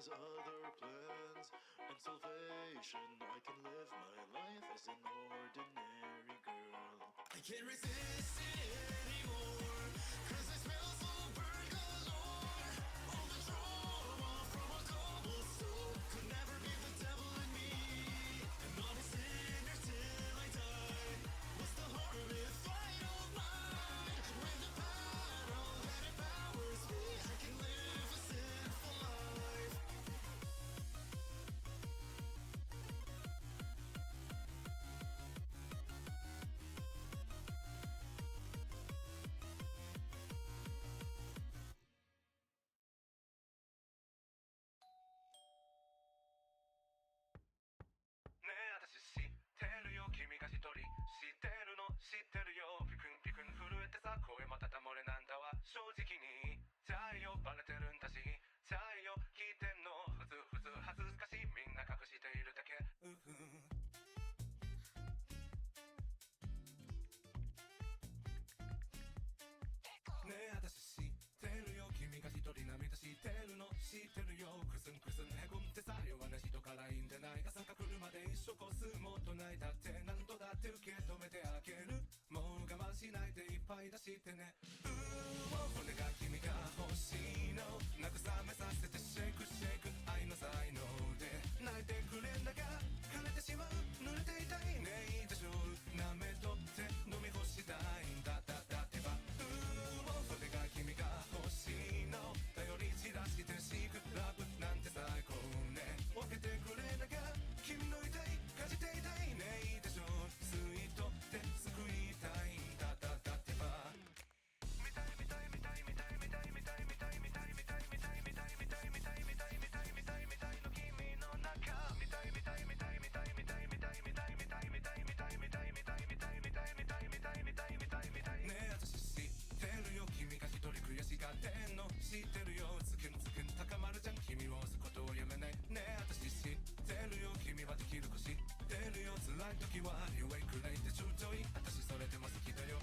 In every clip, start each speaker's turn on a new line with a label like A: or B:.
A: has other plans and salvation. I can live my life as an ordinary girl. I can't resist it anymore, 'cause I smell so burnt galore. All the trauma from a cobblestone could never be the devil in me. I'm not a sinner till I die. What's the harm if I don't mind? When the battle that empowers me, I can live a sinful life.
B: ねえ私知ってるよ君が一人知ってるの知ってるよピクンピクン震えてさ声またた漏れなんだわ正直にじゃあよバレてるんだしじゃあよ聞いてんのふつふつ恥ずかしいみんな隠しているだけねえ私知ってるよ君が一人涙してるの知ってるよクスンクスンへこんでさ弱な人からいいんじゃない朝が来るまで一生こすもっと泣いたって何度だって受け止めてあげるもう我慢しないでいっぱい出してね骨が君が欲しいの慰めさせてシェイクシェイク愛の才能で泣いてくれんだが枯れてしまう濡れていたいねいいでしょう舐めとって飲み干したいんだだだってば骨が君が欲しいの頼り散らしてシークラブなんて最高ね分けてくれなが君の痛いかじっていたいねいいでしょう吸い取って救いたいんだだだってば見たい見たい見たい見たい見たい見たい見たい見たい見たい見たい見たい見たい見たい見たい見たい見たい見たいの君の中見たい見たい見たい見たい見たい見たい見たい見たい見たい見たい見たい見たい見たい見たい見たい見たい見たい見たい見たいねえ私知ってるよ君が一人悔しがってんの知ってるよつくんつくん高まるじゃん君を押すことをやめないねえ私知ってるよ君はできる子知ってるよ辛い時は弱いくらいでちょうどいい私それでも好きだよ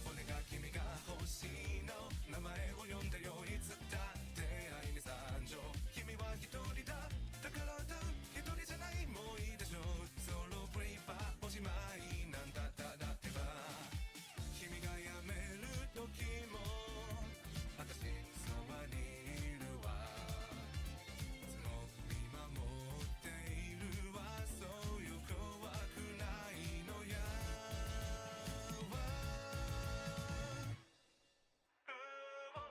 B: 骨が君が欲しいの名前を呼んでよいつだって愛に惨状君は一人だだから歌う一人じゃないもういいでしょうソロプレイバーおしまいなんだっただってば君が辞める時も私そばにいるわいつも見守っているわそういう怖くないのや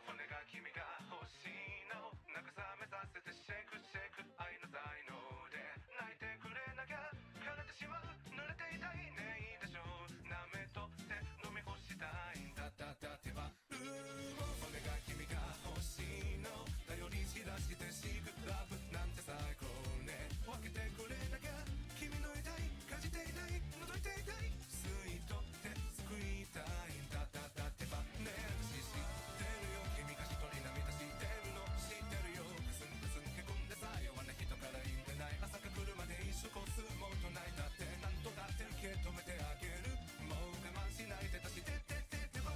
B: 骨が君が欲しいの慰めさせてシェイクシェイク愛の才能で泣いてくれなきゃ枯れてしまう濡れていたいねいいでしょう舐めとって飲み干したいんだだだってば骨が君が欲しいの頼り散らしてシークラブなんて最高ね分けてくれなきゃ君の痛いかじっていたい覗いていたい吸い取って救いたいんだだだってばねえ私知ってるよ君が一人涙してるの知ってるよクスンクスンへこんでさ弱な人からいいんでない朝が来るまで一生こすもっと泣いたって何度だって受け止めてあげるもう我慢しないで出してってってば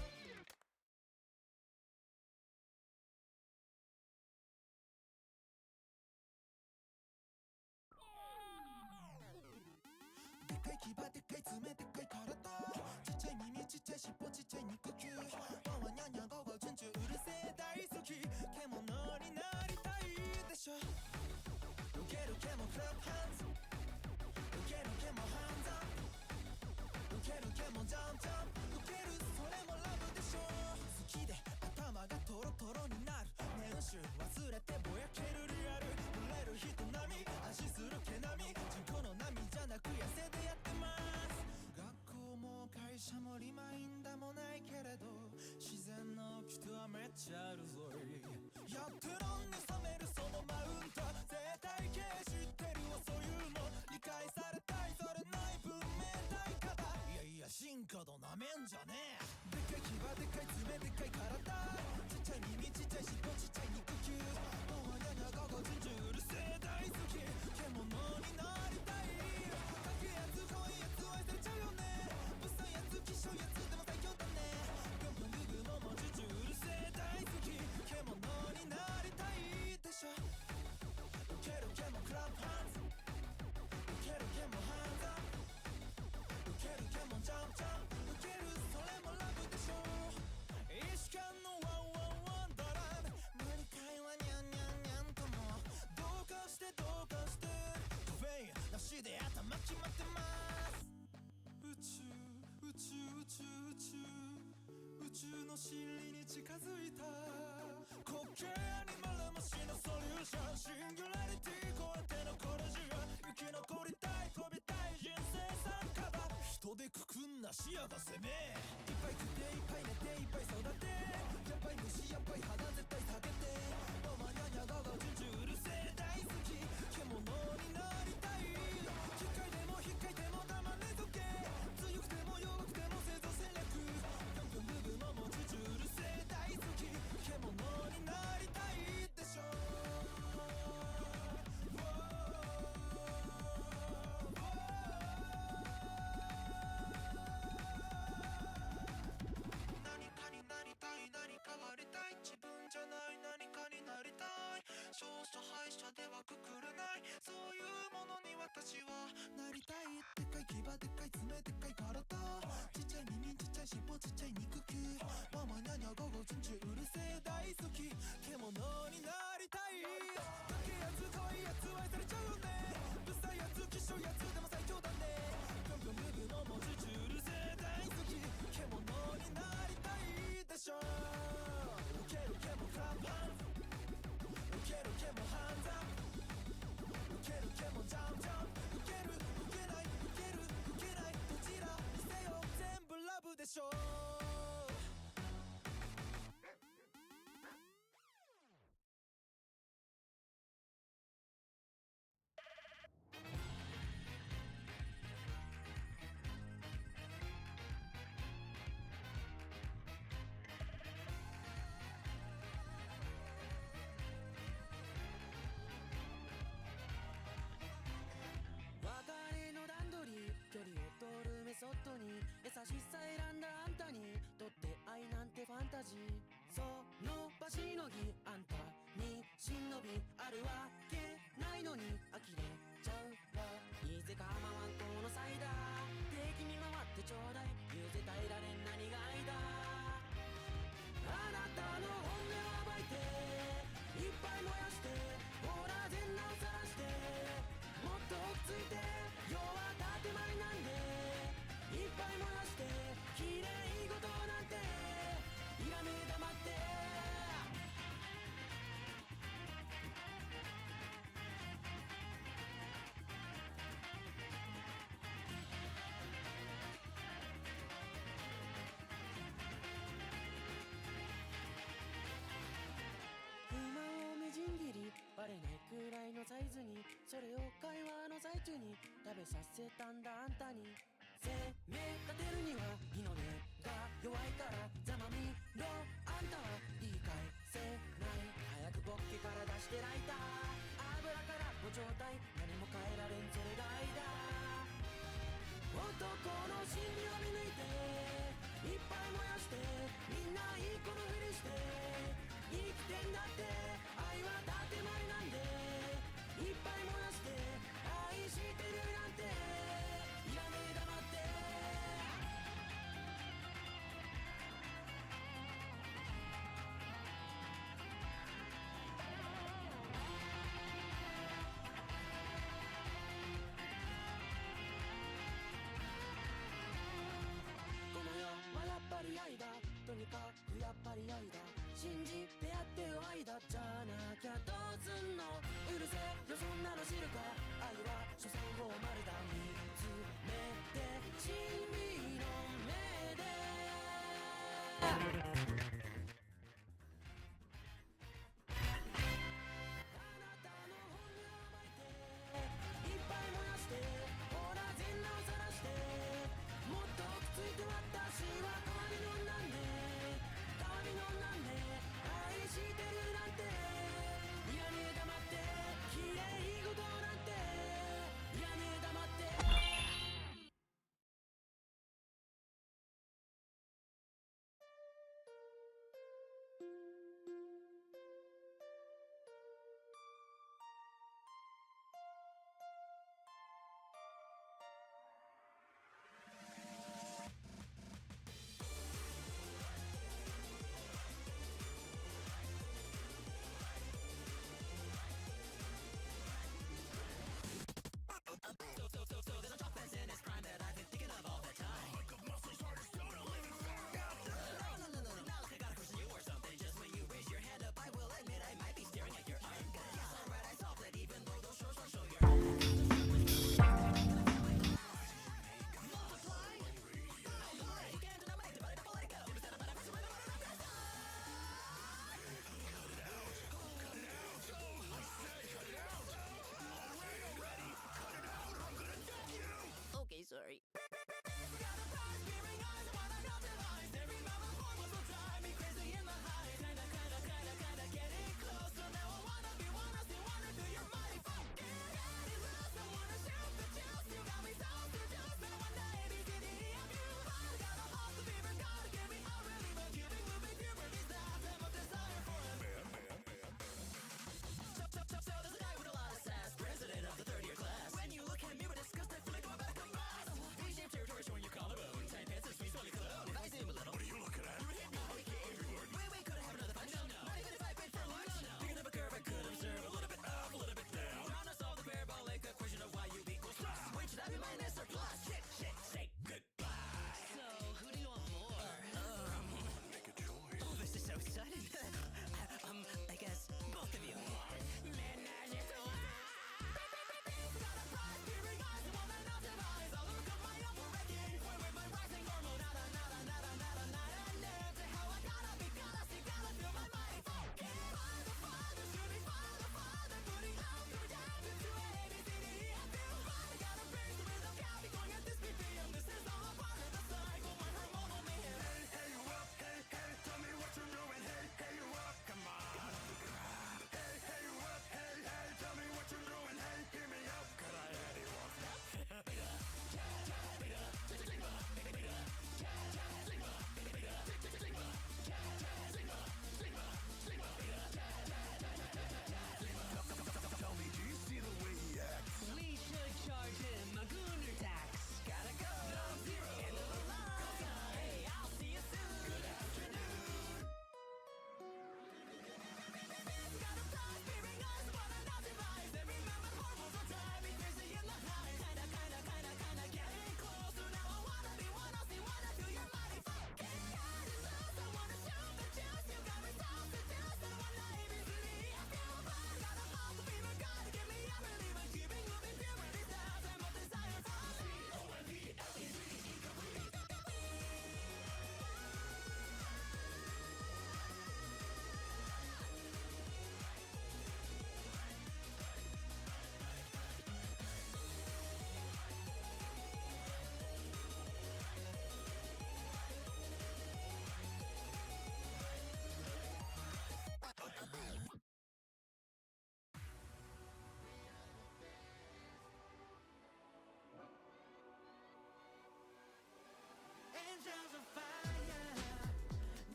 C: でっかい牙でっかい爪でっかい体ちっちゃい耳ちっちゃい尻尾ちっちゃい肉球ワンワンニャンニャンゴーゴーチュンチュンうるせえ大好き獣になりたいでしょロケロケもクラブハンズロケロケもハンズアップロケロケもジャンプジャンプウケるそれもラブでしょ好きで頭がトロトロになる年収忘れてぼやけるリアル売れる人並み味する毛並み人口の波じゃなく痩せでやってます学校も会社もリマインダーもないけれど自然の人はめっちゃあるぞいやってらんね冷めるそのマウント生態系知ってるわそういうの理解されたいそれない文明体型いやいや進化度なめんじゃねえでっかい牙でっかい爪でっかい体ちっちゃい耳ちっちゃい尻尾ちっちゃい肉球もうニャニャゴーゴーチュンチュンうるせえ大好き獣になりたいかっけえやつ可愛いやつ愛されちゃうよねぶっさいやつきしょいやつでも最強だねぴょんぴょんググももチュチュうるせえ大好き獣になりたいでしょ真理に近づいた滑稽アニマルマシンのソリューションシンギュラリティ超えてのコロジア生き残りたい飛びたい人生参加だ人でくくんな視野が攻めいっぱい食っていっぱい寝ていっぱい育てやっぱり虫やっぱり花絶対避けてママニャニャガガジュンジュうるせえ大好き獣になりたい機械でも引っかいてもたまねとけ強くても弱くても製造戦略ぴょんぴょんブーブーももジュジュうるせえ大好き獣になりたいでしょ何かになりたい何か変わりたい自分じゃない何かになりたい勝者敗者ではくくれないそういうものに私はなりたいでっかい牙でっかい爪でっかい体ちっちゃい耳ちっちゃい尻尾ちっちゃい肉球ママニャニャゴゴチュンチュうるせえ大好き獣になりたいかっけえやつかわいいやつ愛されちゃうよねうっさいやつきしょいやつでも最強だねぴょんぴょんブーブーのもジュジュうるせえ大好き獣になりたいでしょウケるケモクランパンウケるケモハンザウケるケモジャンジャンウケるウケないウケるウケないどちらにせよ全部ラブでしょ別れの段取り距離を取るメソッドに優しさ選んだあんたにとって愛なんてファンタジーその場しのぎあんたに忍びあるわけないのに呆れちゃうわいいぜ構わんこのサイダー敵に回ってちょうだい言うぜ耐えられん何が愛だあなたの本音を暴いていっぱい燃やしてほら全裸を晒してもっとくっついて要は建前なんでいっぱい燃やして綺麗事なんていらねえ黙って不満をみじん切りバレないくらいのサイズにそれを会話の最中に食べさせたんだあんたに攻め立てるには日の出が弱いからざまみろあんたは言い返せない早くポッケから出してライター油からご状態何も変えられんそれが愛だ男の心理を見抜いていっぱい燃やしてみんないい子のふりして生きてんだって愛は建前なんでいっぱい燃やして愛してるなんていらねえ黙ってこの世はやっぱり愛だとにかくやっぱり愛だ信じてやってよ愛だじゃなきゃどうすんのうるせえよそんなの知るか愛は所詮フォーマルだ見つめて真理の目であなたの本音を暴いていっぱい燃やしてほら全裸を晒してもっとくっついて私は変わり者なんで変わり者なんで愛してるなんていらねえ黙って綺麗事なんていらねえ黙って
D: sorry.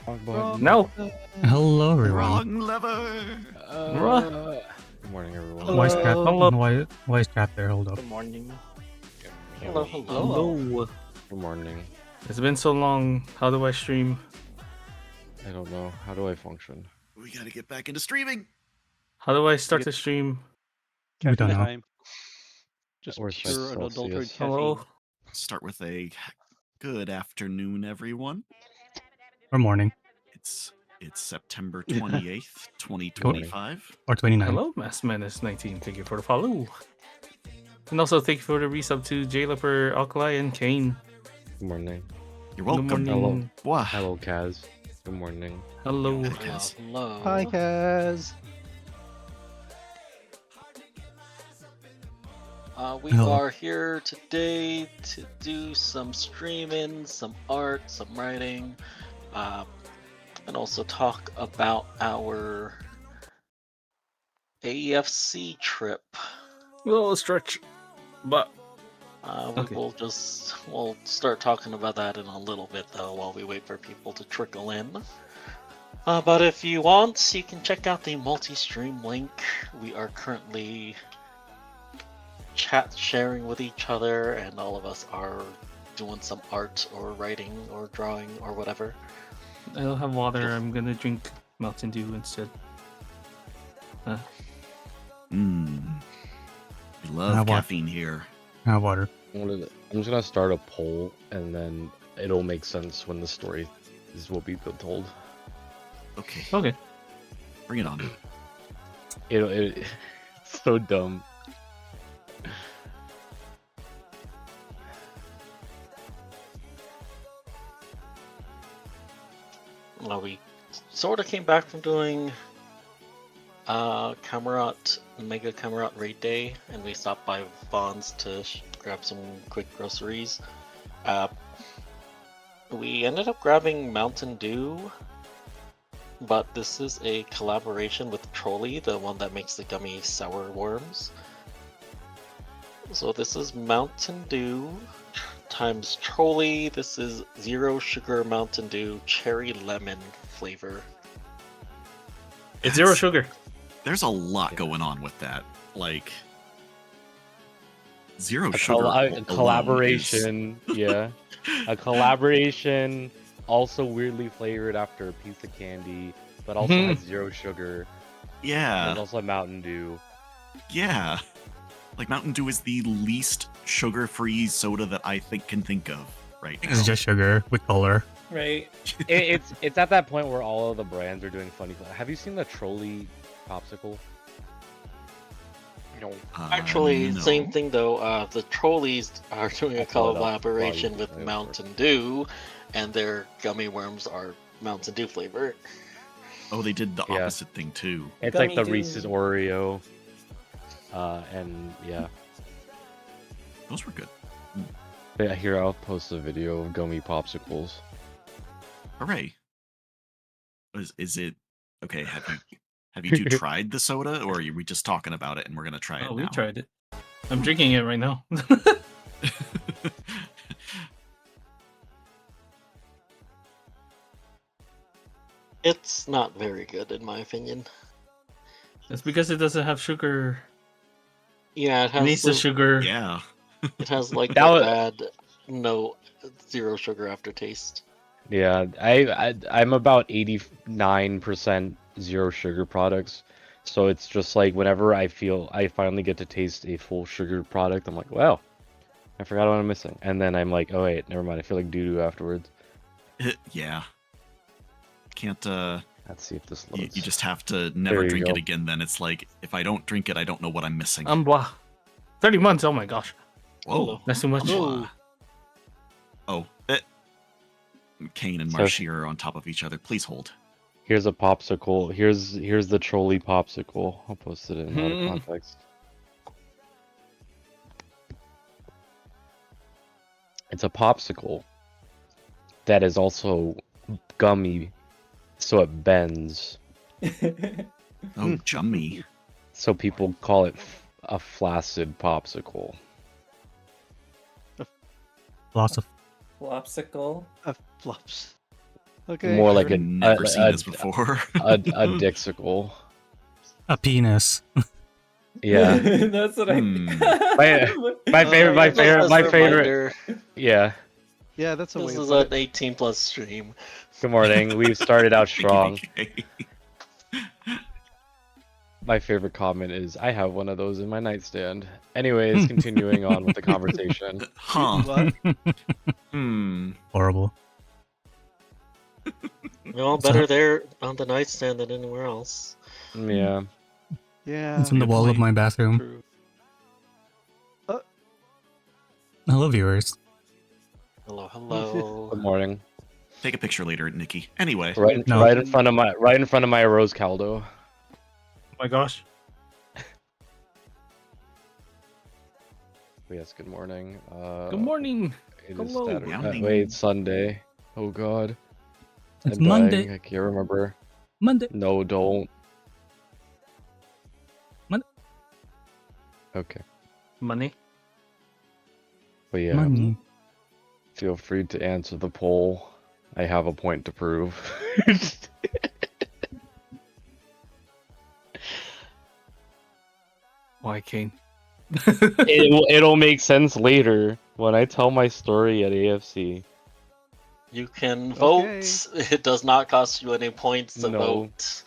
D: No.
E: Hello, everyone.
A: Wrong lever.
F: Good morning, everyone.
E: Why is Trap?
D: Hello.
E: Why is Trap there? Hold up.
D: Good morning.
F: Hello,
D: Hello.
F: Good morning.
D: It's been so long. How do I stream?
F: I don't know. How do I function?
A: We gotta get back into streaming.
D: How do I start the stream?
E: We don't know.
G: Time. Just
F: Where's my
G: pure unadulterated
F: Celsius?
D: Hello.
G: caffeine.
A: Start with a good afternoon, everyone.
E: Or morning.
A: It's September 28th, 2025.
E: Or 29.
D: Hello, Mass Menace 19. Thank you for the follow. And also thank you for the resub to Jaileper, Alkali, and Kane.
F: Good morning.
A: You're
D: Good
A: welcome.
D: morning.
A: Wow.
F: Hello, Kaz. Good morning.
D: Hello.
A: Kaz.
G: Hello.
H: Hi, Kaz.
G: We
E: Hello.
G: are here today to do some streaming, some art, some writing, and also talk about our AFC trip.
D: Little stretch. But Okay.
G: We'll start talking about that in a little bit though, while we wait for people to trickle in. But if you want, you can check out the multi-stream link. We are currently chat sharing with each other, and all of us are doing some art or writing or drawing or whatever.
D: I don't have water. I'm gonna drink Mountain Dew instead.
A: We love
E: Now what?
A: caffeine here.
E: Water.
F: I'm just gonna start a poll, and then it'll make sense when the story will be told.
A: Okay,
D: Okay.
A: bring it on.
F: It's so dumb.
G: Well, we sort of came back from doing Camerot, Mega Camerot Raid Day, and we stopped by Vaughn's to grab some quick groceries. We ended up grabbing Mountain Dew, but this is a collaboration with Trolley, the one that makes the gummy sour worms. So this is Mountain Dew times Trolley. This is 0 sugar Mountain Dew cherry lemon flavor.
D: It's 0 sugar.
A: There's a lot going on with that. Like, zero
F: A
A: sugar. alone is-
F: collaboration, yeah. A collaboration, also weirdly flavored after a piece of candy, but also has 0 sugar.
A: Yeah.
F: There's also Mountain Dew.
A: Yeah. Like, Mountain Dew is the least sugar-free soda that I can think of right now.
E: It's just sugar with color.
D: Right.
F: It's at that point where all of the brands are doing funny. Have you seen the Trolley popsicle? No.
G: Actually,
A: no.
G: same thing though. The Trolleys are doing a
F: I'll pull it up
G: collaboration
F: while
G: with
F: you wait for it.
G: Mountain Dew, and their gummy worms are Mountain Dew flavor.
A: Oh, they did the
F: Yeah.
A: opposite thing, too.
F: It's like the
D: Gummy Dew.
F: Reese's Oreo. And yeah.
A: Those were good.
F: Yeah, here I'll post a video of gummy popsicles.
A: Hooray. Is it... Okay, have you two tried the soda, or are we just talking about it and we're going to try it
D: Oh,
A: now?
D: we tried it. I'm drinking it right now.
G: It's not very good in my opinion.
D: It's because it doesn't have sugar.
G: Yeah, it
D: It needs the
G: has
D: sugar.
A: Yeah.
G: it has like
F: That
G: a
F: was-
G: bad 0 sugar aftertaste.
F: Yeah, I'm about 89% 0 sugar products. So it's just like whenever I finally get to taste a full sugar product, I'm like, wow, I forgot what I'm missing. And then I'm like, oh wait, never mind, I feel like doo-doo afterwards.
A: Yeah. Can't,
F: Let's see if this
A: you
F: loads.
A: just have to never
F: There you
A: drink
F: go.
A: it again, then it's like, if I don't drink it, I don't know what I'm missing.
D: Blah. 30 months. Oh my gosh.
A: Whoa.
D: That's too much.
A: Blah. Oh, Kane and
F: So-
A: Marshy are on top of each other. Please hold.
F: Here's a popsicle. Here's the Trolley popsicle. I'll post it in out of context. It's a popsicle that is also gummy, so it bends.
A: Oh, jummy.
F: So people call it a flaccid popsicle.
E: Lots of
D: Flopsicle.
H: Flops. Okay.
F: More like
A: I've never seen this before.
F: a dixicle.
E: A penis.
F: Yeah.
I: That's what I.
F: My favorite. My
G: Just
F: favorite.
G: as
F: My
G: a
F: favorite.
G: reminder,
F: Yeah.
H: Yeah, that's a
G: this
H: way
G: is
H: to put
G: an
H: it.
G: 18+ stream.
F: Good morning. We've started out
A: Thank you,
F: strong.
A: BK.
F: My favorite comment is, "I have one of those in my nightstand." Anyways, continuing on with the conversation.
A: Huh.
H: What?
E: Horrible.
G: Well,
E: So-
G: better there on the nightstand than anywhere else.
F: Yeah.
H: Yeah.
E: It's on the
A: Good
E: wall of
A: point.
E: my bathroom.
H: True.
E: Hello, viewers.
G: Hello, hello.
F: Good morning.
A: Take a picture later, Nikki. Anyway.
E: No.
F: Right in front of my rose caldo.
D: Oh my gosh.
F: Yes. Good morning.
D: Good morning.
F: It is
D: Hello.
F: Saturday.
A: Morning.
F: Wait, it's Sunday. Oh God.
E: It's
F: I'm
E: Monday.
F: dying. I can't remember.
E: Monday.
F: No, don't.
E: Mon-
F: Okay.
D: Money.
F: But yeah,
E: Money.
F: feel free to answer the poll. I have a point to prove.
D: Why, Kane?
F: It'll make sense later when I tell my story at AFC.
G: You can vote.
H: Okay.
G: It does not cost you any points to
F: No.
G: vote.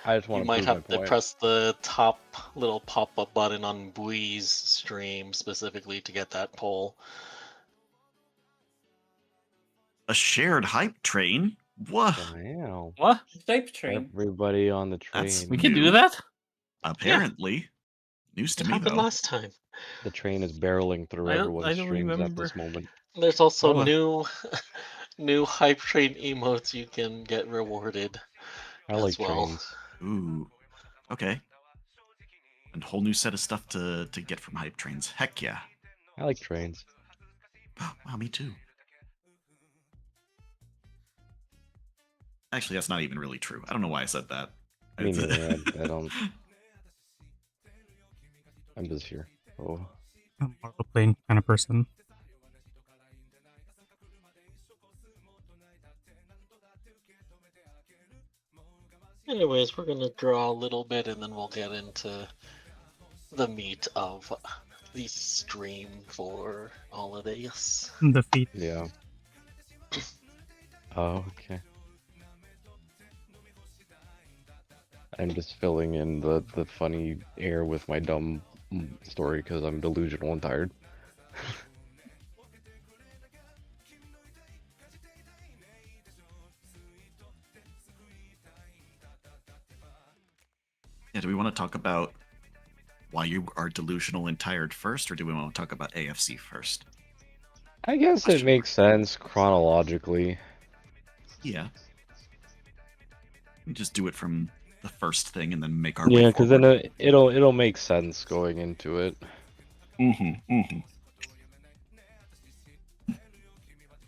F: I just
G: You
F: want to
G: might
F: prove
G: have
F: my
G: to
F: point.
G: press the top little pop-up button on Bui's stream specifically to get that poll.
A: A shared hype train? What?
F: Wow.
D: What?
I: Type train.
F: Everybody on the train.
A: That's
D: We can
A: New.
D: do that?
A: Apparently. News to
G: It
A: me,
G: happened
A: though.
G: last time.
F: The train is barreling through
D: I
F: everyone's
D: don't
F: streams at
D: remember.
F: this moment.
G: There's also
D: Oh,
G: new hype train emotes you can get rewarded
F: I
G: as
F: like
G: well.
F: trains.
A: Ooh. Okay. And whole new set of stuff to get from hype trains. Heck yeah.
F: I like trains.
A: Wow, me too. Actually, that's not even really true. I don't know why I said that.
F: Me neither. I don't. I'm just here. Oh.
E: I'm more of a plain kind of person.
G: Anyways, we're gonna draw a little bit and then we'll get into the meat of the stream for all of this.
E: The feet.
F: Yeah. Oh, okay. I'm just filling in the funny air with my dumb story because I'm delusional and tired.
A: Yeah, do we want to talk about why you are delusional and tired first, or do we want to talk about AFC first?
F: I guess it makes sense chronologically.
A: Yeah. We just do it from the first thing and then make our way
F: Yeah, because
A: forward.
F: then it'll make sense going into it.
A: Wait, I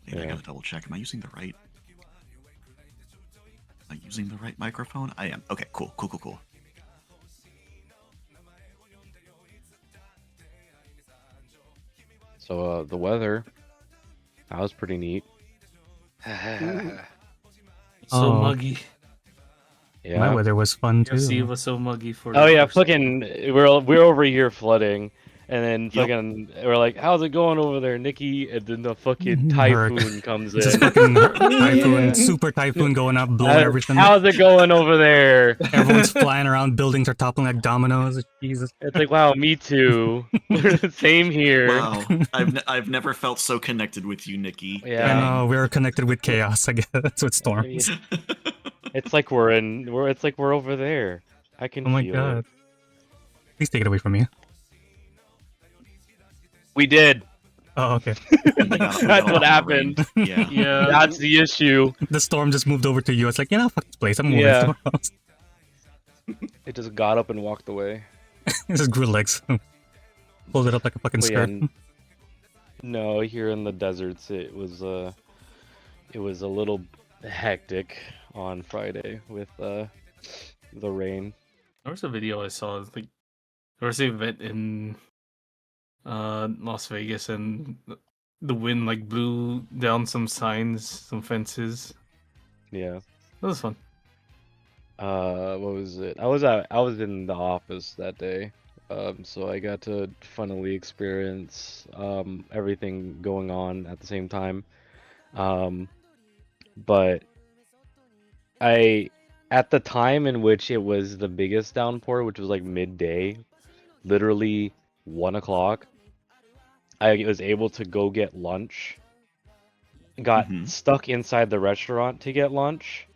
F: Yeah.
A: gotta double check. Am I using the right? Am I using the right microphone? I am. Okay, cool.
F: So the weather, that was pretty neat.
D: so
E: Oh.
D: muggy.
F: Yeah.
E: My weather was fun
D: See, it
E: too.
D: was so muggy for.
F: Oh
D: the
F: yeah,
D: first-
F: fucking we're over here flooding, and then
A: Yep.
F: fucking we're like, how's it going over there, Nikki? And then the fucking
E: Hurt.
F: typhoon comes
E: Just
F: in.
E: fucking typhoon, super typhoon going up, blowing everything.
F: How's it going over there?
E: Everyone's flying around, buildings are toppling like dominoes. Jesus.
F: It's like, wow, me too. Same here.
A: Wow, I've never felt so connected with you, Nikki.
F: Yeah.
E: I know, we're connected with chaos, I guess, with storms.
F: It's like we're over there. I can
E: Oh my
F: feel
E: god.
F: it.
E: Please take it away from me.
F: We did.
E: Oh, okay.
F: That's what happened.
A: Yeah.
D: Yeah.
F: That's the issue.
E: The storm just moved over to you. It's like, fuck this place. I'm moving
F: Yeah.
E: somewhere else.
F: It just got up and walked away.
E: It just grew legs. Pulled it up like a fucking
F: But yeah,
E: skirt.
F: no, here in the deserts, it was a little hectic on Friday with the rain.
D: There was a video I saw. It's like there was an event in Las Vegas, and the wind like blew down some signs, some fences.
F: Yeah.
D: That was fun.
F: What was it? I was in the office that day. So I got to funnily experience everything going on at the same time. But at the time in which it was the biggest downpour, which was like midday, literally 1 o'clock, I was able to go get lunch. Got stuck inside the restaurant to get lunch,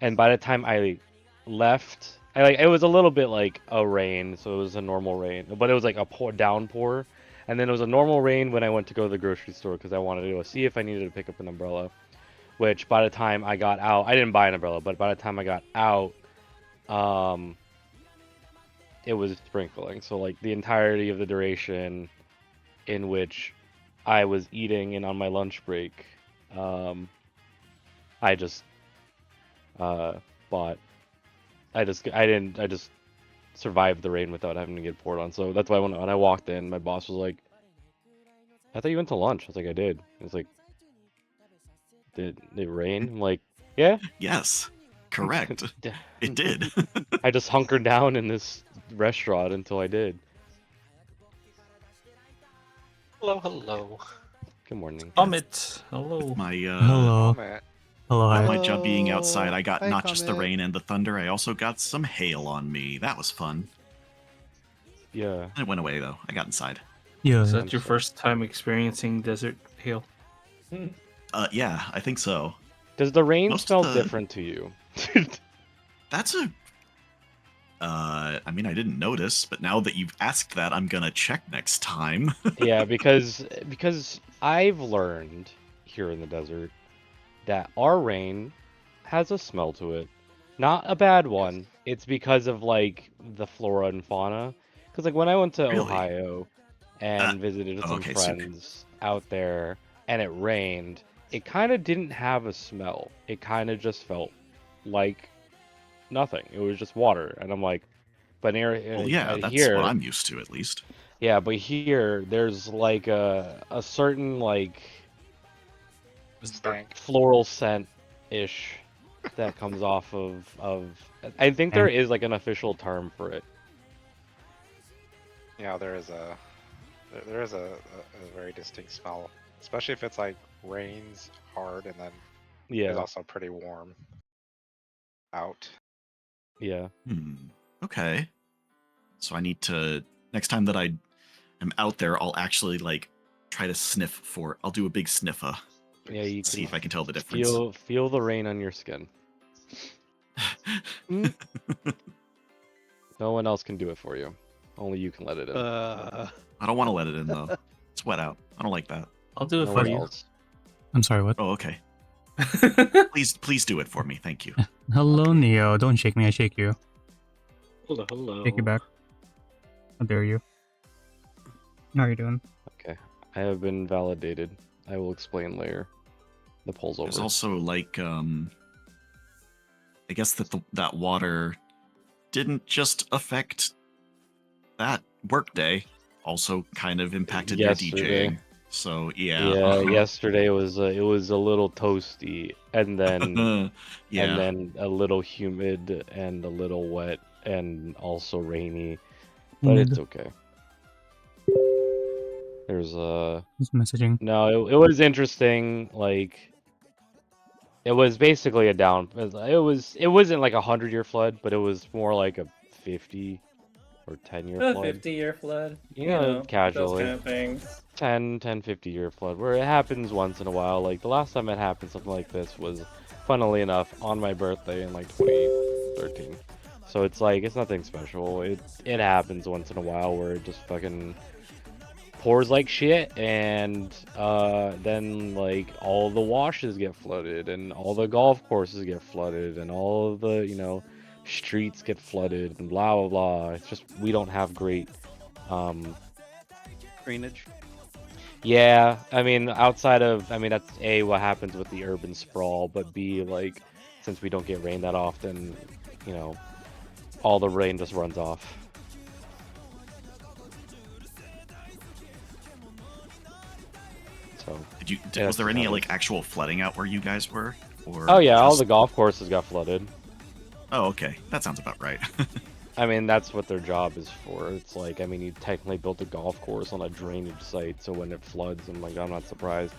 F: and by the time I left, it was a little bit like a rain, so it was a normal rain, but it was like a downpour, and then it was a normal rain when I went to go to the grocery store because I wanted to go see if I needed to pick up an umbrella. Which by the time I got out, I didn't buy an umbrella, but by the time I got out, it was sprinkling. So like the entirety of the duration in which I was eating and on my lunch break, I just I just survived the rain without having to get poured on. So that's why when I walked in, my boss was like, "I thought you went to lunch." I was like, "I did." He was like, "Did it rain?" I'm like, "Yeah."
A: Yes, correct. It did.
F: I just hunkered down in this restaurant until I did.
G: Hello.
F: Good morning.
D: Comet. Hello.
A: My
E: Hello. Hello, hi.
A: my job being outside, I got
H: Hi,
A: not just the
H: Comet.
A: rain and the thunder, I also got some hail on me. That was fun.
F: Yeah.
A: It went away though. I got inside.
E: Yeah.
D: Is that your first time experiencing desert hail?
A: Yeah, I think so.
F: Does the rain
A: Most of
F: smell
A: the-
F: different to you?
A: That's a. I mean, I didn't notice, but now that you've asked that, I'm gonna check next time.
F: Yeah, because I've learned here in the desert that our rain has a smell to it. Not a bad one. It's because of like the flora and fauna. Because like when I went to
A: Really?
F: Ohio and visited some
A: okay, so-
F: friends out there and it rained, it kind of didn't have a smell. It kind of just felt like nothing. It was just water, and I'm like, but
A: Well, yeah, that's
F: here,
A: what I'm used to at least.
F: yeah, but here there's like a certain like floral scent ish that comes off of. I think there is like an official term for it.
I: Yeah, there is a very distinct smell, especially if it's like rains hard and then it's
F: Yeah,
I: also pretty warm out.
F: yeah.
A: Okay. So I need to next time that I am out there, I'll actually like try to sniff for. I'll do a big sniffer.
F: Yeah, you
A: See
F: can
A: if I can tell the difference.
F: feel the rain on your skin. No one else can do it for you. Only you can let it in.
A: I don't want to let it in though. It's wet out. I don't like that.
D: I'll do it
F: No
D: for
F: one
D: you.
F: else.
E: I'm sorry, what?
A: Oh, okay. Please do it for me. Thank you.
E: Hello, Neo. Don't shake me, I shake you.
G: Hello.
E: Shake you back. How dare you? How are you doing?
F: Okay, I have been validated. I will explain later. The poll's over.
A: There's also like I guess that that water didn't just affect that workday, also kind of impacted your
F: Yesterday.
A: DJing. So yeah.
F: Yeah, yesterday was it was a little toasty, and then
A: yeah.
F: and then a little humid and a little wet and also rainy, but it's okay. There's
E: Who's messaging?
F: no, it was interesting. Like it was basically a down. It wasn't like 100-year flood, but it was more like a 50 or 10-year
J: A
F: flood.
J: 50-year flood.
F: You know, casually.
J: Those kind of things.
F: 10, 50-year flood, where it happens once in a while. Like, the last time it happened, something like this was, funnily enough, on my birthday in, like, 2013. So it's like, it's nothing special. It happens once in a while where it just fucking pours like shit, and then, like, all the washes get flooded, and all the golf courses get flooded, and all of the, you know, streets get flooded, and blah, blah, blah. It's just, we don't have great,
H: Drainage.
F: yeah, I mean, outside of, I mean, that's A, what happens with the urban sprawl, but B, like, since we don't get rain that often, you know, all the rain just runs off. So.
A: Was there any like actual flooding out where you guys were? Or
F: Oh yeah, all
A: just-
F: the golf courses got flooded.
A: Oh, okay, that sounds about right.
F: I mean, that's what their job is for. It's like, I mean, you technically built a golf course on a drainage site, so when it floods, I'm not surprised.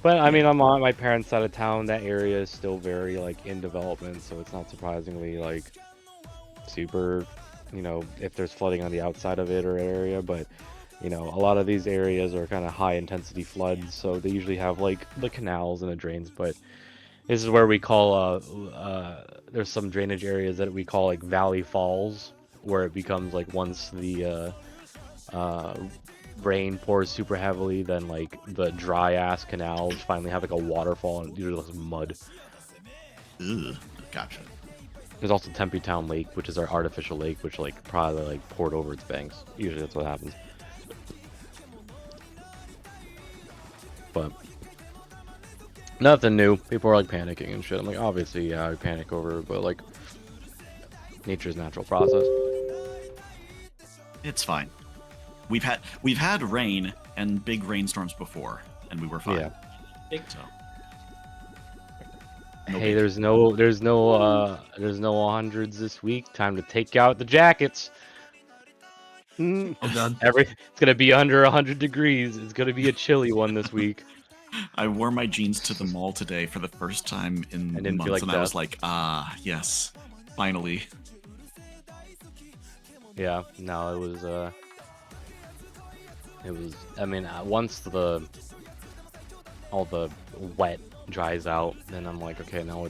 F: But I mean, I'm on my parents' side of town. That area is still very like in development, so it's not surprisingly like super, if there's flooding on the outside of it or area. But a lot of these areas are kind of high intensity floods, so they usually have like the canals and the drains. But this is where we call there's some drainage areas that we call like valley falls, where it becomes like once the rain pours super heavily, then like the dry ass canals finally have like a waterfall and usually looks mud.
A: Ugh, gotcha.
F: There's also Tempe Town Lake, which is our artificial lake, which like probably like poured over its banks. Usually that's what happens. But nothing new. People are like panicking and shit. I'm like, obviously, yeah, I panic over it, but like nature's natural process.
A: It's fine. We've had rain and big rainstorms before, and we were fine.
F: Yeah.
A: So.
F: Hey, there's no hundreds this week. Time to take out the jackets.
D: Oh god.
F: It's gonna be under 100 degrees. It's gonna be a chilly one this week.
A: I wore my jeans to the mall today for the first time in
F: didn't
A: months,
F: feel like
A: and
F: death.
A: I was like, yes, finally.
F: Yeah, no, it was. I mean, once all the wet dries out, then I'm like, okay, now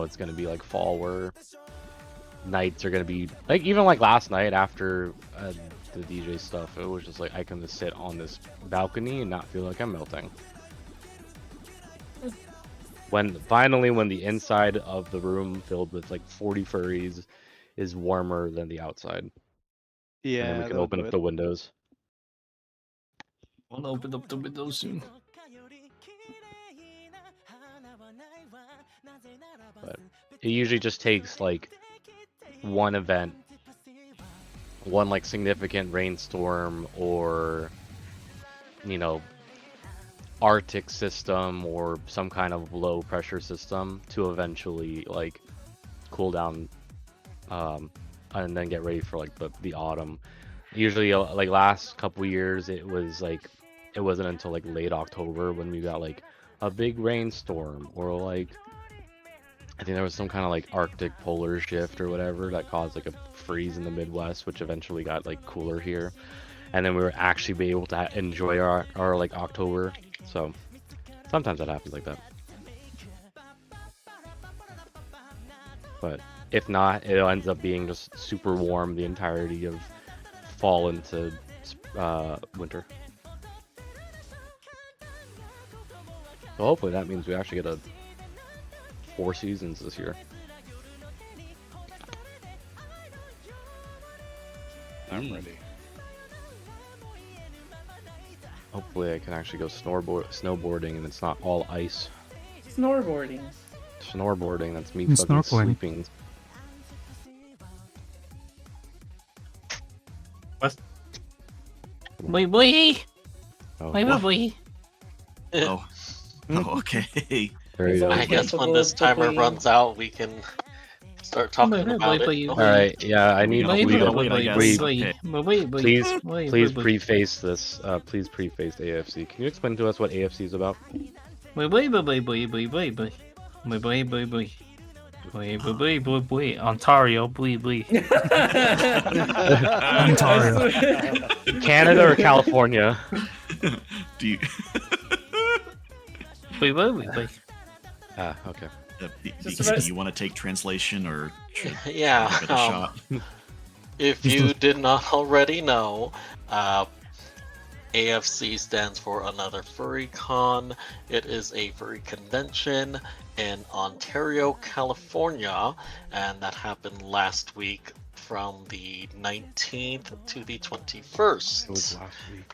F: it's gonna be like fall, where nights are gonna be like, even like last night after the DJ stuff, it was just like I can just sit on this balcony and not feel like I'm melting. When the inside of the room filled with like 40 furries is warmer than the outside.
H: Yeah,
F: And then we can
H: that'll
F: open
H: do
F: up
H: it.
F: the windows.
D: I'll open up the windows soon.
F: But it usually just takes like one event, one like significant rainstorm, or Arctic system or some kind of low pressure system to eventually like cool down, and then get ready for like the autumn. Usually like last couple years it wasn't until like late October when we got like a big rainstorm, or like I think there was some kind of like Arctic polar shift or whatever that caused like a freeze in the Midwest, which eventually got like cooler here, and then we were actually be able to enjoy our like October. So sometimes that happens like that. But if not, it ends up being just super warm the entirety of fall into winter. So hopefully that means we actually get 4 seasons this year.
I: I'm ready.
F: Hopefully I can actually go snowboarding and it's not all ice.
J: Snowboarding.
F: Snowboarding, that's me
E: And
F: fucking
E: snorkeling.
F: sleeping.
D: Boy, boy,
F: Oh,
D: boy, boy, boy.
A: Oh, okay.
F: there you go.
G: I guess when this timer runs out, we can start talking about it.
F: Alright, yeah, I need
A: Wait,
F: Leo.
A: wait, I guess.
F: Please,
A: Okay.
F: please preface this. Please preface AFC. Can you explain to us what AFC is about?
D: Boy, boy, boy, boy, boy, boy, boy, boy. Boy, boy, boy, boy. Boy, boy, boy, boy, boy. Ontario, boy, boy.
E: Ontario.
F: Canada or California?
A: Do you?
D: Boy, boy, boy, boy.
F: Ah, okay.
A: Do you want to take translation or should
G: Yeah.
A: I give it a shot?
G: If you did not already know, AFC stands for Another Furry Con. It is a furry convention in Ontario, California, and that happened last week from the 19th to the 21st.
F: It was last week.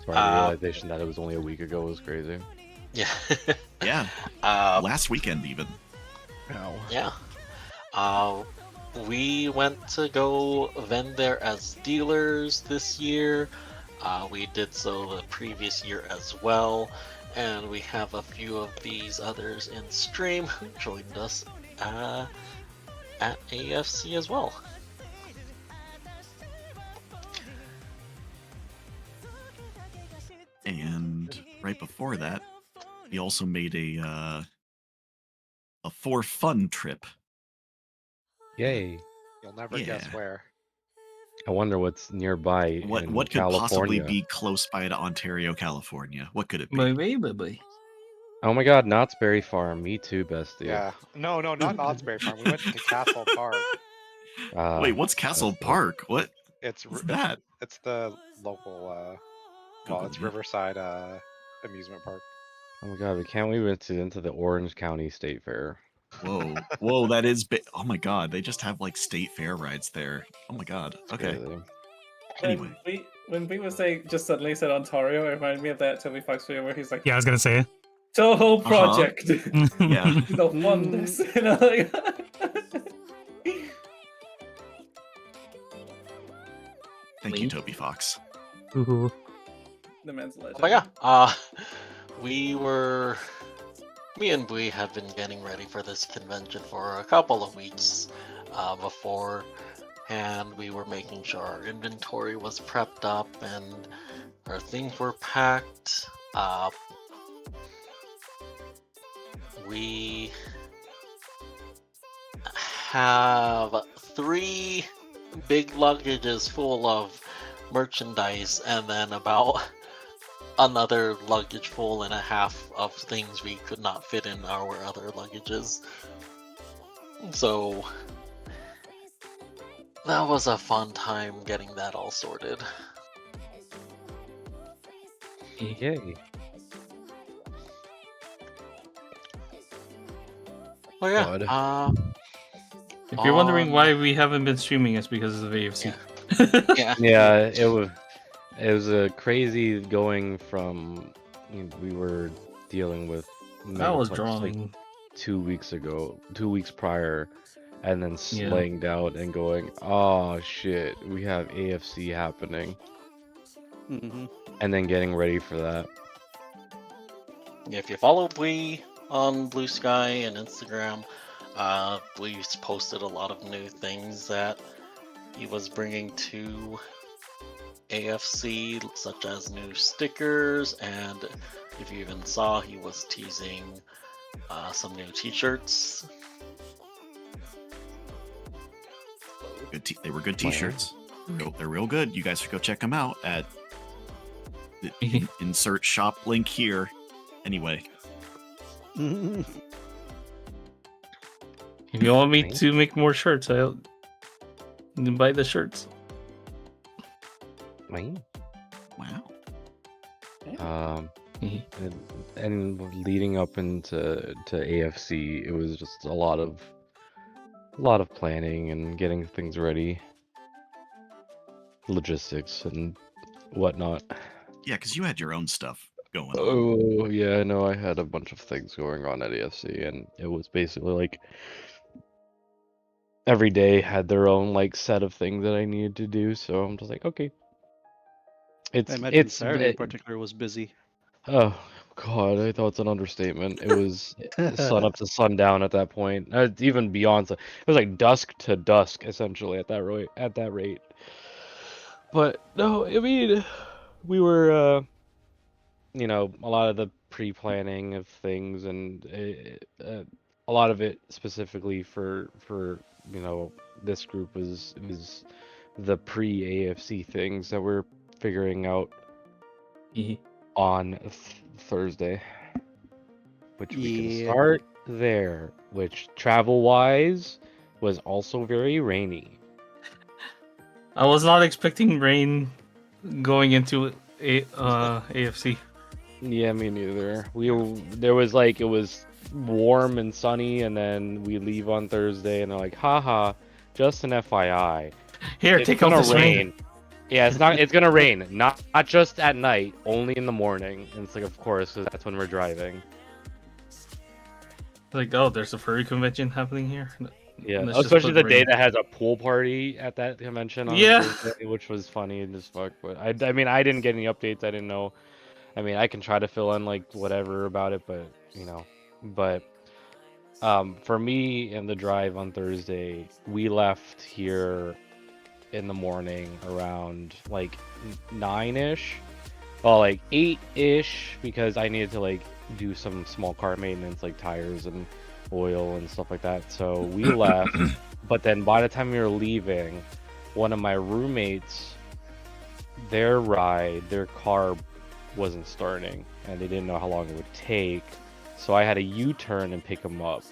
F: Sorry, the realization that it was only a week ago was crazy.
G: Yeah.
A: Yeah. Last weekend even.
G: Yeah. We went to go vend there as dealers this year. We did so the previous year as well, and we have a few of these others in stream who joined us at AFC as well.
A: And right before that, we also made a for fun trip.
F: Yay!
I: You'll never
A: Yeah.
I: guess where.
F: I wonder what's nearby in
A: What could possibly
F: California.
A: be close by to Ontario, California? What could it be?
D: Baby.
F: Oh my God, Knott's Berry Farm. Me too, bestie.
I: Yeah. No, not Knott's Berry Farm. We went to Castle Park.
A: Wait, what's Castle
F: that's it.
A: Park? What's
I: It's
A: that?
I: It's the local. Well, it's
A: Google it.
I: Riverside amusement park.
F: Oh my God, we can't wait into the Orange County State Fair.
A: Whoa, that is big. Oh my God, they just have like state fair rides there. Oh my God.
F: It's
A: Okay.
F: crazy.
A: Anyway,
D: When people say just suddenly said Ontario, it reminded me of that Toby Fox video where he's like,
E: Yeah, I was gonna say.
D: Toho Project.
A: Yeah.
D: The funness. You know, like,
A: Thank you, Toby Fox.
E: Ooh.
D: the man's a legend.
G: But yeah, me and Bui have been getting ready for this convention for a couple of weeks before, and we were making sure our inventory was prepped up and our things were packed. We have 3 big luggages full of merchandise, and then about another luggage full and a half of things we could not fit in our other luggages. So that was a fun time getting that all sorted.
F: Yay!
G: Oh yeah.
F: God.
D: If you're wondering why we haven't been streaming, it's because of AFC.
G: Yeah.
F: Yeah, it was a crazy going from we were dealing with
D: I was
F: Megaplex, like,
D: drawing.
F: 2 weeks ago, 2 weeks prior, and then
D: Yeah.
F: slaying down and going, oh shit, we have AFC happening,
H: Mm-hmm.
F: and then getting ready for that.
G: If you follow Bui on Blue Sky and Instagram, Bui's posted a lot of new things that he was bringing to AFC, such as new stickers, and if you even saw, he was teasing some new t-shirts.
A: They were good T-shirts. They're real good. You guys should go check them out at insert shop link here. Anyway,
H: Mm-hmm.
D: If you want me to make more shirts, I'll buy the shirts.
F: Mine.
A: wow.
F: And leading up into AFC, it was just a lot of planning and getting things ready, logistics and whatnot.
A: Yeah, because you had your own stuff going on.
F: Oh yeah, no, I had a bunch of things going on at AFC, and it was basically like every day had their own like set of things that I needed to do. So I'm just like, okay.
H: I imagine Saturday in particular was busy.
F: Oh God, I thought it's an understatement. It was sun up to sundown at that point. Even beyond, it was like dusk to dusk essentially at that rate. But no, I mean, we were, a lot of the pre-planning of things, and a lot of it specifically for this group was the pre-AFC things that we're figuring out on Thursday, which we can start there, which travel-wise was also very rainy.
D: I was not expecting rain going into AFC.
F: Yeah, me neither. It was warm and sunny, and then we leave on Thursday, and they're like, haha, just an FYI.
D: Here,
F: It's
D: take off
F: gonna
D: this rain.
F: Yeah, it's gonna rain. Not just at night, only in the morning. And it's like, of course, 'cause that's when we're driving.
D: Like, oh, there's a furry convention happening here.
F: Yeah,
D: Let's just
F: especially
D: put
F: the day
D: rain.
F: that has a pool party at that convention on
D: Yeah.
F: Thursday, which was funny as fuck. But I mean, I didn't get any updates. I didn't know. I mean, I can try to fill in like whatever about it, but but for me and the drive on Thursday, we left here in the morning around like 9-ish. Well, like 8-ish because I needed to like do some small car maintenance like tires and oil and stuff like that. So we left, but then by the time we were leaving, one of my roommates, their car wasn't starting and they didn't know how long it would take. So I had a U-turn and pick them up.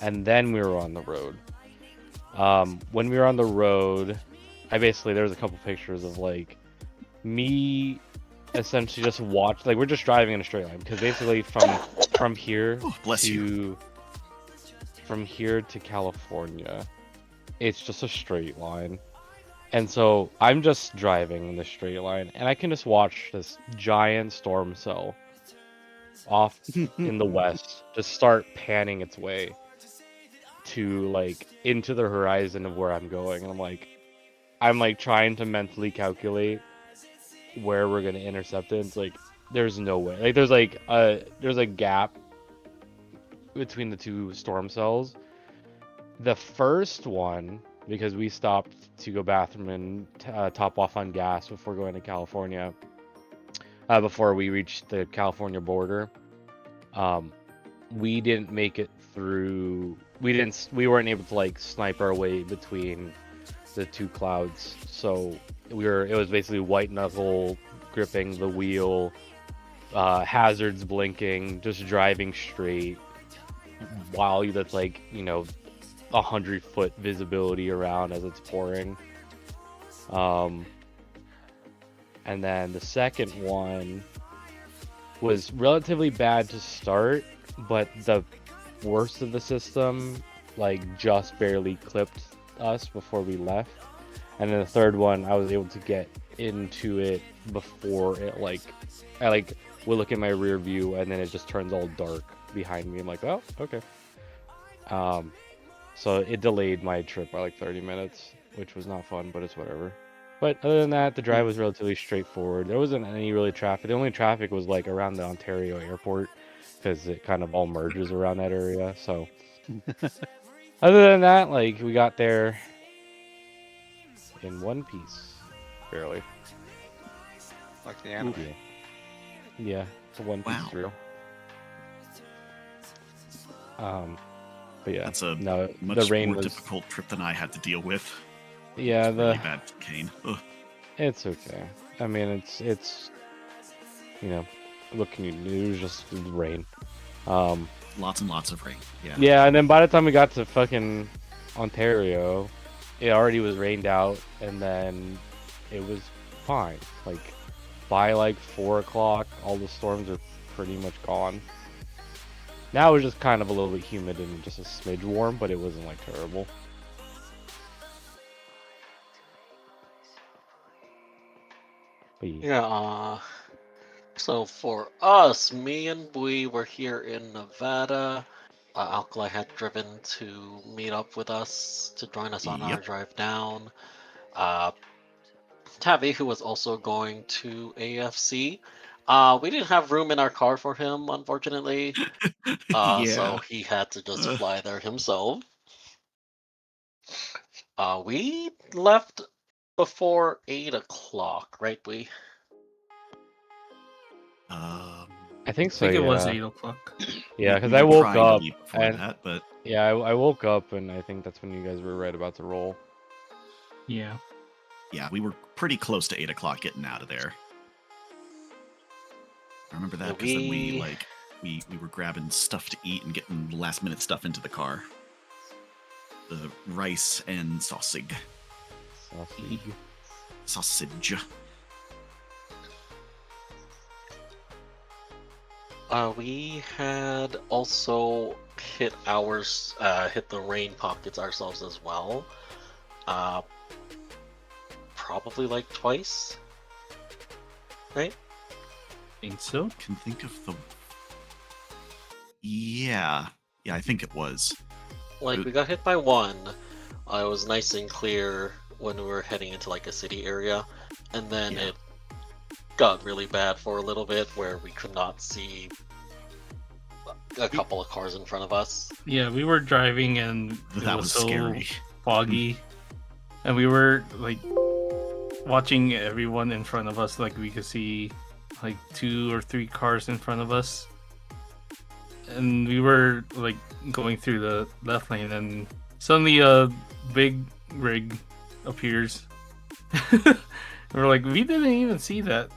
F: And then we were on the road. When we were on the road, there was a couple pictures of like me essentially just watch, like we're just driving in a straight line because basically from here to California, it's just a straight line. And so I'm just driving in the straight line and I can just watch this giant storm cell off in the west just start panning its way to like into the horizon of where I'm going. And I'm like trying to mentally calculate where we're gonna intercept it. It's like there's no way. Like there's a gap between the two storm cells. The first one, because we stopped to go bathroom and top off on gas before going to California, before we reached the California border, we didn't make it through. We weren't able to like snipe our way between the two clouds, so it was basically white knuckle gripping the wheel, hazards blinking, just driving straight while that's like 100-foot visibility around as it's pouring. And then the second one was relatively bad to start, but the worst of the system like just barely clipped us before we left. And then the third one, I was able to get into it before it I would look at my rear view and then it just turns all dark behind me. I'm like, oh, okay. So it delayed my trip by like 30 minutes, which was not fun, but it's whatever. But other than that, the drive was relatively straightforward. There wasn't any really traffic. The only traffic was like around the Ontario airport because it kind of all merges around that area. So other than that, like we got there in one piece, barely.
I: Like the anime.
F: Yeah, it's a one piece through. But yeah,
A: That's a
F: no,
A: much
F: the rain
A: more
F: was
A: difficult trip than I had to deal with.
F: Yeah,
A: it's really bad cane. Ugh.
F: It's okay. I mean, it's what can you do? It was just rain.
A: Lots and lots of rain. Yeah.
F: Yeah, and then by the time we got to fucking Ontario, it already was rained out, and then it was fine. Like by like 4 o'clock, all the storms are pretty much gone. Now it was just kind of a little bit humid and just a smidge warm, but it wasn't like terrible. But
G: Yeah, so for us, me and Bui were here in Nevada. Alkali had driven to meet up with us to join us on our drive down. Tavi, who was also going to AFC. We didn't have room in our car for him, unfortunately. So he had to just fly there himself. We left before 8 o'clock, right, we?
F: I think so.
D: I think
F: yeah.
D: it was 8 o'clock.
F: Yeah, because
A: we
F: I
A: were
F: woke
A: trying to
F: up
A: leave before
F: and
A: that, but
F: yeah, I woke up and I think that's when you guys were right about to roll.
D: Yeah.
A: Yeah, we were pretty close to 8 o'clock getting out of there. I remember that because then we were grabbing stuff to eat and getting last minute stuff into the car. The rice and sausage. Sausage.
G: We had also hit the rain pockets ourselves as well. Probably like twice, right?
D: Think so.
A: Can think of the. Yeah, I think it was.
G: Like we got hit by one. It was nice and clear when we were heading into like a city area, and then
A: Yeah.
G: it got really bad for a little bit where we could not see a couple of cars in front of us.
D: Yeah, we were driving and it
A: That
D: was
A: was
D: so
A: scary.
D: foggy, and we were like watching everyone in front of us. Like we could see like 2 or 3 cars in front of us, and we were like going through the left lane, and suddenly a big rig appears. We're like, we didn't even see that.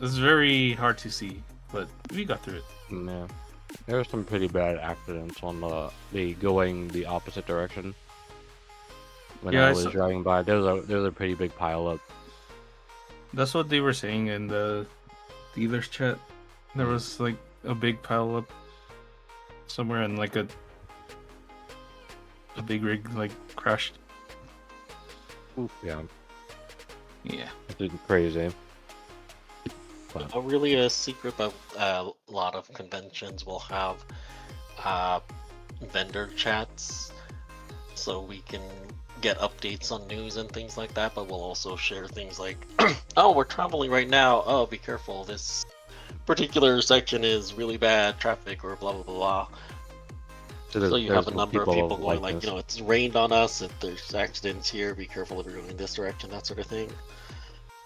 D: It's very hard to see, but we got through it.
F: Yeah. There were some pretty bad accidents on the going the opposite direction. When
D: Yeah,
F: I
D: I
F: was
D: saw-
F: driving by, there was a pretty big pile up.
D: That's what they were saying in the dealers chat. There was like a big pile up somewhere, and like a big rig like crashed.
F: Yeah,
D: Yeah.
F: it's crazy.
G: Not really a secret, but a lot of conventions will have vendor chats, so we can get updates on news and things like that. But we'll also share things like, "Oh, we're traveling right now. Oh, be careful. This particular section is really bad traffic," or blah blah blah blah. So you have a number of people going like,
F: this.
G: it's rained on us. If there's accidents here, be careful if you're going this direction, that sort of thing.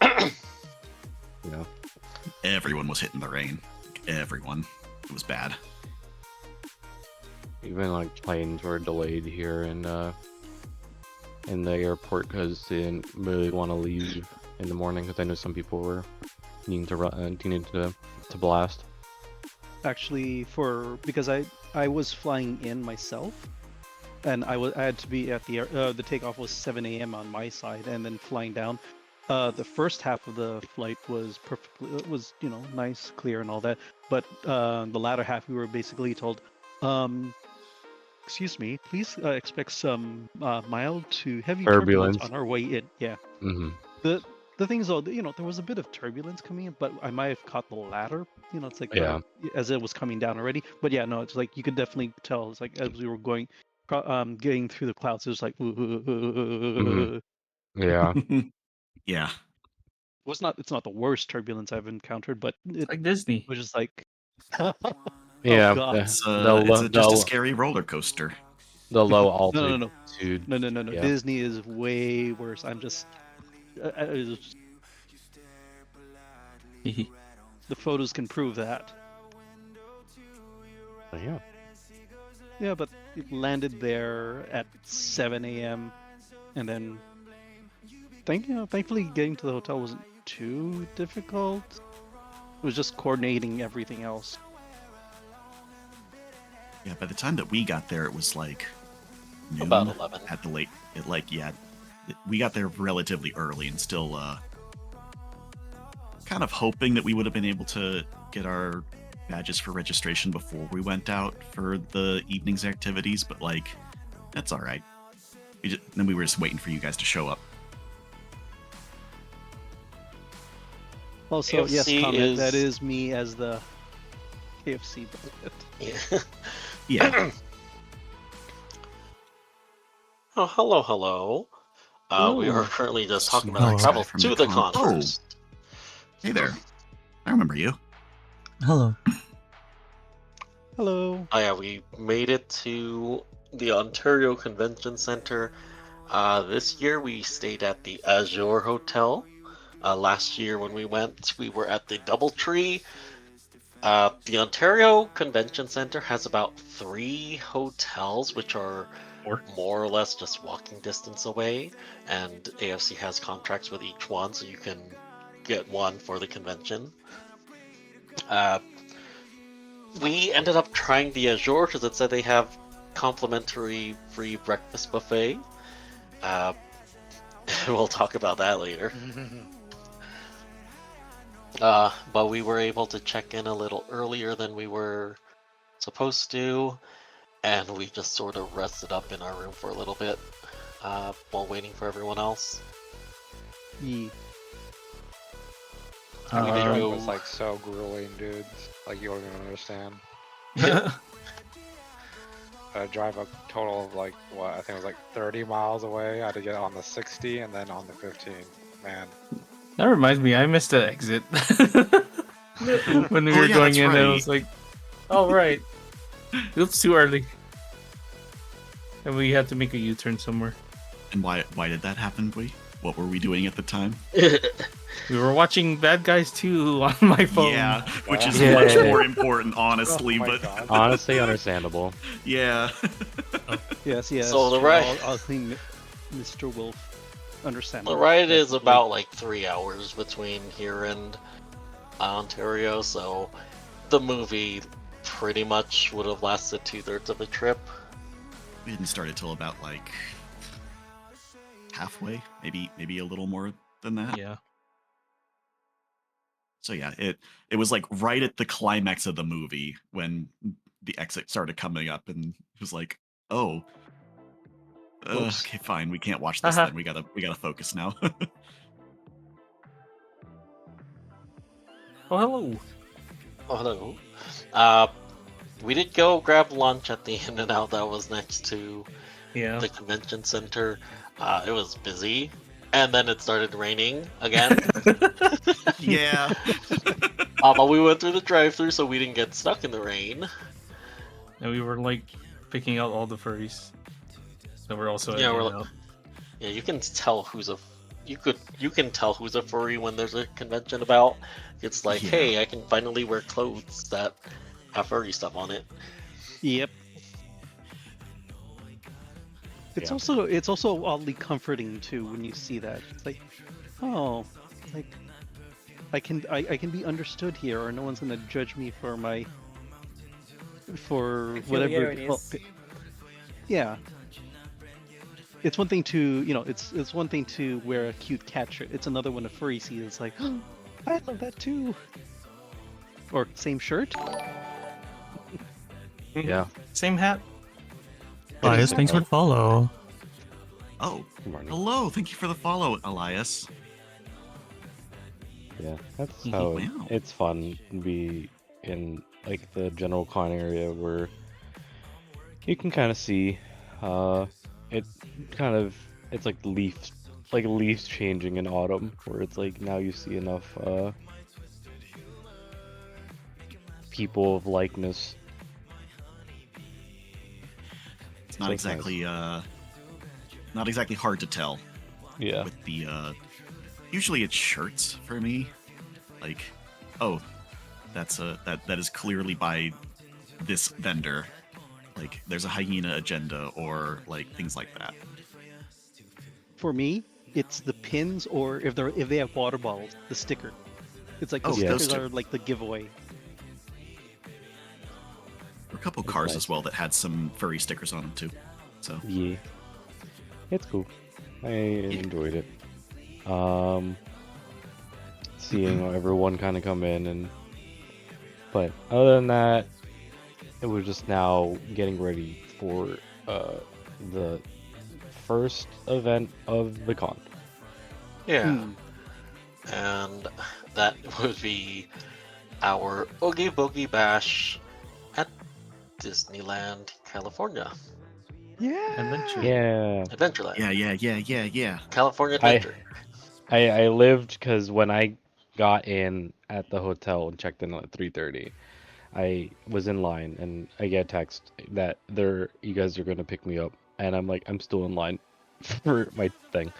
F: Yeah.
A: Everyone was hitting the rain. Everyone. It was bad.
F: Even like planes were delayed here in the airport because they didn't really want to leave in the morning because I know some people were needing to blast.
H: Actually, because I was flying in myself, and I had to be at the takeoff was 7 a.m. on my side, and then flying down. The first half of the flight was nice, clear, and all that. But the latter half, we were basically told, excuse me, please expect some mild to heavy turbulence on our way in. Yeah.
F: Mm-hmm.
H: The thing is, though, there was a bit of turbulence coming in, but I might have caught the latter. It's like as it was coming down already. But yeah, no, it's like you could definitely tell. It's like as we were going, getting through the clouds, it was like,
F: Yeah.
A: Yeah.
H: It's not the worst turbulence I've encountered, but it
D: Like Disney.
H: was just like,
F: Yeah.
H: oh god,
A: It's just a scary roller coaster.
F: The low altitude.
H: No.
F: Yeah.
H: Disney is way worse. I'm just, the photos can prove that.
F: Yeah.
H: Yeah, but it landed there at 7 a.m. and then, thankfully getting to the hotel wasn't too difficult. It was just coordinating everything else.
A: Yeah, by the time that we got there, it was like noon
G: About 11.
A: at the late. We got there relatively early and still kind of hoping that we would have been able to get our badges for registration before we went out for the evening's activities, but like that's all right. Then we were just waiting for you guys to show up.
H: Also, yes,
G: KFC
H: comment, that is me as the KFC bullet.
G: Yeah.
A: Yeah.
G: Oh, hello. We are currently just talking about our travel to the conference.
A: Hey there. I remember you.
E: Hello.
H: Hello.
G: Oh yeah, we made it to the Ontario Convention Center. This year we stayed at the Azure Hotel. Last year when we went, we were at the Doubletree. The Ontario Convention Center has about 3 hotels, which are more or less just walking distance away, and AFC has contracts with each one, so you can get one for the convention. We ended up trying the Azure because it said they have complimentary free breakfast buffet. We'll talk about that later. But we were able to check in a little earlier than we were supposed to, and we just sort of rested up in our room for a little bit while waiting for everyone else.
H: Yeah.
I: And the
G: did
I: drive
G: you-
I: was like so grueling, dude. Like you don't even understand. I drive a total of like what I think it was like 30 miles away. I had to get on the 60 and then on the 15. Man,
D: That reminds me, I missed the exit. When we
A: Oh,
D: were
A: yeah,
D: going
A: that's
D: in, I
A: right.
D: was like, oh, right. Oops, too early. And we had to make a U-turn somewhere.
A: And why did that happen, Gui? What were we doing at the time?
D: We were watching Bad Guys 2 on my phone.
A: Yeah, which is
F: Yeah.
A: much more important, honestly.
I: Oh my
A: but
I: God.
F: Honestly, understandable.
A: yeah,
H: Yes, yes.
G: So the
H: sure,
G: ride-
H: I'll clean Mr. Wolf. Understand.
G: The ride is about like 3 hours between here and Ontario, so the movie pretty much would have lasted 2/3 of the trip.
A: we didn't start it till about like halfway, maybe a little more than that.
D: Yeah.
A: So yeah, it was like right at the climax of the movie when the exit started coming up, and it was like, oh,
G: Oops.
A: okay, fine, we can't watch this
D: Uh-huh.
A: then. We gotta focus now.
D: Oh, hello.
G: Oh, hello. We did go grab lunch at the In-N-Out that was next to
D: Yeah.
G: the convention center. It was busy, and then it started raining again.
A: yeah,
G: But we went through the drive-through, so we didn't get stuck in the rain.
D: And we were like picking out all the furries. So we're also at
G: Yeah, we're
D: In-N-Out.
G: Yeah, you can tell who's a you can tell who's a furry when there's a convention about. It's like,
A: Yeah.
G: hey, I can finally wear clothes that have furry stuff on it.
H: Yep. It's
F: Yeah.
H: also oddly comforting too when you see that. It's like, oh, like I can be understood here, or no one's gonna judge me for my for whatever. Well, yeah. It's one thing to it's one thing to wear a cute cat shirt. It's another one a furry sees. It's like, oh, I love that too. Or same shirt.
F: Yeah.
D: Same hat.
E: Elias, thanks for the follow.
A: Oh,
F: Good morning.
A: hello. Thank you for the follow, Elias.
F: Yeah, that's how
A: Wow.
F: it's fun to be in like the general con area where you can kind of see it it's like leaves changing in autumn where it's like now you see enough people of likeness.
A: It's not
F: So it's nice.
A: exactly not exactly hard to tell
F: Yeah.
A: with the usually it's shirts for me. Like, oh, that is clearly by this vendor. Like there's a hyena agenda or like things like that.
H: For me, it's the pins, or if they have water bottles, the sticker. It's like the
A: Oh, those
H: stickers
A: two.
H: are like the giveaway.
A: There were a couple
F: That's
A: cars
F: nice.
A: as well that had some furry stickers on them too. So
F: Yeah. It's cool. I enjoyed it. Seeing everyone kind of come in but other than that, it was just now getting ready for the first event of the con.
G: Yeah,
H: Hmm.
G: and that would be our Oogie Boogie Bash at Disneyland, California.
H: Yeah.
D: Adventure.
F: Yeah.
G: Adventureland.
A: yeah.
G: California
F: I-
G: Adventure.
F: I lived because when I got in at the hotel and checked in at 3:30, I was in line and I get a text that you guys are gonna pick me up, and I'm like, I'm still in line for my thing.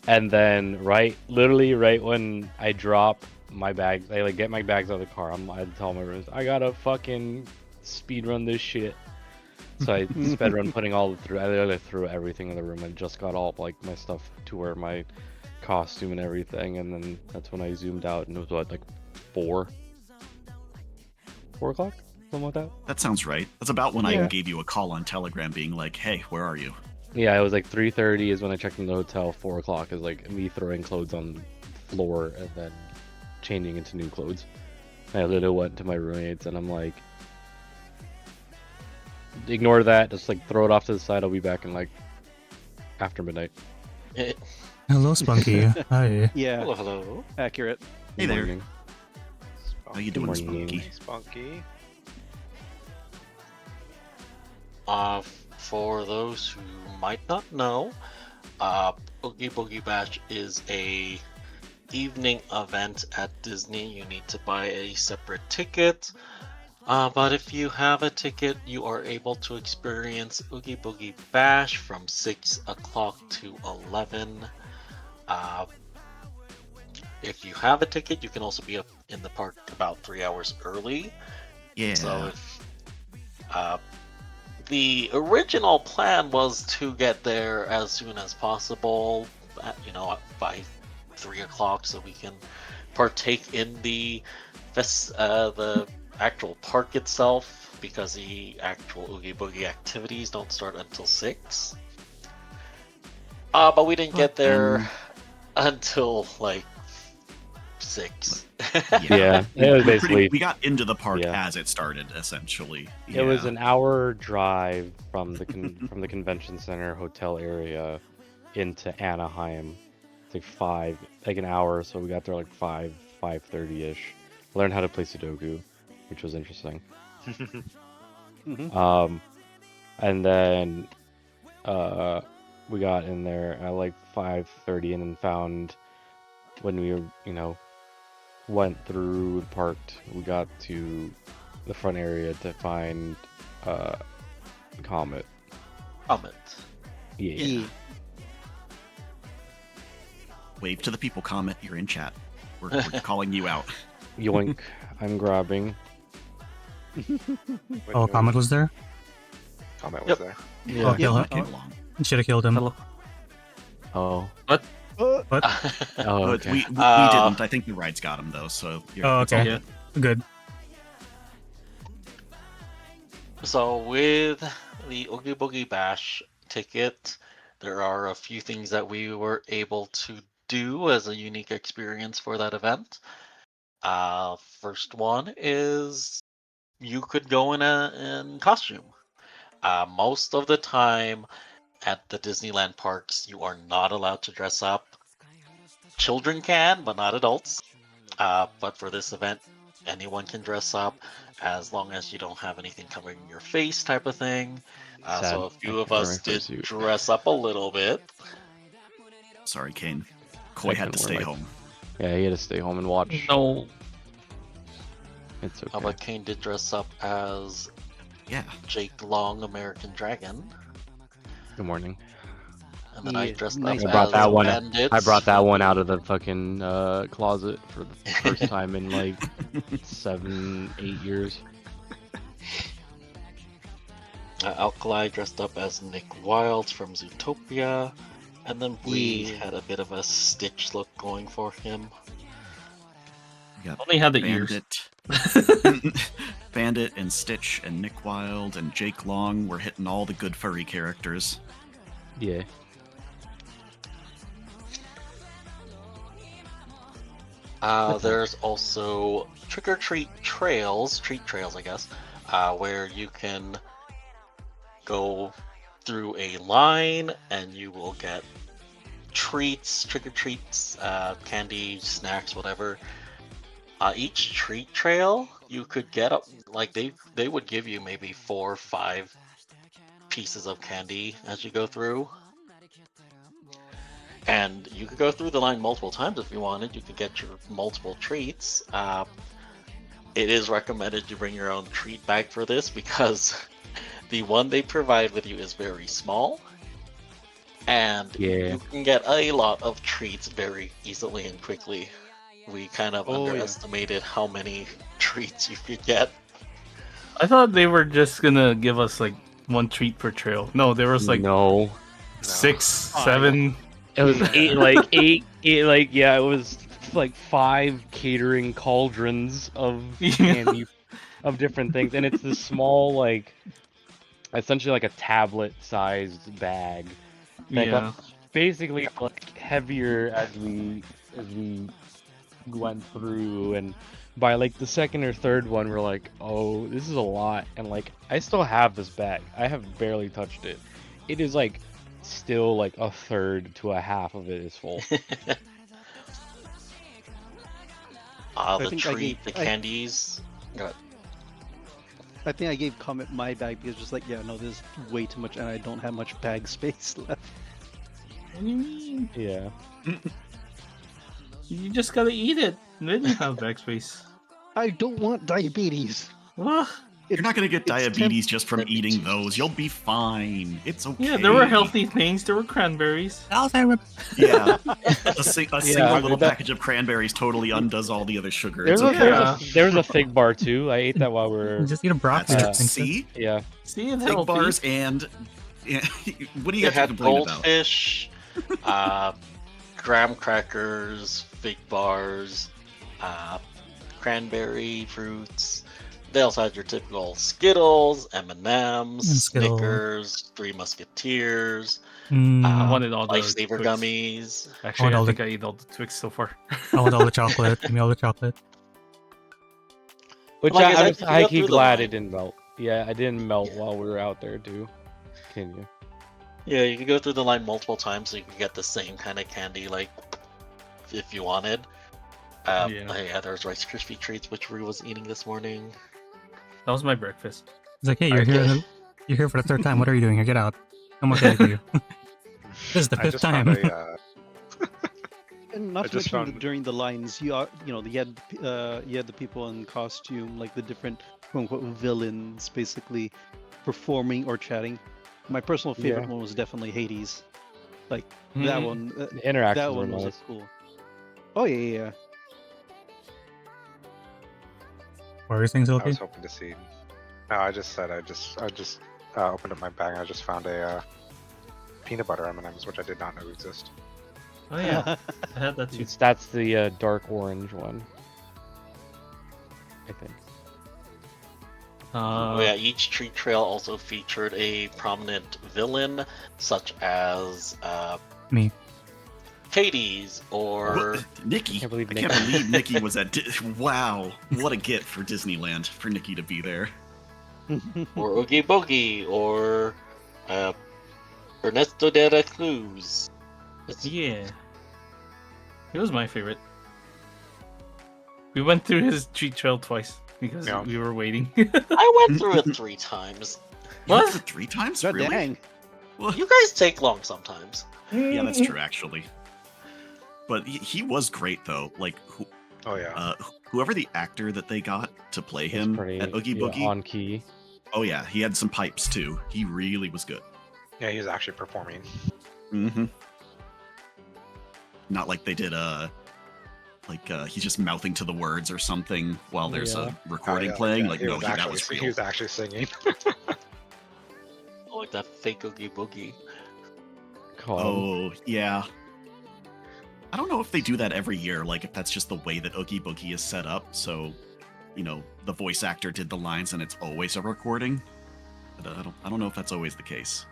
F: And then literally right when I drop my bags, I like get my bags out of the car. I tell my roommates, I gotta fucking speed run this shit. So I sped run putting all through. I literally threw everything in the room and just got all like my stuff to wear, my costume and everything, and then that's when I zoomed out and it was like 4 o'clock, something like that.
A: That sounds right. That's about when I
F: Yeah.
A: gave you a call on Telegram being like, hey, where are you?
F: Yeah, it was like 3:30 is when I checked in the hotel. 4 o'clock is like me throwing clothes on the floor and then changing into new clothes. I literally went to my roommates and I'm like, ignore that, just like throw it off to the side. I'll be back in like after midnight.
G: Eh,
E: Hello, Spunky. Hi.
H: Yeah,
G: hello, hello.
H: accurate.
J: Hey there.
F: Morning.
J: How you
F: Good
J: doing,
F: morning.
J: Spunky?
I: Hey, Spunky.
G: For those who might not know, Oogie Boogie Bash is a evening event at Disney. You need to buy a separate ticket. But if you have a ticket, you are able to experience Oogie Boogie Bash from 6 o'clock to 11. Uh, if you have a ticket, you can also be up in the park about 3 hours early.
J: Yeah.
G: So if the original plan was to get there as soon as possible, by 3 o'clock, so we can partake in the actual park itself, because the actual Oogie Boogie activities don't start until 6. But we didn't get there until like 6.
F: Yeah, it was basically.
J: We got into the park
F: Yeah.
J: as it started, essentially.
F: It was an hour drive from the from the convention center hotel area into Anaheim. It's like an hour, so we got there like 5:30 ish. Learned how to play Sudoku, which was interesting. And then we got in there at like 5:30, and then found when we went through the park, we got to the front area to find Comet.
G: Comment.
F: Yeah.
J: Wave to the people, Comet. You're in chat. We're calling you out.
F: Yoink. I'm grabbing.
E: Oh, Comet was there?
I: Comment was
G: Yep.
I: there.
F: Yeah.
E: Oh, kill
J: Comet
E: him.
J: came along.
E: Should have killed him.
D: Hello.
F: Oh.
E: What?
F: Oh,
J: But
F: okay.
J: we didn't. I think the rides got him, though, so
E: Oh,
J: it's all
E: okay.
J: good.
E: Good.
G: So with the Oogie Boogie Bash ticket, there are a few things that we were able to do as a unique experience for that event. First one is you could go in costume. Most of the time at the Disneyland parks, you are not allowed to dress up. Children can, but not adults. But for this event, anyone can dress up as long as you don't have anything covering your face, type of thing.
F: Sad.
G: So a
F: I
G: few of
F: couldn't wear
G: us
F: my
G: did
F: fursuit.
G: dress up a little bit.
J: Sorry, Kane. Koi had to
F: couldn't wear
J: stay
F: my-
J: home.
F: Yeah, he had to stay home and watch.
D: No.
F: It's okay.
G: But Kane did dress up as
J: Yeah.
G: Jake Long, American Dragon.
F: Good morning.
G: And then I
H: Yeah,
G: dressed
H: nice.
G: up
F: I brought
G: as
F: that one.
G: Bandits.
F: I brought that one out of the fucking closet for the first time in like 7-8 years.
G: Alkali dressed up as Nick Wilde from Zootopia. And then Bree
H: Yeah.
G: had a bit of a Stitch look going for him.
J: We got
D: Only had the ears.
J: Bandit. Bandit and Stitch and Nick Wilde and Jake Long were hitting all the good furry characters.
F: Yeah.
G: There's also trick or treat trails, treat trails, I guess, where you can go through a line and you will get treats, trick or treats, candy, snacks, whatever. Each treat trail you could get up, like they would give you maybe 4 or 5 pieces of candy as you go through. And you could go through the line multiple times if you wanted. You could get your multiple treats. It is recommended you bring your own treat bag for this, because the one they provide with you is very small. And
F: Yeah.
G: you can get a lot of treats very easily and quickly. We kind of
H: Oh, yeah.
G: underestimated how many treats you could get.
D: I thought they were just gonna give us like one treat per trail. No, there was like
F: No.
D: 6,
H: Oh,
D: 7.
F: It was eight, it was like 5 catering cauldrons of candy of different things, and it's this small, like, essentially like a tablet-sized bag that
D: Yeah.
F: got basically like heavier as we went through, and by like the second or third one, we're like, oh, this is a lot, and like I still have this bag. I have barely touched it. It is like still like a third to a half of it is full.
G: The
H: think I
G: treat,
H: gave-
G: the candies. Got
H: I think I gave Comet my bag because just like, yeah, no, there's way too much, and I don't have much bag space left.
D: What do you mean?
F: Yeah.
D: You just gotta eat it. And then you have backspace.
H: I don't want diabetes.
D: Well,
J: You're not gonna get
H: It's
J: diabetes just from
G: That'd be
J: eating
G: too
J: those.
G: easy.
J: You'll be fine. It's okay.
D: yeah, there were healthy things. There were cranberries.
J: Yeah, a single little
F: that-
J: package of cranberries totally undoes all the other sugar.
F: There's
J: It's
F: a,
J: okay.
F: there's, a, there's a fig bar too. I ate that while we were.
E: Just eat a broccoli.
J: That's
E: dip.
J: see,
F: Yeah.
D: See, it's
J: fig
D: healthy.
J: bars and yeah, what do you
G: It
J: have to
G: had
J: complain about?
G: goldfish, graham crackers, fig bars, cranberry fruits. They also had your typical Skittles, M&Ms,
E: Skittles.
G: Snickers, Three Musketeers,
D: I wanted all the
G: Lifesaver
D: Twix.
G: gummies.
D: Actually,
E: all
D: I
E: the-
D: think I ate all the Twix so far.
E: I want all the chocolate. Give me all the chocolate.
F: Which
G: Like I
F: I
G: said,
F: was
G: you go
F: high
G: through
F: key
G: the
F: glad
G: line.
F: it didn't melt. Yeah, I didn't melt while we were out there too. Can you?
G: Yeah, you could go through the line multiple times so you could get the same kind of candy, like if you wanted. Yeah, there was Rice Krispie treats, which Rue was eating this morning.
D: That was my breakfast.
E: It's like, hey, you're here.
G: Okay.
E: You're here for the third time. What are you doing here? Get out. No more candy for you. This is the
I: I
E: fifth
I: just
E: time.
I: found a,
H: And not
I: I
H: to
I: just
H: mention
I: found-
H: during the lines, you had the people in costume, like the different quote unquote villains, basically performing or chatting. My personal favorite
F: Yeah.
H: one was definitely Hades. Like that
D: Mhm.
H: one.
F: The interactions
H: That
F: were
H: one was
F: nice.
H: cool. Oh yeah.
E: What were you saying,
I: I
E: Silky?
I: was hoping to see. No, I just said I just opened up my bag. And I just found a peanut butter M&Ms, which I did not know exist.
D: Oh yeah, I had that too.
F: That's the dark orange one. I think.
G: Oh yeah, each treat trail also featured a prominent villain, such as
E: Me.
G: Katie's or
J: What? Nikki.
F: Can't believe
J: I can't
F: Nikki.
J: believe Nikki was at. Wow, what a get for Disneyland for Nikki to be there.
G: or Oogie Boogie or Ernesto de la Cruz.
D: Yeah, he was my favorite. We went through his treat trail twice because
I: Yeah.
D: we were waiting.
G: I went through it 3 times.
J: You went
D: What?
J: through 3 times?
H: God
J: really?
H: dang.
G: You guys take long sometimes.
J: Yeah, that's true actually. But he was great though. Like
I: Oh yeah.
J: whoever the actor that they got to play
F: It's
J: him
F: pretty
J: at Oogie
F: yeah,
J: Boogie.
F: on key.
J: Oh yeah, he had some pipes too. He really was good.
I: Yeah, he was actually performing.
J: Mm-hmm. Not like they did he's just mouthing to the words or something while there's
F: Yeah.
J: a recording
I: Oh, yeah,
J: playing.
I: yeah,
J: Like
I: he
J: no,
I: was
J: that
I: actually,
J: was real.
I: he was actually singing.
G: Like that fake Oogie Boogie.
F: Called.
J: Oh yeah. I don't know if they do that every year. Like if that's just the way that Oogie Boogie is set up. So, the voice actor did the lines and it's always a recording. But I don't know if that's always the case.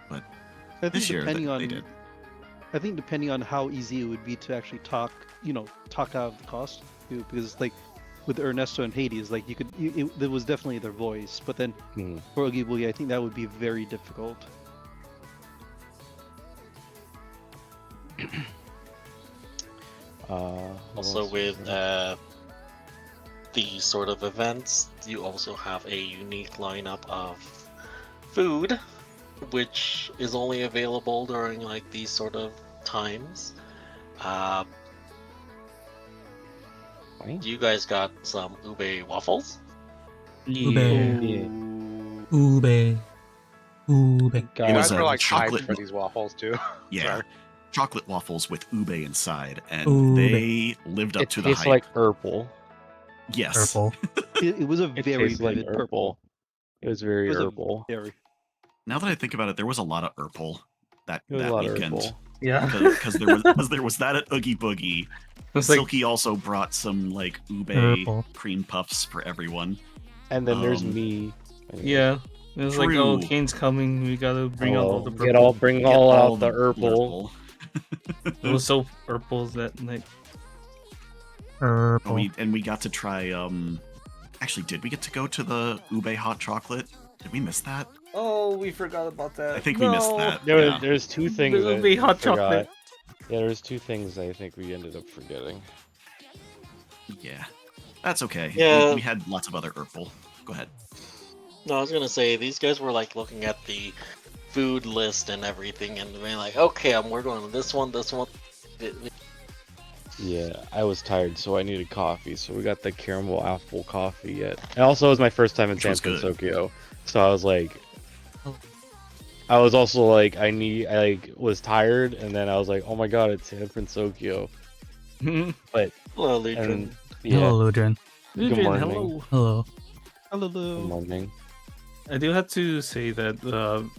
J: But
H: I think
J: this year
H: depending
J: they did.
H: I think depending on how easy it would be to actually talk out of the cost, too, because like with Ernesto and Hades, like there was definitely their voice, but then
F: Hmm.
H: for Oogie Boogie, I think that would be very difficult.
F: What
G: Also
F: else was
G: with
F: there?
G: these sort of events, you also have a unique lineup of food, which is only available during like these sort of times.
F: Fine.
G: You guys got some ube waffles.
E: Ube.
F: Yeah.
E: Ube. Ube.
J: It
I: You
J: was
I: guys
J: a
I: were like
J: chocolate
I: hyped for these waffles too.
J: Yeah.
I: Sorry.
J: Chocolate waffles with ube inside, and
E: Ube.
J: they lived up
F: It
J: to the
F: tastes
J: hype.
F: like purple.
J: Yes.
E: Purple.
H: It was a
F: It
H: very
F: tastes like
H: vivid
F: purple.
H: purple.
F: It was very
H: It was a
F: purple.
H: very.
J: Now that I think about it, there was a lot of Urple that
F: It was a
J: that
F: lot
J: weekend.
F: of purple.
D: Yeah,
J: Because there was that at Oogie Boogie.
D: it's like
J: Silky also brought some like ube
E: Purple.
J: cream puffs for everyone.
F: And then there's
J: Um,
F: me.
D: yeah. It was like, oh,
J: True.
D: Kane's coming. We gotta bring out all the purple.
F: bring
J: Get
F: all
J: all
F: out the purple.
D: It was so purple that night.
E: Purple.
J: We got to try. Actually, did we get to go to the ube hot chocolate? Did we miss that?
D: Oh, we forgot about that.
J: I think we missed
D: No.
J: that.
F: There,
J: Yeah.
F: there's two things
D: Little
F: I
D: bit hot
F: forgot.
D: chocolate.
F: Yeah, there's two things I think we ended up forgetting.
J: Yeah. That's okay.
G: Yeah.
J: We had lots of other Urkel. Go ahead.
G: No, I was gonna say these guys were like looking at the food list and everything, and being like, okay, we're going to this one, this one.
F: Yeah, I was tired, so I needed coffee. So we got the caramel apple coffee. And also, it was my first time in
J: Which
F: San
J: was good.
F: Francisco, so I was like, I was also like, I like was tired, and then I was like, oh my god, it's San Francisco. But
G: Hello, Ludrin.
F: and yeah,
E: Hello, Ludrin.
F: good
D: Ludrin,
F: morning.
D: hello.
E: Hello.
F: Good
H: Hello.
F: morning.
D: I do have to say that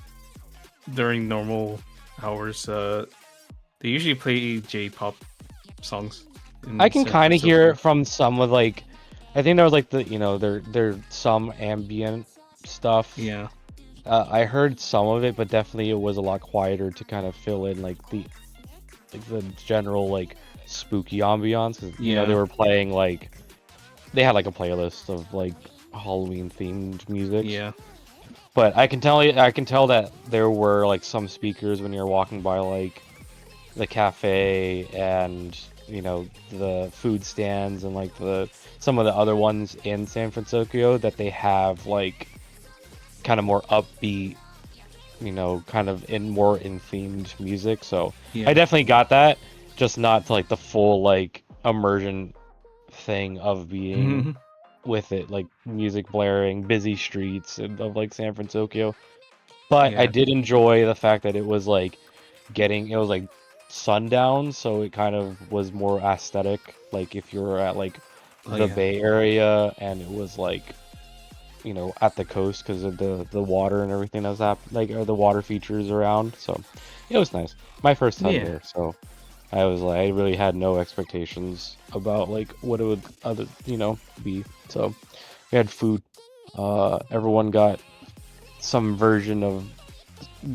D: during normal hours, they usually play J-pop songs. in
F: I can
D: San
F: kind of hear it
D: Francisco.
F: from some of like, I think there was like there's some ambient stuff.
D: Yeah.
F: I heard some of it, but definitely it was a lot quieter to kind of fill in like the general like spooky ambiance. 'Cause, you know, they
D: Yeah.
F: were playing like they had like a playlist of like Halloween themed music.
D: Yeah.
F: But I can tell that there were like some speakers when you're walking by like the cafe and you know the food stands and like some of the other ones in San Francisco that they have like kind of more upbeat, you know, kind of more in themed music. So
D: Yeah.
F: I definitely got that, just not to like the full like immersion thing of being with it, like music blaring, busy streets of like San Francisco. But I
D: Yeah.
F: did enjoy the fact that it was like it was like sundown, so it kind of was more aesthetic. Like if you were at like
D: Oh,
F: the
D: yeah.
F: Bay Area and it was like, you know, at the coast because of the water and everything that was like or the water features around. So it was nice. My first time
D: Yeah.
F: there, so I was like, I really had no expectations about like what it would be. So we had food. Everyone got some version of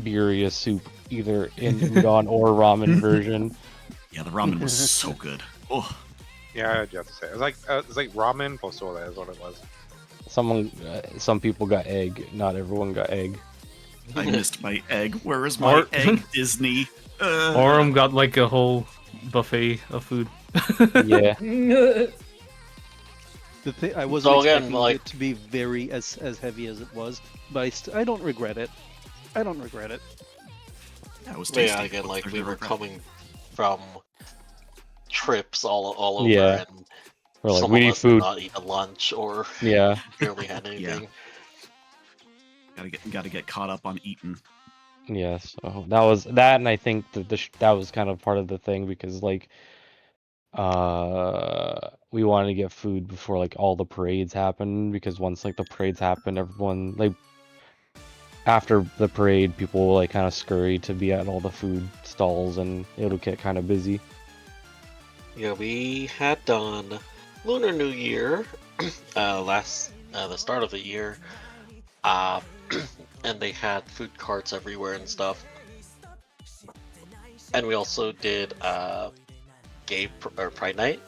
F: birria soup, either in udon or ramen version.
J: Yeah, the ramen was so good. Oh,
I: Yeah, I'd have to say. It was like ramen pozole is what it was.
F: Some people got egg. Not everyone got egg.
J: I missed my egg. Where is my
D: Or-
J: egg, Disney?
D: Orem got like a whole buffet of food.
F: Yeah.
H: The thing I wasn't
G: So again,
H: expecting
G: like-
H: it to be very as heavy as it was, but I don't regret it. I don't regret it.
J: That was
G: But
J: tasty.
G: yeah, again, like
J: There's
G: we
J: no
G: were
J: regret.
G: coming from trips all over,
F: Yeah.
G: and
F: We're like,
G: some
F: we
G: of
F: need
G: us did
F: food.
G: not eat a lunch or
F: Yeah.
G: barely had anything.
J: Gotta get caught up on eating.
F: Yeah. So that was that, and I think that that was kind of part of the thing because like, we wanted to get food before like all the parades happened because once like the parades happen, everyone like after the parade, people will like kind of scurry to be at all the food stalls, and it'll get kind of busy.
G: Yeah, we had done Lunar New Year the start of the year, and they had food carts everywhere and stuff. And we also did Pride Night,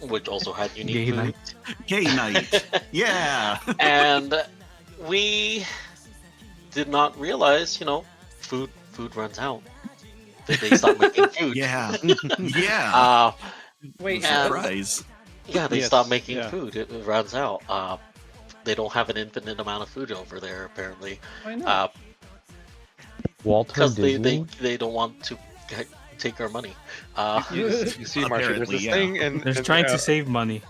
G: which also had unique
D: Gay
G: food.
D: night.
J: Gay night. Yeah.
G: And we did not realize, food runs out. They stopped making food.
J: Yeah. Yeah.
D: Wait,
J: Surprise.
G: Yeah, they
H: Yes,
G: stopped making
H: yeah.
G: food. It runs out. They don't have an infinite amount of food over there, apparently.
D: I know.
F: Walter
G: Because
F: Disney.
G: they don't want to take our money.
I: You see, Marsha, there's
J: Apparently,
I: this
J: yeah.
I: thing, and
D: They're trying to save money.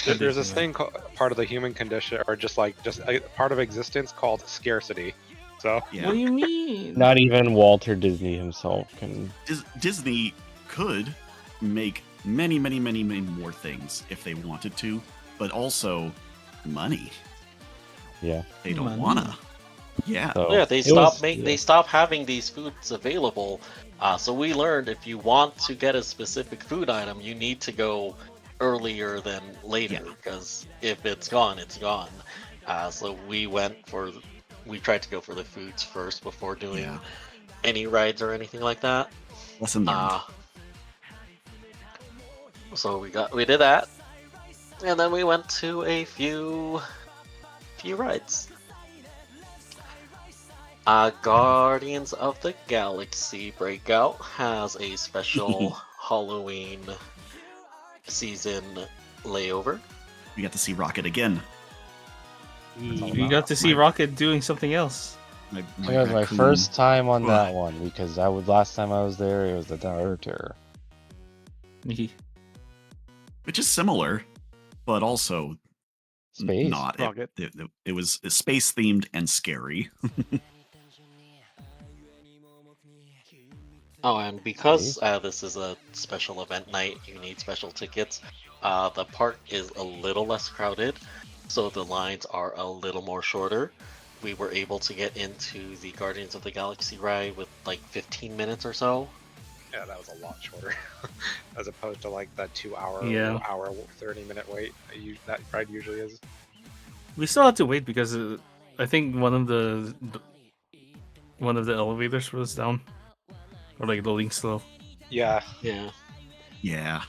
I: there's this thing called part of the human condition, or just a part of existence called scarcity. So
J: Yeah.
D: What do you mean?
F: Not even Walter Disney himself can.
J: Disney could make many more things if they wanted to, but also money.
F: Yeah.
J: They don't
D: Money.
J: wanna. Yeah.
F: So
G: Yeah, they
F: it was-
G: they stopped having these foods available. So we learned if you want to get a specific food item, you need to go earlier than later,
J: Yeah.
G: because if it's gone, it's gone. So we tried to go for the foods first before doing
J: Yeah.
G: any rides or anything like that.
J: Lesson learned.
G: So we did that, and then we went to a few rides. Guardians of the Galaxy Breakout has a special Halloween season layover.
J: We got to see Rocket again.
D: We got to see Rocket doing something else.
J: My
F: It was my
J: raccoon.
F: first time on
J: Ugh.
F: that one because last time I was there, it was the Tower of Terror.
J: Which is similar, but also
F: Space.
J: not.
H: Rocket.
J: It was space themed and scary.
G: Oh, and because this is a special event night, you need special tickets. The park is a little less crowded, so the lines are a little more shorter. We were able to get into the Guardians of the Galaxy ride with like 15 minutes or so.
I: Yeah, that was a lot shorter, as opposed to like the 2 hour,
D: Yeah.
I: hour 30-minute wait that ride usually is.
D: We still had to wait because I think one of the elevators was down, or like loading slow.
I: Yeah.
G: Yeah.
J: Yeah.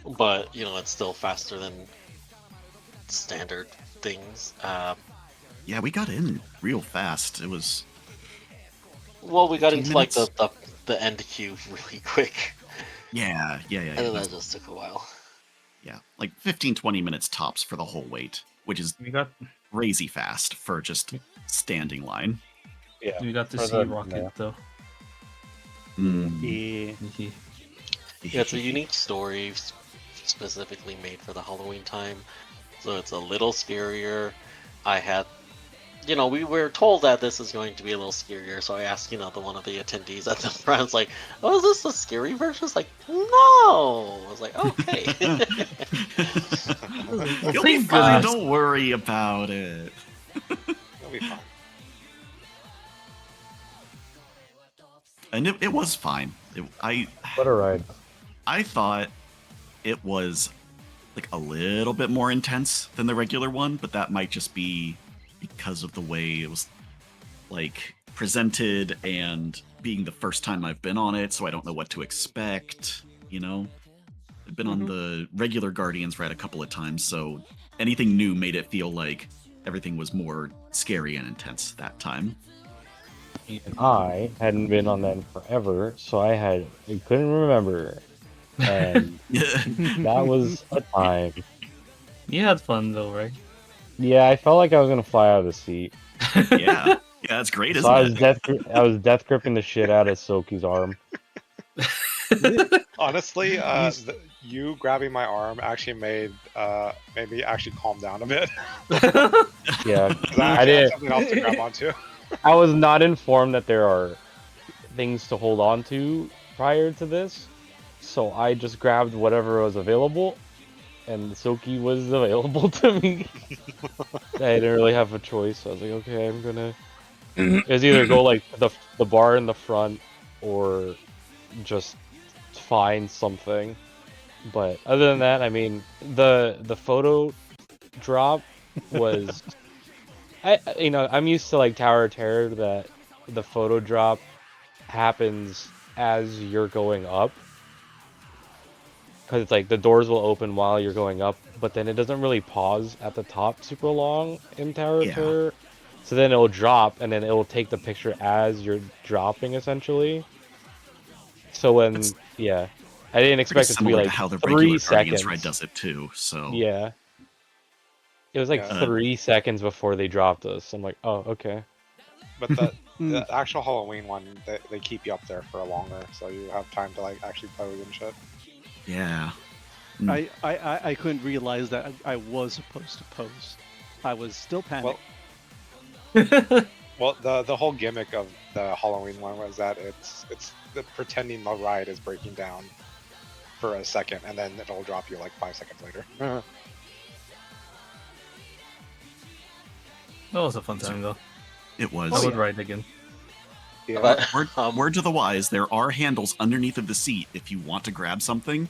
G: But you know, it's still faster than standard things.
J: Yeah, we got in real fast. It was.
G: Well, we got
J: 15
G: into like
J: minutes?
G: the end queue really quick,
J: Yeah.
G: and then that just took a while.
J: Yeah, like 15, 20 minutes tops for the whole wait, which is
D: We got
J: crazy fast for just standing line.
F: Yeah.
D: we got to
F: For
D: see
F: the-
D: Rocket
F: yeah.
D: though.
H: Yeah.
G: Yeah, it's a unique story specifically made for the Halloween time, so it's a little scarier. I had, you know, we were told that this is going to be a little scarier, so I asked, you know, one of the attendees at the front, I was like, "Oh, is this the scary version?" It's like, "No." I was like, "Okay."
J: You'll be
D: thank
J: fine.
D: goodness.
J: Don't worry about it.
I: It'll be fine.
J: And it was fine.
F: What a ride.
J: I thought it was like a little bit more intense than the regular one, but that might just be because of the way it was like presented and being the first time I've been on it, so I don't know what to expect, you know? I've been on the regular Guardians ride a couple of times, so anything new made it feel like everything was more scary and intense that time.
F: And I hadn't been on that in forever, so I couldn't remember. And that was a time.
D: You had fun though, right?
F: Yeah, I felt like I was gonna fly out of the seat.
J: Yeah, that's great,
F: So
J: isn't it?
F: I was death gripping the shit out of Soki's arm.
I: Honestly, you grabbing my arm actually made me actually calm down a bit.
F: Yeah,
I: 'Cause I actually had something else to grab onto.
F: I was not informed that there are things to hold on to prior to this, so I just grabbed whatever was available, and Soki was available to me. I didn't really have a choice, so I was like, okay, I'm gonna. It was either go like the bar in the front, or just find something. But other than that, I mean, the photo drop was. I'm used to like Tower of Terror that the photo drop happens as you're going up, because it's like the doors will open while you're going up, but then it doesn't really pause at the top super long in Tower of Terror. So then it'll drop, and then it will take the picture as you're dropping, essentially. So when I didn't expect it to be
J: similar
F: like
J: how the
F: 3
J: regular
F: seconds.
J: Guardians ride does it too. So
F: Yeah. It was like 3 seconds before they dropped us. I'm like, oh, okay.
I: But the actual Halloween one, they keep you up there for longer, so you have time to like actually pose and shit.
J: Yeah.
H: I couldn't realize that I was supposed to pose. I was still panicked.
I: Well, the whole gimmick of the Halloween one was that it's the pretending the ride is breaking down for a second, and then it'll drop you like 5 seconds later.
D: That was a fun time though.
J: It was.
D: I would ride again.
I: Yeah.
J: Word to the wise, there are handles underneath of the seat if you want to grab something,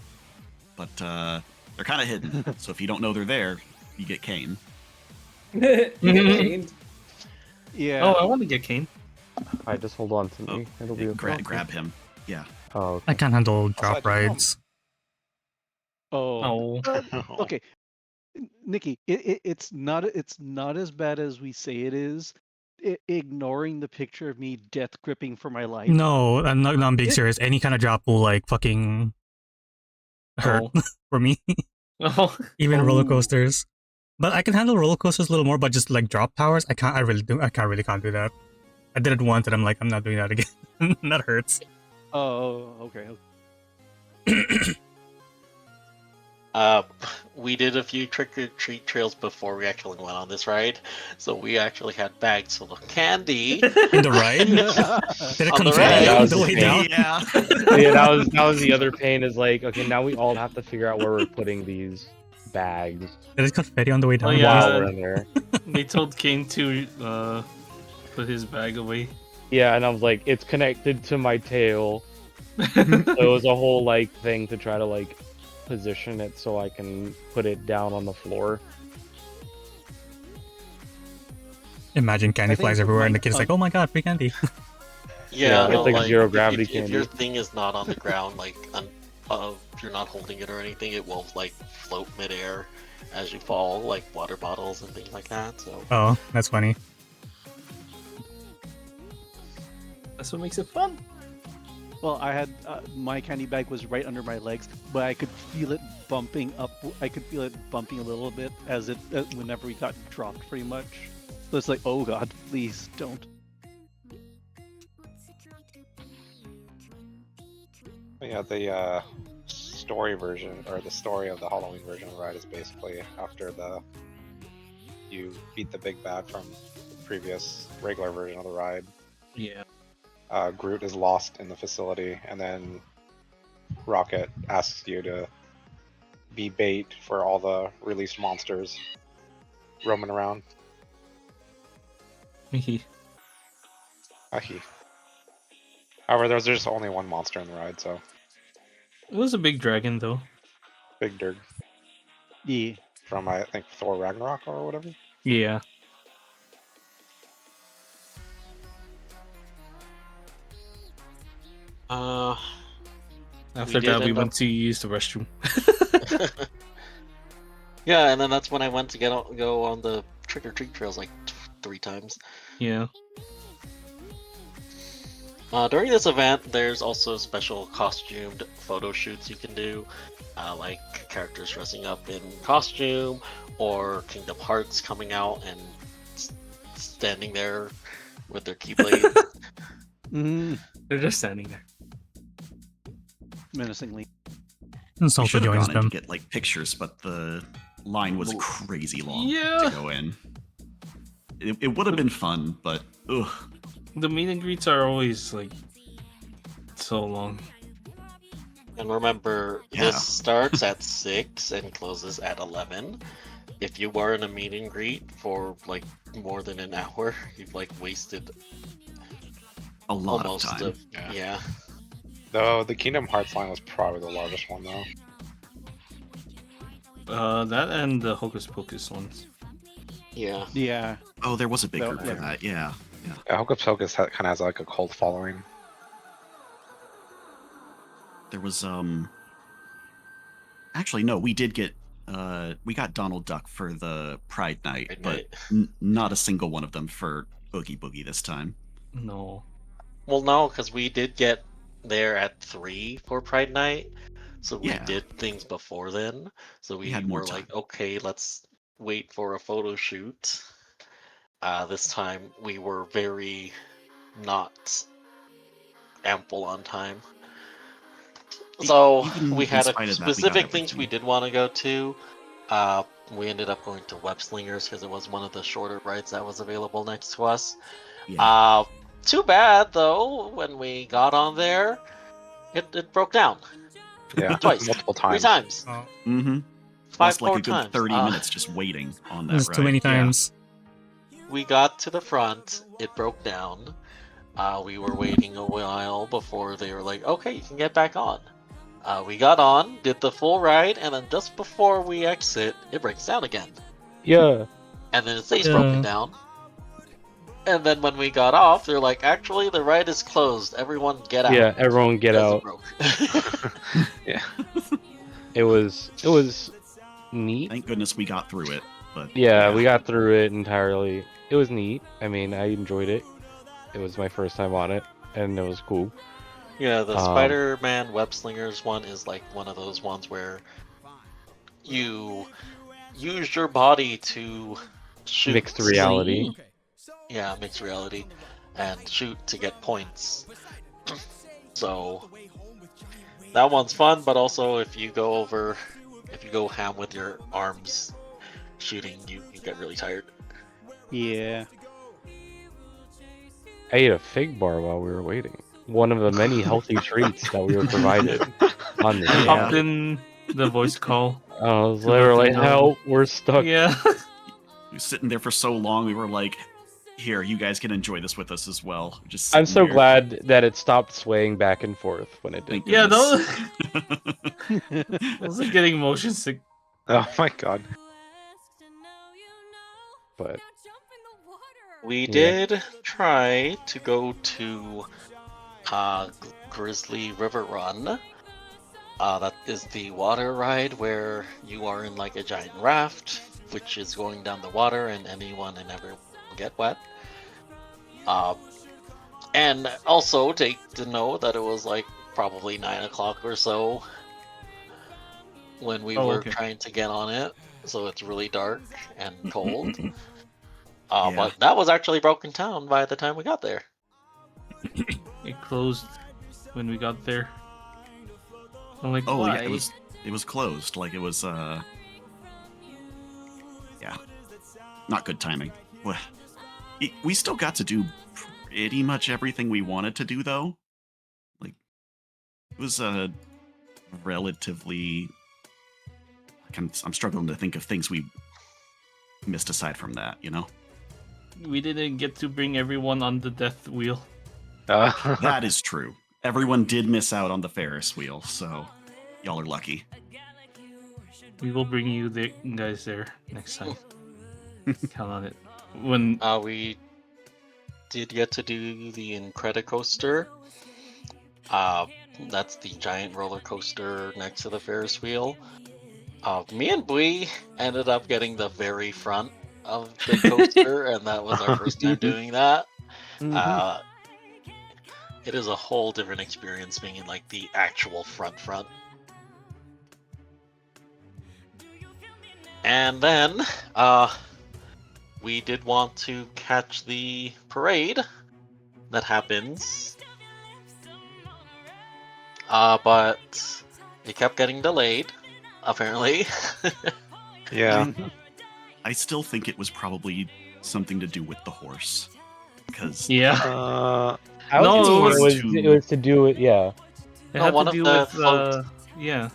J: but they're kind of hidden. So if you don't know they're there, you get caned.
H: Yeah.
D: Oh, I want to get cane.
F: Alright, just hold on to me. It'll be okay.
J: Grab him. Yeah.
F: Oh, okay.
E: I can't handle drop
I: I don't know.
E: rides.
H: Oh.
D: Oh.
H: Okay. Nikki, it's not as bad as we say it is. Ignoring the picture of me death gripping for my life.
E: No, I'm not. No, I'm being
H: It-
E: serious. Any kind of drop will like fucking hurt
D: Oh.
E: for me.
D: Oh.
E: Even roller
D: Oh.
E: coasters. But I can handle roller coasters a little more. But just like drop towers, I can't. I really do. I can't really can't do that. I did it once, and I'm like, I'm not doing that again. That hurts.
H: Oh, okay.
G: We did a few trick or treat trails before we actually went on this ride, so we actually had bags full of candy.
E: In the ride, did it
G: On the
E: confetti
G: ride.
F: That
E: on
F: was
E: the
F: the
E: way
F: thing.
E: down?
J: Yeah.
F: Yeah, that was the other pain. Is like, okay, now we all have to figure out where we're putting these bags
E: Did it confetti on the way
D: Oh,
E: down?
D: yeah.
F: while we're in there.
D: They told Kane to put his bag away.
F: Yeah, and I was like, it's connected to my tail. So it was a whole like thing to try to like position it so I can put it down on the floor.
E: Imagine candy
H: I think
E: flies everywhere, and the
H: my-
E: kid's like, "Oh my god, free candy!"
G: Yeah,
F: it's
G: no,
F: like zero
G: if-
F: gravity
G: if your
F: candy.
G: thing is not on the ground, like if you're not holding it or anything, it will like float midair as you fall, like water bottles and things like that. So
E: Oh, that's funny.
D: That's what makes it fun.
H: Well, I had my candy bag was right under my legs, but I could feel it bumping up. I could feel it bumping a little bit as it whenever we got dropped, pretty much. So it's like, oh god, please don't.
I: Yeah, the story version or the story of the Halloween version of the ride is basically after you beat the big bad from the previous regular version of the ride.
D: Yeah.
I: Groot is lost in the facility, and then Rocket asks you to be bait for all the released monsters roaming around. Ahi. However, there's just only one monster in the ride, so
D: It was a big dragon, though.
I: Big Dirg
H: Yeah.
I: from I think Thor Ragnarok or whatever.
D: Yeah.
G: uh
D: After
G: did
D: that, we
G: end
D: went
G: up-
D: to use the restroom.
G: yeah, and then that's when I went to go on the trick or treat trails like 3 times.
D: Yeah.
G: During this event, there's also special costumed photo shoots you can do, like characters dressing up in costume, or Kingdom Hearts coming out and standing there with their keyblades.
H: Mm,
D: They're just standing there.
H: menacingly.
E: And
J: We
E: Salsa
J: should have
E: joins
J: gone in
E: them.
J: to get like pictures, but the line was crazy long
D: Yeah.
J: to go in. It would have been fun, but ugh.
D: The meet and greets are always like so long.
G: And remember,
J: Yeah.
G: this starts at 6 and closes at 11. If you were in a meet and greet for like more than an hour, you've like wasted
J: A lot
G: almost
J: of time.
G: yeah.
I: Though the Kingdom Hearts line was probably the largest one though.
D: That and the Hocus Pocus ones.
G: Yeah.
H: Yeah.
J: Oh, there was a big
H: That-
J: group for
H: yeah.
J: that. Yeah.
I: Yeah, Hocus Pocus kind of has like a cult following.
J: There was actually no, we did get we got Donald Duck for the Pride Night,
G: Pride
J: but
G: Night.
J: not a single one of them for Oogie Boogie this time.
D: No.
G: Well, no, because we did get there at 3 for Pride Night, so we
J: Yeah.
G: did things before then. So we
J: had more
G: were like,
J: time.
G: okay, let's wait for a photo shoot. This time we were very not ample on time. So
J: even
G: we
J: in
G: had
J: spite
G: a
J: of that, we got
G: specific things we
J: everything.
G: did want to go to. We ended up going to Web Slingers because it was one of the shorter rides that was available next to us.
J: Yeah.
G: Too bad though, when we got on there, it broke down
I: Yeah,
G: twice,
I: multiple
G: 3
I: times.
G: times,
E: Oh,
J: Mm-hmm.
G: 5
J: Lost like
G: more
J: a good
G: times.
J: 30 minutes just waiting on that
E: there's
J: ride.
E: too many
J: Yeah.
E: times.
G: We got to the front, it broke down. We were waiting a while before they were like, okay, you can get back on. We got on, did the full ride, and then just before we exit, it breaks down again.
F: Yeah.
G: And then it stays
E: Yeah.
G: broken down. And then when we got off, they're like, actually, the ride is closed. Everyone get out.
F: Yeah, everyone get
G: Because it
F: out.
G: broke.
I: Yeah.
F: It was neat.
J: Thank goodness we got through it. But
F: Yeah, we got through it entirely. It was neat. I mean, I enjoyed it. It was my first time on it, and it was cool.
G: Yeah, the Spider-Man Web Slingers one is like one of those ones where you use your body to shoot
F: Mixed reality.
G: Yeah, mixed reality, and shoot to get points. So that one's fun, but also if you go ham with your arms shooting, you get really tired.
H: Yeah.
F: I ate a fig bar while we were waiting. One of the many healthy treats that we were provided on the
D: I
F: show.
D: hopped in the voice call.
F: I was literally like, help, we're stuck.
D: Yeah.
J: We were sitting there for so long, we were like, here, you guys can enjoy this with us as well. Just
F: I'm so
J: there.
F: glad that it stopped swaying back and forth when it did.
J: Thank
D: Yeah,
J: goodness.
D: those are getting motion sick.
I: Oh my god.
F: But
G: we did try to go to Grizzly River Run. That is the water ride where you are in like a giant raft, which is going down the water, and anyone and everyone get wet. And also take to know that it was like probably 9 o'clock or so when we were trying to get on it, so it's really dark and cold. But that was actually broken down by the time we got there.
D: It closed when we got there. I'm like,
J: oh
D: why?
J: yeah, it was closed. Like it was yeah, not good timing. Well, we still got to do pretty much everything we wanted to do though. Like it was relatively. I'm struggling to think of things we missed aside from that. You know.
D: We didn't get to bring everyone on the death wheel.
J: That is true. Everyone did miss out on the Ferris wheel, so y'all are lucky.
D: We will bring you guys there next time. Count on it. When
G: we did get to do the Incredicoaster. That's the giant roller coaster next to the Ferris wheel. Me and Bui ended up getting the very front of the coaster, and that was our first time doing that. It is a whole different experience being in like the actual front. And then we did want to catch the parade that happens, but it kept getting delayed, apparently.
I: Yeah.
J: I still think it was probably something to do with the horse. Because
D: yeah.
F: It was to do it, yeah.
D: It had to do with yeah.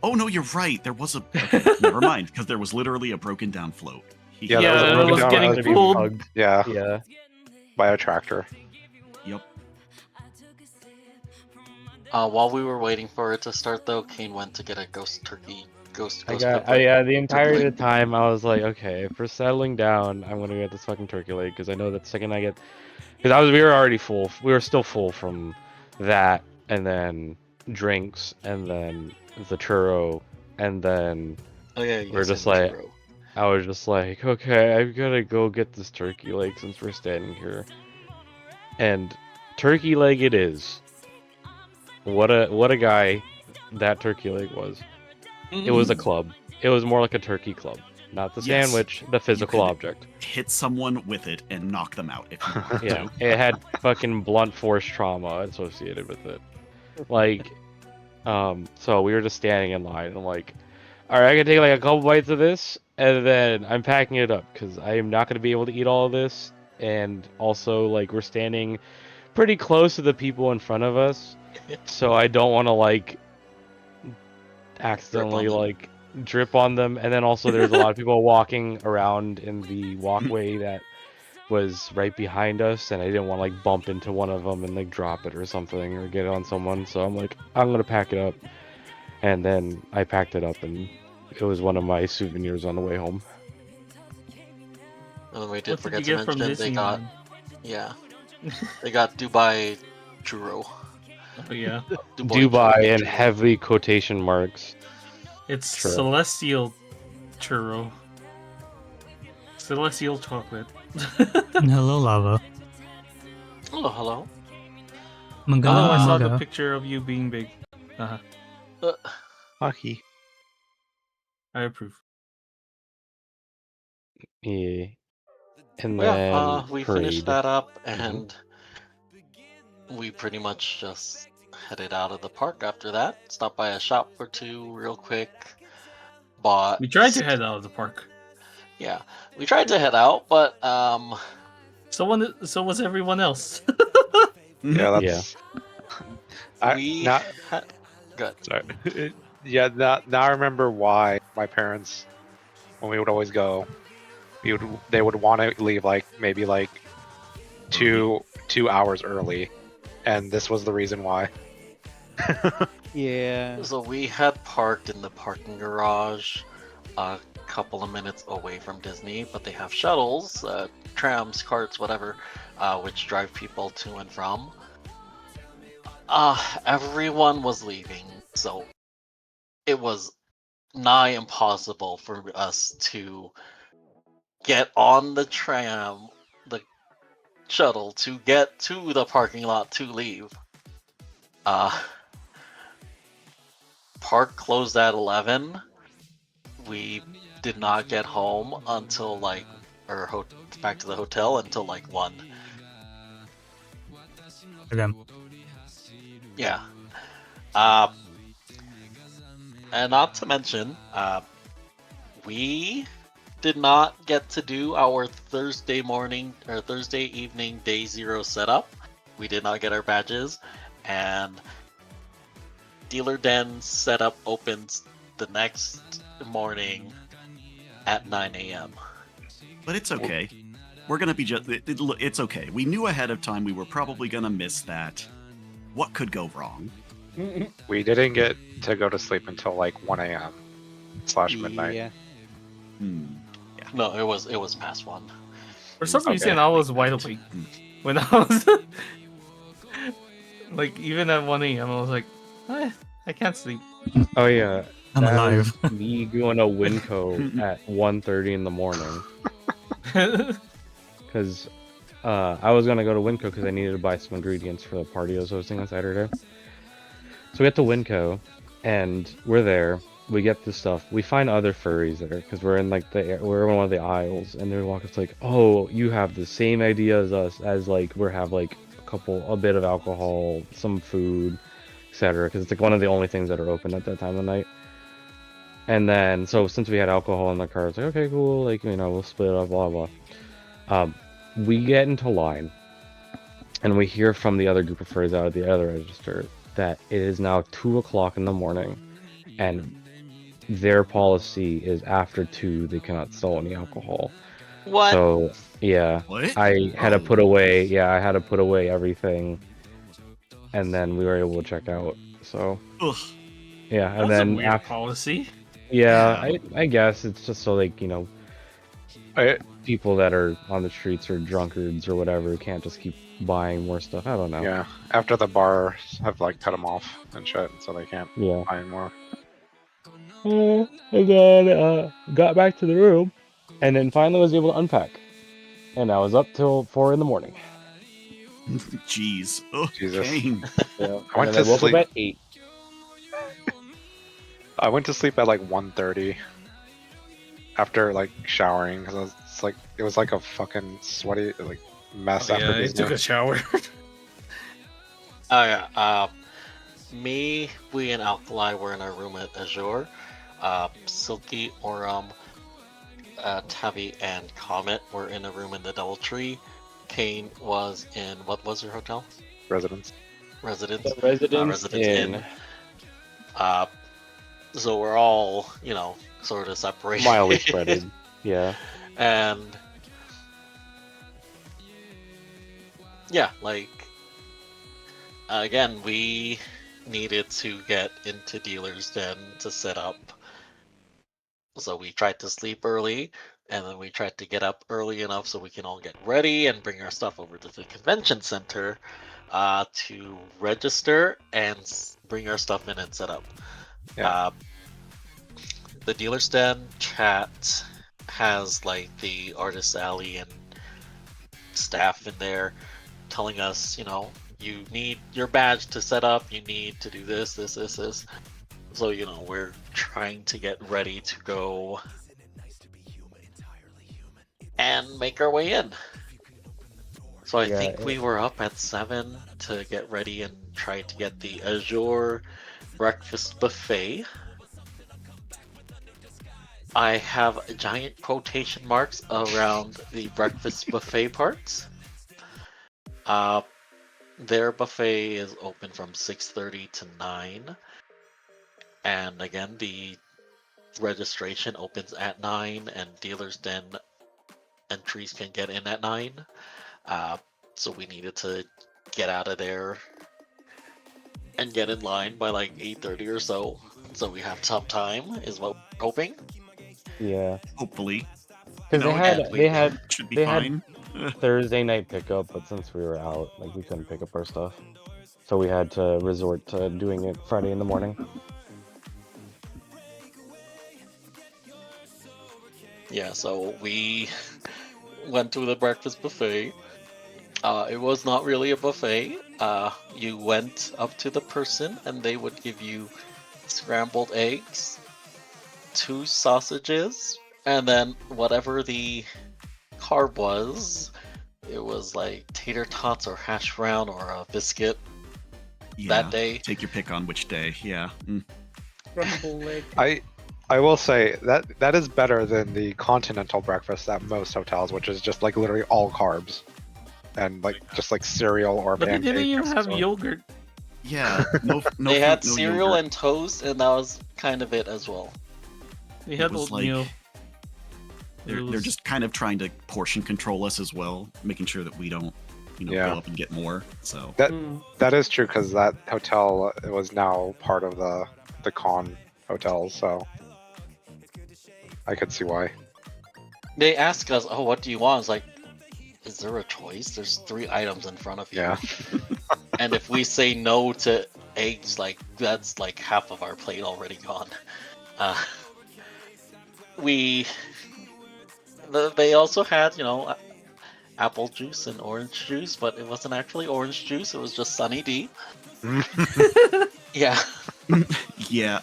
J: Oh no, you're right. There was a never mind, because there was literally a broken down float.
I: Yeah,
D: it was getting pulled.
I: Yeah. By a tractor.
J: Yep.
G: While we were waiting for it to start, though, Kane went to get a ghost turkey.
F: The entire time I was like, okay, if we're settling down, I'm gonna get this fucking turkey leg because I know that the second I get, because we were already full. We were still full from that, and then drinks, and then the churro, and then we're just like, I was just like, okay, I've gotta go get this turkey leg since we're standing here, and turkey leg it is. What a guy that turkey leg was. It was a club. It was more like a turkey club. Not the sandwich, the physical object.
J: Hit someone with it and knock them out if you want
F: yeah, it had fucking blunt force trauma associated with it. Like, so we were just standing in line and I'm like, alright, I can take like a couple bites of this and then I'm packing it up because I am not going to be able to eat all of this. And also, like, we're standing pretty close to the people in front of us. So I don't want to, like, accidentally like drip on them, and then also there's a lot of people walking around in the walkway that was right behind us, and I didn't want to like bump into one of them and like drop it or something or get it on someone, so I'm like, I'm gonna pack it up. And then I packed it up and it was one of my souvenirs on the way home.
G: And we did forget to mention they got they got Dubai churro.
D: Oh yeah.
F: Dubai in heavy quotation marks.
D: It's celestial churro. Celestial chocolate.
E: Hello, Lava.
G: Hello.
E: Maga,
D: Hello, I saw the
E: maga.
D: picture of you being big. Uh-huh.
I: Hockey.
D: I approve.
F: Yeah. And
G: Well,
F: then
G: yeah, we finished
F: parade.
G: that up, and we pretty much just headed out of the park after that. Stopped by a shop or two real quick. Bought.
D: We tried to head out of the park.
G: Yeah, we tried to head out, but
D: So was everyone else.
I: Yeah,
F: Yeah.
I: that's. I
G: we
I: not
G: had. Good.
I: sorry. Yeah, now I remember why my parents, when we would always go, they would want to leave like maybe like 2 hours early, and this was the reason why.
H: Yeah.
G: So we had parked in the parking garage a couple of minutes away from Disney, but they have shuttles, trams, carts, whatever, which drive people to and from. Everyone was leaving, so it was nigh impossible for us to get on the tram, the shuttle, to get to the parking lot to leave. Park closed at 11. We did not get home until like, back to the hotel until like 1.
E: Them.
G: Yeah. And not to mention, we did not get to do our Thursday evening day 0 setup. We did not get our badges, and Dealer Den setup opens the next morning at 9 a.m.
J: But it's okay. We're gonna be it's okay. We knew ahead of time we were probably gonna miss that. What could go wrong?
I: We didn't get to go to sleep until like 1 a.m. / midnight.
H: Yeah.
G: No, it was past 1.
D: For some reason, I was wide awake when I was like, even at 1 a.m. I was like, I can't sleep.
F: Oh yeah.
E: I'm
F: that
E: alive.
F: was me going to Winco at 1:30 in the morning. Because I was gonna go to Winco because I needed to buy some ingredients for the party I was hosting on Saturday. So we get to Winco, and we're there. We get the stuff. We find other furries there because we're in like we're in one of the aisles, and they're walking. It's like, oh, you have the same idea as us. As like we have like a bit of alcohol, some food, etc. Because it's like one of the only things that are open at that time of night. And then so since we had alcohol in the car, it's like, okay, cool. Like, you know, we'll split it up, blah blah. We get into line, and we hear from the other group of furries out of the other register that it is now 2 o'clock in the morning, and their policy is after 2 they cannot sell any alcohol.
G: What?
F: So yeah,
J: What?
F: I had to put away. Yeah, I had to put away everything, and then we were able to check out. So
J: Ugh.
F: yeah, and
D: That's a
F: then
D: weird
F: after,
D: policy.
F: yeah,
J: Yeah.
F: I guess it's just so like, you know, people that are on the streets or drunkards or whatever can't just keep buying more stuff. I don't know.
I: Yeah, after the bars have like cut them off and shit, so they can't
F: Yeah.
I: buy anymore.
F: And then got back to the room, and then finally was able to unpack. And I was up till 4 in the morning.
J: Jeez. Oh,
I: Jesus.
J: Kane.
F: Yeah.
I: I went
F: And then
I: to
F: I woke
I: sleep.
F: up at 8.
I: I went to sleep at like 1:30 after like showering because it was like a fucking sweaty like mess
D: Oh,
I: after
D: yeah, I
I: Disney.
D: took a shower.
G: Oh yeah. We and Alkali were in our room at Azure. Silky, Oram, Tavi, and Comet were in a room in the DoubleTree. Kane was in, what was your hotel?
I: Residence.
G: Residence.
F: The Residence
G: Residence
F: Inn.
G: Inn. So we're all, you know, sort of separated.
F: Mildly spreaded. Yeah.
G: And yeah, like again, we needed to get into Dealer's Den to set up. So we tried to sleep early, and then we tried to get up early enough so we can all get ready and bring our stuff over to the convention center to register and bring our stuff in and set up.
I: Yeah.
G: the dealer's den chat has like the artist alley and staff in there telling us, you need your badge to set up, you need to do this. So, we're trying to get ready to go and make our way in. So I think we were up at 7 to get ready and try to get the Azure breakfast buffet. I have giant quotation marks around the breakfast buffet parts. Their buffet is open from 6:30 to 9. And again, the registration opens at 9 and dealers den entries can get in at 9. So we needed to get out of there and get in line by like 8:30 or so. So we have some time, is what we're hoping.
F: Yeah.
J: Hopefully.
F: Because they had
J: should be
F: they
J: fine.
F: had Thursday night pickup, but since we were out, like we couldn't pick up our stuff, so we had to resort to doing it Friday in the morning.
G: Yeah, so we went to the breakfast buffet. It was not really a buffet. You went up to the person and they would give you scrambled eggs, 2 sausages, and then whatever the carb was, it was like tater tots or hash brown or a biscuit that day.
J: Take your pick on which day. Yeah.
K: Scrambled egg.
I: I will say that is better than the continental breakfast at most hotels, which is just like literally all carbs and like just like cereal or
D: But they
I: pancakes.
D: didn't even have
I: or-
D: yogurt.
J: Yeah. No.
G: They had
J: no
G: cereal
J: yogurt.
G: and toast, and that was kind of it as well.
D: They had
J: It was
D: oatmeal.
J: like they're just kind of trying to portion control us as well, making sure that we don't,
I: Yeah.
J: go up and get more. So
I: That is true because that hotel was now part of the con hotels, so I could see why.
G: They ask us, "Oh, what do you want?" It's like, is there a choice? There's 3 items in front of you.
I: Yeah.
G: And if we say no to eggs, like that's like half of our plate already gone. They also had, apple juice and orange juice, but it wasn't actually orange juice. It was just Sunny D. Yeah.
J: yeah,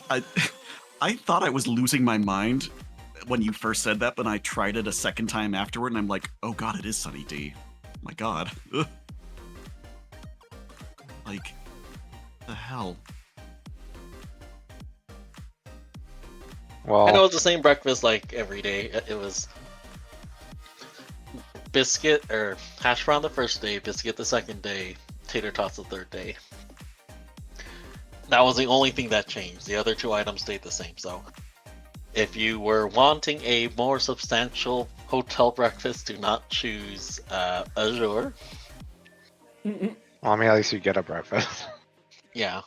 J: I thought I was losing my mind when you first said that, but I tried it a second time afterward, and I'm like, oh god, it is Sunny D. My god. Ugh. Like, the hell?
I: Well,
G: And it was the same breakfast like every day. It was biscuit or hash brown the first day, biscuit the second day, tater tots the third day. That was the only thing that changed. The other 2 items stayed the same. So if you were wanting a more substantial hotel breakfast, do not choose Azure.
I: well, I mean, at least you get a breakfast.
G: Yeah.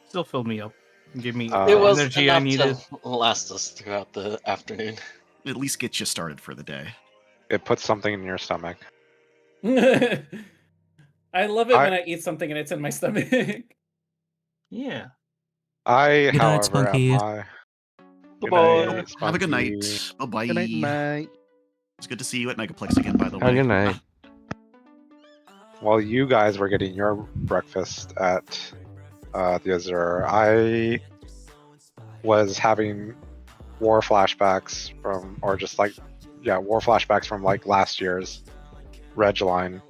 D: Still filled me up. Gave me
I: It
G: It
D: the
G: was
D: energy I
G: enough
D: needed.
G: to last us throughout the afternoon.
J: At least get you started for the day.
I: It puts something in your stomach.
K: I love it when I eat something and it's in my stomach.
D: Yeah.
I: I,
E: Good night,
I: however,
E: Spunky.
I: am my. Good
G: Bye-bye.
I: night,
J: Have a good
I: Spunky.
J: night. Bye-bye.
H: Good night, mate.
J: It's good to see you at Megaplex again, by the way.
F: Have a good night.
I: While you guys were getting your breakfast at the Azure, I was having war flashbacks from like last year's Reg line,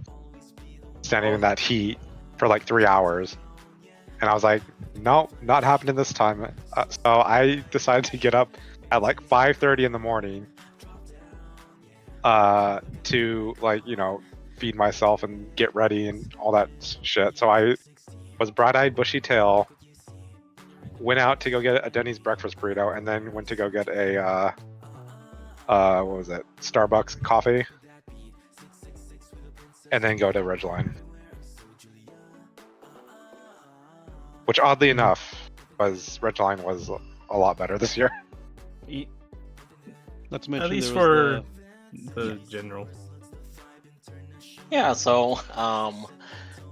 I: standing in that heat for like 3 hours, and I was like, nope, not happening this time. So I decided to get up at like 5:30 in the morning to feed myself and get ready and all that shit. So I was bright-eyed, bushy-tail, went out to go get a Denny's breakfast burrito, and then went to go get a what was it, Starbucks coffee, and then go to Ridgeline. Which, oddly enough, Ridgeline was a lot better this year.
H: Not to mention
D: At least
H: there was
D: for the general.
G: Yeah, so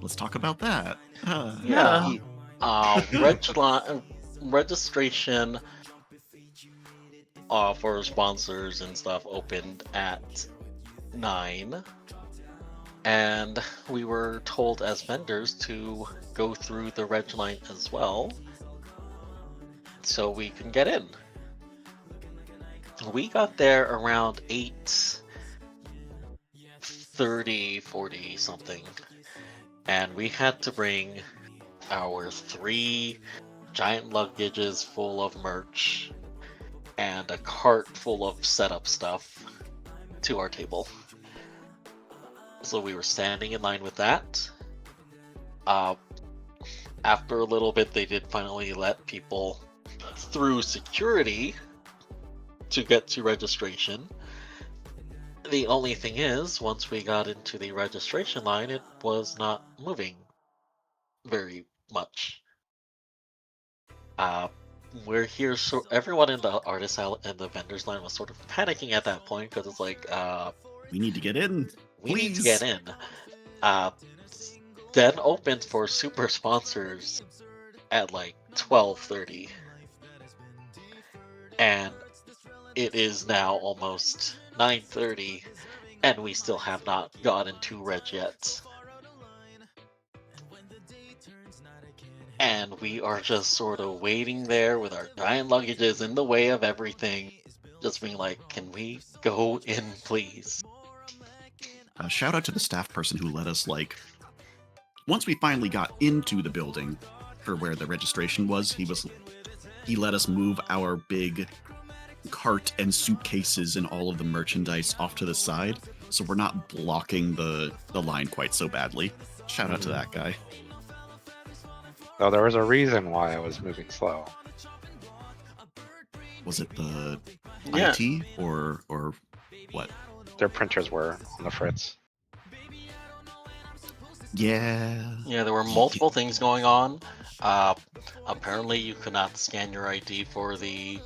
J: Let's talk about that.
G: Ridgeline registration for sponsors and stuff opened at 9, and we were told as vendors to go through the reg line as well so we can get in. We got there around 8:30, 40 something, and we had to bring our 3 giant luggages full of merch and a cart full of setup stuff to our table. So we were standing in line with that. After a little bit, they did finally let people through security to get to registration. The only thing is, once we got into the registration line, it was not moving very much. We're here, so everyone in the artist and the vendors line was sort of panicking at that point because it's like,
J: we need to get in.
G: we need to
J: Please.
G: get in. Then opened for super sponsors at like 12:30, and it is now almost 9:30, and we still have not gotten to reg yet. And we are just sort of waiting there with our giant luggages in the way of everything, just being like, can we go in, please?
J: Shout out to the staff person who let us, like, once we finally got into the building for where the registration was, he let us move our big cart and suitcases and all of the merchandise off to the side, so we're not blocking the line quite so badly. Shout out to that guy.
I: Though there was a reason why I was moving slow.
J: Was it the
G: Yeah.
J: IT or what?
I: Their printers were on the fritz.
J: Yeah.
G: Yeah, there were multiple things going on. Apparently, you could not scan your ID for the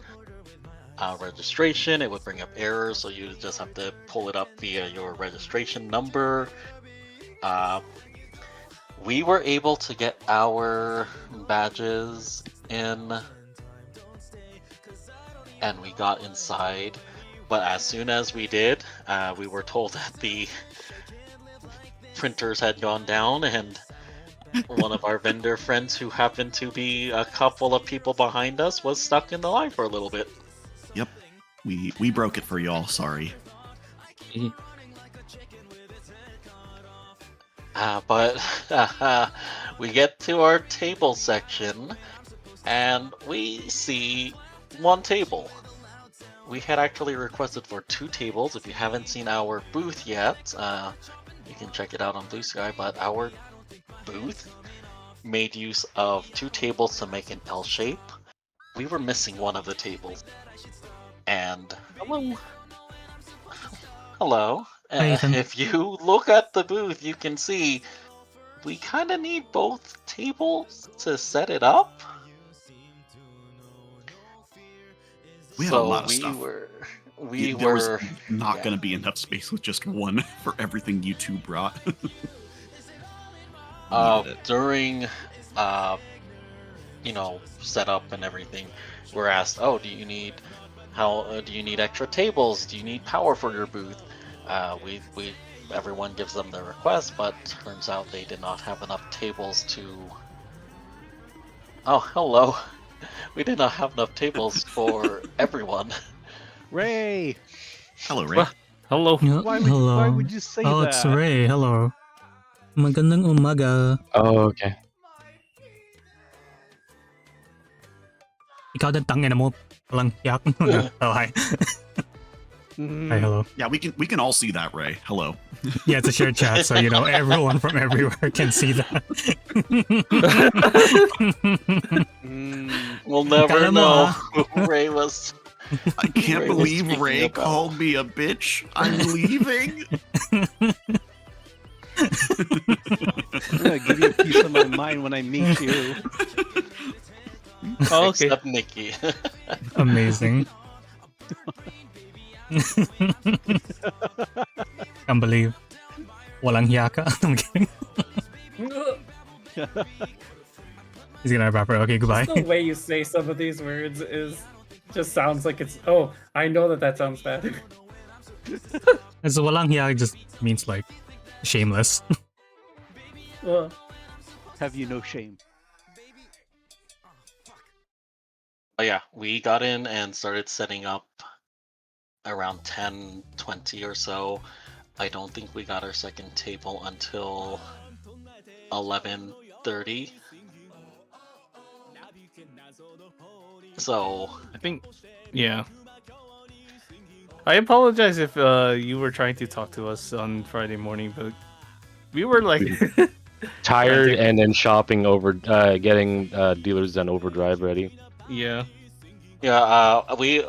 G: registration. It would bring up errors, so you just have to pull it up via your registration number. We were able to get our badges in, and we got inside. But as soon as we did, we were told that the printers had gone down, and one of our vendor friends, who happened to be a couple of people behind us, was stuck in the line for a little bit.
J: Yep. We broke it for y'all. Sorry.
G: But we get to our table section, and we see one table. We had actually requested for 2 tables. If you haven't seen our booth yet, you can check it out on Blue Sky, but our booth made use of 2 tables to make an L shape. We were missing one of the tables. And hello.
E: Hi, Ethan.
G: If you look at the booth, you can see we kind of need both tables to set it up.
J: We had a lot of
G: we
J: stuff.
G: were
J: There was not going to be enough space with just one for everything you two brought.
G: During setup and everything, we're asked, oh, do you need extra tables? Do you need power for your booth? Everyone gives them their request, but turns out they did not have enough tables to... Oh, hello. We did not have enough tables for everyone.
H: Ray!
J: Hello, Ray.
D: Hello.
H: Why would you say
E: oh,
H: that?
E: it's Ray. Hello. Magandang umaga.
F: Oh, okay.
E: Ikaw din tangina mo. Walang yak. Oh, hi. Hi, hello.
J: Yeah, we can all see that, Ray. Hello.
E: Yeah, it's a shared chat, so everyone from everywhere can see that.
G: We'll never know who Ray was.
J: I can't
G: Ray was
J: believe
G: speaking
J: Ray
G: about.
J: called me a bitch. I'm leaving.
H: I'm gonna give you a piece of my mind when I meet you.
E: Oh, okay.
G: Except Nikki.
E: Amazing. Can't believe. Walang hiya ka. I'm kidding. He's gonna wrap it. Okay, goodbye.
K: Just the way you say some of these words is just sounds like it's. Oh, I know that sounds bad.
E: And so walang hiya just means like shameless.
H: Have you no shame?
G: Oh yeah, we got in and started setting up around 10:20 or so. I don't think we got our second table until 11:30. So
D: I think, yeah. I apologize if you were trying to talk to us on Friday morning, but we were like
F: tired and then shopping over, getting Dealers Den Overdrive ready.
D: Yeah.
G: Yeah, we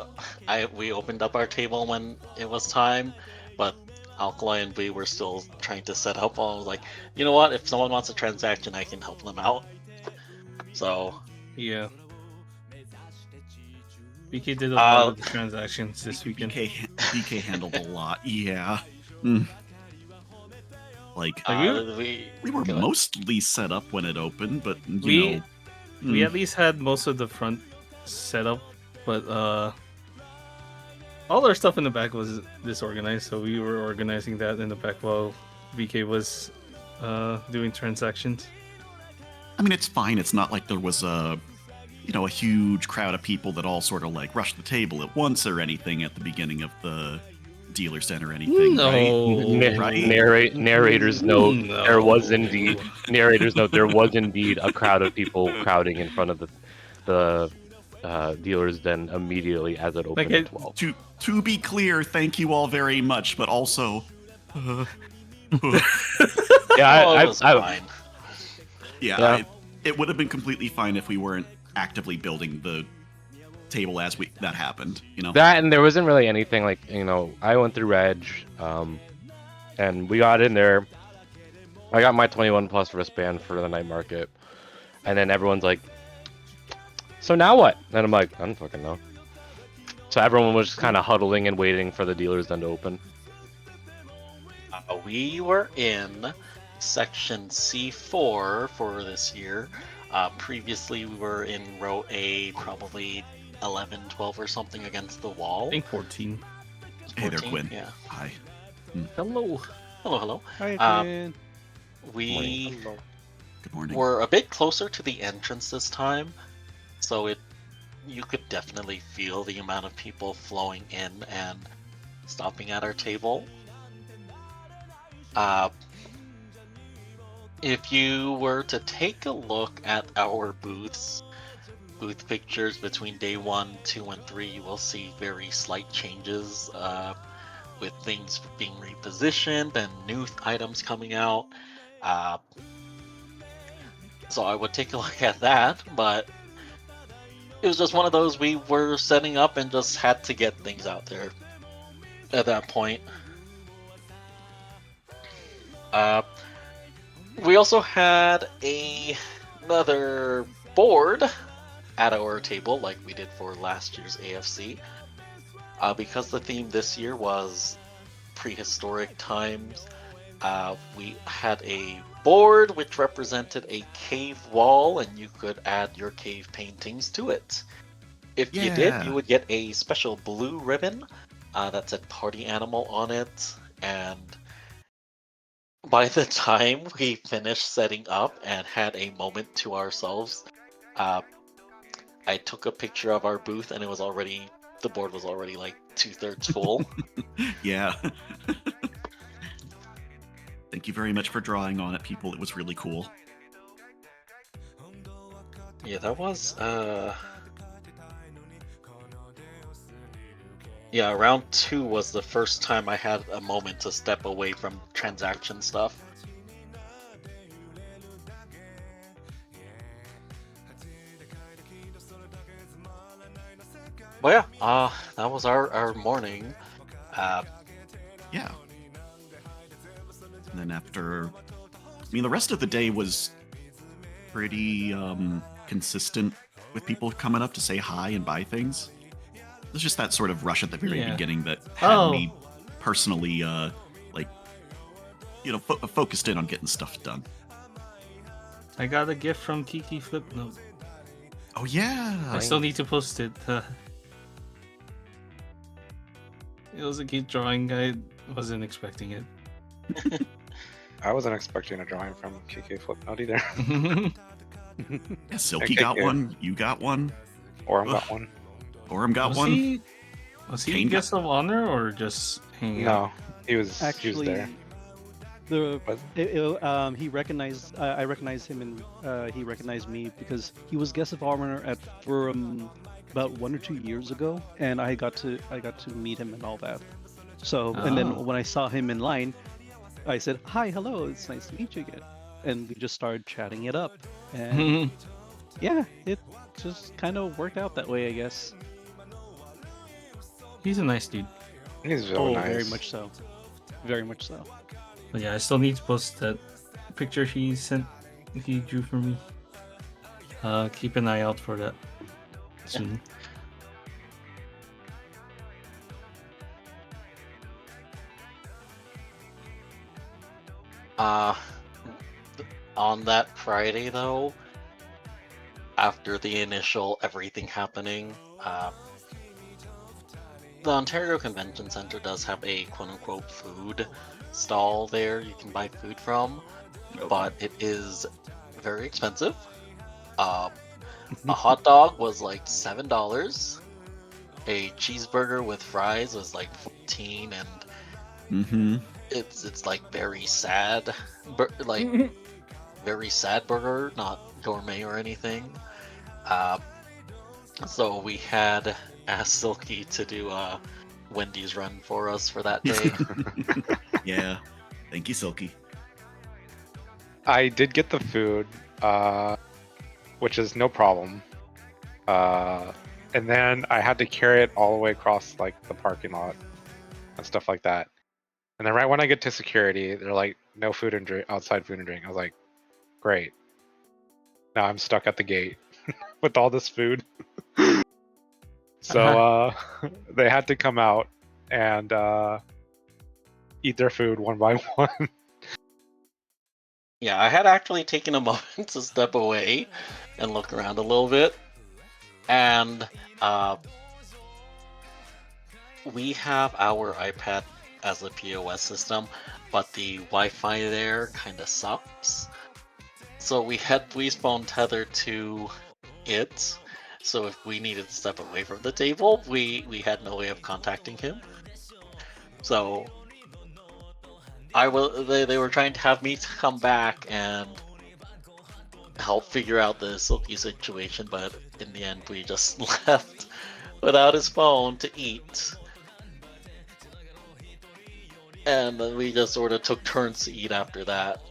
G: opened up our table when it was time, but Alkali and we were still trying to set up. I was like, you know what? If someone wants a transaction, I can help them out. So
D: yeah. BK did a lot of the transactions this weekend.
J: BK handled a lot. Yeah. Mm. Like we were mostly set up when it opened, but you know,
D: we at least had most of the front set up, but all our stuff in the back was disorganized, so we were organizing that in the back while BK was doing transactions.
J: I mean, it's fine. It's not like there was a huge crowd of people that all sort of like rushed the table at once or anything at the beginning of the dealer center or anything.
D: No.
J: Right?
F: Narrator's note. No. There was indeed a crowd of people crowding in front of the Dealers Den immediately as it opened at 12.
J: To be clear, thank you all very much, but also, it would have been completely fine if we weren't actively building the table as that happened. You know
F: that, and there wasn't really anything like I went through Reg, and we got in there. I got my 21 plus wristband for the night market, and then everyone's like, so now what? And I'm like, I don't fucking know. So everyone was just kind of huddling and waiting for the Dealers Den to open.
G: We were in section C4 for this year. Previously, we were in row A, probably 11, 12 or something against the wall.
D: I think 14.
J: Hey there, Quinn.
G: Yeah.
J: Hi.
D: Hello.
G: Hello.
H: Hi, Quinn.
G: We
J: Good morning.
G: were a bit closer to the entrance this time, so you could definitely feel the amount of people flowing in and stopping at our table. If you were to take a look at our booth pictures between day 1, 2, and 3, you will see very slight changes with things being repositioned and new items coming out. So I would take a look at that, but it was just one of those we were setting up and just had to get things out there at that point. We also had another board at our table like we did for last year's AFC. Because the theme this year was prehistoric times, we had a board which represented a cave wall, and you could add your cave paintings to it. If you did, you would get a special blue ribbon that said party animal on it, and by the time we finished setting up and had a moment to ourselves, I took a picture of our booth, and the board was already like 2/3 full.
J: Yeah. Thank you very much for drawing on it, people. It was really cool.
G: Yeah, that was yeah, round 2 was the first time I had a moment to step away from transaction stuff. But yeah, that was our morning.
J: Yeah. And then after, the rest of the day was pretty consistent with people coming up to say hi and buy things. It was just that sort of rush at the very beginning that had me personally, focused in on getting stuff done.
D: I got a gift from Kiki Flipnote.
J: Oh yeah.
D: I still need to post it. It was a cute drawing. I wasn't expecting it.
I: I wasn't expecting a drawing from KK Flipnote either.
J: Yeah, Silky
I: Okay,
J: got
I: good.
J: one. You got one.
I: Orem got
J: Ugh.
I: one.
J: Orem got
D: Was
J: one.
D: Was he
J: Kane got-
D: guest of honor or just hanging out?
I: No, he was
H: Actually,
I: there.
H: he recognized. I recognized him, and he recognized me because he was guest of honor at Forum about 1 or 2 years ago, and I got to meet him and all that. So, and then
D: Oh.
H: when I saw him in line, I said, "Hi, hello, it's nice to meet you again," and we just started chatting it up, and yeah, it just kind of worked out that way, I guess.
D: He's a nice dude.
I: He's really nice.
H: Very much so. Very much so.
D: But yeah, I still need to post that picture he drew for me. Keep an eye out for that soon.
G: On that Friday though, after the initial everything happening, the Ontario Convention Center does have a quote-unquote food stall there you can buy food from, but it is very expensive. A hot dog was like $7. A cheeseburger with fries was like 14, and it's like very sad, like very sad burger, not gourmet or anything. So we had asked Silky to do a Wendy's run for us for that day.
J: Yeah. Thank you, Silky.
I: I did get the food, which is no problem. And then I had to carry it all the way across like the parking lot and stuff like that. And then right when I get to security, they're like, "No food and drink, outside food and drink." I was like, "Great." Now I'm stuck at the gate with all this food. So they had to come out and eat their food one by one.
G: Yeah, I had actually taken a moment to step away and look around a little bit. And we have our iPad as a POS system, but the Wi-Fi there kind of sucks. So we had Blee's phone tethered to it. So if we needed to step away from the table, we had no way of contacting him. So they were trying to have me come back and help figure out the Silky situation, but in the end we just left without his phone to eat. And then we just sort of took turns to eat after that.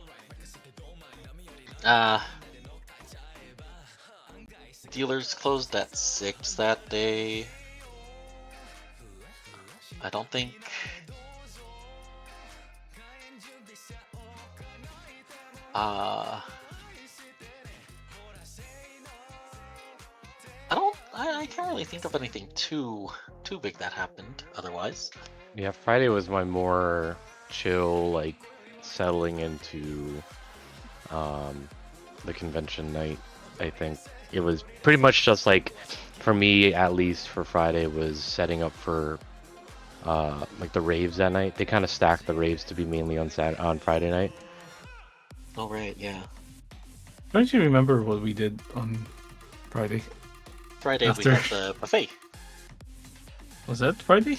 G: Dealers closed at 6 that day. I don't think... I can't really think of anything too big that happened otherwise.
F: Yeah, Friday was my more chill, like settling into the convention night. I think it was pretty much just like, for me at least for Friday, was setting up for like the raves that night. They kind of stacked the raves to be mainly on Friday night.
G: Oh right, yeah.
D: Don't you remember what we did on Friday?
G: Friday
D: After-
G: we had the buffet.
D: Was that Friday?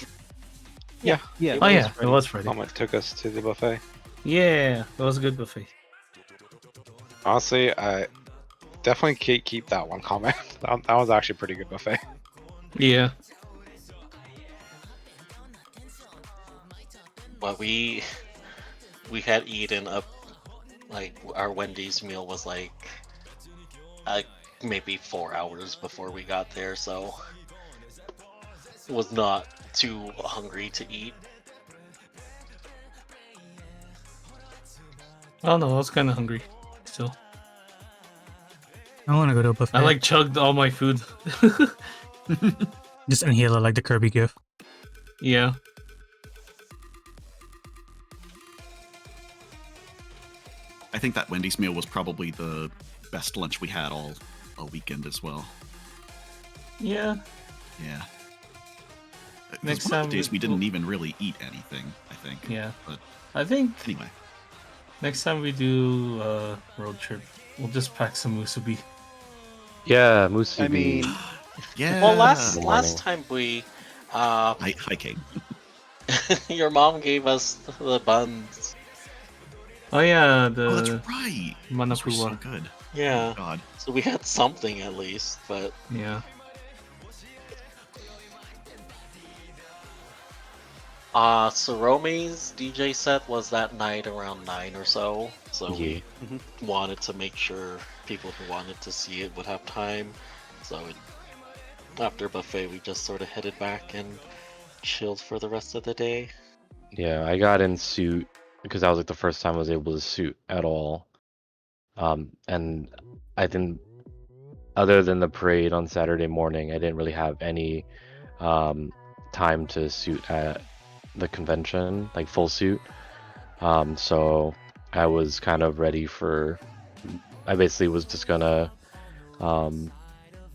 H: Yeah.
D: Oh yeah, it was Friday.
I: Mama took us to the buffet.
D: Yeah, it was a good buffet.
I: Honestly, I definitely keep that one comment. That was actually a pretty good buffet.
D: Yeah.
G: Well, we had eaten up, like our Wendy's meal was like maybe 4 hours before we got there, so was not too hungry to eat.
D: Oh no, I was kind of hungry still.
E: I want to go to a buffet.
D: I like chugged all my food.
E: Just inhale it like the Kirby gift.
D: Yeah.
J: I think that Wendy's meal was probably the best lunch we had all weekend as well.
D: Yeah.
J: Yeah.
D: Next
J: one of
D: time
J: the days we didn't even really eat anything, I think.
D: Yeah.
J: But
D: I think
J: anyway.
D: Next time we do a road trip, we'll just pack some musubi.
F: Yeah, musubi.
H: I mean,
J: yeah.
G: Well, last time we,
J: Hi, Kate.
G: your mom gave us the buns.
D: Oh yeah,
J: Oh, that's right. Those were so
D: Manapuwa.
J: good.
G: Yeah.
J: Oh, God.
G: So we had something at least, but
D: Yeah.
G: Sarome's DJ set was that night around 9 or so. So
F: Yeah.
G: we wanted to make sure people who wanted to see it would have time. So after buffet, we just sort of headed back and chilled for the rest of the day.
F: Yeah, I got in suit because that was like the first time I was able to suit at all. And I didn't, other than the parade on Saturday morning, I didn't really have any time to suit at the convention, like full suit. So I was kind of ready for, I basically was just gonna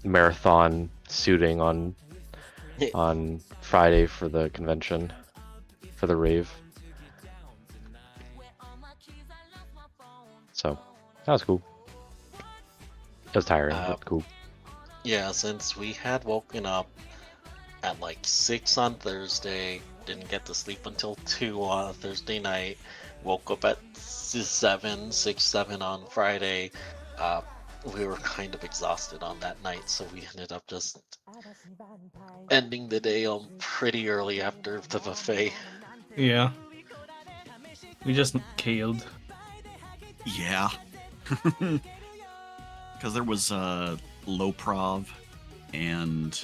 F: marathon suiting on Friday for the convention, for the rave. So that was cool. It was tiring, but cool.
G: Yeah, since we had woken up at like 6 on Thursday, didn't get to sleep until 2 on Thursday night, woke up at 6, 7 on Friday. We were kind of exhausted on that night, so we ended up just ending the day pretty early after the buffet.
D: Yeah. We just killed.
J: Yeah. Because there was low prov and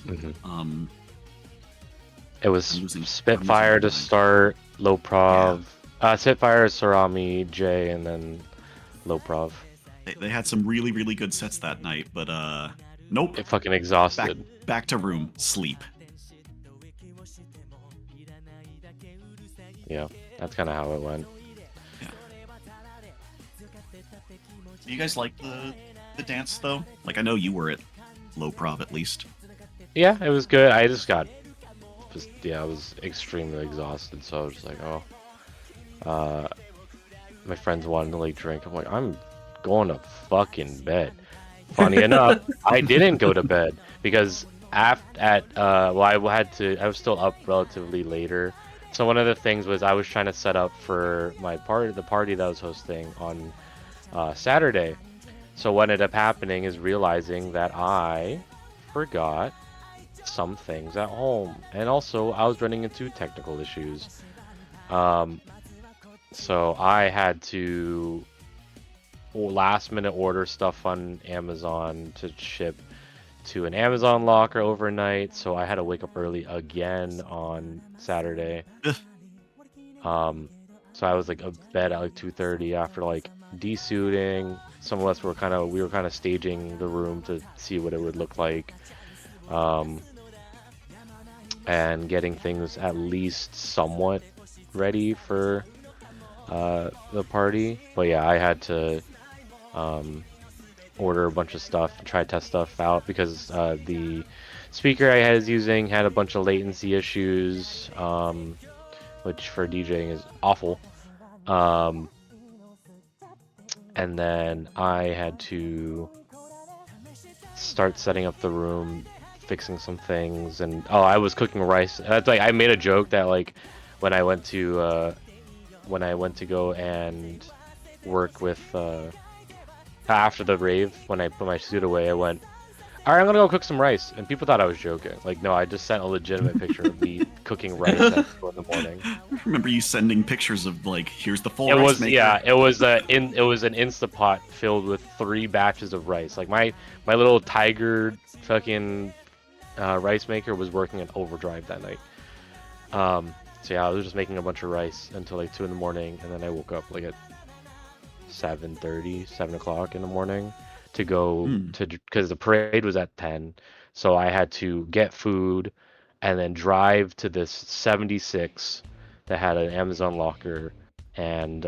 F: it was Spitfire to start, low prov, Spitfire, Sarami, J, and then low prov.
J: They had some really, really good sets that night, but nope.
F: It fucking exhausted.
J: Back to room, sleep.
F: Yeah, that's kind of how it went.
J: Yeah. Do you guys like the dance though? Like I know you were at low prov at least.
F: Yeah, it was good. I just got, I was extremely exhausted, so I was just like, oh. My friends wanted to like drink. I'm like, I'm going to fucking bed. Funny enough, I didn't go to bed because I was still up relatively later. So one of the things was I was trying to set up for the party that I was hosting on Saturday. So what ended up happening is realizing that I forgot some things at home, and also I was running into technical issues. So I had to last minute order stuff on Amazon to ship to an Amazon locker overnight, so I had to wake up early again on Saturday. So I was like in bed at like 2:30 after like desuiting. Some of us were kind of staging the room to see what it would look like, and getting things at least somewhat ready for the party. But yeah, I had to order a bunch of stuff, try to test stuff out, because the speaker I was using had a bunch of latency issues, which for DJing is awful. And then I had to start setting up the room, fixing some things, and I was cooking rice. That's like I made a joke that like when I went to go and work with after the rave, when I put my suit away, I went, alright, I'm gonna go cook some rice, and people thought I was joking. Like, no, I just sent a legitimate picture of me cooking rice at 4 in the morning.
J: I remember you sending pictures of like, here's the full
F: rice
J: rice maker.
F: Yeah, it was an Instapot filled with 3 batches of rice. Like my little Tiger fucking rice maker was working in overdrive that night. So yeah, I was just making a bunch of rice until like 2 in the morning, and then I woke up like at 7:30, 7 o'clock in the morning to go because the parade was at 10. So I had to get food and then drive to this 76 that had an Amazon locker, and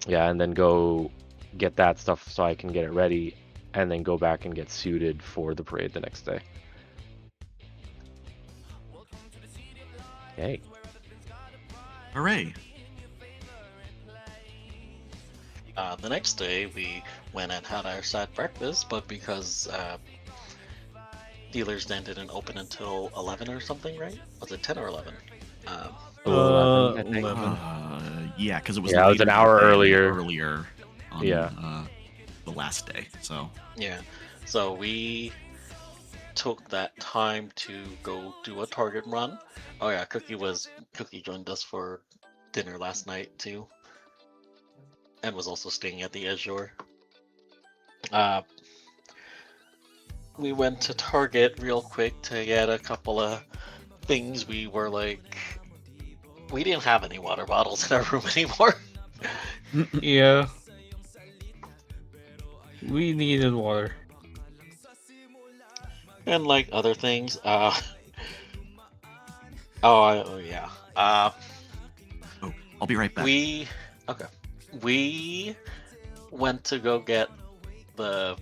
F: Yeah, and then go get that stuff so I can get it ready, and then go back and get suited for the parade the next day. Hey.
J: Hooray!
G: The next day, we went and had our sad breakfast, but because Dealer's Den didn't open until 11 or something, right? Was it 10 or 11?
F: 11, I think.
D: 11.
J: Yeah, because it was
F: Yeah, it was
J: later
F: an hour
J: that day and
F: earlier.
J: earlier on
F: Yeah.
J: the last day. So
G: Yeah. So we took that time to go do a target run. Oh yeah, Cookie joined us for dinner last night too, and was also staying at the Azure. We went to Target real quick to get a couple of things. We were like, we didn't have any water bottles in our room anymore.
D: Yeah. We needed water.
G: And like other things. Yeah.
J: I'll be right back.
G: We went to go get the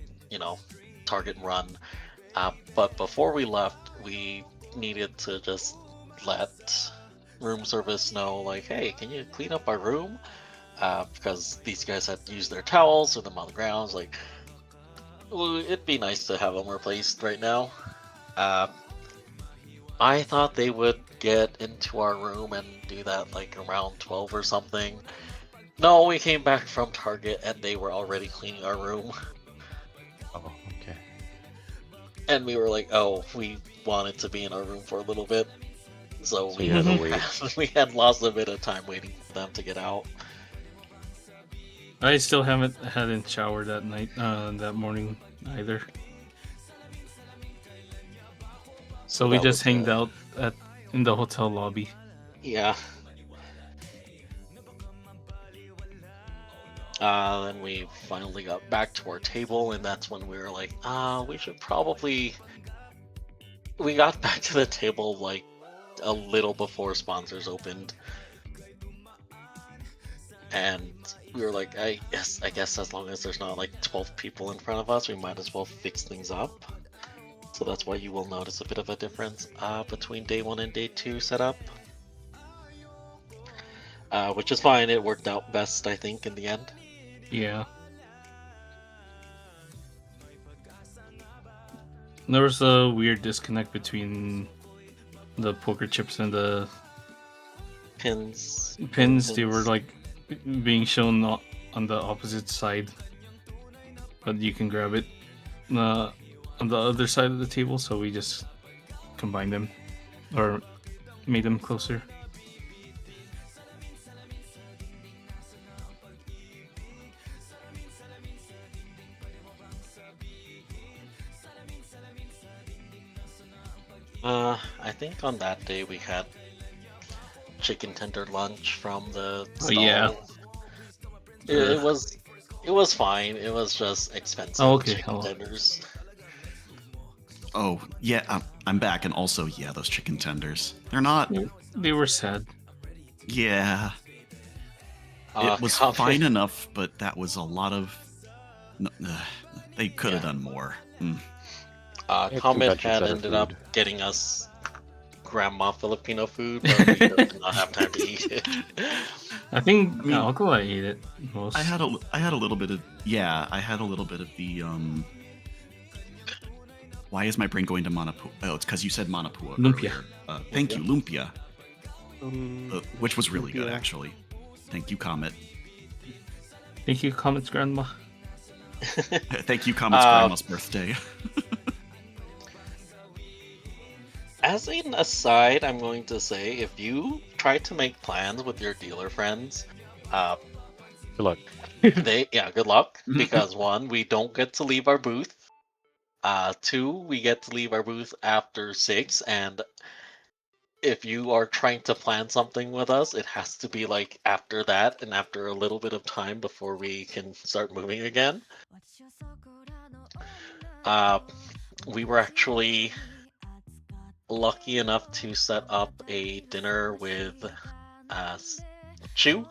G: target run, but before we left, we needed to just let room service know, like, hey, can you clean up our room? Because these guys had used their towels or them on the grounds. Like, it'd be nice to have them replaced right now. I thought they would get into our room and do that like around 12 or something. No, we came back from Target and they were already cleaning our room.
F: Oh, okay.
G: And we were like, oh, we wanted to be in our room for a little bit. So
F: you had to wait.
G: we had lost a bit of time waiting for them to get out.
D: I still hadn't showered that night, that morning either. So we
G: That
D: just
G: was,
D: hanged out in the hotel lobby.
G: Yeah. Then we finally got back to our table, and that's when we were like, we should probably. We got back to the table like a little before sponsors opened, and we were like, I guess as long as there's not like 12 people in front of us, we might as well fix things up. So that's why you will notice a bit of a difference between day 1 and day 2 setup. Which is fine, it worked out best, I think, in the end.
D: Yeah. There was a weird disconnect between the poker chips and the
G: Pins.
D: They were like being shown on the opposite side, but you can grab it on the other side of the table, so we just combined them or made them closer.
G: I think on that day we had chicken tender lunch from the stall.
D: Oh, yeah.
G: It was fine. It was just expensive chicken tenders.
J: Oh yeah, I'm back, and also yeah, those chicken tenders. They're not.
D: They were sad.
J: Yeah. It was fine enough, but that was a lot of. They could have done more.
G: Comment had ended up getting us grandma Filipino food, but we did not have time to eat it.
D: I think Alcoa ate it most.
J: I had a little bit of I had a little bit of the Why is my brain going to Manapua? Oh, it's because you said Manapua.
D: Lumpia.
J: Thank you, Lumpia. Which was really good, actually. Thank you, Comet.
D: Thank you, Comet's grandma.
J: Thank you, Comet's grandma's birthday.
G: As an aside, I'm going to say, if you try to make plans with your dealer friends,
F: good luck.
G: Good luck, because 1, we don't get to leave our booth. 2, we get to leave our booth after 6, and if you are trying to plan something with us, it has to be like after that and after a little bit of time before we can start moving again. We were actually lucky enough to set up a dinner with Chu.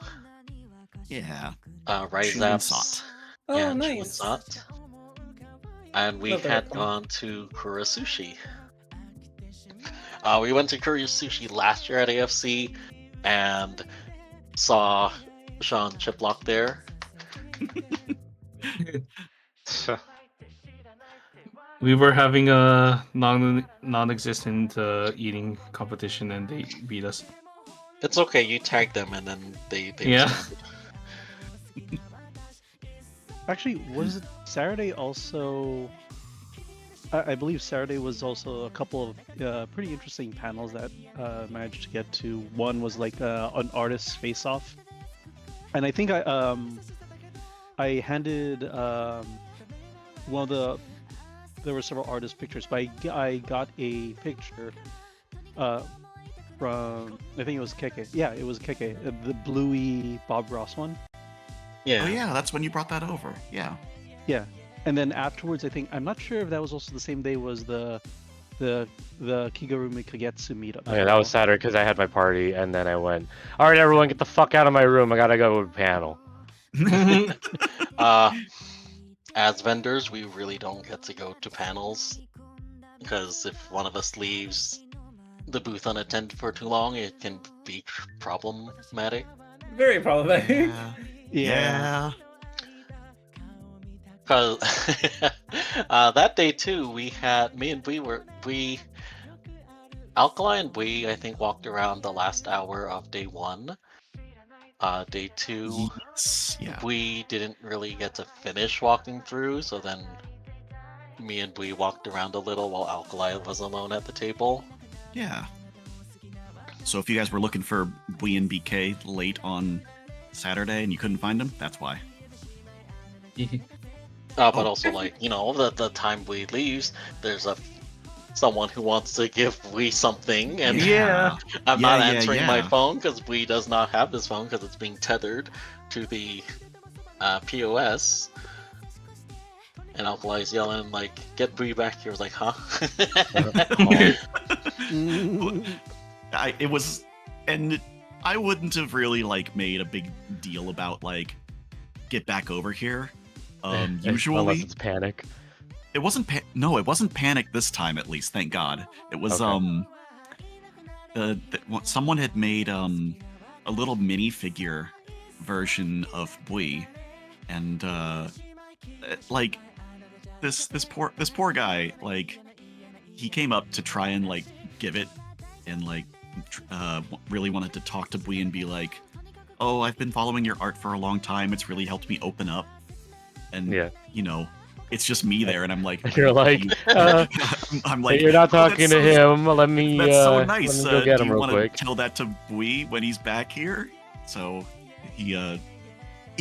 J: Yeah.
G: Rise
J: Chu and
G: Apps,
J: Sot.
K: Oh,
G: and Chu and
K: nice.
G: Sot. And we
K: Love that
G: had
K: album.
G: gone to Kurasushi. We went to Kurasushi last year at AFC and saw Sean Chiplock there.
D: We were having a non-existent eating competition, and they beat us.
G: It's okay, you tagged them and then they
D: Yeah.
G: responded.
H: Actually, was it Saturday also? I believe Saturday was also a couple of pretty interesting panels that managed to get to. One was like an artist's face-off, and I think I handed one of the. There were several artist pictures, but I got a picture from, I think it was Keke. Yeah, it was Keke, the bluey Bob Ross one.
G: Yeah.
J: Oh yeah, that's when you brought that over. Yeah.
H: Yeah, and then afterwards, I think, I'm not sure if that was also the same day was the Kigurumi Kagetsu meetup.
F: Oh, yeah, that was Saturday because I had my party, and then I went, all right, everyone, get the fuck out of my room. I gotta go to a panel.
G: As vendors, we really don't get to go to panels because if one of us leaves the booth unattended for too long, it can be problematic.
K: Very problematic.
J: Yeah.
G: Cause that day too, we had Alkali and we I think walked around the last hour of day 1. Day 2,
J: Yes. Yeah.
G: we didn't really get to finish walking through, so then me and we walked around a little while Alkali was alone at the table.
J: Yeah. So if you guys were looking for Bui and BK late on Saturday and you couldn't find them, that's why.
G: But also, like, you know, the time we leaves, there's someone who wants to give we something, and I'm not answering my phone because we does not have this phone because it's being tethered to the POS. And Alkali's yelling like, "Get Bree back here!" I was like, "Huh?"
J: It was, and I wouldn't have really like made a big deal about like get back over here. Usually,
F: unless it's panic.
J: It wasn't no, it wasn't panic this time, at least, thank God. It was someone had made a little minifigure version of Bui, and like this poor guy, like he came up to try and like give it, and like really wanted to talk to Bui and be like, "Oh, I've been following your art for a long time. It's really helped me open up." And you know, it's just me there, and I'm like,
F: you're like,
J: I'm like,
F: you're not talking to him. Let me.
J: That's so nice.
F: Let me go get him
J: do you
F: real quick.
J: Tell that to Bui when he's back here? So he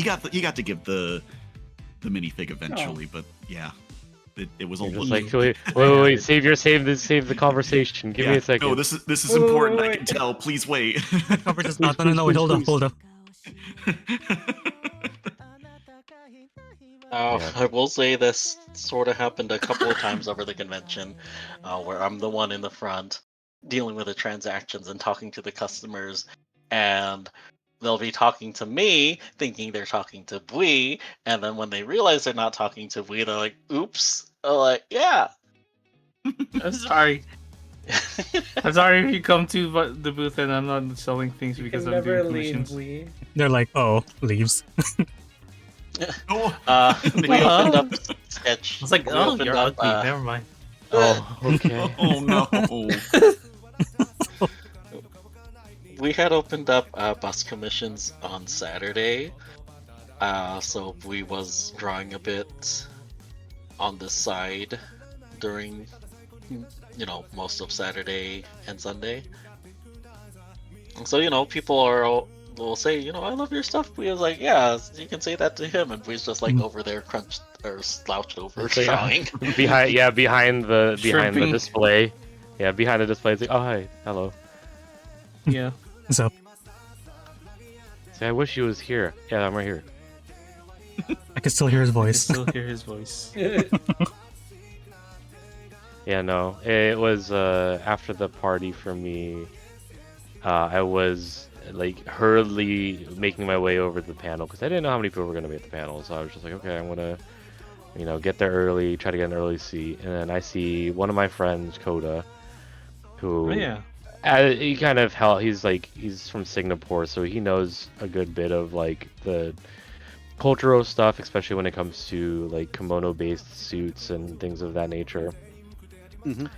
J: got to give the minifig eventually, but yeah, it was a
F: You're
J: little.
F: just like, wait, save the conversation. Give me a second.
J: No, this is important. I can tell. Please wait.
E: Coverage is not. No, wait, hold up.
G: I will say this sort of happened a couple of times over the convention, where I'm the one in the front dealing with the transactions and talking to the customers, and they'll be talking to me thinking they're talking to Bui, and then when they realize they're not talking to Bui, they're like, "Oops!" I'm like, "Yeah."
D: I'm sorry. I'm sorry if you come to the booth and I'm not selling things because I'm doing commissions.
E: They're like, oh, leaves.
G: We opened up sketch.
D: It's like, oh, you're ugly. Never mind.
F: Oh, okay.
J: Oh no.
G: We had opened up bus commissions on Saturday, so we was drawing a bit on the side during, you know, most of Saturday and Sunday. So, people will say, "I love your stuff." We was like, "Yeah, you can say that to him," and we's just like over there crunched or slouched over drawing.
F: behind the display. Yeah, behind the display. It's like, "Oh, hi, hello."
D: Yeah.
E: What's up?
F: Say, I wish he was here. Yeah, I'm right here.
E: I can still hear his voice.
F: Yeah, no, it was after the party for me. I was like hurriedly making my way over to the panel because I didn't know how many people were gonna be at the panel. So I was just like, okay, I'm gonna, get there early, try to get an early seat, and then I see one of my friends, Coda, who
D: Yeah.
F: he kind of he's from Singapore, so he knows a good bit of like the cultural stuff, especially when it comes to like kimono-based suits and things of that nature.
H: Mhm.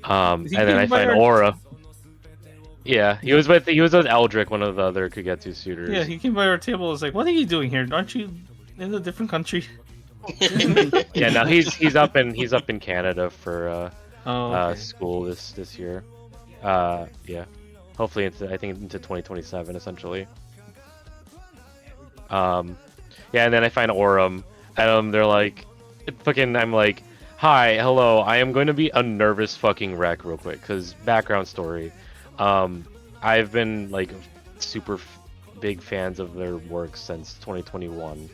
F: And then I find Aura. Yeah, he was with Eldrick, one of the other Kagetsu suitors.
D: Yeah, he came by our table. I was like, "What are you doing here? Aren't you in a different country?"
F: Yeah, no, he's up in Canada for
D: okay.
F: school this year. Yeah, hopefully I think into 2027 essentially. Yeah, and then I find Aurum, and they're like, I'm like, hi, hello, I am going to be a nervous fucking wreck real quick, because background story, I've been like super big fans of their work since 2021,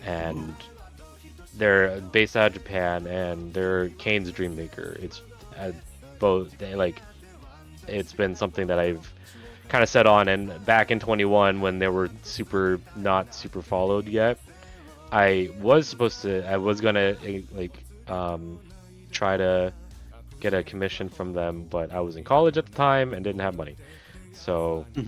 F: and they're based out of Japan, and they're Kane's Dream Maker. It's it's been something that I've kind of set on, and back in 21 when they were not super followed yet, I was gonna try to get a commission from them, but I was in college at the time and didn't have money, so I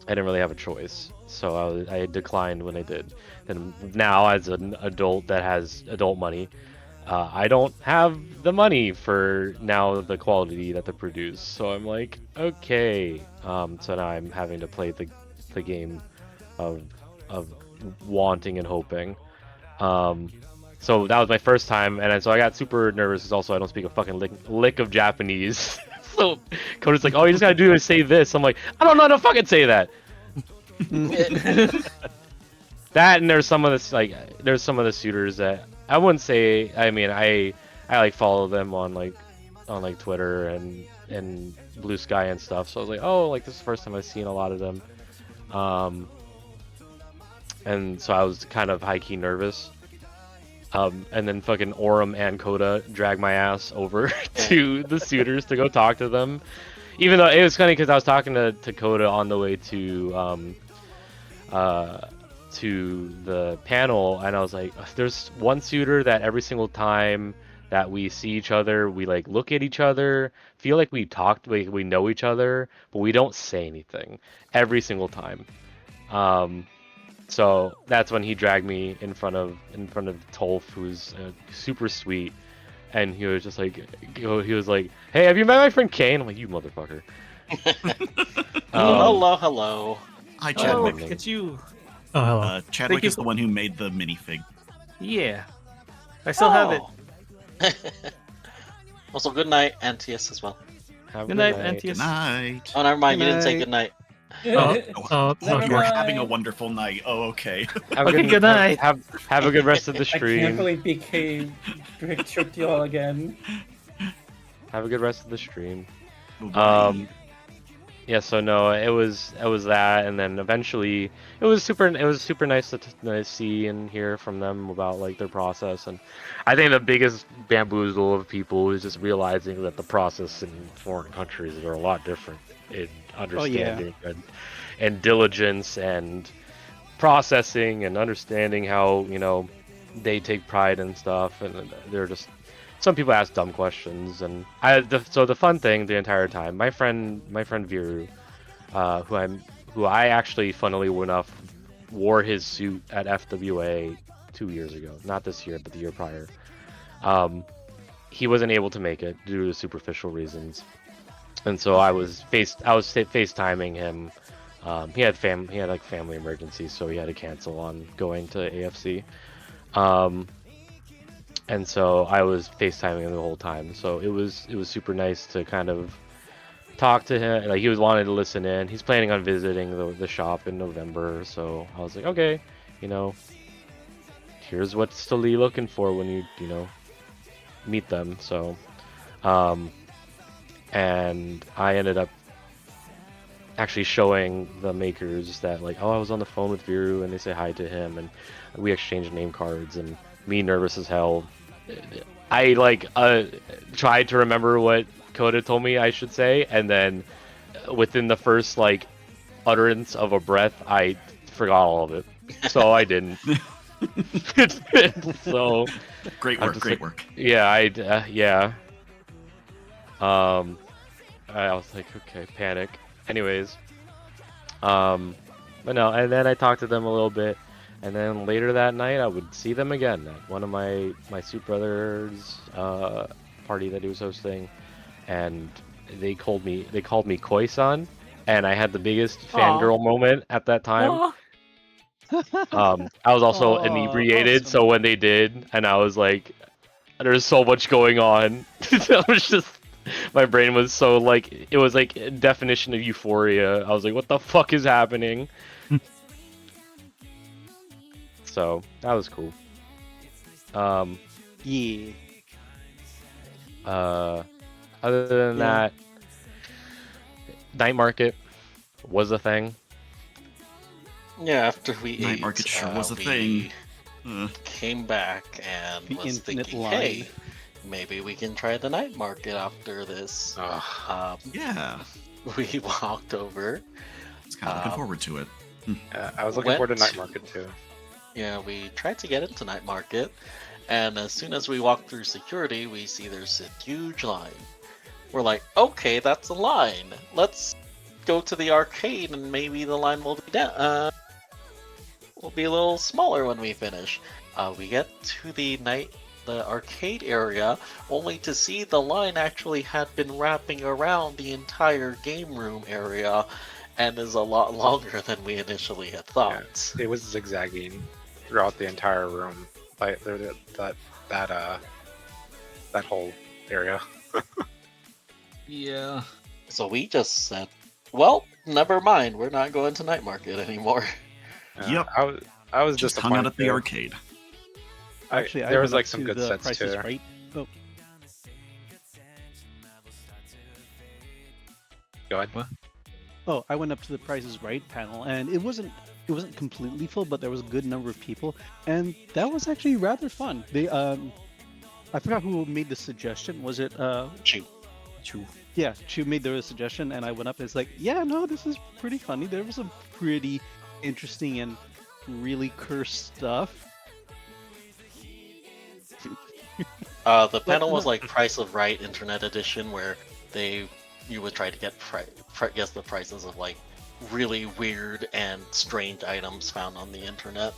F: didn't really have a choice, so I declined when I did. And now, as an adult that has adult money, I don't have the money for now the quality that they produce, so I'm like, okay. So now I'm having to play the game of wanting and hoping. So that was my first time, and so I got super nervous because also I don't speak a fucking lick of Japanese. So Coda's like, "Oh, you just gotta do is say this." I'm like, "I don't know how to fucking say that." That, and there's some of the suitors that I wouldn't say. I mean, I like follow them on Twitter and Blue Sky and stuff. So I was like, oh, like this is the first time I've seen a lot of them. And so I was kind of high key nervous. And then fucking Aurum and Coda dragged my ass over to the suitors to go talk to them. Even though it was funny because I was talking to Coda on the way to the panel, and I was like, there's one suitor that every single time that we see each other, we like look at each other, feel like we talked, we know each other, but we don't say anything every single time. So that's when he dragged me in front of Tolf, who's super sweet, and he was just like, hey, have you met my friend Kane? I'm like, you motherfucker.
G: Hello.
J: Hi,
D: Oh,
J: Chadwick.
D: look at you.
E: Oh, hello.
J: Chadwick is the one who made the minifig.
D: Yeah, I still have it.
G: Also, good night, Antius, as well.
D: Good night, Antius.
J: Good night.
G: Oh, never mind. You didn't say good night.
J: Oh,
K: Never
J: you are
K: mind.
J: having a wonderful night. Oh, okay.
D: Okay, good night.
F: Have a good rest of the
K: I can't
F: stream.
K: believe BK tricked you all again.
F: Have a good rest of the stream.
J: Bye.
F: Yeah, so no, it was that, and then eventually it was super nice to see and hear from them about like their process. And I think the biggest bamboozle of people is just realizing that the process in foreign countries are a lot different in understanding and diligence and processing and understanding how they take pride and stuff, and they're just. Some people ask dumb questions, and so the fun thing the entire time, my friend Viru, who I actually, funnily enough, wore his suit at FWA 2 years ago, not this year, but the year prior. He wasn't able to make it due to superficial reasons, and so I was FaceTiming him. He had family emergencies, so he had to cancel on going to AFC. And so I was FaceTiming him the whole time. So it was super nice to kind of talk to him. Like, he was wanting to listen in. He's planning on visiting the shop in November. So I was like, okay, here's what's to be looking for when you meet them. So, and I ended up actually showing the makers that like, oh, I was on the phone with Viru, and they say hi to him, and we exchanged name cards, and me nervous as hell. I tried to remember what Coda told me I should say, and then within the first utterance of a breath, I forgot all of it. So I didn't. So
J: Great
F: I'm
J: work,
F: just
J: great
F: like,
J: work.
F: yeah, yeah. I was like, okay, panic. Anyways, but no, and then I talked to them a little bit, and then later that night I would see them again at one of my Soup Brothers party that he was hosting, and they called me Koi-san, and I had the biggest fangirl moment at that time.
D: Aw.
F: I was also
H: Oh,
F: inebriated, so
H: awesome.
F: when they did, and I was like, there's so much going on. I was just, my brain was so like, it was like a definition of euphoria. I was like, what the fuck is happening? So that was cool.
H: Yeah.
F: Other than
H: Yeah.
F: that, night market was a thing.
G: Yeah, after we
J: Night
G: ate,
J: market sure was a
G: we
J: thing.
G: came back and
H: The
G: was
H: infinite
G: thinking,
H: line.
G: hey, maybe we can try the night market after this.
J: Yeah,
G: We walked over.
J: it's kind of looking forward to it.
I: I was looking forward to
G: Went
I: night market too.
G: Yeah, we tried to get into night market, and as soon as we walk through security, we see there's a huge line. We're like, okay, that's a line. Let's go to the arcade, and maybe the line will be down. Will be a little smaller when we finish. We get to the arcade area, only to see the line actually had been wrapping around the entire game room area, and is a lot longer than we initially had thought.
I: It was zigzagging throughout the entire room, like that whole area.
D: Yeah.
G: So we just said, well, never mind, we're not going to night market anymore.
J: Yep.
I: I was
J: Just hung out at the
I: disappointed,
J: arcade.
H: Actually, I
I: there
H: went
I: was like
H: up
I: some
H: to
I: good
H: the
I: sets
H: Price is
I: too.
H: Right. Oh,
I: Go ahead.
D: What?
H: oh, I went up to the Price is Right panel, and it wasn't completely full, but there was a good number of people, and that was actually rather fun. They I forgot who made the suggestion. Was it
G: Chew.
H: Yeah, Chu made the suggestion, and I went up and it's like, yeah, no, this is pretty funny. There was some pretty interesting and really cursed stuff.
G: The panel was like Price of Right Internet Edition, where you would try to guess the prices of like really weird and strange items found on the internet.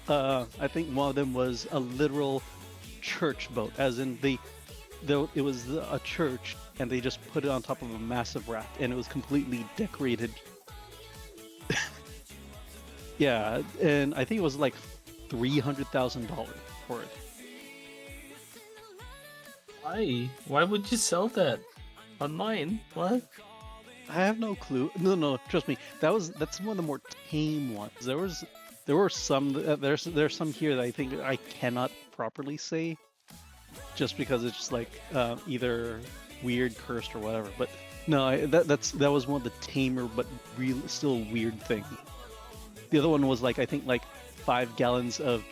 H: I think one of them was a literal church boat, as in it was a church, and they just put it on top of a massive raft, and it was completely decorated. Yeah, and I think it was like $300,000 for it.
D: Why? Why would you sell that online? What?
H: I have no clue. No, trust me. That's one of the more tame ones. There were some. There's some here that I think I cannot properly say, just because it's just like either weird, cursed, or whatever. But no, that was one of the tamer but still weird thing. The other one was like, I think like 5 gallons of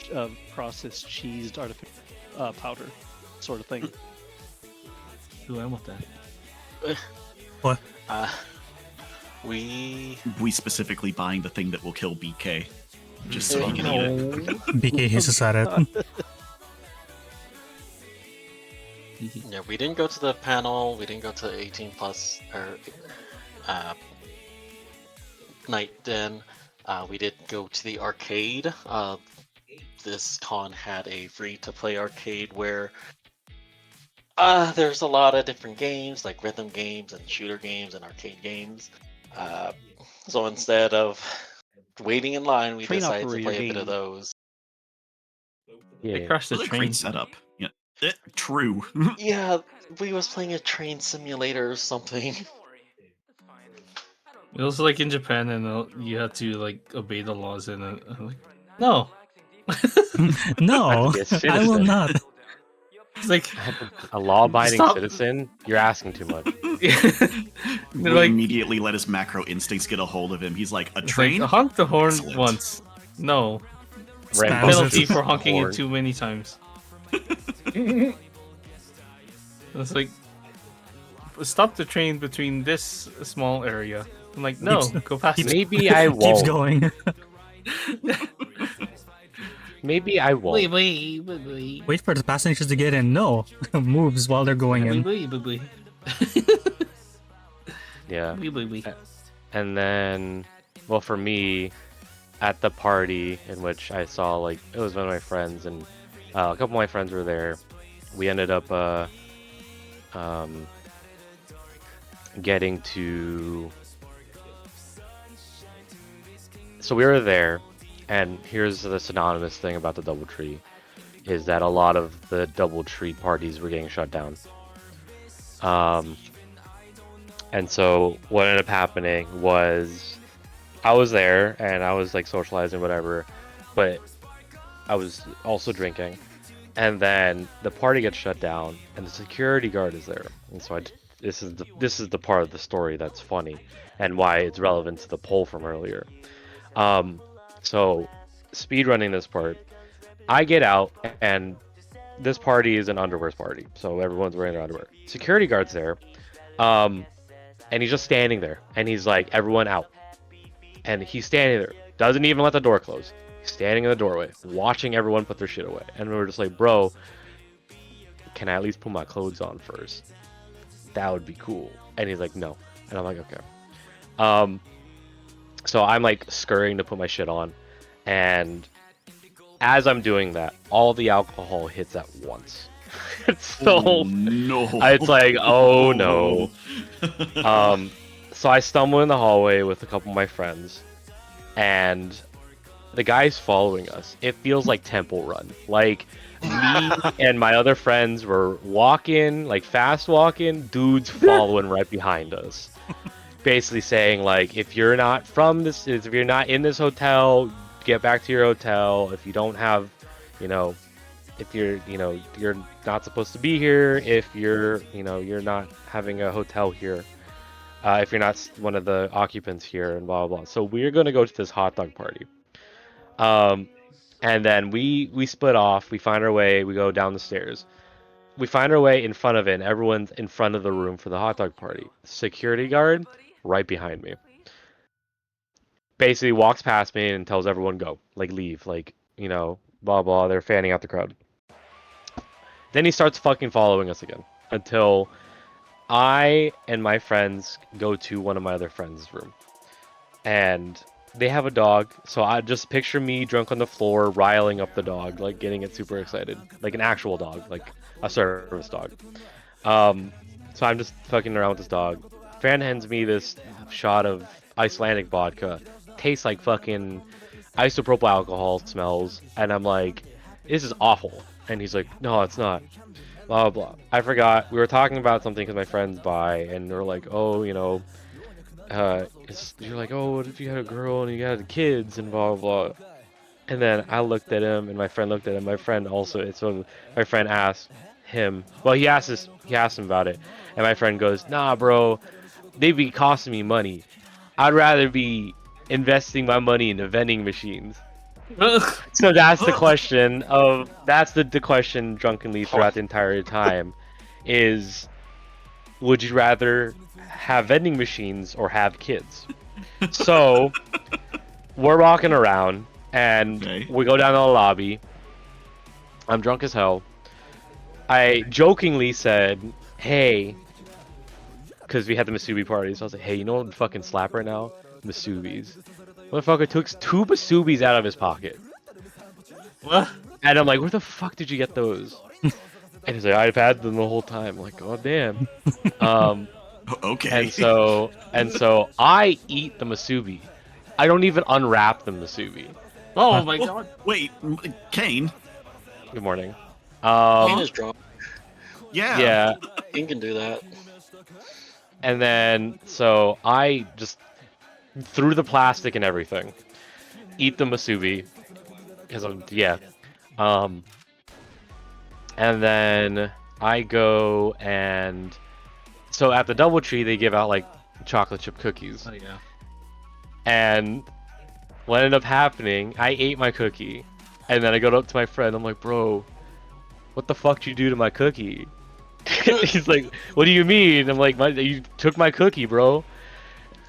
H: processed cheesed artificial powder, sort of thing.
D: Ooh, I want that.
E: What?
G: We
J: specifically buying the thing that will kill BK, just so he can eat it.
E: BK hisses at it.
G: Yeah, we didn't go to the panel. We didn't go to 18 plus or night den. We did go to the arcade. This con had a free-to-play arcade where there's a lot of different games, like rhythm games and shooter games and arcade games. So instead of waiting in line, we
H: Train
G: decided to
H: operator
G: play a bit of
H: game.
G: those.
D: They
F: Yeah.
D: crashed the
J: What a
D: train.
J: great setup. Yeah, true.
G: Yeah, we was playing a train simulator or something.
D: It was like in Japan, and you had to like obey the laws, and I'm like, no.
E: No,
F: be a
E: I will
F: citizen.
E: not.
D: It's like
F: A law-abiding
D: Stop.
F: citizen? You're asking too much.
J: We
D: like-
J: immediately let his macro instincts get a hold of him. He's like, a
D: it's
J: train?
D: like, honk the horn
J: Excellent.
D: once. No.
F: Rambo
E: Spams
D: Penalty
E: it.
D: for honking
F: horn.
D: it too many times. It's like, stop the train between this small area I'm like, no, go faster.
F: Maybe I
E: Keeps
F: won't.
E: going.
F: Maybe I won't.
E: Wait for the passengers to get in. No, moves while they're going in.
F: Yeah. And then, well, for me, at the party in which I saw, like, it was one of my friends, and a couple of my friends were there. We ended up getting to. So we were there, and here's the synonymous thing about the DoubleTree, is that a lot of the DoubleTree parties were getting shut down. And so what ended up happening was I was there and I was like socializing, whatever, but I was also drinking. And then the party gets shut down and the security guard is there. And so this is the part of the story that's funny and why it's relevant to the poll from earlier. So speed running this part, I get out and this party is an underwear party. So everyone's wearing their underwear. Security guard's there. And he's just standing there, and he's like, everyone out. And he's standing there, doesn't even let the door close. He's standing in the doorway, watching everyone put their shit away. And we were just like, bro, can I at least put my clothes on first? That would be cool. And he's like, no. And I'm like, okay. So I'm like scurrying to put my shit on. And as I'm doing that, all the alcohol hits at once. So
J: no.
F: It's like, oh no. So I stumble in the hallway with a couple of my friends, and the guy's following us. It feels like Temple Run. Like, me and my other friends were walking, like fast walking, dudes following right behind us. Basically saying, like, if you're not from this, if you're not in this hotel, get back to your hotel. If you don't have, if you're not supposed to be here, if you're not having a hotel here, if you're not one of the occupants here, and blah blah blah. So we're gonna go to this hot dog party, and then we split off. We find our way. We go down the stairs. We find our way in front of it, and everyone's in front of the room for the hot dog party. Security guard right behind me. Basically walks past me and tells everyone go, like leave, like blah blah. They're fanning out the crowd. Then he starts fucking following us again until I and my friends go to one of my other friends' room. And they have a dog, so I just picture me drunk on the floor, riling up the dog, like getting it super excited. Like an actual dog, like a service dog. So I'm just fucking around with this dog. Fan hands me this shot of Icelandic vodka. Tastes like fucking isopropyl alcohol smells. And I'm like, this is awful. And he's like, no, it's not. Blah, blah, blah. I forgot. We were talking about something because my friends by, and they were like, oh, you're like, oh, what if you had a girl and you had kids and blah, blah, blah. And then I looked at him and my friend looked at him. My friend also, my friend asked him, well, he asked him about it. And my friend goes, nah, bro, they'd be costing me money. I'd rather be investing my money into vending machines. So that's the question the question drunkenly throughout the entire time is, would you rather have vending machines or have kids? So we're walking around and we go down to the lobby. I'm drunk as hell. I jokingly said, hey, because we had the Masubi party, so I was like, hey, you know what would fucking slap right now? Masubis. Motherfucker took 2 Masubis out of his pocket.
D: What?
F: And I'm like, where the fuck did you get those? And he's like, I've had them the whole time. I'm like, oh damn.
J: Okay.
F: And so I eat the Masubi. I don't even unwrap the Masubi.
D: Oh my god.
J: Wait, Kane.
F: Good morning.
G: Kane is drunk.
J: Yeah.
F: Yeah.
G: Kane can do that.
F: And then so I just threw the plastic and everything. Eat the Masubi. Because and then I go and so at the DoubleTree they give out like chocolate chip cookies.
D: Oh yeah.
F: And what ended up happening, I ate my cookie, and then I go up to my friend. I'm like, bro, what the fuck did you do to my cookie? He's like, what do you mean? I'm like, you took my cookie, bro.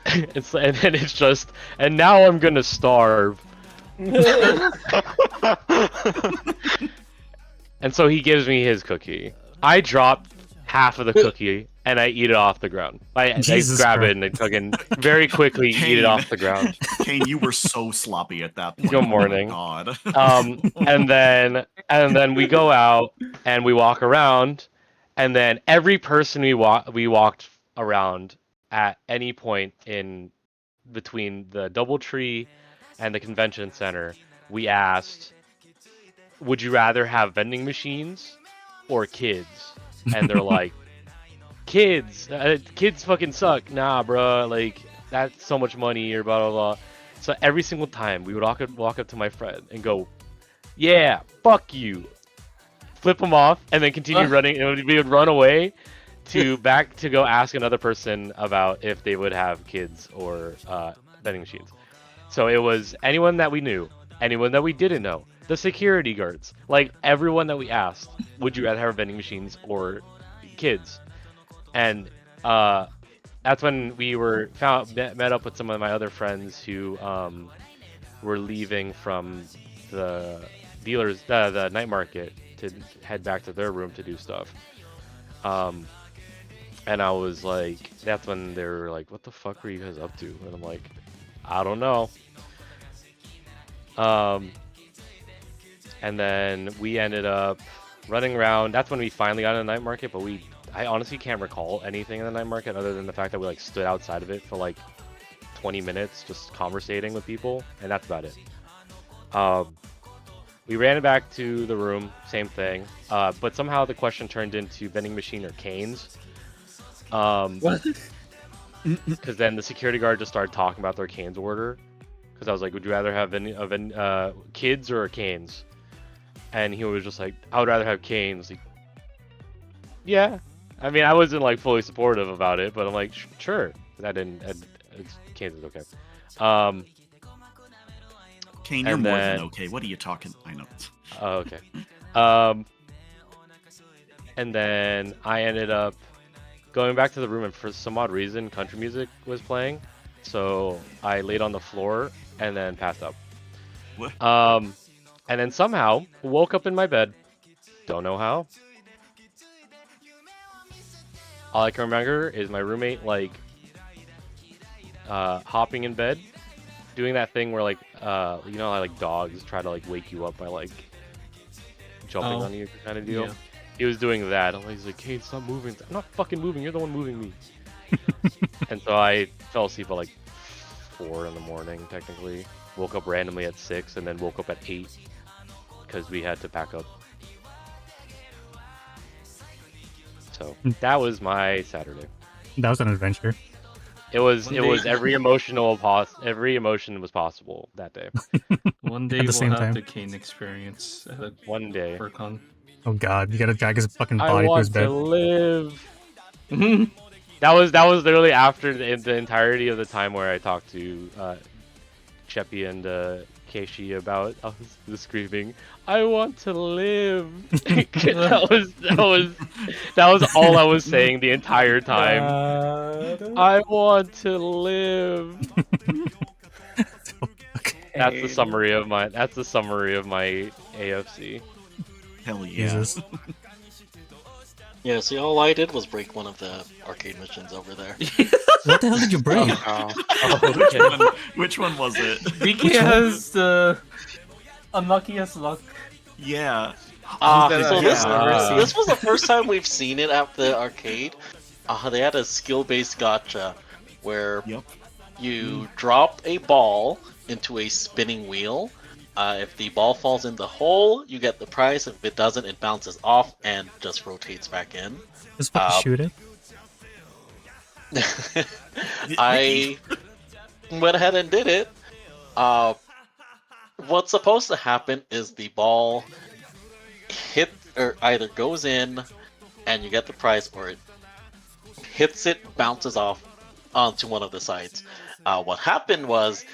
F: and then it's just, and now I'm gonna starve. And so he gives me his cookie. I drop half of the cookie and I eat it off the ground. I
E: Jesus
F: grab
E: Christ.
F: it and I fucking very quickly eat it off the ground.
J: Kane, you were so sloppy at that point.
F: Good morning.
J: Oh my god.
F: And then we go out and we walk around, and then every person we walked around at any point in between the DoubleTree and the convention center, we asked, would you rather have vending machines or kids? And they're like, kids. Kids fucking suck. Nah, bro. Like, that's so much money or blah, blah, blah. So every single time we would walk up to my friend and go, yeah, fuck you. Flip them off and then continue running. And we would run away back to go ask another person about if they would have kids or vending machines. So it was anyone that we knew, anyone that we didn't know, the security guards, like everyone that we asked, would you rather have vending machines or kids? And that's when we met up with some of my other friends who were leaving from the dealers, the night market, to head back to their room to do stuff. And I was like, that's when they were like, what the fuck were you guys up to? And I'm like, I don't know. And then we ended up running around. That's when we finally got in the night market, but I honestly can't recall anything in the night market other than the fact that we like stood outside of it for like 20 minutes just conversating with people, and that's about it. We ran it back to the room, same thing, but somehow the question turned into vending machine or canes.
K: What?
F: Because then the security guard just started talking about their canes order. Because I was like, would you rather have kids or canes? And he was just like, I would rather have canes. Like, yeah. I mean, I wasn't like fully supportive about it, but I'm like, sure. Canes is okay.
J: Kane, you're more than okay. What are you talking? I know.
F: Oh, okay. And then I ended up going back to the room, and for some odd reason, country music was playing. So I laid on the floor and then passed out.
J: What?
F: And then somehow woke up in my bed. Don't know how. All I can remember is my roommate like hopping in bed, doing that thing where like you know how like dogs try to like wake you up by like jumping on you kind of deal. Yeah. He was doing that. He's like, "Hey, stop moving." I'm not fucking moving. You're the one moving me. And so I fell asleep at like 4 in the morning, technically. Woke up randomly at 6, and then woke up at 8 because we had to pack up. So that was my Saturday.
E: That was an adventure.
F: It was every emotion was possible that day.
D: One day we'll have the Kane experience.
F: One day.
D: FurCon.
E: Oh god, you gotta drag his fucking body to his bed.
F: I want to live. That was literally after the entirety of the time where I talked to Cheppy and Keishi about the screaming, "I want to live." that was all I was saying the entire time. I want to live.
E: Okay.
F: That's the summary of my AFC.
J: Hell yeah.
E: Jesus.
G: Yeah, see, all I did was break one of the arcade missions over there.
E: What the hell did you break?
J: Which one was it?
K: BK has the unluckiest luck.
J: Yeah.
G: This was the first time we've seen it at the arcade. They had a skill-based gacha where you drop a ball into a spinning wheel. If the ball falls in the hole, you get the prize. If it doesn't, it bounces off and just rotates back in.
E: Just fucking shoot it.
G: I went ahead and did it. What's supposed to happen is the ball either goes in and you get the prize, or it hits it, bounces off onto one of the sides. What happened was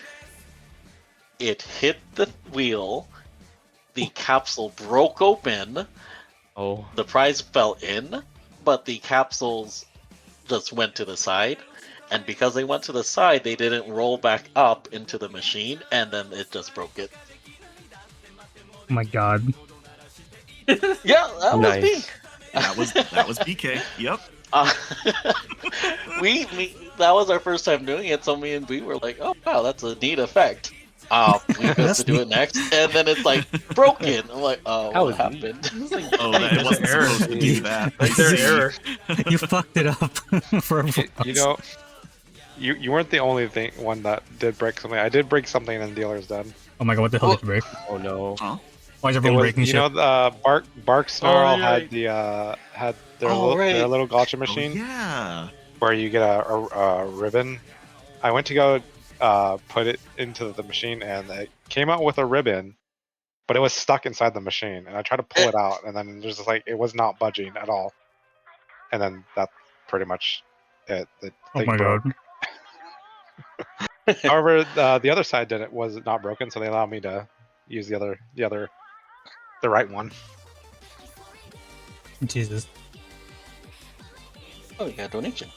G: it hit the wheel, the capsule broke open, the prize fell in, but the capsules just went to the side, And because they went to the side, they didn't roll back up into the machine, and then it just broke it.
E: Oh my god.
G: Yeah, that was me.
F: Nice.
J: That was BK. Yep.
G: Uh, that was our first time doing it, so me and B were like, "Oh wow, that's a neat effect." We goes
E: That's
G: to do it next, and then it's like broken. I'm like, "Oh,
F: That
G: what
F: was neat.
G: happened?"
J: Oh, that it wasn't
K: error.
J: supposed to do that. I
K: Like their
J: see.
K: error.
E: You fucked it up for
I: You
E: once.
I: know, you weren't the only one that did break something. I did break something and dealer's done.
E: Oh my god, what the hell did you break?
F: Oh no.
J: Huh?
E: Why is
I: It
E: everyone
I: was,
E: breaking
I: you
E: shit?
I: know, the Bark Snarl
K: right.
I: had the had their
G: Oh,
I: their
G: right.
I: little gotcha
J: Oh,
I: machine
J: yeah.
I: where you get a ribbon. I went to go put it into the machine and it came out with a ribbon, but it was stuck inside the machine. And I tried to pull it out, and then just like it was not budging at all. And then that's pretty much it. The
E: Oh
I: thing
E: my
I: broke.
E: god.
I: However, the other side was not broken, so they allowed me to use the right one.
E: Jesus.
G: Oh, you got a donation.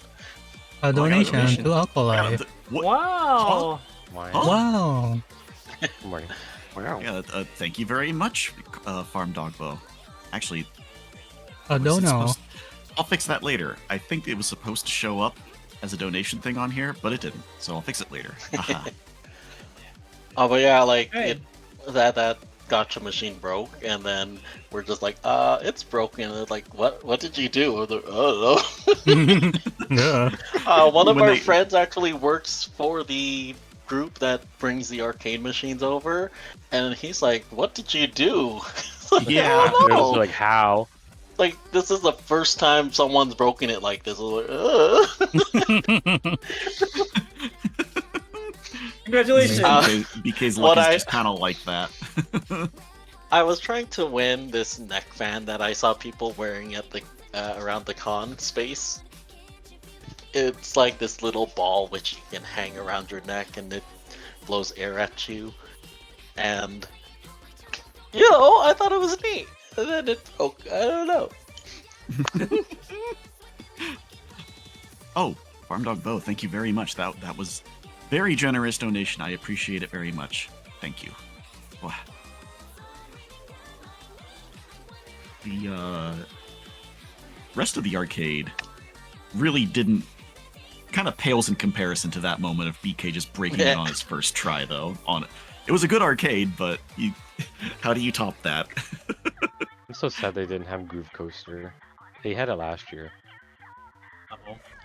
E: A
J: I got a
E: donation
J: donation.
E: to Alkalife.
J: What?
K: Wow.
F: Morning.
J: Huh?
E: Wow.
F: Morning.
I: Wow.
J: Yeah, thank you very much, Farm Dogbo. Actually,
E: A
J: was it
E: dono.
J: supposed- I'll fix that later. I think it was supposed to show up as a donation thing on here, but it didn't. So I'll fix it later. Haha.
G: Oh, but yeah, like
K: Hey.
G: that gotcha machine broke, and then we're just like, it's broken. And it's like, what did you do? We're like, I don't
E: Yeah.
G: know. One of
J: When
G: our
J: they-
G: friends actually works for the group that brings the arcade machines over, and he's like, what did you do? Like,
J: Yeah.
G: I don't
F: They're
G: know.
F: just like, how?
G: Like, this is the first time someone's broken it like this. We're like,
K: Congratulations.
J: BK's
G: what
J: luck is
G: I-
J: just kind of like that.
G: I was trying to win this neck fan that I saw people wearing at the around the con space. It's like this little ball which you can hang around your neck and it blows air at you. And I thought it was neat. And then it broke. I don't know.
J: Oh, Farm Dog Bo, thank you very much. That was very generous donation. I appreciate it very much. Thank you. Wow. The rest of the arcade really didn't kind of pales in comparison to that moment of BK just breaking it on his first try though. It was a good arcade, but how do you top that?
F: I'm so sad they didn't have Groove Coaster. They had it last year.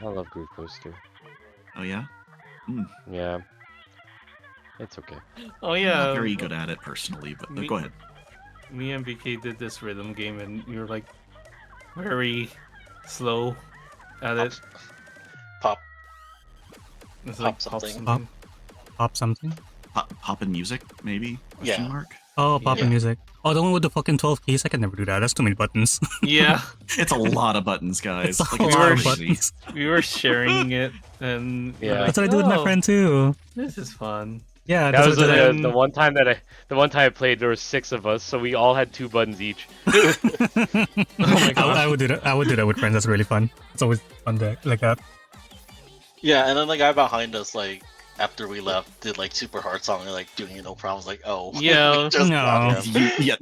F: I love Groove Coaster.
J: Oh yeah?
F: Yeah. It's okay.
D: Oh
J: I'm
D: yeah.
J: not very good at it personally, but
D: Me-
J: go ahead.
D: Me and BK did this rhythm game, and you were like very slow at it.
G: Pop.
D: It's
G: Pop
D: like
G: something.
E: Pop something?
J: Poppin' music, maybe? Question
G: Yeah.
J: mark?
E: Oh, popping
G: Yeah.
E: music. Oh, the one with the fucking 12 keys? I can never do that. That's too many buttons.
D: Yeah,
J: It's a lot of buttons, guys.
E: It's a
J: Like,
E: lot of
J: crazy.
E: buttons.
D: we were sharing it, and we were
F: Yeah.
D: like,
E: That's what I do with my
D: "Oh,
E: friend too.
D: This is fun.
E: Yeah,
F: That
E: that's
F: was
E: what I
D: the-
F: the one time I played. There were 6 of us, so we all had 2 buttons each.
E: Oh
D: my gosh.
E: I would do that. I would do that with friends. That's really fun. It's always fun to like that.
G: Yeah, and then the guy behind us, like, after we left, did like super hard song and like doing it no problem. I was like, oh.
D: Yeah.
G: Just
E: No.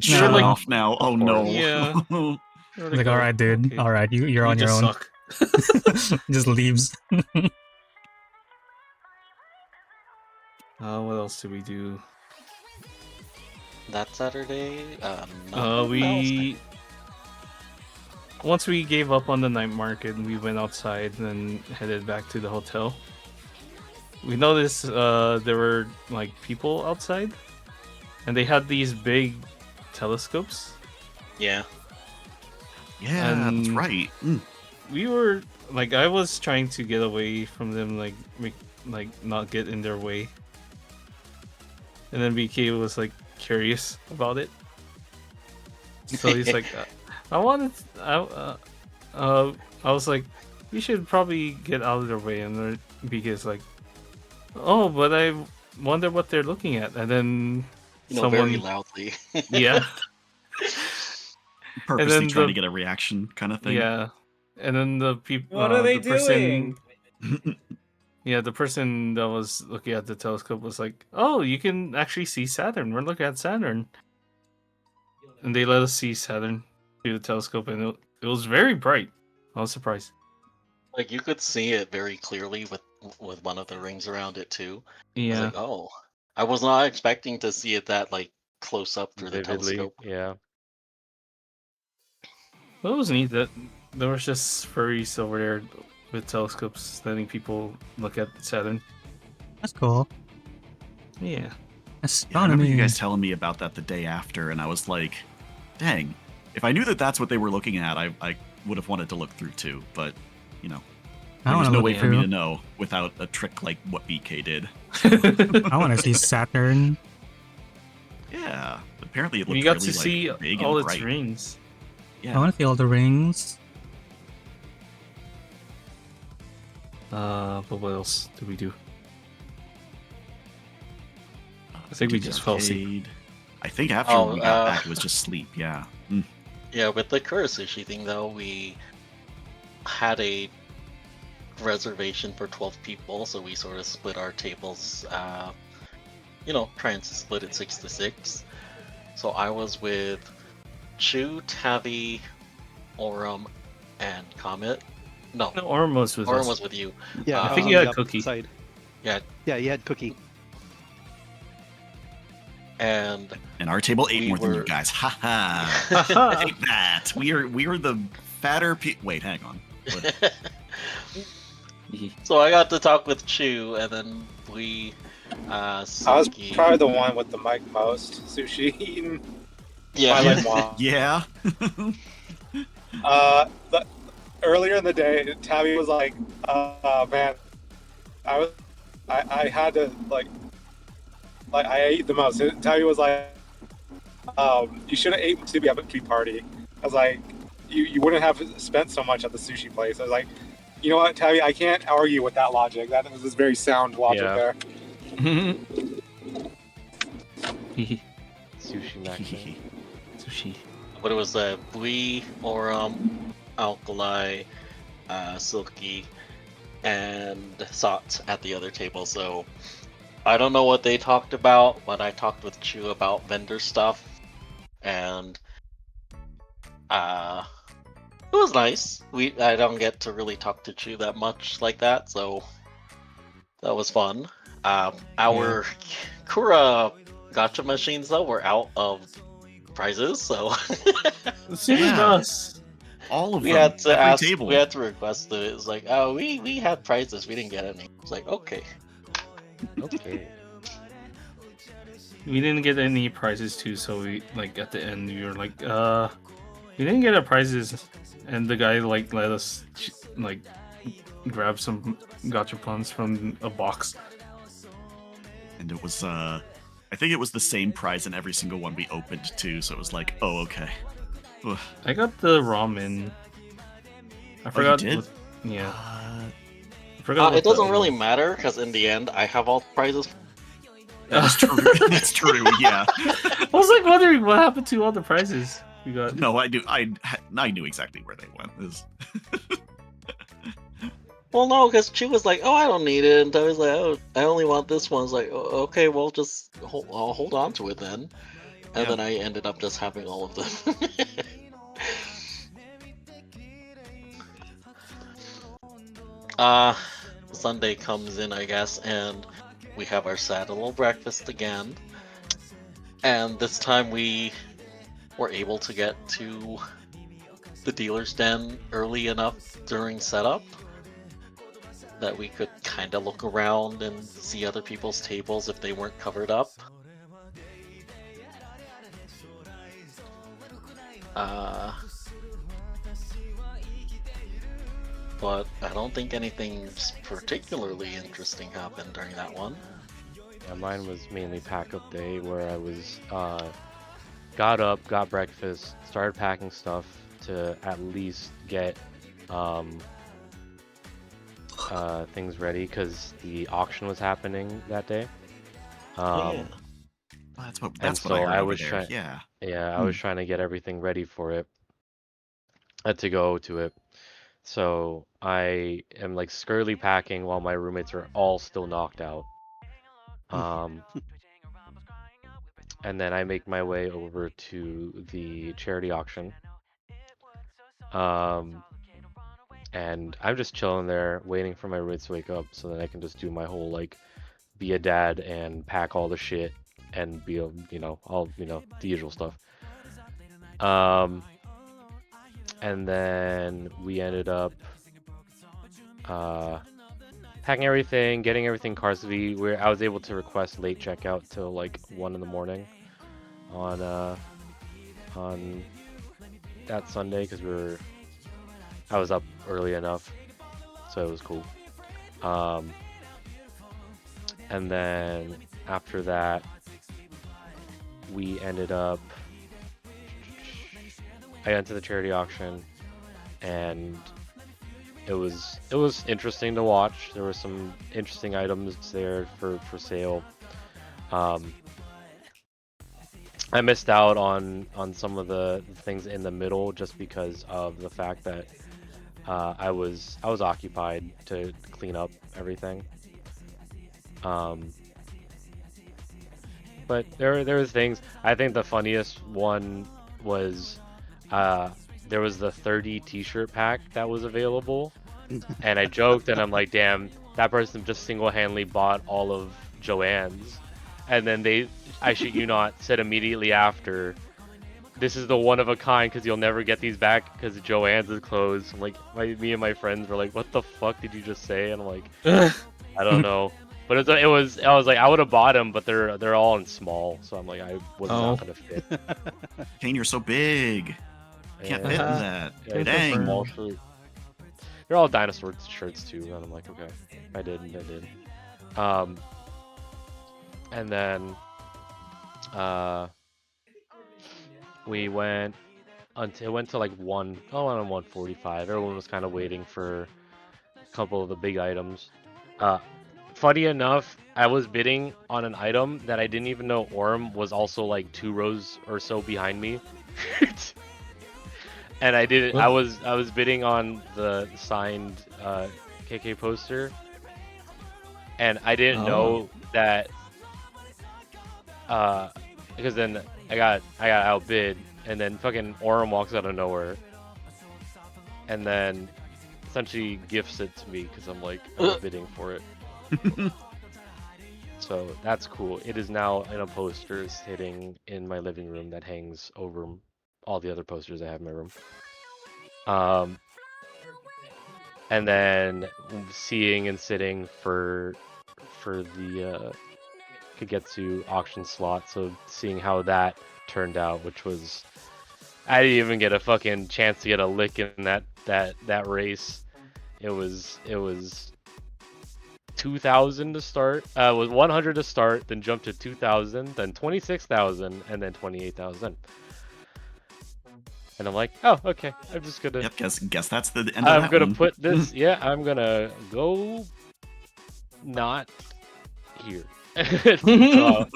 J: Shut
E: like-
J: off now. Oh no.
D: Yeah.
E: Like, all right, dude.
D: Okay.
E: All right, you're on
D: You
E: your
D: just
E: own.
D: suck.
E: Just leaves.
D: What else did we do?
G: That Saturday, nothing else.
D: We once we gave up on the night market, we went outside and headed back to the hotel. We noticed there were like people outside, and they had these big telescopes.
G: Yeah.
J: Yeah, that's
D: And-
J: right.
D: We were like, I was trying to get away from them, like not get in their way. And then BK was like curious about it, so he's like, I was like, you should probably get out of their way. And then BK's like, oh, but I wonder what they're looking at. And then
G: Very loudly.
D: yeah,
J: Purposely
D: then
J: trying
D: the-
J: to get a reaction kind of thing.
D: yeah. And then the people,
K: What are they
D: the person,
K: doing?
D: Yeah, the person that was looking at the telescope was like, "Oh, you can actually see Saturn. We're looking at Saturn," and they let us see Saturn through the telescope, and it was very bright. I was surprised.
G: Like you could see it very clearly with one of the rings around it too. I was
D: Yeah,
G: like, oh, I was not expecting to see it that like close up through the
F: Vividly,
G: telescope.
F: yeah.
D: but it was neat that there was just furries over there with telescopes letting people look at Saturn.
E: That's cool.
D: Yeah.
J: Yeah, I
E: Astronomy.
J: remember you guys telling me about that the day after, and I was like, dang, if I knew that that's what they were looking at, I would have wanted to look through too. But, you know,
E: I
J: there was
E: wanna
J: no
E: look
J: way for me
E: through.
J: to know without a trick like what BK did.
E: I want to see Saturn.
J: Yeah, apparently it
D: We
J: looked
D: got
J: really
D: to see
J: like big
D: all
J: and
D: its
J: bright.
D: rings.
E: I
J: Yeah.
E: want to see all the rings.
D: But what else did we do? I think
J: Did
D: we
J: the
D: just fell asleep.
J: arcade. I think after
G: Oh,
J: we got back, it was just sleep. Yeah.
G: Yeah, with the Kurasushi thing though, we had a reservation for 12 people, so we sort of split our tables. Trying to split it 6-6. So I was with Chu, Tavi, Orum, and Comet. No,
D: No, Orm was with
G: Orum
D: us.
G: was with you.
H: Yeah,
D: I
H: I
D: think
H: was
D: you
H: on
D: had
H: the opposite
D: Cookie.
H: side.
G: Yeah,
H: Yeah, you had Cookie.
G: and
J: And our table ate
G: We
J: more than you
G: were-
J: guys. Ha ha.
D: Haha.
J: Take that. We are the fatter. Wait, hang on. What?
G: so I got to talk with Chu, and then we.
I: I was
G: Suki.
I: probably the one with the mic most. Sushi eating.
G: Yeah.
I: Twilight Mom.
J: Yeah.
I: Earlier in the day, Tabby was like, man, I had to like I ate the most. And Tabby was like, you should have ate Musubi at the party. I was like, you wouldn't have spent so much at the sushi place. I was like, you know what, Tabby, I can't argue with that logic. That was very sound logic
F: Yeah.
I: there.
F: Sushi Max.
D: Sushi.
G: But it was Bui, Orum, Alkali, Silky, and Sot at the other table. So I don't know what they talked about, but I talked with Chu about vendor stuff, and it was nice. I don't get to really talk to Chu that much like that, so that was fun. Our Kura gacha machines though were out of prizes, so
D: Same with
J: Yeah.
D: us.
J: All of
G: we
J: them.
G: had to
J: Every
G: ask.
J: table.
G: We had to request it. It's like, oh, we had prizes, we didn't get any. It's like, okay.
F: Okay.
D: We didn't get any prizes too, so we like at the end we were like, we didn't get our prizes, and the guy like let us like grab some gachapons from a box.
J: And it was I think it was the same prize in every single one we opened too, so it was like, oh okay. Ugh.
D: I got the ramen. I
J: you
D: forgot.
J: did?
D: Yeah.
J: Uh,
D: I forgot what
G: It doesn't
D: the-
G: really matter because in the end, I have all the prizes.
J: that's true. That's true, yeah.
D: I was like wondering what happened to all the prizes we got.
J: No, I knew exactly where they went. It was-
G: Well, no, because Chu was like, "Oh, I don't need it," and I was like, "Oh, I only want this one." I was like, "Oh, okay, well, just I'll hold on to it then." And
J: Yeah.
G: then I ended up just having all of them. Sunday comes in, I guess, and we have our sad little breakfast again. And this time we were able to get to the dealer's den early enough during setup that we could kind of look around and see other people's tables if they weren't covered up. But I don't think anything particularly interesting happened during that one.
F: Yeah, mine was mainly pack up day where I was got up, got breakfast, started packing stuff to at least get things ready because the auction was happening that day.
G: Yeah.
J: That's what
F: so
J: I heard
F: I
J: over
F: was
J: there.
F: trying-
J: Yeah.
F: Yeah, I was trying to get everything ready for it. I had to go to it. So I am like scurrily packing while my roommates are all still knocked out. And then I make my way over to the charity auction. And I'm just chilling there, waiting for my roommates to wake up so that I can just do my whole like be a dad and pack all the shit and be a, all, the usual stuff. And then we ended up packing everything, getting everything car savvy. I was able to request late checkout till like 1 in the morning on that Sunday because I was up early enough, so it was cool. And then after that, we ended up. I went to the charity auction, and it was interesting to watch. There were some interesting items there for sale. I missed out on some of the things in the middle just because of the fact that I was occupied to clean up everything. But there was things. I think the funniest one was there was the 30 t-shirt pack that was available, and I joked and I'm like, damn, that person just single-handedly bought all of Joanne's, and then I shit you not, said immediately after, this is the one of a kind because you'll never get these back because Joanne's is closed. I'm like, me and my friends were like, what the fuck did you just say? And I'm like, I don't know. But I was like, I would have bought them, but they're all in small, so I'm like, I was not gonna fit.
J: Kane, you're so big. Can't fit in that.
F: Yeah,
J: Dang.
F: Small shirt. They're all dinosaur shirts too, and I'm like, okay, I did. And then we went until it went to like 1:45. Everyone was kind of waiting for a couple of the big items. Funny enough, I was bidding on an item that I didn't even know Orm was also like 2 rows or so behind me. And I didn't. I was bidding on the signed KK poster, and I didn't know that. Because then I got outbid, and then fucking Orm walks out of nowhere, and then essentially gifts it to me because I'm like bidding for it. So that's cool. It is now in a poster sitting in my living room that hangs over all the other posters I have in my room. And then seeing and sitting for the Kagetsu auction slot, so seeing how that turned out, which was, I didn't even get a fucking chance to get a lick in that race. It was 2,000 to start. It was 100 to start, then jumped to 2,000, then 26,000, and then 28,000. And I'm like, oh, okay. I'm just gonna.
J: Yep. Guess that's the end.
F: I'm gonna put this. Yeah, I'm gonna go. Not here. So,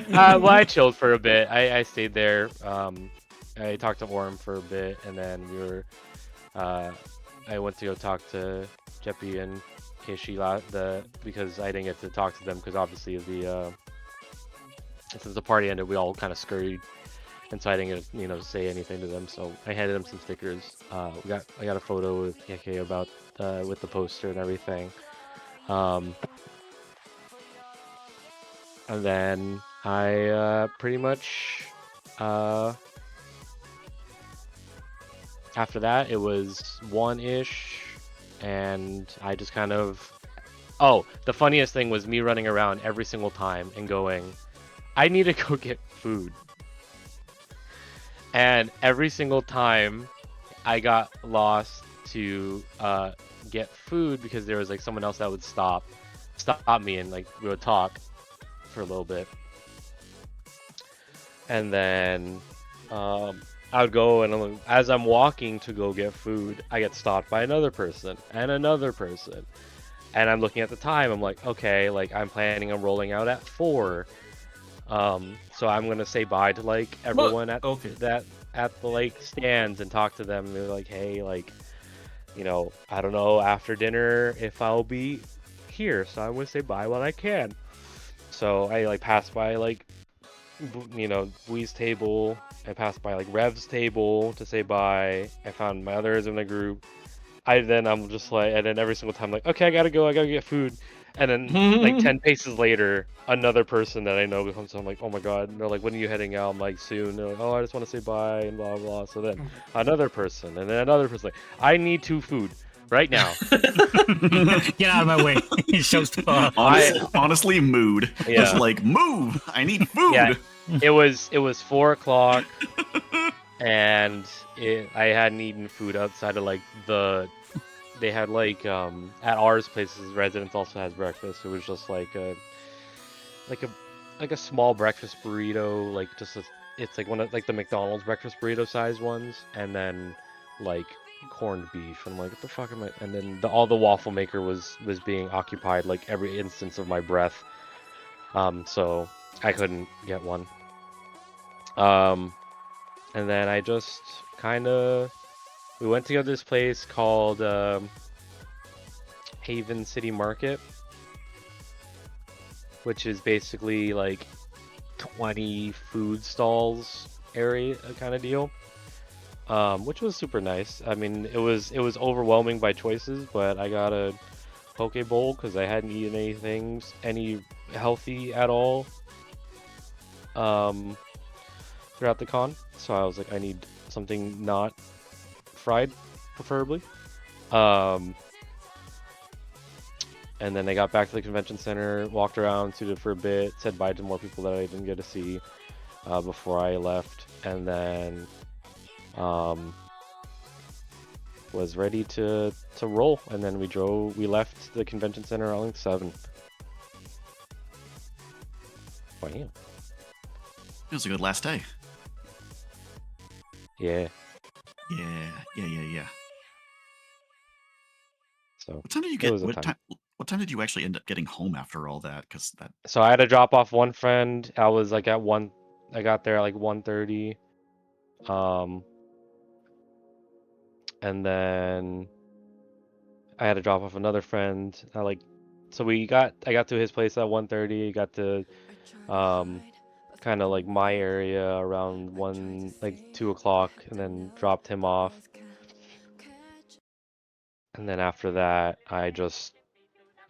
F: well, I chilled for a bit. I stayed there. I talked to Orm for a bit, and then we were. I went to go talk to Jeppy and Keishi because I didn't get to talk to them because obviously since the party ended, we all kind of scurried, and so I didn't get to say anything to them. So I handed them some stickers. I got a photo with KK about with the poster and everything. And then I pretty much after that it was 1-ish, and I just kind of the funniest thing was me running around every single time and going, I need to go get food. And every single time I got lost to get food because there was like someone else that would stop me, and like we would talk for a little bit, and then I would go, and as I'm walking to go get food, I get stopped by another person and another person, and I'm looking at the time. I'm like, okay, like I'm planning on rolling out at 4, so I'm gonna say bye to like everyone at the like stands and talk to them. And they're like, hey, like you know, I don't know after dinner if I'll be here, so I'm gonna say bye when I can. So I like passed by like you know, Wee's table. I passed by like Rev's table to say bye. I found my others in the group. I'm just like, and then every single time like, okay, I gotta go, I gotta get food. And then like 10 paces later, another person that I know comes. I'm like, oh my god. And they're like, when are you heading out? I'm like, soon. They're like, oh, I just want to say bye and blah blah. So then another person, and then another person like, I need 2 food right now.
E: Get out of my way. It shows off.
J: Honestly, mood.
F: Yeah.
J: Just like, move! I need food!
F: Yeah, it was 4 o'clock, and I hadn't eaten food outside of like they had like at ours places residence also has breakfast. It was just like a small breakfast burrito, like it's like one of like the McDonald's breakfast burrito size ones, and then like corned beef. I'm like, what the fuck am I? And then all the waffle maker was being occupied like every instance of my breath. So I couldn't get one. And then I just we went to this place called Haven City Market, which is basically like 20 food stalls area kind of deal, which was super nice. I mean, it was overwhelming by choices, but I got a poke bowl because I hadn't eaten any healthy at all throughout the con, so I was like, I need something not fried, preferably. And then I got back to the convention center, walked around, suited for a bit, said bye to more people that I didn't get to see before I left, and then was ready to roll. And then we left the convention center around like 7. Wow. It
J: was a good last day.
F: Yeah.
J: Yeah.
F: So
J: what time did you get? What time did you actually end up getting home after all that? Because that.
F: So I had to drop off one friend. I was like at 1. I got there at like 1:30. And then I had to drop off another friend. I got to his place at 1:30. Got to kind of like my area around 2 o'clock, and then dropped him off. And then after that,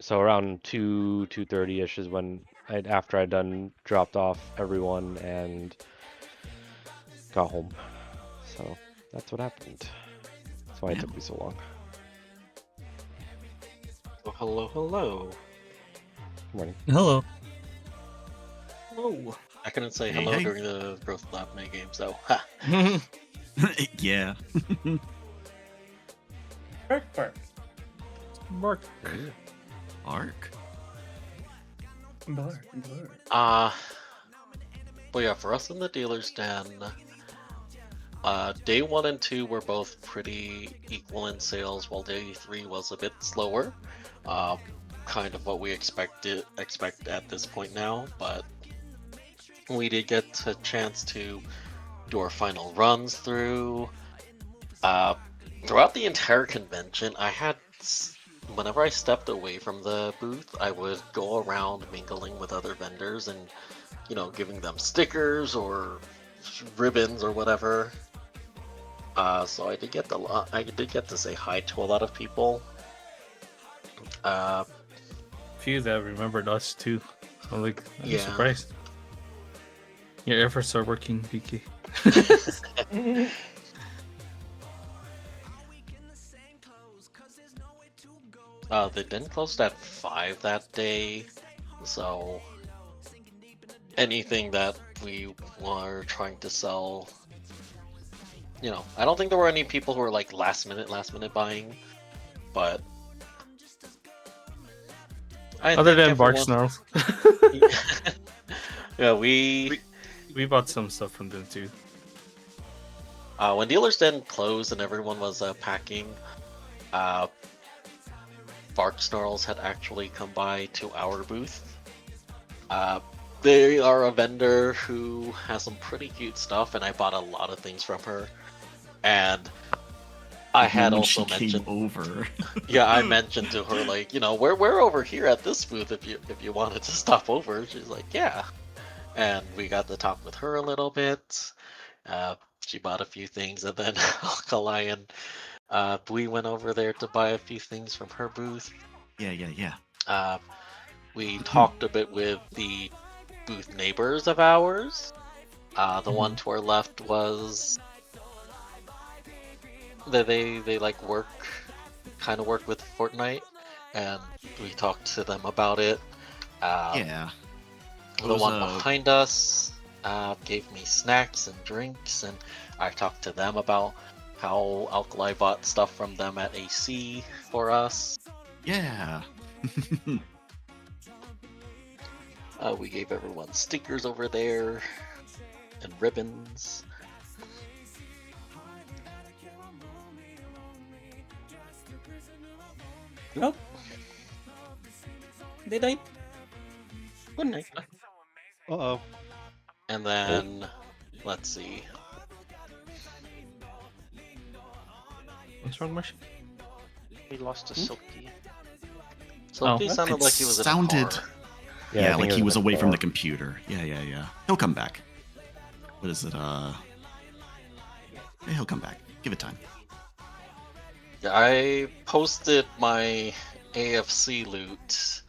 F: so around 2:30ish is when after I'd done dropped off everyone and got home. So that's what happened. That's why it took me so long.
G: Oh, hello.
F: Good morning.
E: Hello.
G: Oh, I couldn't say hello during the Growth Lab mini games though. Ha.
J: Yeah.
K: Mark.
J: Arc.
G: Well, yeah, for us in the dealer's den, day 1 and 2 were both pretty equal in sales, while day 3 was a bit slower. Kind of what we expect at this point now, but we did get a chance to do our final runs through. Throughout the entire convention, whenever I stepped away from the booth, I would go around mingling with other vendors and, you know, giving them stickers or ribbons or whatever. So I did get to say hi to a lot of people.
D: Few that remembered us too. I'm
G: Yeah.
D: surprised. Your efforts are working, BK.
G: The den closed at 5 that day, so anything that we were trying to sell, you know, I don't think there were any people who were like last minute buying, but
D: other than Bark Snarls.
G: Yeah, we
D: bought some stuff from them too.
G: When Dealer's Den closed and everyone was packing, Bark Snarls had actually come by to our booth. They are a vendor who has some pretty cute stuff, and I bought a lot of things from her. And I
J: Like,
G: had
J: when
G: also
J: she came
G: mentioned.
J: over.
G: Yeah, I mentioned to her like, we're over here at this booth if you wanted to stop over. She's like, yeah, and we got to talk with her a little bit. She bought a few things, and then Alkali and we went over there to buy a few things from her booth.
J: Yeah.
G: We talked a bit with the booth neighbors of ours. The one to our left was they like kind of work with Fortnite, and we talked to them about it.
J: Yeah.
G: The one behind us gave me snacks and drinks, and I talked to them about how Alkali bought stuff from them at AC for us.
J: Yeah.
G: We gave everyone stickers over there and ribbons.
K: Oh. They died.
G: Good night.
H: Uh-oh.
G: And then, let's see.
D: What's wrong, Marsh?
L: We lost to Silky.
G: Silky
D: Oh.
G: sounded
J: It
G: like he was in a
J: sounded.
G: car.
J: Yeah,
F: I
J: like
F: think
J: he
F: it
J: was
F: in
J: away from
F: car.
J: the computer. Yeah. He'll come back. What is it? Yeah, he'll come back. Give it time.
G: Yeah, I posted my AFC loot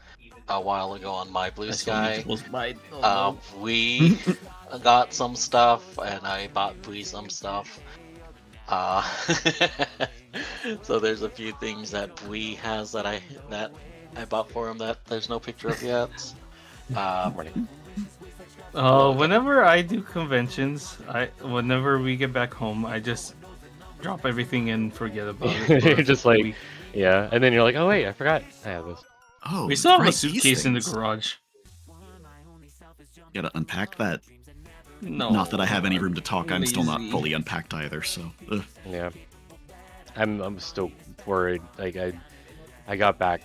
G: a while ago on my Blue Sky. We got some stuff, and I bought Bree some stuff. So there's a few things that Bui has that I bought for him that there's no picture of yet.
D: Whenever I do conventions, whenever we get back home, I just drop everything and forget about it.
F: You're just like, yeah, and then you're like, oh wait, I forgot I have this.
J: Oh,
D: we still have a
J: right, these
D: suitcase in the
J: things.
D: garage.
J: Gotta unpack that.
D: No.
J: Not that I have any room to talk. I'm still not
D: Lazy.
J: fully unpacked either. So.
F: Yeah, I'm still worried. Like I got back,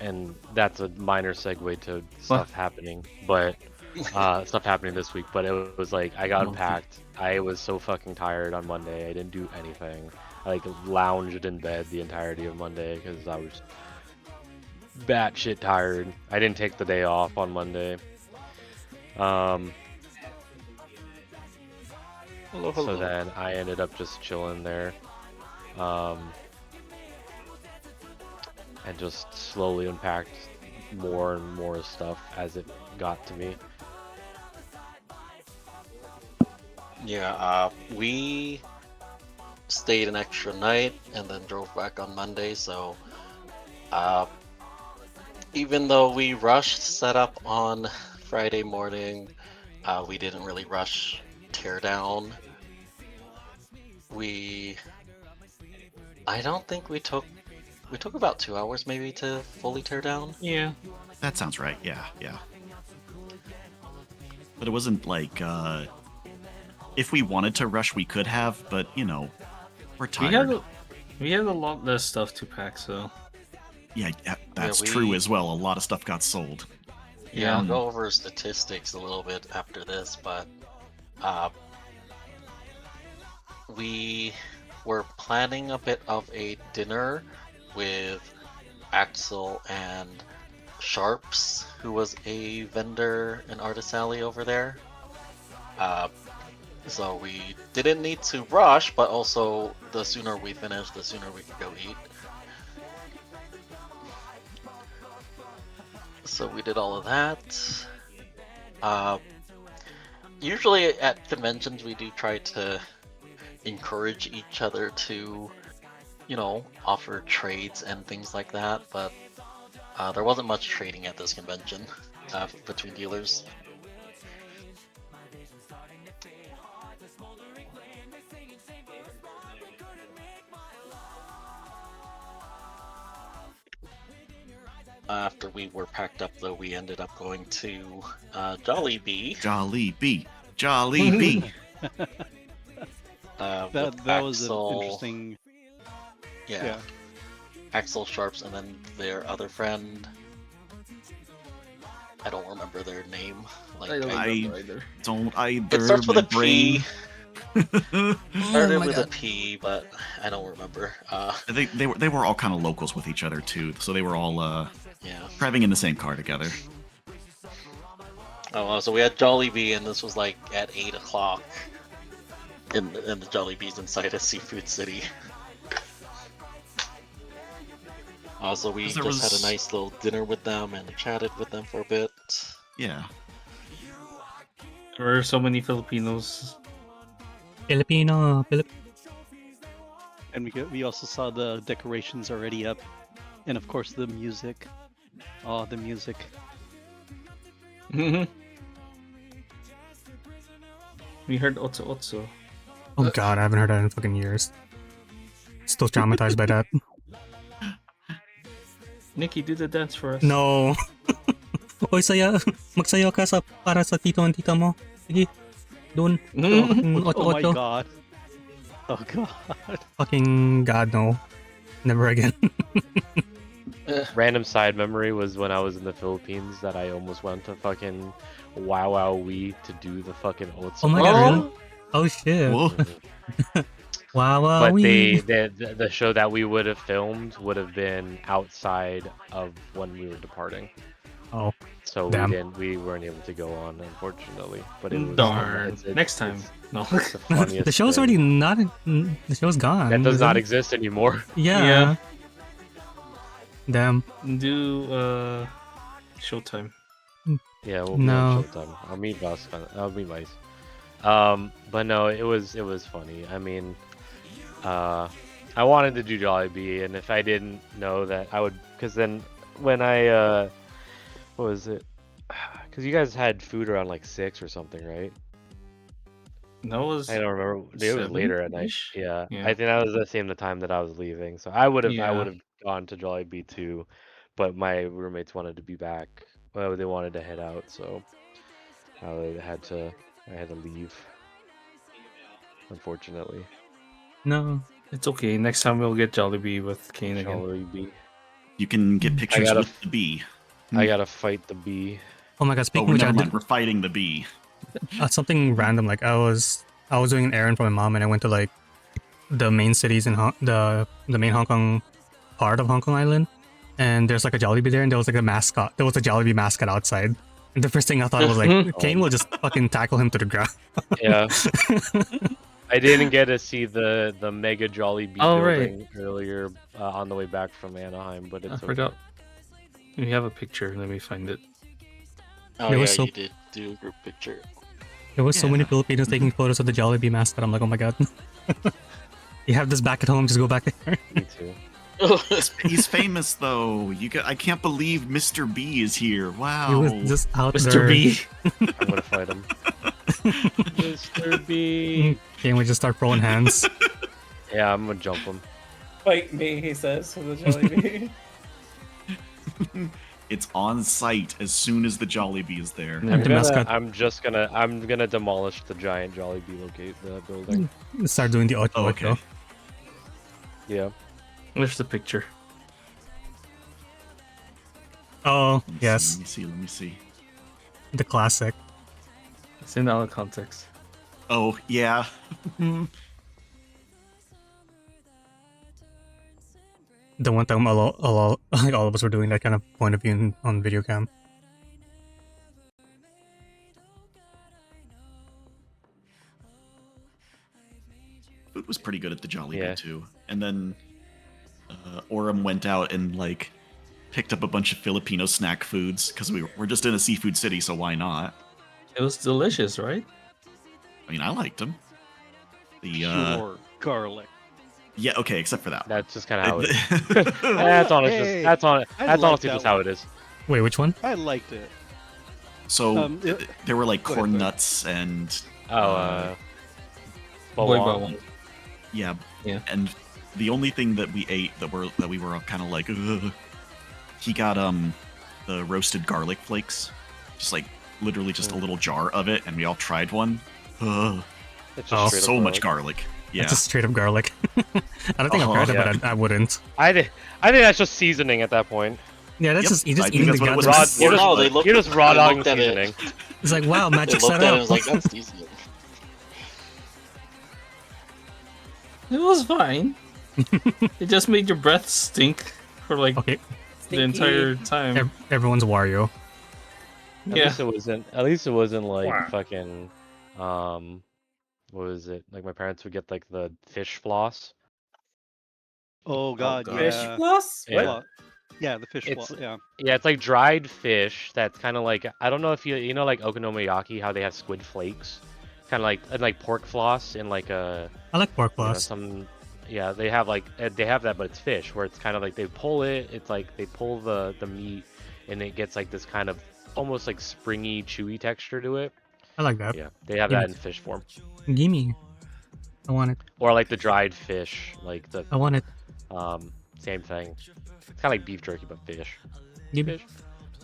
F: and that's a minor segue to stuff happening, but stuff happening this week. But it was like I got unpacked. I was so fucking tired on Monday. I didn't do anything. I like lounged in bed the entirety of Monday because I was batshit tired. I didn't take the day off on Monday. So then I ended up just chilling there, and just slowly unpacked more and more stuff as it got to me.
G: Yeah, we stayed an extra night and then drove back on Monday, so even though we rushed setup on Friday morning, we didn't really rush teardown. I don't think we took about 2 hours maybe to fully tear down.
D: Yeah.
J: That sounds right. Yeah. But it wasn't like if we wanted to rush, we could have. But we're tired.
D: We had a lot less stuff to pack, so.
J: Yeah, that's true as well. A lot of stuff got sold.
G: Yeah, I'll go over statistics a little bit after this, but we were planning a bit of a dinner with Axel and Sharps, who was a vendor in Artist Alley over there. So we didn't need to rush, but also the sooner we finish, the sooner we could go eat. So we did all of that. Usually at conventions we do try to encourage each other to, offer trades and things like that, but there wasn't much trading at this convention between dealers. After we were packed up, though, we ended up going to Jollibee.
J: Jollibee.
H: That was an interesting.
G: Yeah. Axel, Sharps, and then their other friend. I don't remember their name.
D: I don't remember either.
J: Don't either.
G: It starts with
J: my
G: a
J: brain.
G: P. Started
E: my
G: with a
E: God.
G: P, but I don't remember.
J: They were all kind of locals with each other too, so they were all
G: Yeah.
J: driving in the same car together.
G: Oh, well, so we had Jollibee, and this was like at 8 o'clock. And the Jollibee's inside a seafood city. Also, we
J: 'Cause
G: just
J: there
G: had a
J: was-
G: nice little dinner with them and chatted with them for a bit.
J: Yeah.
D: There were so many Filipinos.
E: Filipino.
H: And we also saw the decorations already up, and of course the music. Oh, the music.
D: We heard Otso Otso.
E: Oh god, I haven't heard that in fucking years. Still traumatized by that.
D: Nikki, do the dance for us.
E: No. Oy, saya. Magsayaw ka sa para sa tito and tita mo. Sige. Doon.
H: Oh my god. Oh god.
E: Fucking god, no. Never again.
F: Random side memory was when I was in the Philippines that I almost went to fucking Wow Wee to do the fucking Otso.
E: Oh my god, really? Oh shit.
J: Whoa.
E: Wow,
F: But
E: wee.
F: the show that we would have filmed would have been outside of when we were departing.
E: Oh.
F: So
E: Damn.
F: we weren't able to go on, unfortunately. But it was
D: Darn. Next time. No.
F: it's the funniest
E: The show's
F: thing.
E: already not. The show's gone.
F: That does
E: isn't
F: not
E: it?
F: exist anymore.
E: Yeah.
D: Yeah.
E: Damn.
D: Do Showtime.
F: Yeah, we'll be
E: No.
F: on Showtime. I'll meet Vas. I'll meet Vice. But no, it was funny. I mean, I wanted to do Jollibee, and if I didn't know that, I would. Because then when I what was it? Because you guys had food around like 6 or something, right?
D: That was.
F: I don't remember. It was later at night.
D: 7-ish?
F: Yeah.
D: Yeah.
F: I think that was the same time that I was leaving. So I would have
D: Yeah.
F: gone to Jollibee too, but my roommates wanted to be back. Well, they wanted to head out, so I had to leave. Unfortunately.
E: No.
D: It's okay. Next time we'll get Jollibee with Kane again.
F: Jollibee.
J: You can get pictures
F: gotta-
J: with the bee.
F: I gotta fight the bee.
E: Oh my god.
J: Oh,
E: Speaking of which,
J: never
E: I
J: mind.
E: did
J: We're fighting the bee.
E: something random. Like I was doing an errand for my mom, and I went to like the main cities in the main Hong Kong part of Hong Kong Island, and there's like a Jollibee there, and there was like a mascot. There was a Jollibee mascot outside. And the first thing I thought was like, Kane will just fucking tackle him to the ground.
F: Yeah. I didn't get to see the Mega Jollibee
D: Oh, right.
F: building earlier on the way back from Anaheim, but it's
D: I
F: okay.
D: forgot. We have a picture. Let me find it.
G: Oh
E: There
G: yeah,
E: was so-
G: you did do a group picture.
E: There was so many
J: Yeah.
E: Filipinos taking photos of the Jollibee mascot. I'm like, oh my god. You have this back at home, just go back there.
F: Me too.
J: He's famous though. I can't believe Mr. B is here. Wow.
E: He was just out
D: Mr.
E: there.
D: B.
F: I'm gonna fight him. Mr. B.
E: Kane would just start throwing hands.
F: Yeah, I'm gonna jump him.
K: Fight me, he says, for the Jollibee.
J: It's on site as soon as the Jollibee is there.
D: Yeah.
E: The mascot
F: I'm gonna demolish the giant Jollibee building.
E: start doing the auto.
J: Oh, okay.
F: Yeah.
D: Where's the picture?
E: Oh,
J: Let me
E: yes.
J: see, Let me see.
E: The classic.
D: It's in our context.
J: Oh, yeah.
E: The one time like all of us were doing that kind of point of view on video cam.
J: Food was pretty good at the Jollibee
F: Yeah.
J: too. And then Orem went out and like picked up a bunch of Filipino snack foods because we're just in a seafood city, so why not?
D: It was delicious, right?
J: I mean, I liked them. The
H: Pure garlic.
J: yeah, okay, except for that.
F: That's just kind of how it is. That's honestly,
H: Hey,
F: that's
H: I like
F: honestly
H: that
F: just how
H: one.
F: it is.
E: Wait, which one?
H: I liked it.
J: So
H: it-
J: there were like
H: go ahead,
J: corn
H: go ahead.
J: nuts and
F: Oh,
D: Boy
F: Bawang.
D: Bawang.
J: yeah,
D: Yeah.
J: and the only thing that we ate that we were kind of like, ugh, he got the roasted garlic flakes, just like literally just a little jar of it, and we all tried one. Ugh,
F: It's
E: Oh,
F: straight up
J: so much
F: garlic.
J: garlic. Yeah,
E: It's just straight up garlic. I don't think
J: Oh,
E: I've tried
F: yeah.
E: it, but I wouldn't.
F: I think that's just seasoning at that point.
E: Yeah, that's
J: Yep,
E: just you
J: I
E: just
J: think
E: eating the
J: that's what it was.
E: goddamn.
F: Raw, you're
G: Well, no, they
F: just,
G: looked-
F: you're just raw
G: they
F: dogging
G: looked at it.
F: seasoning.
E: It's like wow,
G: They
E: magic
G: looked at it and
E: setup.
G: was like, that's decent.
D: It was fine. It just made your breath stink for like
E: Okay,
D: the entire time.
E: everyone's Wario.
F: At
D: Yeah.
F: least it wasn't. At least it wasn't like
K: Wow.
F: fucking. What was it? Like my parents would get like the fish floss.
H: Oh God,
J: God.
K: Fish
H: yeah.
K: floss? What?
F: Yeah.
H: Yeah, the fish
F: It's
H: floss. Yeah.
F: yeah, it's like dried fish. That's kind of like I don't know if you know like okonomiyaki how they have squid flakes, kind of like and like pork floss in like a
E: I like pork
F: you know
E: floss.
F: some yeah they have like they have that but it's fish where it's kind of like they pull it. It's like they pull the meat and it gets like this kind of almost like springy chewy texture to it.
E: I like that.
F: Yeah, they have that in fish form.
E: Gimme. I want it.
F: Or like the dried fish, like the
E: I want it.
F: same thing. It's kind of like beef jerky but fish.
E: Gimme.
F: Fish.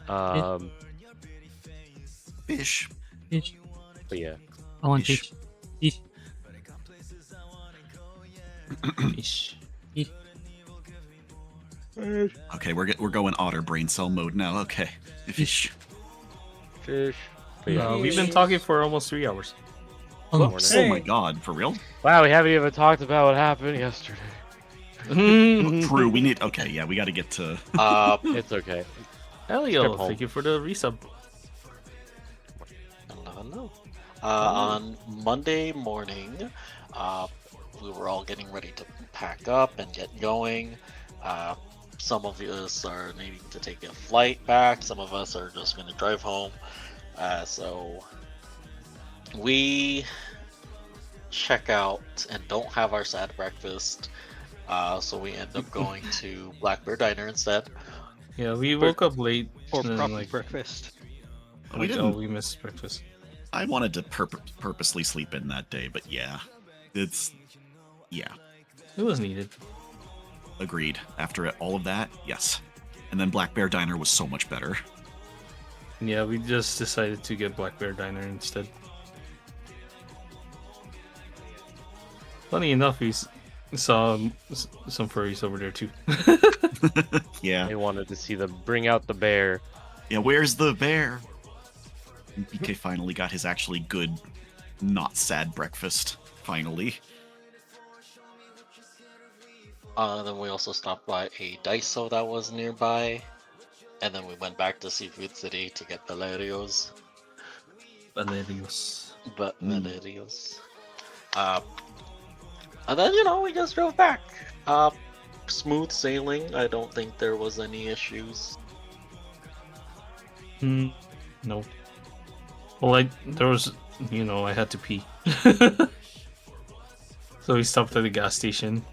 F: Um,
J: Fish.
E: Fish.
F: but yeah.
E: I want
J: Fish.
E: fish. Fish.
D: Fish.
E: Fish.
J: Okay, we're going otter brain cell mode now. Okay. Fish.
F: Fish. But yeah.
D: We've been talking for almost 3 hours.
E: Oh,
F: Morning.
J: Oh my god, for real?
F: Wow, we haven't even talked about what happened yesterday.
J: True, we need. Okay, yeah, we got to get to.
F: It's okay.
D: Elio,
F: Skip home.
D: thank you for the resub.
G: No. On Monday morning, we were all getting ready to pack up and get going. Some of us are needing to take a flight back. Some of us are just going to drive home. So we check out and don't have our sad breakfast. So we end up going to Black Bear Diner instead.
D: Yeah, we woke up late.
H: Or
D: and then,
H: proper
D: like,
H: breakfast.
J: We
D: like,
J: didn't.
D: we missed breakfast.
J: I wanted to purposely sleep in that day, but yeah, it's yeah,
D: It was needed.
J: agreed. After all of that, yes. And then Black Bear Diner was so much better.
D: Yeah, we just decided to get Black Bear Diner instead. Funny enough, we saw some furries over there too.
J: Yeah,
F: They wanted to see bring out the bear.
J: yeah. Where's the bear? And BK finally got his actually good, not sad breakfast. Finally.
G: Then we also stopped by a Daiso that was nearby. And then we went back to Seafood City to get Valerios.
D: Valerios.
G: But Valerios. And then, we just drove back. Smooth sailing. I don't think there was any issues.
D: No. Well, there was, I had to pee. So we stopped at the gas station.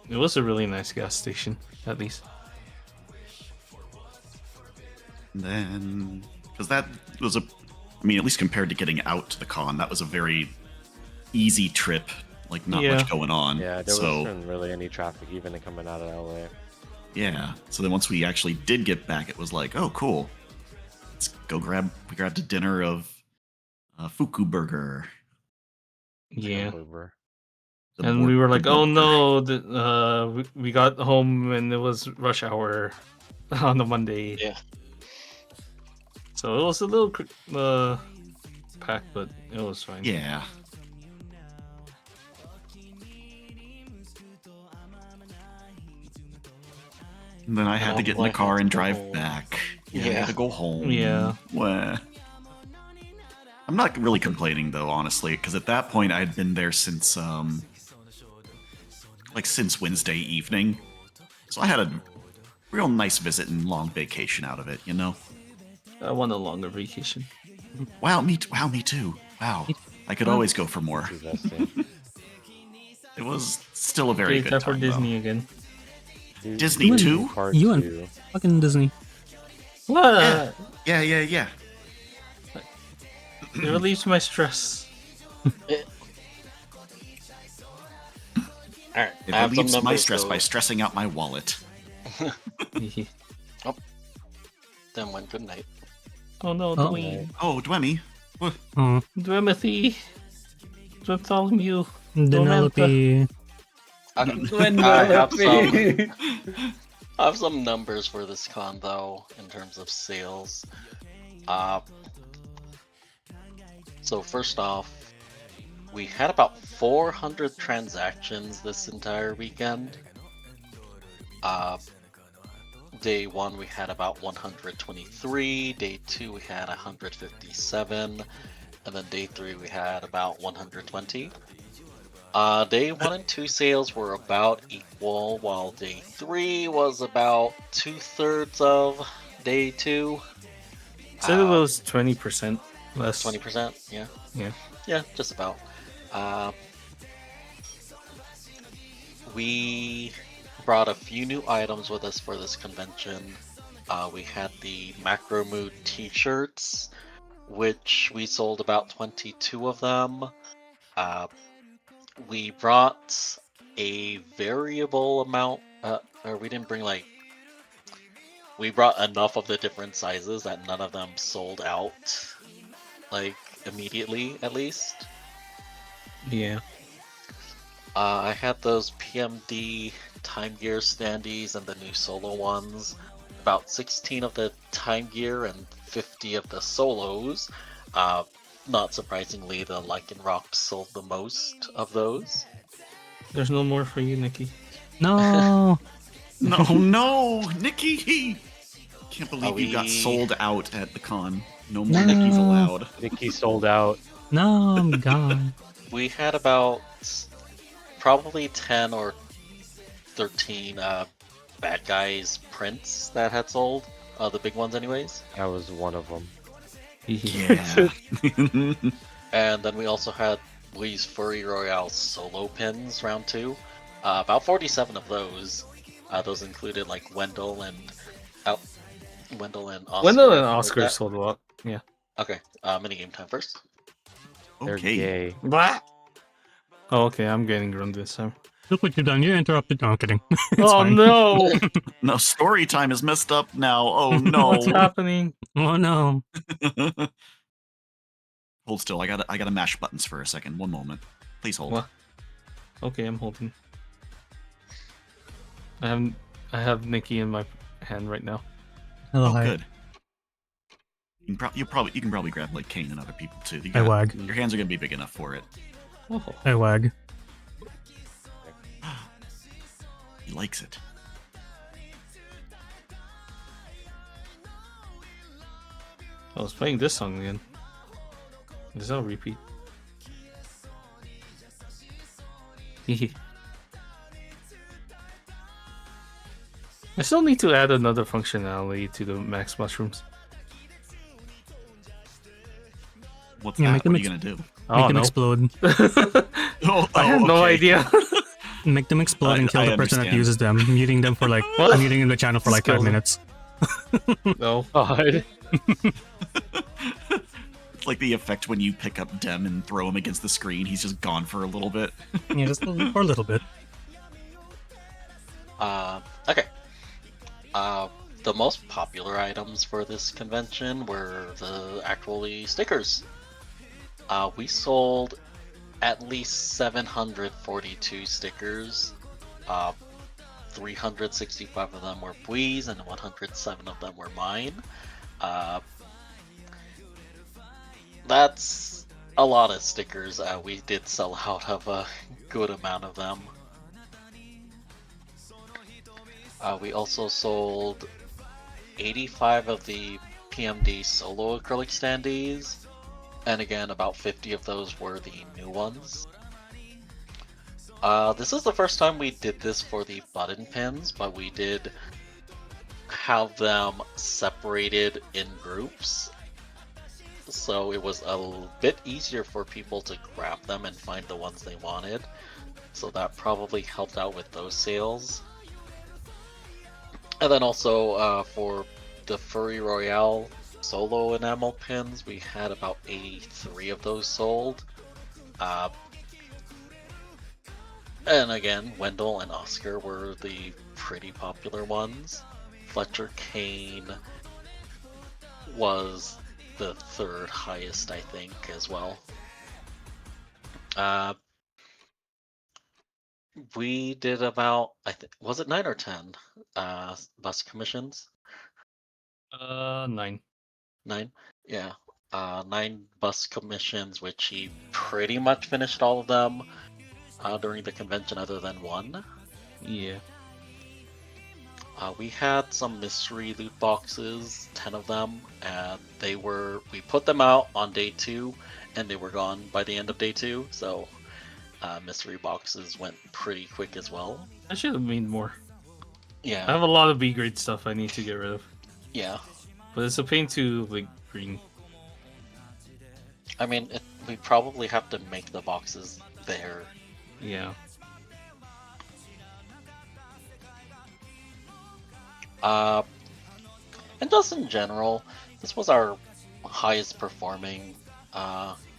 D: It was a really nice gas station, at least.
J: And then, because that was I mean, at least compared to getting out to the con, that was a very easy trip. Like, not
D: Yeah.
J: much going on.
F: Yeah, there
J: so,
F: wasn't really any traffic even coming out of LA.
J: yeah. So then once we actually did get back, it was like, oh, cool. Let's go we grabbed a dinner of Fuku Burger.
D: Yeah.
F: Uber.
J: The
D: And
J: board-
D: we were
J: the
D: like, oh
J: board-
D: no, we got home and it was rush hour on the Monday.
G: Yeah.
D: So it was a little packed, but it was fine.
J: Yeah. And then I had to get in the car and drive back. Yeah, I had to go home.
D: Yeah.
J: Wah. I'm not really complaining though, honestly, because at that point I had been there since since Wednesday evening. So I had a real nice visit and long vacation out of it, you know?
D: I want a longer vacation.
J: Wow, me too. Wow. I could always go for more. It was still a very
D: Okay,
J: good
D: time
J: time.
D: for Disney again.
J: Disney
E: You and-
J: 2?
F: Part
E: You and
F: 2.
E: fucking Disney.
D: What?
J: Yeah.
D: It relieves my stress.
G: Alright.
J: It relieves my stress by stressing out my wallet.
G: Then went good night.
D: Oh no,
E: Oh.
D: Dwayne.
J: Oh, Dwemmy. What?
E: Oh,
D: Dwemethy. Dwemtholomew.
E: Denelope.
G: I have some numbers for this con though, in terms of sales. So first off, We had about 400 transactions this entire weekend. Day 1 we had about 123, day 2 we had 157, and then day 3 we had about 120. Day 1 and 2 sales were about equal, while day 3 was about 2/3 of day 2.
D: Said it was 20% less.
G: 20%, yeah.
D: Yeah.
G: Yeah, just about. We brought a few new items with us for this convention. We had the Macro Mood t-shirts, which we sold about 22 of them. We brought a variable amount, or we didn't bring like, we brought enough of the different sizes that none of them sold out, like, immediately, at least.
D: Yeah.
G: I had those PMD Time Gear standees and the new solo ones. About 16 of the Time Gear and 50 of the solos. Not surprisingly, the Lycan Rock sold the most of those.
D: There's no more for you, Nikki.
E: No.
J: No, Nikki! Can't believe you got sold out at the con. No more Nikki's allowed.
F: Nikki sold out.
E: No, I'm gone.
G: We had about probably 10 or 13 bad guys prints that had sold. The big ones anyways.
F: I was one of them.
J: Yeah.
G: And then we also had Lee's Furry Royale solo pins round 2. About 47 of those. Those included like Wendell and Oscar.
D: Wendell and Oscar sold a lot. Yeah.
G: Okay. Minigame time first.
F: They're
J: Okay.
F: gay.
D: What? Oh, okay. I'm getting grunted this time.
E: Look what you've done. You interrupted. No, I'm kidding. It's
D: Oh
E: fine.
D: no!
J: No, story time is messed up now. Oh no.
D: What's happening?
E: Oh no.
J: Hold still. I gotta mash buttons for a second. One moment. Please hold.
D: What? Okay, I'm holding. I have Nikki in my hand right now.
E: Hello,
J: Oh,
E: hi.
J: good. You can probably grab like Kane and other people too. You
E: I wag.
J: Your hands are gonna be big enough for it.
D: Oh.
E: I wag.
J: He likes it.
D: I was playing this song again. Is that a repeat? I still need to add another functionality to the max mushrooms.
J: What's
E: Yeah,
J: that?
E: make them
J: What are you gonna do?
E: Make them explode.
D: I have no
J: okay.
D: idea.
E: Make them explode and kill
J: I
E: the person that
J: understand.
E: uses them, muting them for like
D: What?
E: muting the channel for like 5 minutes.
D: No.
F: God.
J: It's like the effect when you pick up Dem and throw him against the screen. He's just gone for a little bit.
E: Yeah, just for a little bit.
G: Okay. The most popular items for this convention were the actually stickers. We sold at least 742 stickers. 365 of them were Bui's and 107 of them were mine. That's a lot of stickers. We did sell out of a good amount of them. We also sold 85 of the PMD solo acrylic standees, and again, about 50 of those were the new ones. This is the first time we did this for the button pins, but we did have them separated in groups, so it was a bit easier for people to grab them and find the ones they wanted, so that probably helped out with those sales. And then also for the Furry Royale solo enamel pins, we had about 83 of those sold. And again, Wendell and Oscar were the pretty popular ones. Fletcher Kane was the third highest, I think, as well. We did about, I think, was it 9 or 10 bus commissions?
D: 9.
G: 9? Yeah. 9 bus commissions, which he pretty much finished all of them during the convention, other than one.
D: Yeah.
G: We had some mystery loot boxes, 10 of them, and we put them out on day 2, and they were gone by the end of day 2. So mystery boxes went pretty quick as well.
D: I should have made more.
G: Yeah.
D: I have a lot of B grade stuff I need to get rid of.
G: Yeah.
D: But it's a pain to like green.
G: I mean, we probably have to make the boxes there.
D: Yeah.
G: And just in general, this was our highest performing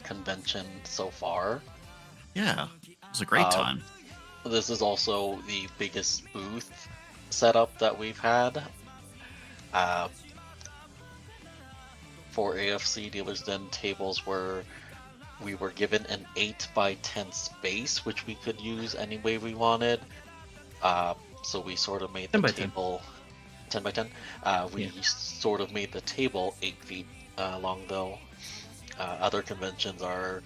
G: convention so far.
J: Yeah, it was a great time.
G: This is also the biggest booth setup that we've had. For AFC Dealers Den tables we were given an 8x10 space, which we could use any way we wanted. So we sort of made the table 10x10. We sort of made the table 8 feet long, though. Other conventions are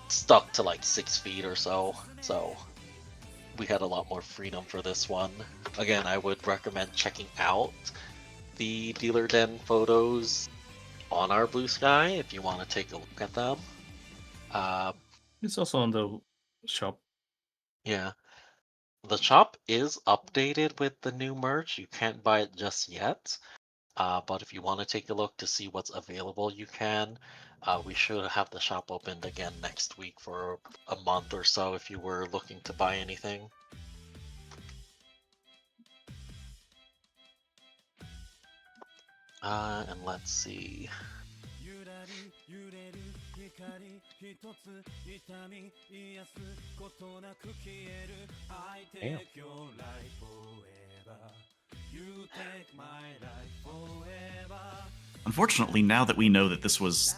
G: stuck to like 6 feet or so. So we had a lot more freedom for this one. Again, I would recommend checking out the Dealer Den photos on our Blue Sky if you want to take a look at them.
D: It's also on the shop.
G: Yeah. The shop is updated with the new merch. You can't buy it just yet. But if you want to take a look to see what's available, you can. We should have the shop opened again next week for a month or so if you were looking to buy anything. And let's see.
F: Damn.
J: Unfortunately, now that we know that this was,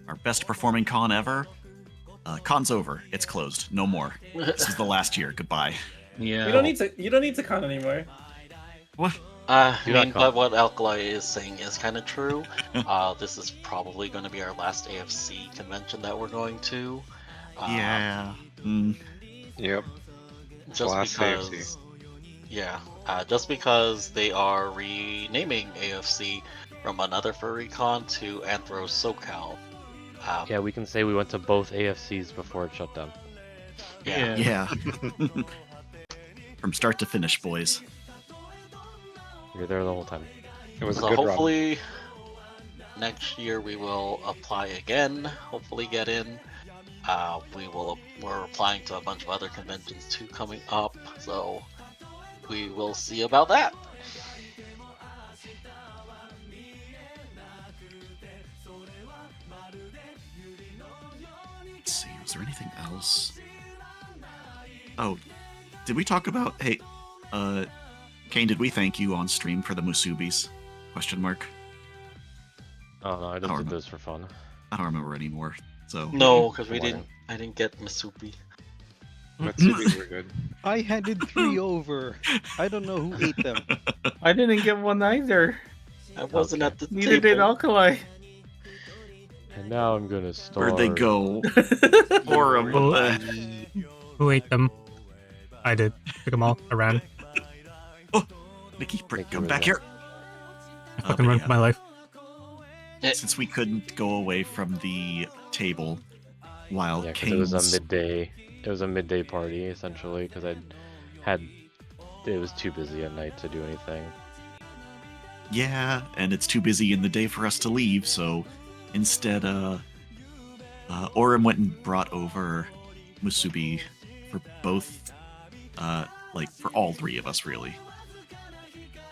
J: our best performing con ever, con's over. It's closed. No more. This is the last year. Goodbye.
D: Yeah.
K: You don't need to con anymore.
J: What?
G: But what Alkali is saying is kind of true. This is probably going to be our last AFC convention that we're going to.
J: Yeah.
I: Yep.
G: Just
I: Last
G: because.
I: AFC.
G: Yeah. Just because they are renaming AFC from another furry con to Anthro SoCal.
F: Yeah, we can say we went to both AFCs before it shut down.
J: Yeah. From start to finish, boys.
F: We were there the whole time.
I: It was
G: So
I: a good
G: hopefully next year we will apply again. Hopefully get in. We're applying to a bunch of other conventions too coming up. So we will see about that.
J: Let's see, was there anything else? Oh, did we talk about, hey, Kane, did we thank you on stream for the Musubis? Question mark.
F: Oh no, I just did this for fun.
J: I don't remember anymore. So
G: No, because I didn't get Masubi.
I: Matsubis were good.
H: I handed 3 over. I don't know who ate them.
D: I didn't get one either.
G: I wasn't at the
D: Neither
G: table.
D: did Alkali.
F: And now I'm gonna start.
J: Where'd they go? Orem, what the...
E: Who ate them? I did. Took them all. I ran.
J: Oh, Nikki, come back here.
E: I fucking run for my life.
J: Since we couldn't go away from the table while
F: Because it was a midday. It was a midday party essentially because it was too busy at night to do anything.
J: Yeah, and it's too busy in the day for us to leave, so instead, Orem went and brought over Musubi for both, for all 3 of us, really.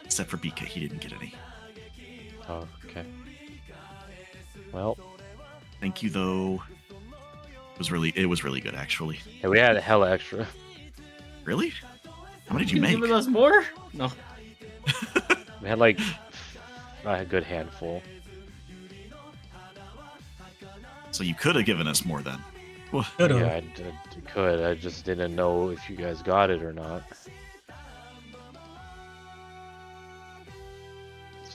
J: Except for BK, he didn't get any.
F: Oh, okay. Well,
J: thank you though. It was really good, actually.
F: Yeah, we had hella extra.
J: Really? How many did you make?
D: Giving us more? No.
F: We had like a good handful.
J: So you could have given us more then. Well,
F: yeah, I could. I just didn't know if you guys got it or not.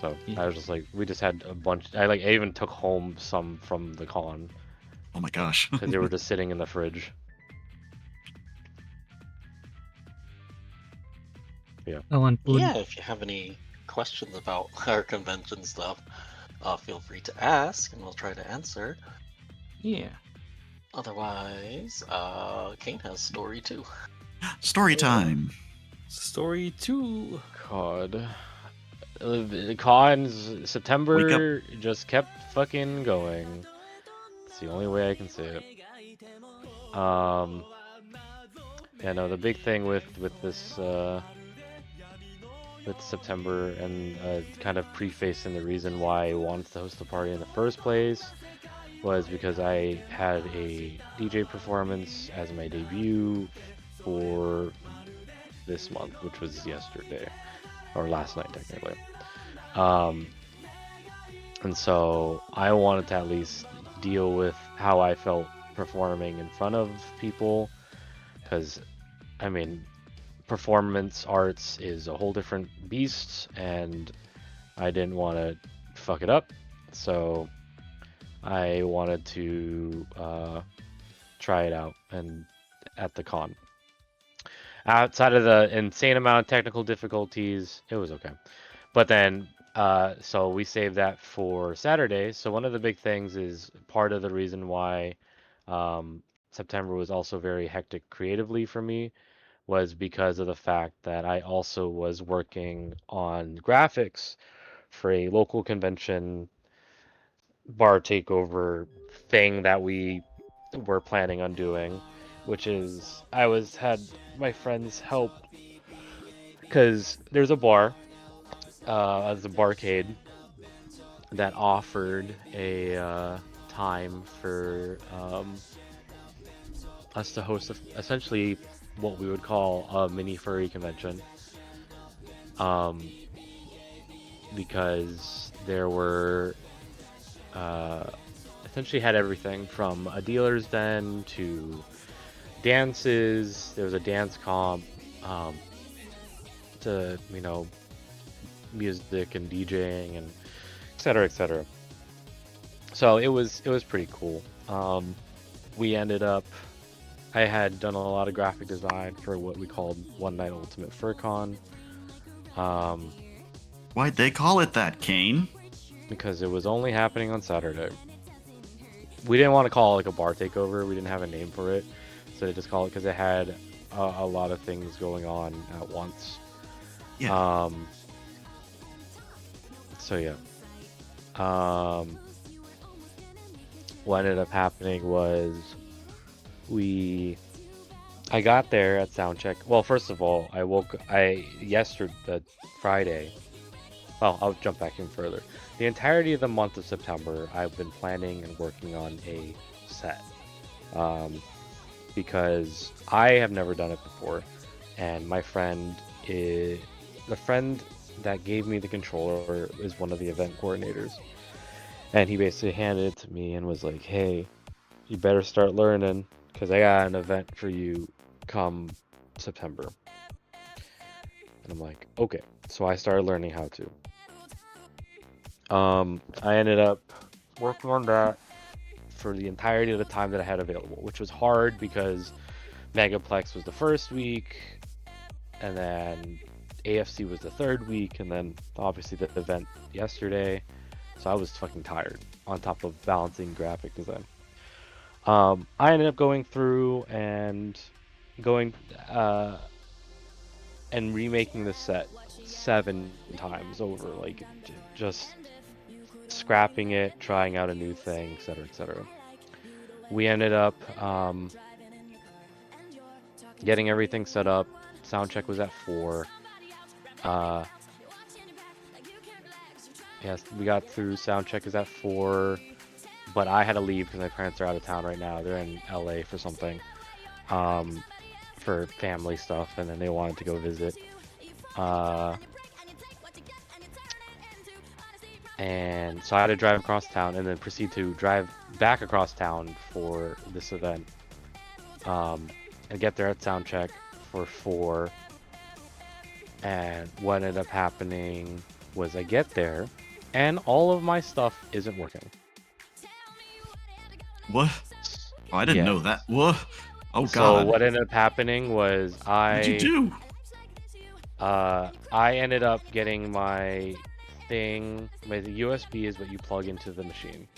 F: So
D: Yeah.
F: I was just like, we just had a bunch. I even took home some from the con
J: Oh my gosh.
F: because they were just sitting in the fridge. Yeah.
E: I want food.
G: Yeah, if you have any questions about our convention stuff, feel free to ask, and we'll try to answer.
D: Yeah.
G: Otherwise, Kane has story too.
J: Story time.
D: Story 2.
F: God. The cons September just kept fucking going. It's the only way I can say it. Yeah, no, the big thing with this with September and kind of prefacing the reason why I wanted to host the party in the first place was because I had a DJ performance as my debut for this month, which was yesterday or last night technically. And so I wanted to at least deal with how I felt performing in front of people, because I mean, performance arts is a whole different beast, and I didn't want to fuck it up, so I wanted to try it out and at the con. Outside of the insane amount of technical difficulties, it was okay. But then, so we saved that for Saturday. So one of the big things is part of the reason why September was also very hectic creatively for me was because of the fact that I also was working on graphics for a local convention bar takeover thing that we were planning on doing, which is had my friends help because there's a bar, as a barcade that offered a time for us to host essentially what we would call a mini furry convention, because there were essentially had everything from a dealer's den to dances. There was a dance comp, to music and DJing and etc. etc. So it was pretty cool. We ended up, I had done a lot of graphic design for what we called One Night Ultimate FurCon.
J: Why'd they call it that, Kane?
F: Because it was only happening on Saturday. We didn't want to call it like a bar takeover. We didn't have a name for it, so they just called it because it had a lot of things going on at once.
J: Yeah.
F: So yeah. What ended up happening was I got there at soundcheck. Well, first of all, yesterday, Friday. Well, I'll jump back in further. The entirety of the month of September, I've been planning and working on a set. Because I have never done it before, and my friend the friend that gave me the controller is one of the event coordinators, and he basically handed it to me and was like, "Hey, you better start learning, because I got an event for you come September." And I'm like, okay. So I started learning how to. I ended up working on that for the entirety of the time that I had available, which was hard because Megaplex was the first week, and then AFC was the third week, and then obviously the event yesterday. So I was fucking tired on top of balancing graphic design. I ended up going through and and remaking the set 7 times over, like just scrapping it, trying out a new thing, etc., etc. We ended up getting everything set up. Soundcheck was at 4. Yes, we got through. Soundcheck is at 4, but I had to leave because my parents are out of town right now. They're in LA for something, for family stuff, and then they wanted to go visit. And so I had to drive across town and then proceed to drive back across town for this event. And get there at soundcheck for 4. And what ended up happening was I get there, and all of my stuff isn't working.
J: What? Oh, I didn't
F: Yeah.
J: know that. What? Oh
F: So
J: God.
F: what ended up happening was
J: What did you do?
F: I ended up getting my thing. My USB is what you plug into the machine.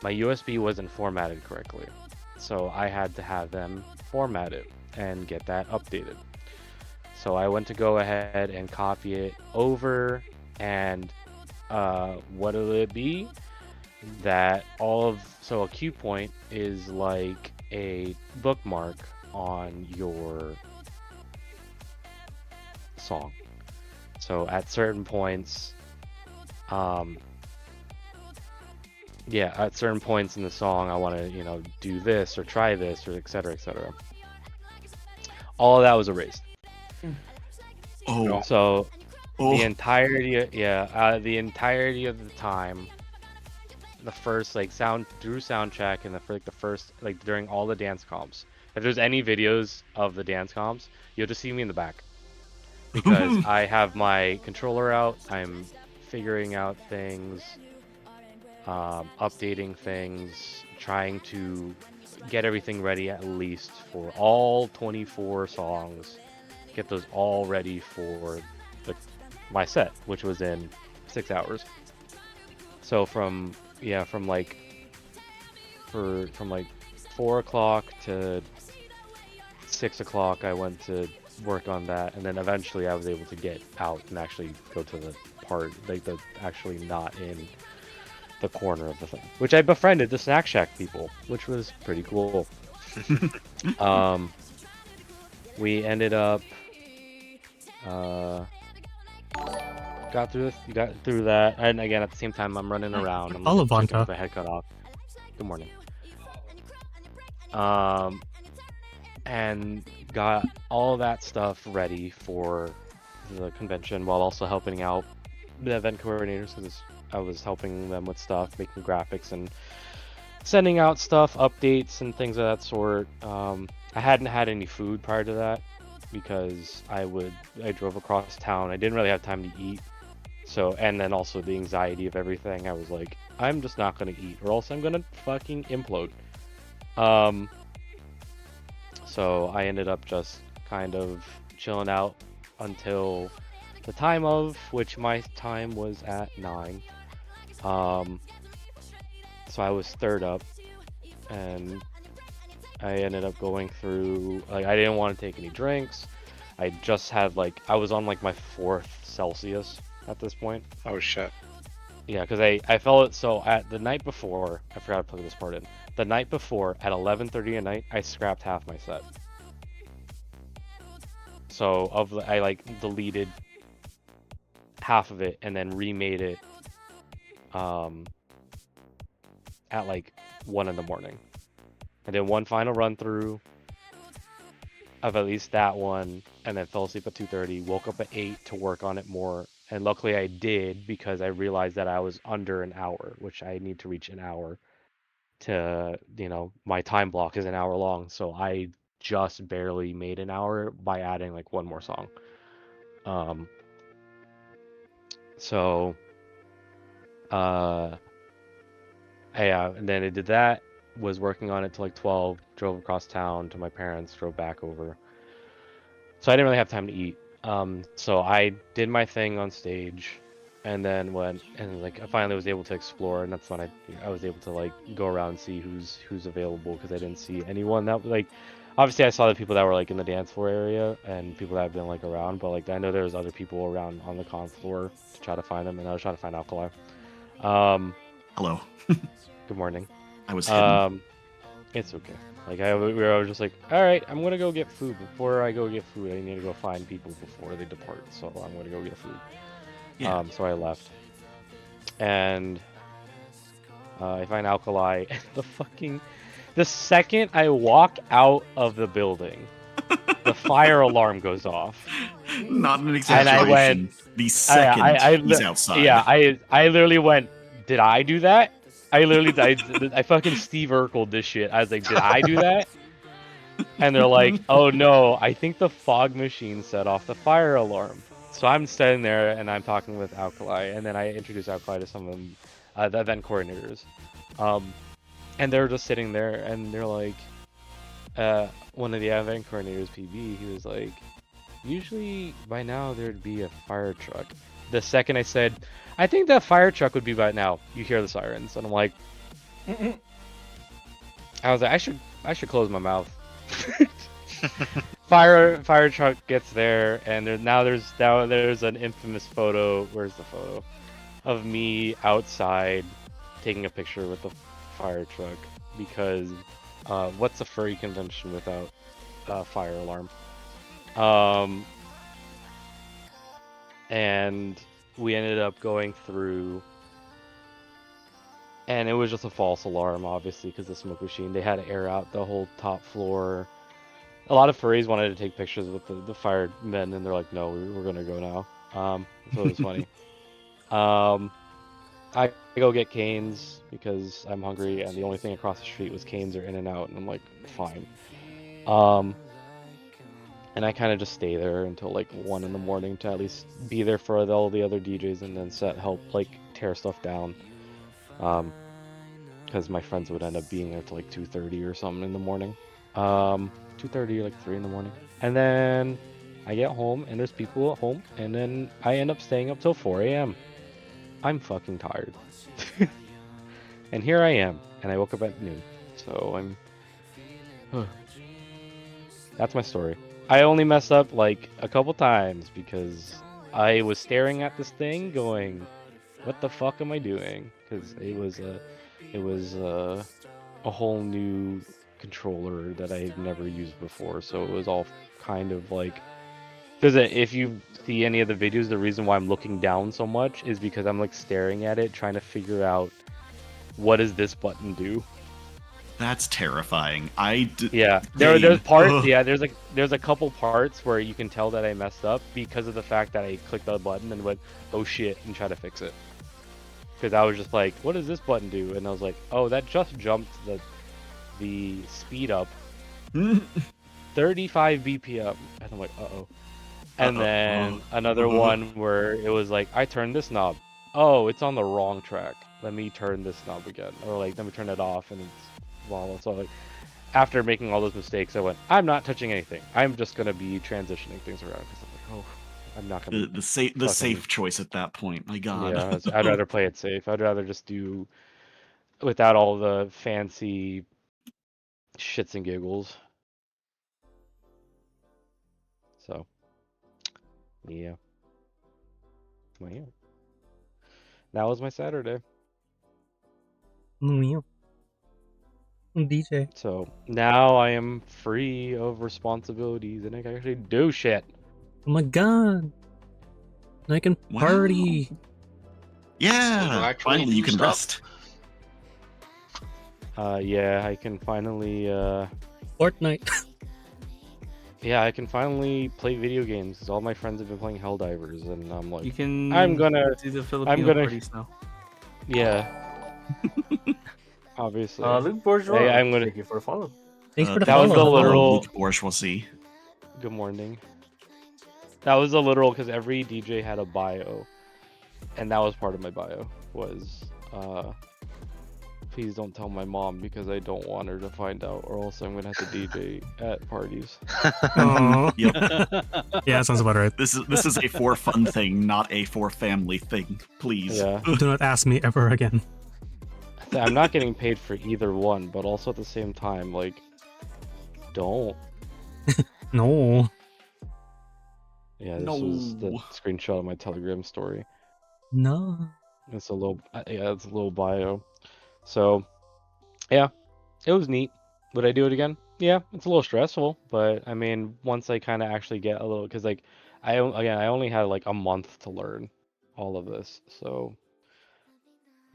F: My USB wasn't formatted correctly, so I had to have them format it and get that updated. So I went to go ahead and copy it over, and what'll it be? That so a cue point is like a bookmark on your song. So at certain points, at certain points in the song, I want to, do this or try this or et cetera, et cetera. All of that was erased.
J: Oh.
F: So
J: Oh.
F: the entirety of the time, the first sound check and the first during all the dance comps. If there's any videos of the dance comps, you'll just see me in the back. Because I have my controller out, I'm figuring out things, updating things, trying to get everything ready at least for all 24 songs, get those all ready for my set, which was in 6 hours. So from 4 o'clock to 6 o'clock, I went to work on that, and then eventually I was able to get out and actually go to the part, actually not in the corner of the thing, which I befriended the Snack Shack people, which was pretty cool. We ended up got through that, and again at the same time I'm running around. I'm
E: Hello,
F: checking
E: Vanta.
F: with my head cut off. Good morning. And got all that stuff ready for the convention while also helping out the event coordinators, because I was helping them with stuff, making graphics and sending out stuff, updates and things of that sort. I hadn't had any food prior to that because I drove across town. I didn't really have time to eat. So, and then also the anxiety of everything, I was like, I'm just not gonna eat or else I'm gonna fucking implode. So I ended up just kind of chilling out until the time of, which my time was at 9. So I was third up, and I ended up going through, I didn't want to take any drinks. I just had I was on my 4th Celsius at this point.
I: Oh shit.
F: Yeah, because I felt it. So at the night before, I forgot to plug this part in. The night before, at 11:30 at night, I scrapped half my set. So I deleted half of it and then remade it at 1 in the morning. I did one final run through of at least that one, and then fell asleep at 2:30. Woke up at 8 to work on it more. And luckily I did, because I realized that I was under an hour, which I need to reach an hour to, my time block is an hour long. So I just barely made an hour by adding one more song. And then I did that, was working on it till 12, drove across town to my parents, drove back over. So I didn't really have time to eat. So I did my thing on stage, and then went and I finally was able to explore, and that's when I was able to go around and see who's available, because I didn't see anyone that obviously I saw the people that were in the dance floor area and people that have been around, but I know there was other people around on the con floor to try to find them, and I was trying to find Alkali.
J: Hello.
F: Good morning.
J: I was hidden.
F: It's okay. I was just all right, I'm gonna go get food. Before I go get food, I need to go find people before they depart. So I'm gonna go get food.
J: Yeah.
F: So I left, and I find Alkali. The second I walk out of the building, the fire alarm goes off.
J: Not an exaggeration.
F: And I went,
J: the second he's outside.
F: Yeah, I literally went, did I do that? I literally, I fucking Steve Urkel'd this shit. I was like, did I do that? And they're like, oh no, I think the fog machine set off the fire alarm. So I'm standing there and I'm talking with Alkali, and then I introduce Alkali to some of them, the event coordinators. And they're just sitting there, and they're like, one of the event coordinators, PB, he was like, usually by now there'd be a fire truck. The second I said, I think that fire truck would be by now, you hear the sirens, and I'm like, I was like, I should close my mouth. Fire truck gets there, and there's an infamous photo. Where's the photo of me outside taking a picture with the fire truck? Because what's a furry convention without a fire alarm? And we ended up going through, and it was just a false alarm, obviously, because the smoke machine. They had to air out the whole top floor. A lot of furries wanted to take pictures with the firemen, and they're like, no, we're gonna go now. So it was funny. I go get canes because I'm hungry, and the only thing across the street was canes or In-N-Out, and I'm like, fine. And I kind of just stay there until like 1 in the morning to at least be there for all the other DJs, and then help like tear stuff down. Because my friends would end up being there till like 2:30 or something in the morning. 2:30 or like 3 in the morning. And then I get home and there's people at home, and then I end up staying up till 4 a.m. I'm fucking tired. And here I am, and I woke up at noon. So I'm that's my story. I only messed up like a couple times because I was staring at this thing going, what the fuck am I doing? Because it was a whole new controller that I had never used before, so it was all kind of like, because if you see any of the videos, the reason why I'm looking down so much is because I'm like staring at it, trying to figure out what does this button do.
J: That's terrifying.
F: There's parts. Yeah, there's a couple parts where you can tell that I messed up because of the fact that I clicked the button and went, oh shit, and try to fix it. Because I was just like, what does this button do? And I was like, oh, that just jumped the speed up 35 BPM. And I'm like, uh-oh. And then another one where it was like, I turned this knob. Oh, it's on the wrong track. Let me turn this knob again. Or like, let me turn it off, and it's wrong. So like, after making all those mistakes, I went, I'm not touching anything. I'm just going to be transitioning things around. Because I'm like, oh, I'm not going to...
J: The safe choice at that point. My God.
F: Yeah, I'd rather play it safe. I'd rather just do without all the fancy shits and giggles. So, yeah. Well, yeah. That was my Saturday.
E: DJ.
F: So now I am free of responsibilities and I can actually do shit.
E: Oh my god. I can party.
J: Wow. Yeah. Finally, you can rest.
F: Yeah, I can finally.
E: Fortnite.
F: Yeah, I can finally play video games because all my friends have been playing Helldivers, and I'm like,
D: You can.
F: I'm gonna
D: do the Filipino parties now.
F: Yeah. Obviously.
D: Luke Bourgeois.
F: I'm gonna.
D: Thank you for following.
E: Thanks for the
F: that
E: follow.
F: was the literal.
J: Luke Bourgeois.
F: Good morning. That was the literal because every DJ had a bio, and that was part of my bio. Was please don't tell my mom because I don't want her to find out, or else I'm gonna have to DJ at parties.
J: Yep.
E: Yeah, sounds about right.
J: This is a for fun thing, not a for family thing. Please.
F: Yeah.
E: Do not ask me ever again.
F: I'm not getting paid for either one, but also at the same time, like, don't.
E: No.
F: Yeah, this was the screenshot of my Telegram story.
E: No.
F: It's a little, it's a little bio. So, yeah, it was neat. Would I do it again? Yeah, it's a little stressful, but I mean, once I kind of actually get a little, because like, I only had like a month to learn all of this, so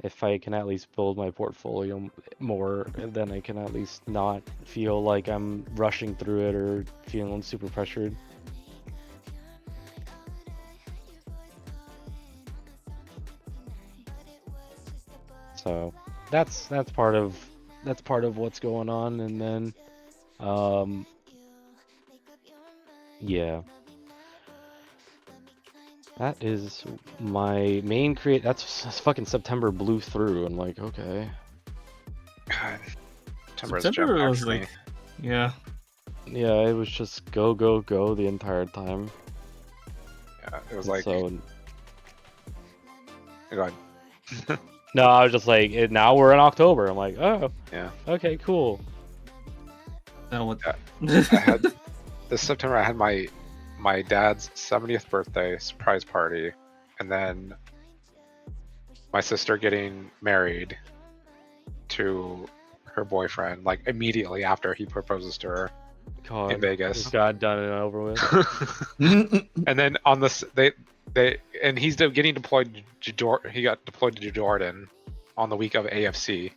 F: if I can at least build my portfolio more, then I can at least not feel like I'm rushing through it or feeling super pressured. So that's part of what's going on, and then yeah. That is my main create. That's fucking September blew through. I'm like, okay.
I: God. September
D: September was
I: actually.
D: like, yeah.
F: Yeah, it was just go, go, go the entire time.
I: Yeah, it was like.
F: So,
I: Go ahead.
F: no, I was just like, now we're in October. I'm like, oh,
I: Yeah.
F: okay, cool.
D: Now what?
I: Yeah. I had this September. I had my dad's 70th birthday surprise party, and then my sister getting married to her boyfriend like immediately after he proposes to her
F: God,
I: in Vegas.
F: just got done and over with.
I: And then on this, and he's getting deployed to he got deployed to Jordan on the week of AFC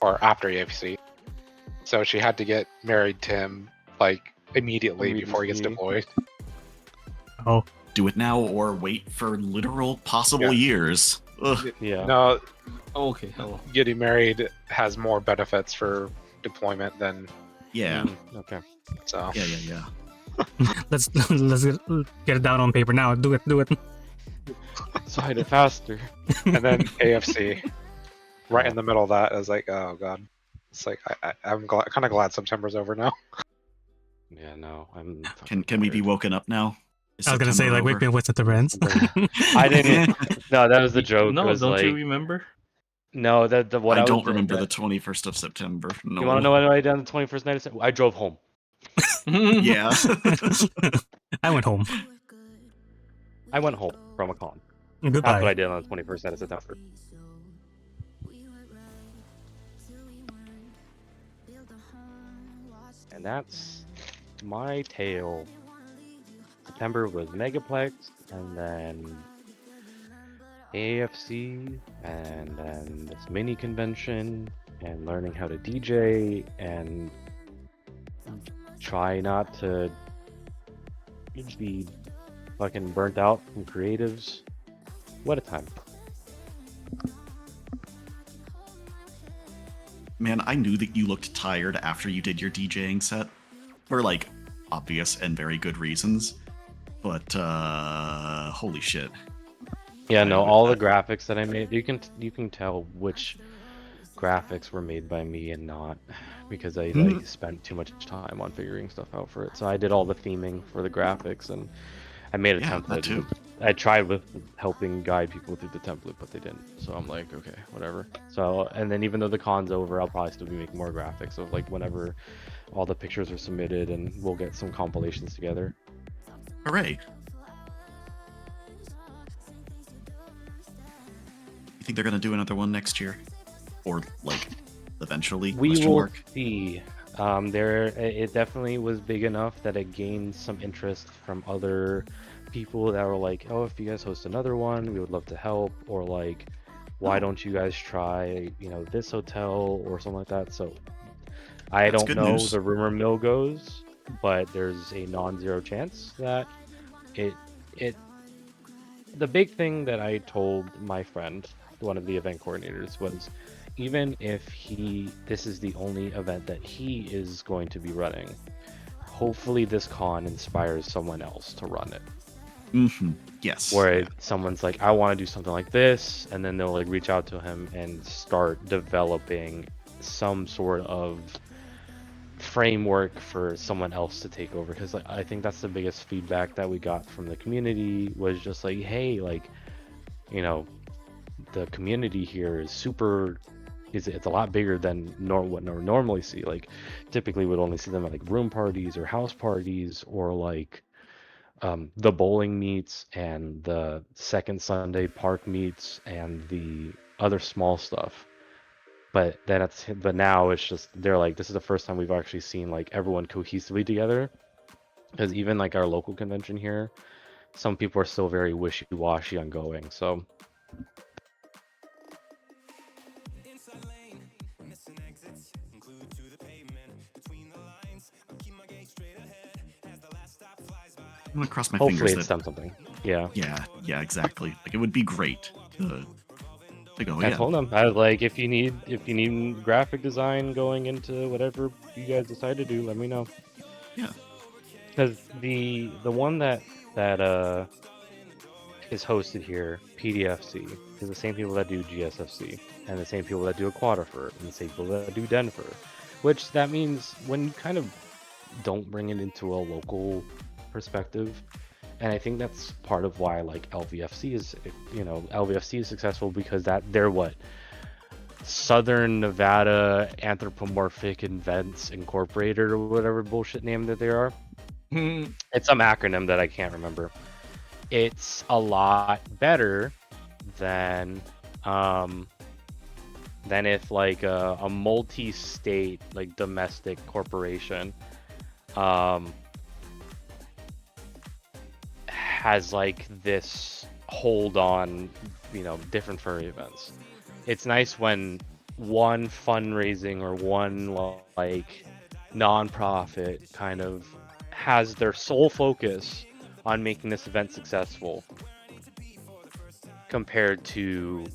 I: or after AFC. So she had to get married to him like immediately before he gets deployed.
E: Oh,
J: Do it now or wait for literal possible years. Ugh.
F: Yeah.
I: No,
D: Oh, okay. Hello.
I: getting married has more benefits for deployment than
J: Yeah.
F: Okay.
I: so.
J: Yeah.
E: let's get it down on paper now. Do it.
F: Sign it faster.
I: And then AFC, right in the middle of that, is like, oh god. It's like I'm kind of glad September's over now.
F: Yeah, no, I'm.
J: Can we be woken up now? Is
E: I was gonna say
J: September
E: like, wait,
J: over?
E: what's at the ends?
F: I didn't. No, that was the joke.
D: No,
F: it was
D: don't
F: like,
D: you remember?
F: no, what
J: I
F: was
J: don't
F: the-
J: remember
F: that-
J: the 21st of September. No.
F: You want to know what I did on the 21st night? I drove home.
J: Yeah.
E: I went home.
F: I went home from a con.
E: Goodbye.
F: That's what I did on the 21st night of September. And that's my tale. September was Megaplex, and then AFC, and then this mini convention, and learning how to DJ, and try not to be fucking burnt out from creatives. What a time.
J: Man, I knew that you looked tired after you did your DJing set. For like obvious and very good reasons. But holy shit.
F: Yeah, no, all the graphics that I made, you can tell which graphics were made by me and not, because I like spent too much time on figuring stuff out for it. So I did all the theming for the graphics, and I made a template.
J: That too.
F: I tried with helping guide people through the template, but they didn't. So I'm like, okay, whatever. So, and then even though the con's over, I'll probably still be making more graphics of like whenever all the pictures are submitted, and we'll get some compilations together.
J: Hooray. You think they're gonna do another one next year? Or like eventually?
F: We
J: question
F: will
J: mark?
F: see. It definitely was big enough that it gained some interest from other people that were like, oh, if you guys host another one, we would love to help, or like, why don't you guys try, this hotel or something like that. So I
J: That's
F: don't
J: good
F: know,
J: news.
F: the rumor mill goes, but there's a non-zero chance that it the big thing that I told my friend, one of the event coordinators, was even if this is the only event that he is going to be running, hopefully this con inspires someone else to run it.
J: Mm-hmm. Yes.
F: Where someone's like, I want to do something like this, and then they'll like reach out to him and start developing some sort of framework for someone else to take over. Because like, I think that's the biggest feedback that we got from the community, was just like, hey, like, the community here is super. It's a lot bigger than what we normally see. Like, typically we'd only see them at like room parties or house parties, or like the bowling meets and the second Sunday park meets and the other small stuff. But now it's just, they're like, this is the first time we've actually seen like everyone cohesively together. Because even like our local convention here, some people are still very wishy-washy on going. So
J: I'm gonna cross my
F: hopefully
J: fingers
F: it's
J: that.
F: done something. Yeah.
J: Yeah, exactly. Like it would be great to go.
F: I
J: Yeah.
F: told them, I was like, if you need graphic design going into whatever you guys decide to do, let me know.
J: Yeah.
F: Because the one that is hosted here. PDFC is the same people that do GSFC, and the same people that do Aquatifer, and the same people that do Denver. Which that means when you kind of don't bring it into a local perspective, and I think that's part of why like LVFC is, LVFC is successful because they're what, Southern Nevada Anthropomorphic Events Incorporated or whatever bullshit name that they are. It's some acronym that I can't remember. It's a lot better than if like a multi-state like domestic corporation has like this hold on, different furry events. It's nice when one fundraising or one like non-profit kind of has their sole focus on making this event successful compared to,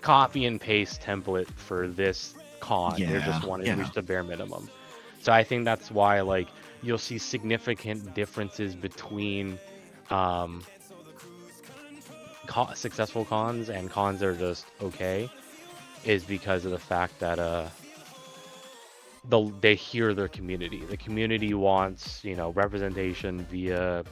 F: copy and paste template for this con. They're just wanting to reach the bare minimum. So I think that's why like you'll see significant differences between successful cons and cons that are just okay, is because of the fact that they hear their community. The community wants, representation via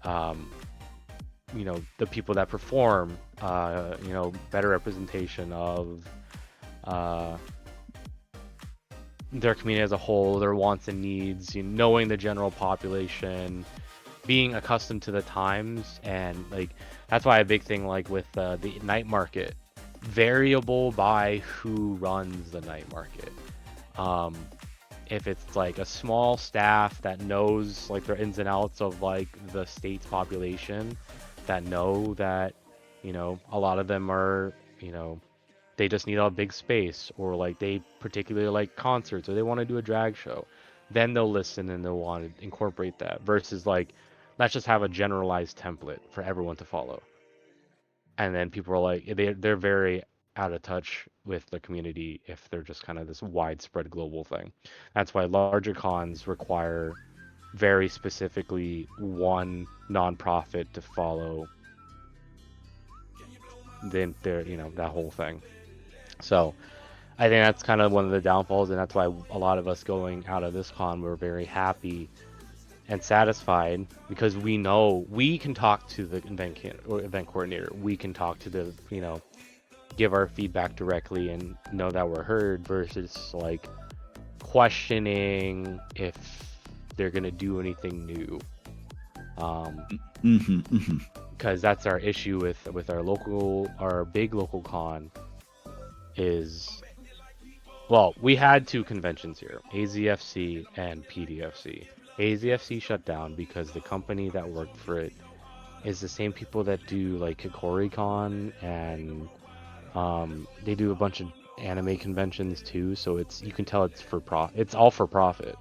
F: the people that perform, better representation of their community as a whole, their wants and needs, knowing the general population, being accustomed to the times. And like that's why a big thing like with the night market, variable by who runs the night market. If it's like a small staff that knows like their ins and outs of like the state's population, that know that, a lot of them are, they just need a big space, or like they particularly like concerts, or they want to do a drag show, then they'll listen and they'll want to incorporate that, versus like, let's just have a generalized template for everyone to follow. And then people are like, they're very out of touch with the community if they're just kind of this widespread global thing. That's why larger cons require very specifically one nonprofit to follow that whole thing. So I think that's kind of one of the downfalls, and that's why a lot of us going out of this con were very happy and satisfied, because we know we can talk to the event coordinator, we can talk to the, give our feedback directly and know that we're heard, versus like questioning if they're gonna do anything new. Because that's our issue with our big local con is, well, we had two conventions here, AZFC and PDFC. AZFC shut down because the company that worked for it is the same people that do like KikoriCon, and they do a bunch of anime conventions too, so you can tell it's all for profit.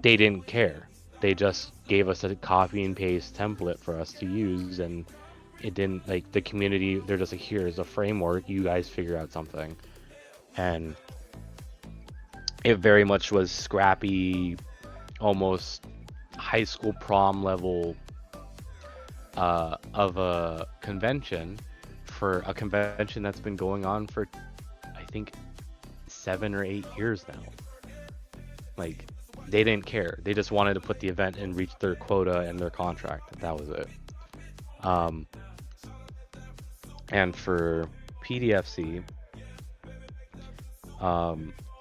F: They didn't care. They just gave us a copy and paste template for us to use, and it didn't, like, the community, they're just like, here's a framework, you guys figure out something. And it very much was scrappy, almost high school prom level of a convention, for a convention that's been going on for, I think, 7 or 8 years now. Like, they didn't care. They just wanted to put the event and reach their quota and their contract. That was it. And for PDFC,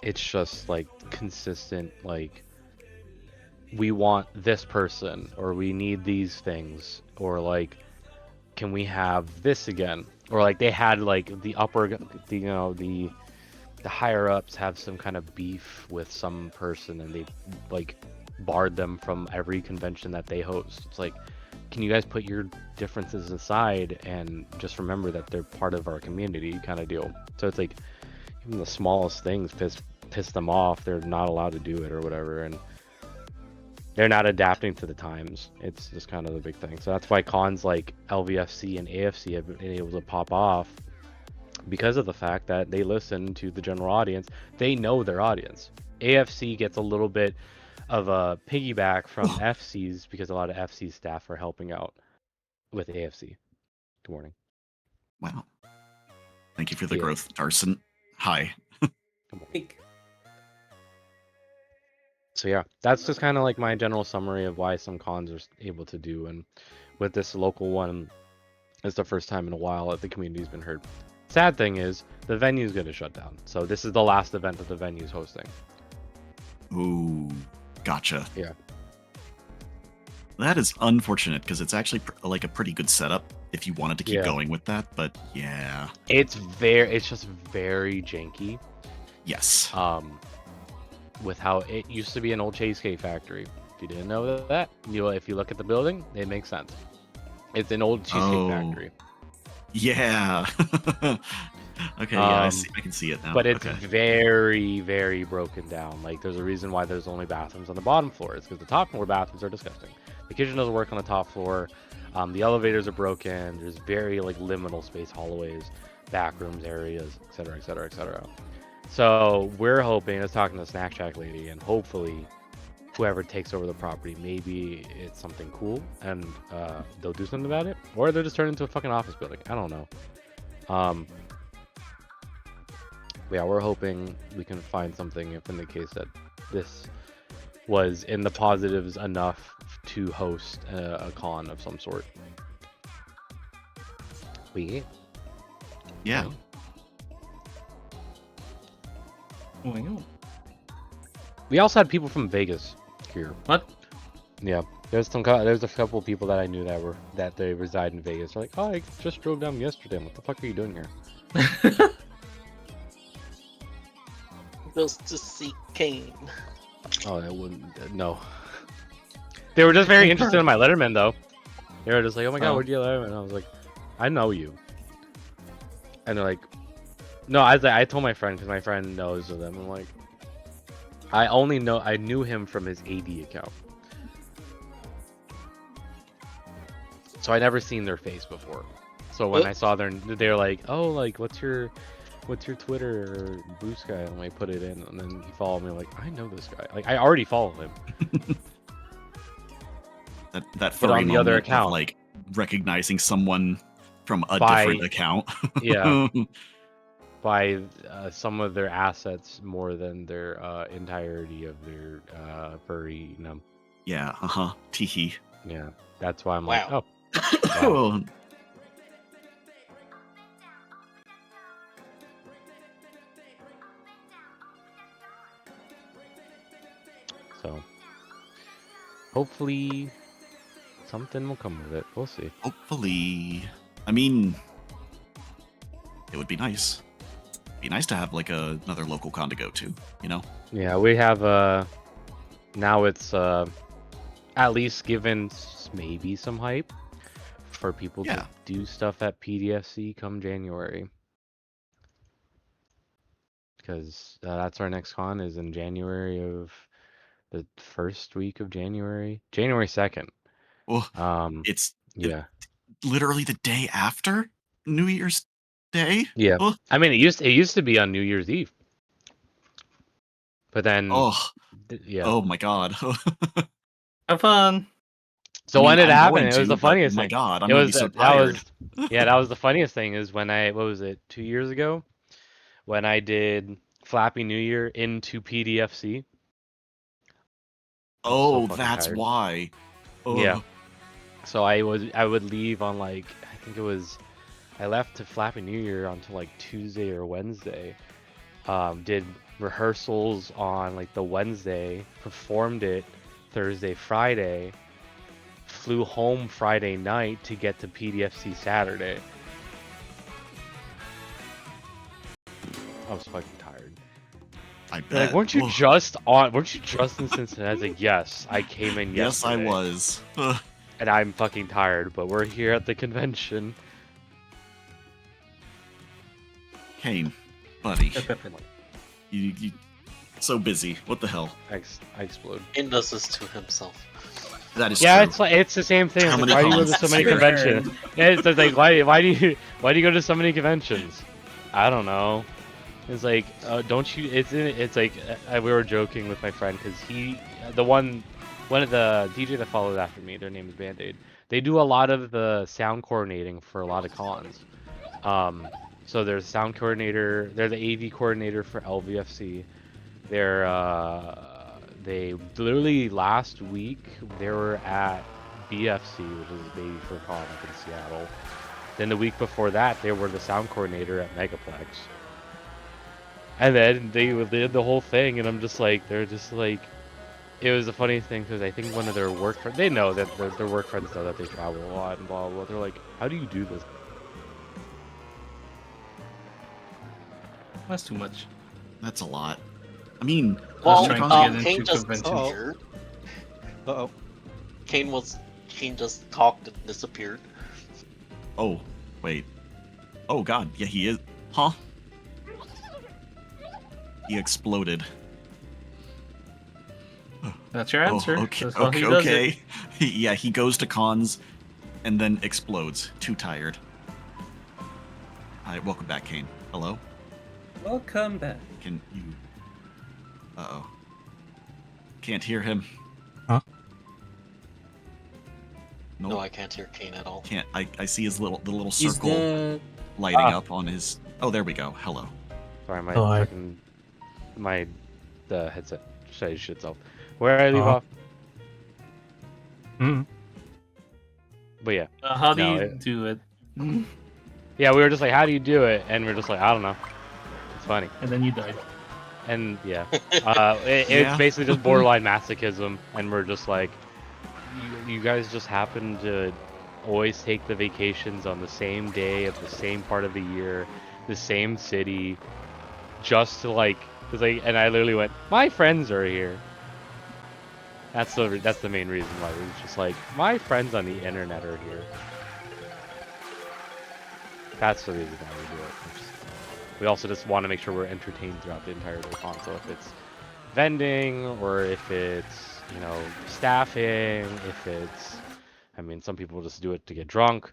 F: it's just like consistent, like, we want this person, or we need these things, or like, can we have this again? Or like they had like the higher ups have some kind of beef with some person, and they like barred them from every convention that they host. It's like, can you guys put your differences aside and just remember that they're part of our community, kind of deal. So it's like, even the smallest things piss them off. They're not allowed to do it or whatever, and they're not adapting to the times. It's just kind of the big thing. So that's why cons like LVFC and AFC have been able to pop off, because of the fact that they listen to the general audience. They know their audience. AFC gets a little bit of a piggyback from FC's because a lot of FC staff are helping out. with AFC. Good morning.
J: Wow. Thank you for the
F: Yeah.
J: growth, Darson. Hi.
F: So yeah, that's just kind of like my general summary of why some cons are able to do, and with this local one, it's the first time in a while that the community's been heard. Sad thing is, the venue's going to shut down. So this is the last event that the venue's hosting.
J: Ooh, gotcha.
F: Yeah.
J: That is unfortunate because it's actually like a pretty good setup if you wanted to keep going with that. But yeah,
F: it's just very janky.
J: Yes.
F: With how it used to be an old cheesecake factory. If you didn't know that, if you look at the building, it makes sense. It's an old cheesecake factory.
J: Yeah. Okay, yeah, I can see it now.
F: But it's very, very broken down. Like, there's a reason why there's only bathrooms on the bottom floor. It's because the top floor bathrooms are disgusting. The kitchen doesn't work on the top floor. The elevators are broken. There's very, like, liminal space hallways, back rooms, areas, etc., etc., etc. So we're hoping, I was talking to the Snack Shack lady, and hopefully whoever takes over the property, maybe it's something cool, and they'll do something about it, or they'll just turn it into a fucking office building. I don't know. Yeah, we're hoping we can find something if in the case that this was in the positives enough to host a con of some sort.
J: Yeah.
F: We also had people from Vegas here.
D: What?
F: Yeah, there's a couple of people that I knew that they reside in Vegas. They're like, oh, I just drove down yesterday. What the fuck are you doing here?
G: Goes to see Kane.
F: Oh, I wouldn't. No. They were just very interested in my Letterman, though. They were just like, oh my god, where'd you get Letterman? I was like, I know you. And they're like, no, I told my friend, because my friend knows of them. I'm like, I knew him from his AD account. So I never seen their face before. So when I saw they're like, oh, like, what's your Twitter or Blue Sky? And I put it in, and then he followed me. Like, I know this guy. Like, I already follow him.
J: that furry
F: on the other
J: moment
F: account,
J: of, like, recognizing someone from a different account.
F: Yeah. By some of their assets more than their entirety of their furry.
J: Yeah. Teehee.
F: Yeah. That's why I'm like, oh.
J: Wow.
F: So, hopefully, something will come of it. We'll see.
J: Hopefully. I mean, it would be nice. It'd be nice to have, like, another local con to go to, you know?
F: Yeah, we have, now it's, at least given maybe some hype for people to do stuff at PDFC come January. Because that's our next con is in January of the first week of January, January 2nd.
J: Well, it's literally the day after New Year's Day.
F: Yeah, I mean it used to be on New Year's Eve, but then
J: oh my god,
D: have fun.
F: So when it happened, it was the funniest thing.
J: Oh my god, I'm
F: it
J: gonna
F: was
J: be so tired.
F: That was the funniest thing is when what was it, 2 years ago, when I did Flappy New Year into PDFC.
J: Oh, that's tired. Why. Oh.
F: Yeah. So I would leave on like I left to Flappy New Year until like Tuesday or Wednesday. Did rehearsals on like the Wednesday, performed it Thursday, Friday, flew home Friday night to get to PDFC Saturday. I was fucking tired.
J: I bet.
F: Like, weren't you just in Cincinnati? I was like, yes, I came in yesterday.
J: Yes, I was.
F: And I'm fucking tired, but we're here at the convention.
J: Kane, buddy. you so busy. What the hell?
F: I explode.
G: He does this to himself.
J: That is
F: true. It's the same thing. Like, why do you go to so many conventions? Yeah, it's like why do you go to so many conventions? I don't know. It's like don't you? It's like we were joking with my friend because one of the DJ that followed after me, their name is Band-Aid. They do a lot of the sound coordinating for a lot of cons. So there's sound coordinator, they're the AV coordinator for LVFC. They literally last week they were at BFC, which is Baby for Con up in Seattle. Then the week before that, they were the sound coordinator at Megaplex. And then they did the whole thing, and I'm just like, they're just like, it was a funny thing because I think one of their work friends, they know that their work friends know that they travel a lot and blah blah blah. They're like, how do you do this?
D: That's too much.
J: That's a lot. I mean,
G: Well,
D: trying to get
G: Kane
D: into
G: just
D: conventions.
G: disappeared.
H: Uh-oh.
G: Kane just talked and disappeared.
J: oh, wait. Oh god, yeah, he is. Huh? He exploded.
D: That's your answer.
J: Oh, okay,
D: That's how
J: okay,
D: he does it.
J: okay. Yeah, he goes to cons and then explodes. Too tired. Hi, welcome back, Kane. Hello?
K: Welcome back.
J: Can you... Uh-oh. Can't hear him.
E: Huh?
J: Nope.
G: No, I can't hear Kane at all.
J: Can't. I see his the little
K: He's
J: circle
K: dead.
J: lighting up on his... Oh, there we go. Hello.
F: Sorry, my
E: Oh,
F: the headset changed itself. Where I leave
E: Uh-huh.
F: off.
E: Mm.
F: But yeah.
D: How do
F: No,
D: you
F: it-
D: do it?
F: Yeah, we were just like, how do you do it? And we're just like, I don't know. It's funny.
D: And then you died.
F: And yeah,
J: Yeah.
F: it's basically just borderline masochism, and we're just like, you guys just happen to always take the vacations on the same day of the same part of the year, the same city, just to like, cause like, and I literally went, my friends are here. That's the main reason why it's just like, my friends on the internet are here. That's the reason why we do it. We also just want to make sure we're entertained throughout the entire con. So if it's vending, or if it's, you know, staffing, if it's, I mean, some people just do it to get drunk.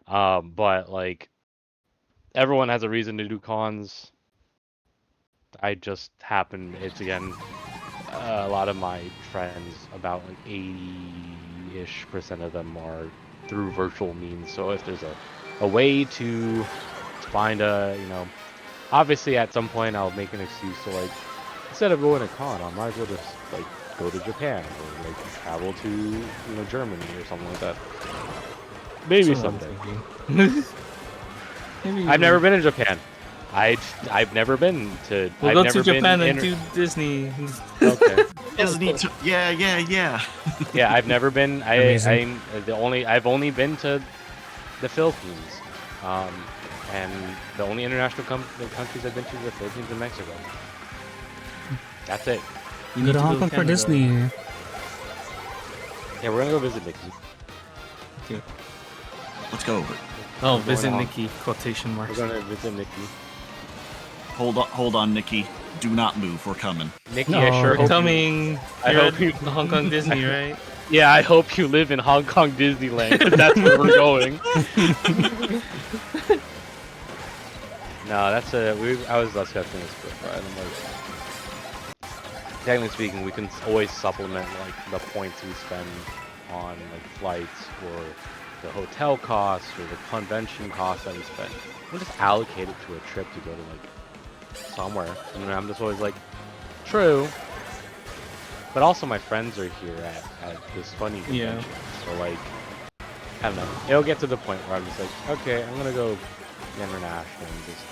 F: But like, everyone has a reason to do cons. I just happen, it's again, a lot of my friends, about like 80-ish% of them are through virtual means. So if there's a way to find a, you know, obviously at some point I'll make an excuse to like, instead of going to con, I might as well just like go to Japan or like travel to, you know, Germany or something like that. Maybe someday.
D: Maybe
F: I've never been to Japan. I've never been to.
D: We'll
F: I've
D: go
F: never
D: to Japan
F: been
D: and do Disney.
F: Okay.
J: Disney to... Yeah.
F: Yeah, I've never been.
E: Amazing.
F: I've only been to the Philippines, and the only international countries I've been to are the Philippines and Mexico. That's it.
E: You go to Hong Kong for Disney.
F: Yeah, we're gonna go visit Mickey.
D: Okay.
J: Let's go.
D: Oh,
F: We're
D: visit
F: going on.
D: Nikki, quotation marks.
F: We're gonna visit Mickey.
J: Hold on, Nikki. Do not move. We're coming.
F: Nikki,
E: No,
F: I sure
E: we're
F: hope
D: Coming.
F: I
D: You're
F: hope
D: at
F: you-
D: the Hong Kong Disney, right?
F: Yeah, I hope you live in Hong Kong Disneyland, 'cause that's where we're going. No, that's I was discussing this before. I'm like, technically speaking, we can always supplement like the points we spend on like flights or the hotel costs or the convention costs that we spend. We'll just allocate it to a trip to go to like somewhere. And I'm just always like, true. But also my friends are here at this funny convention.
D: Yeah.
F: So like, I don't know. It'll get to the point where I'm just like, okay, I'm gonna go international and just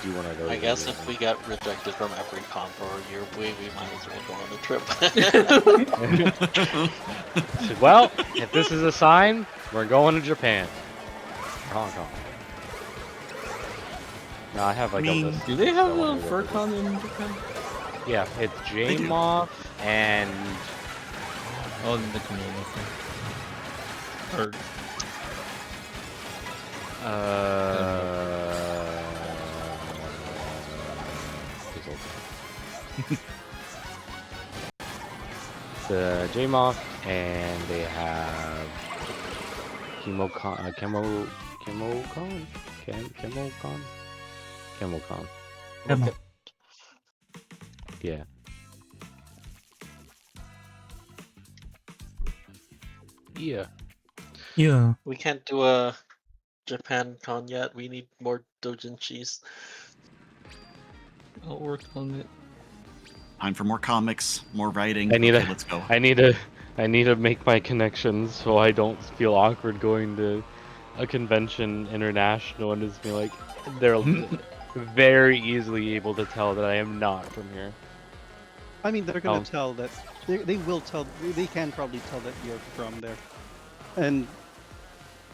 F: do one of those.
G: I guess if we got rejected from every con for a year, we might as well go on a trip.
F: Well, if this is a sign, we're going to Japan. Or Hong Kong. No, I have like a list.
D: Do they have
F: so I
D: a
F: wanna go
D: fur
F: visit.
D: con in Japan?
F: Yeah, it's
J: They do.
F: J-Moth and
D: Oh, the Canadian thing. Or
F: the J-Moth, and they have Chemocon, Chemocon?
E: Demo.
F: Yeah. Yeah.
E: Yeah.
G: We can't do a Japan con yet. We need more doujinshis.
D: I'll work on it.
J: Time for more comics, more writing.
F: I need
J: Okay,
F: to.
J: let's go.
F: I need to make my connections so I don't feel awkward going to a convention international and just be like, they're very easily able to tell that I am not from here.
H: I mean, they're gonna
F: Oh.
H: tell that they will tell. They can probably tell that you're from there, and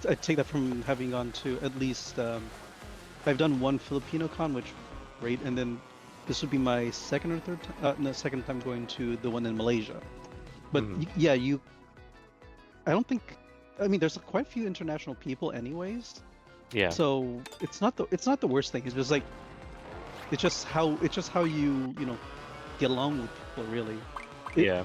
H: I take that from having gone to at least. I've done one Filipino con, which great, and then this would be my second or third time. No, second time going to the one in Malaysia. But yeah, you. I don't think. I mean, there's quite a few international people, anyways.
F: Yeah.
H: So it's not the worst thing. It's just like it's just how you get along with people, really.
F: Yeah.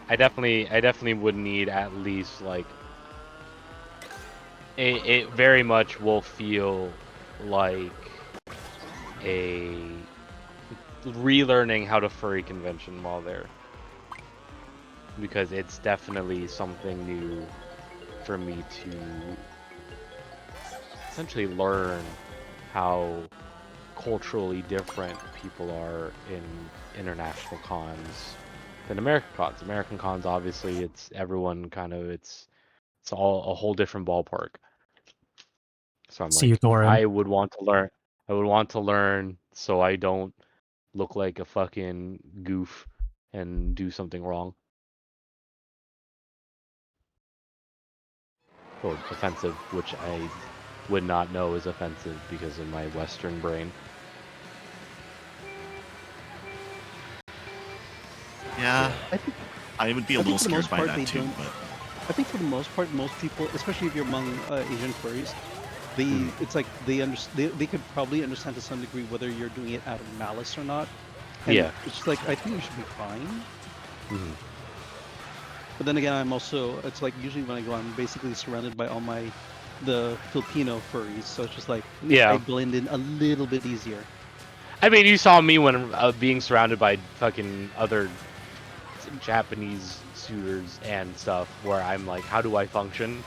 F: I definitely would need at least like it very much will feel like a relearning how to furry convention while there, because it's definitely something new for me to essentially learn how culturally different people are in international cons than American cons. American cons, obviously, it's everyone kind of it's all a whole different ballpark. So I'm
E: See you,
F: like,
E: Thorin.
F: I would want to learn. I would want to learn so I don't look like a fucking goof and do something wrong. Or offensive, which I would not know is offensive because of my Western brain.
J: Yeah, I would be a
H: I think
J: little
H: for the most
J: scared by
H: part,
J: that
H: they
J: too,
H: don't-
J: but
H: I think for the most part, most people, especially if you're among Asian furries, it's like they could probably understand to some degree whether you're doing it out of malice or not. And
F: Yeah.
H: it's just like I think you should be fine.
F: Mhm.
H: But then again, I'm also it's like usually when I go, I'm basically surrounded by all the Filipino furries, so it's just like
F: Yeah.
H: I blend in a little bit easier.
F: I mean, you saw me when being surrounded by fucking other Japanese suitors and stuff, where I'm like, how do I function?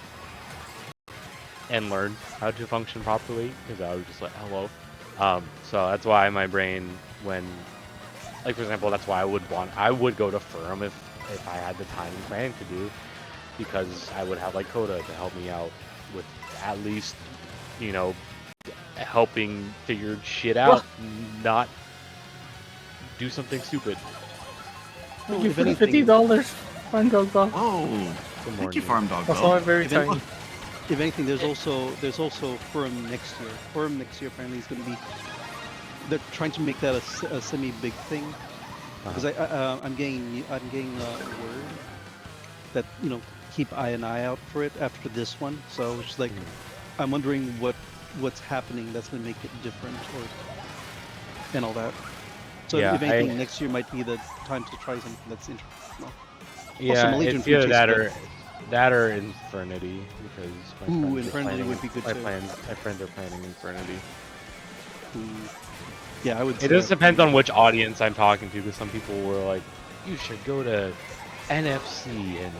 F: And learn how to function properly, because I was just like, hello. So that's why my brain, when, like for example, that's why I would go to Firm if I had the time and planning to do, because I would have like Coda to help me out with at least, helping figure shit out, not do something stupid.
K: Thank you for the $50, Farm Dog Bob.
J: Oh,
F: Good
J: thank you,
F: morning.
J: Farm Dog
K: That's
J: Bob.
K: all very tiny.
H: If anything, there's also Forum next year. Forum next year apparently is going to be. They're trying to make that a semi-big thing, because I'm getting word that keep an eye out for it after this one. So it's just like I'm wondering what's happening that's going to make it different and all that. So
F: Yeah,
H: if anything, next year might be the time to try something that's interesting.
F: Yeah,
H: Malaysian
F: it's
H: food
F: either
H: tastes
F: that
H: good.
F: or Infernity, because my
H: Ooh,
F: friends are
H: Infernity
F: planning,
H: would be good
F: my
H: too.
F: friends are planning Infernity.
H: Yeah, I would.
F: It just depends on which audience I'm talking to, because some people were like, you should go to NFC in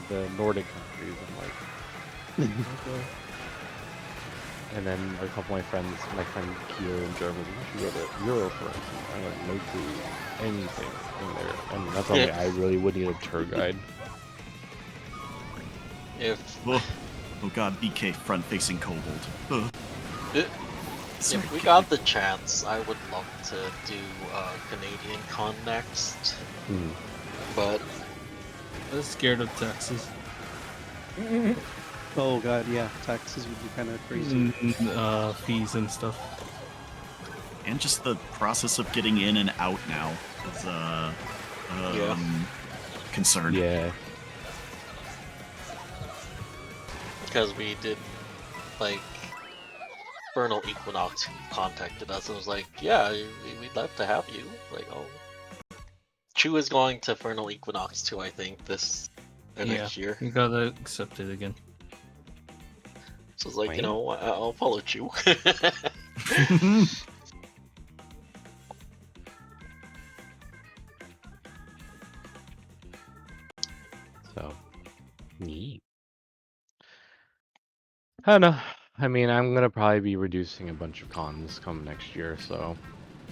F: the Nordic countries. I'm like, okay. And then a couple of my friend Kier in Germany, you should go to Europe, for instance. I have no clue anything in there. And that's why I really would need a tour guide.
J: Oh god, BK front-facing kobold.
G: If we got the chance, I would love to do Canadian Con next. But
D: I was scared of taxes.
H: Oh god, yeah, taxes would be kind of crazy.
D: Fees and stuff.
J: And just the process of getting in and out now is concerned.
F: Yeah.
G: Because we did, like, Vernal Equinox contacted us and was like, yeah, we'd love to have you. Like, oh. Chu is going to Vernal Equinox too, I think, next year.
D: You gotta accept it again.
G: So it's like, I'll follow Chu.
F: Neat. I don't know. I mean, I'm gonna probably be reducing a bunch of cons come next year, so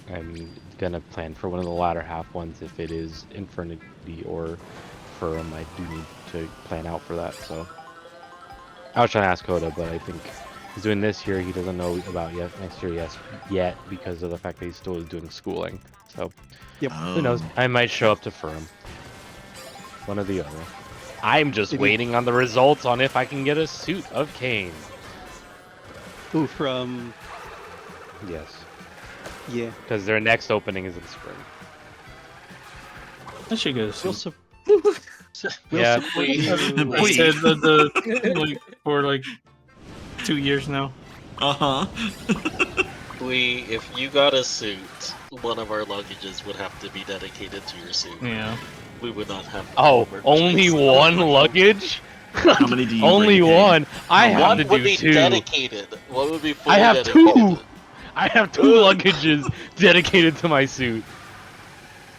F: I'm gonna plan for one of the latter half ones if it is Infernity or Furum. I do need to plan out for that. So I was trying to ask Coda, but I think he's doing this year. He doesn't know about next year yet because of the fact that he still is doing schooling. So
H: Yep.
F: who knows? I might show up to Furum. One or the other. I'm just waiting on the results on if I can get a suit of Kane.
H: Ooh, from...
F: Yes.
H: Yeah.
F: Because their next opening is in spring.
D: I should get a suit.
F: Yeah,
G: please.
D: I said like for like 2 years now.
G: If you got a suit, one of our luggages would have to be dedicated to your suit.
D: Yeah.
G: We would not have.
F: Only one luggage?
J: How many do you
F: Only
J: bring, Kane?
F: one. I have
G: One
F: to
G: would
F: do
G: be
F: two.
G: dedicated. One would be fully
F: I have
G: dedicated.
F: two. I have two luggages dedicated to my suit.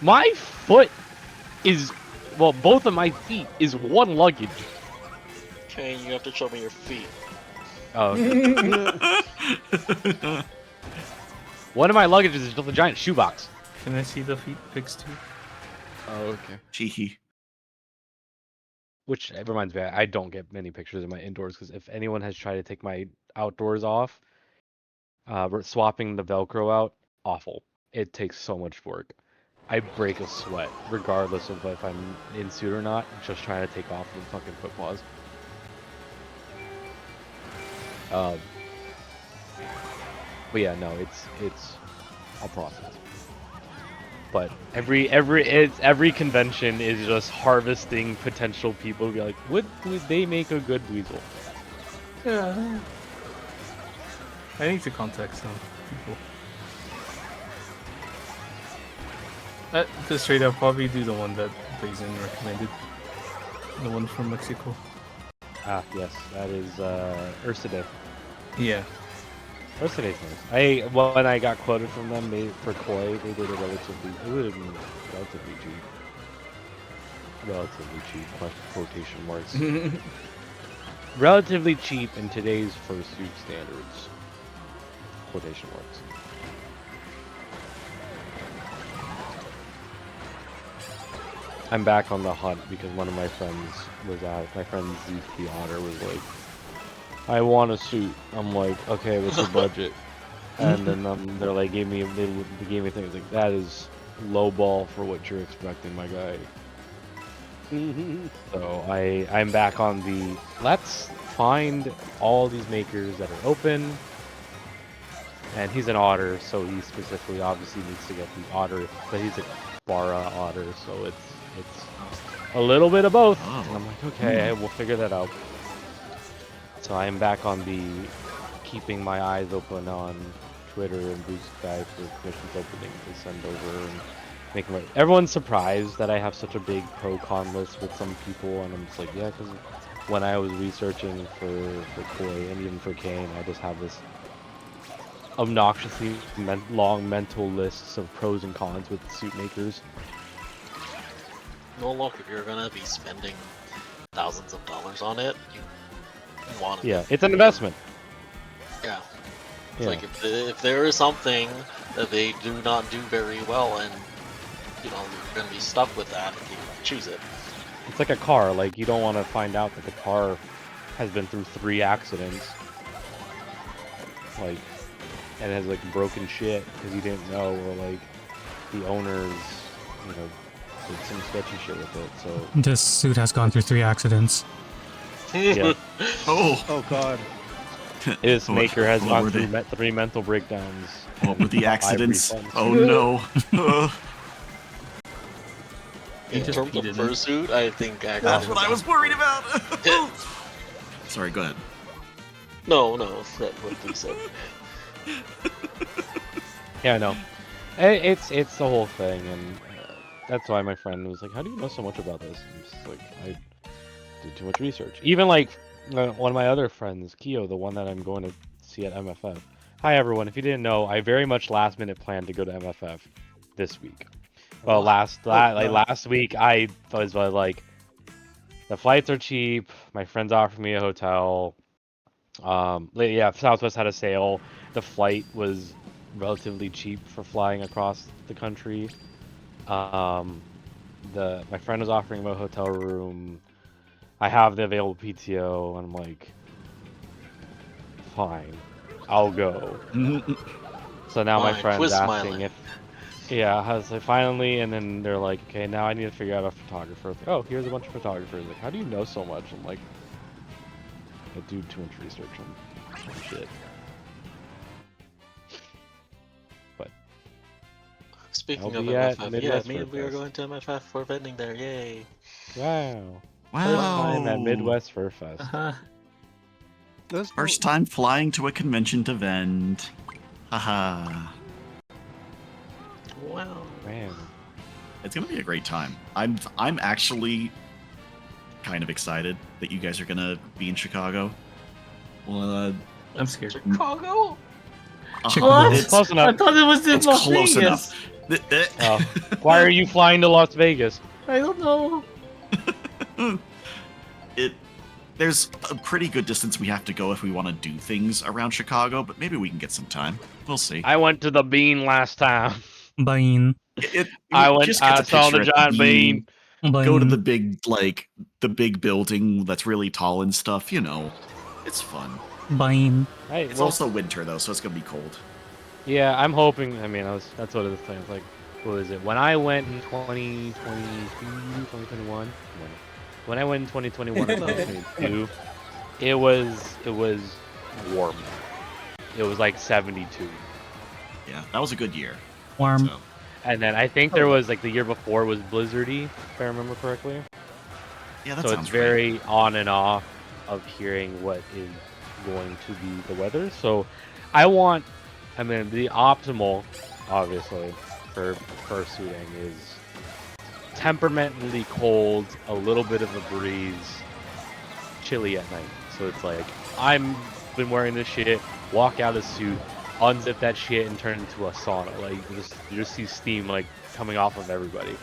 F: My foot is, well, both of my feet is one luggage.
G: Okay, you have to show me your feet.
F: Oh. Okay. One of my luggages is just a giant shoebox.
D: Can I see the feet pics too?
F: Oh, okay.
J: Cheeky.
F: Which reminds me, I don't get many pictures of my indoors because if anyone has tried to take my outdoors off, swapping the Velcro out, awful. It takes so much work. I break a sweat regardless of if I'm in suit or not, just trying to take off the fucking foot paws. But yeah, no, it's a process. But every convention is just harvesting potential people who be like, would they make a good weasel?
D: Yeah. I need to contact some people. To straight up probably do the one that Blazin recommended. The one from Mexico.
F: Ah, yes, that is Ursidae.
D: Yeah.
F: Ursiday's nice. When I got quoted from them for Koi, they did it would have been relatively cheap. Relatively cheap, quotation marks. Relatively cheap in today's fursuit standards. Quotation marks. I'm back on the hunt because one of my friends was out. My friend Zeke the Otter was like, I want a suit. I'm like, okay, what's your budget? And then they're like, they gave me things like, that is low ball for what you're expecting, my guy. So I'm back on the, let's find all these makers that are open. And he's an otter, so he specifically obviously needs to get the otter, but he's a Bara otter, so it's a little bit of both. And I'm like, okay, we'll figure that out. So I'm back on the keeping my eyes open on Twitter and Blue Sky for missions opening to send over and make them. Everyone's surprised that I have such a big pro-con list with some people, and I'm just like, yeah, because when I was researching for Koi and even for Kane, I just have this obnoxiously long mental lists of pros and cons with suit makers.
G: No, look, if you're gonna be spending thousands of dollars on it, you want it.
F: Yeah, it's an investment.
G: Yeah. It's like if there is something that they do not do very well, and you're gonna be stuck with that if you choose it.
F: It's like a car. Like, you don't want to find out that the car has been through 3 accidents. Like, and it has like broken shit because you didn't know, or like the owners, did some sketchy shit with it. So
E: This suit has gone through 3 accidents.
F: yeah.
J: Oh
H: God.
F: His maker has
J: what
F: gone
J: were
F: through
J: they?
F: 3 mental breakdowns.
J: What were the accidents?
F: 5 refunds.
J: Oh no.
G: In terms of fursuit, I think I got
J: That's what I was worried about. Sorry, go ahead.
G: No, that's what he said.
F: Yeah, I know. It's the whole thing, and that's why my friend was like, "How do you know so much about this?" I'm just like, I did too much research. Even like one of my other friends, Kyo, the one that I'm going to see at MFF. Hi everyone. If you didn't know, I very much last minute planned to go to MFF this week. Well, last week I was like The flights are cheap. My friends offered me a hotel. Yeah, Southwest had a sale. The flight was relatively cheap for flying across the country. My friend was offering me a hotel room. I have the available PTO, and I'm like, fine, I'll go. So now my
G: Fine,
F: friend's
G: quiz
F: asking
G: smiling.
F: yeah, I was like, finally, and then they're like, okay, now I need to figure out a photographer. It's like, oh, here's a bunch of photographers. Like, how do you know so much? I'm like, I do too much research on shit. But
G: Speaking
F: I'll
G: of
F: be at
G: MFF, yeah,
F: Midwest
G: me
F: Fur
G: and we are
F: Fest.
G: going to MFF for vending there. Yay!
F: Wow.
J: Wow.
F: First time at Midwest Fur Fest.
D: Uh-huh.
J: First time flying to a convention to vend. Haha.
G: Wow.
F: Man.
J: It's gonna be a great time. I'm actually kind of excited that you guys are gonna be in Chicago. Well,
D: I'm scared.
G: Chicago?
D: What?
J: It's
F: Close enough.
D: I thought it was in
J: it's
D: Las
J: close
D: Vegas.
J: enough.
F: Oh. Why are you flying to Las Vegas?
D: I don't know.
J: There's a pretty good distance we have to go if we want to do things around Chicago, but maybe we can get some time. We'll see.
F: I went to the Bean last time.
E: Bean.
F: I saw the giant bean.
J: Go to the big building that's really tall and stuff. You know, it's fun.
E: Bean.
F: Hey,
J: It's
F: well,
J: also winter though, so it's gonna be cold.
F: yeah, I'm hoping. I mean, that's what it was saying. It's like, what was it? When I went in 2022, 2021, when I went in 2021 or 2022, it was warm. It was like 72.
J: Yeah, that was a good year.
E: Warm.
J: So,
F: And then I think there was like the year before was blizzardy, if I remember correctly.
J: yeah, that
F: So
J: sounds
F: it's very on and off of hearing what is going to be the weather. So I mean, the optimal, obviously, for fursuiting is temperamentally cold, a little bit of a breeze, chilly at night. So it's like, I'm been wearing this shit, walk out of suit, unzip that shit and turn it into a sauna. Like, you just see steam like coming off of everybody.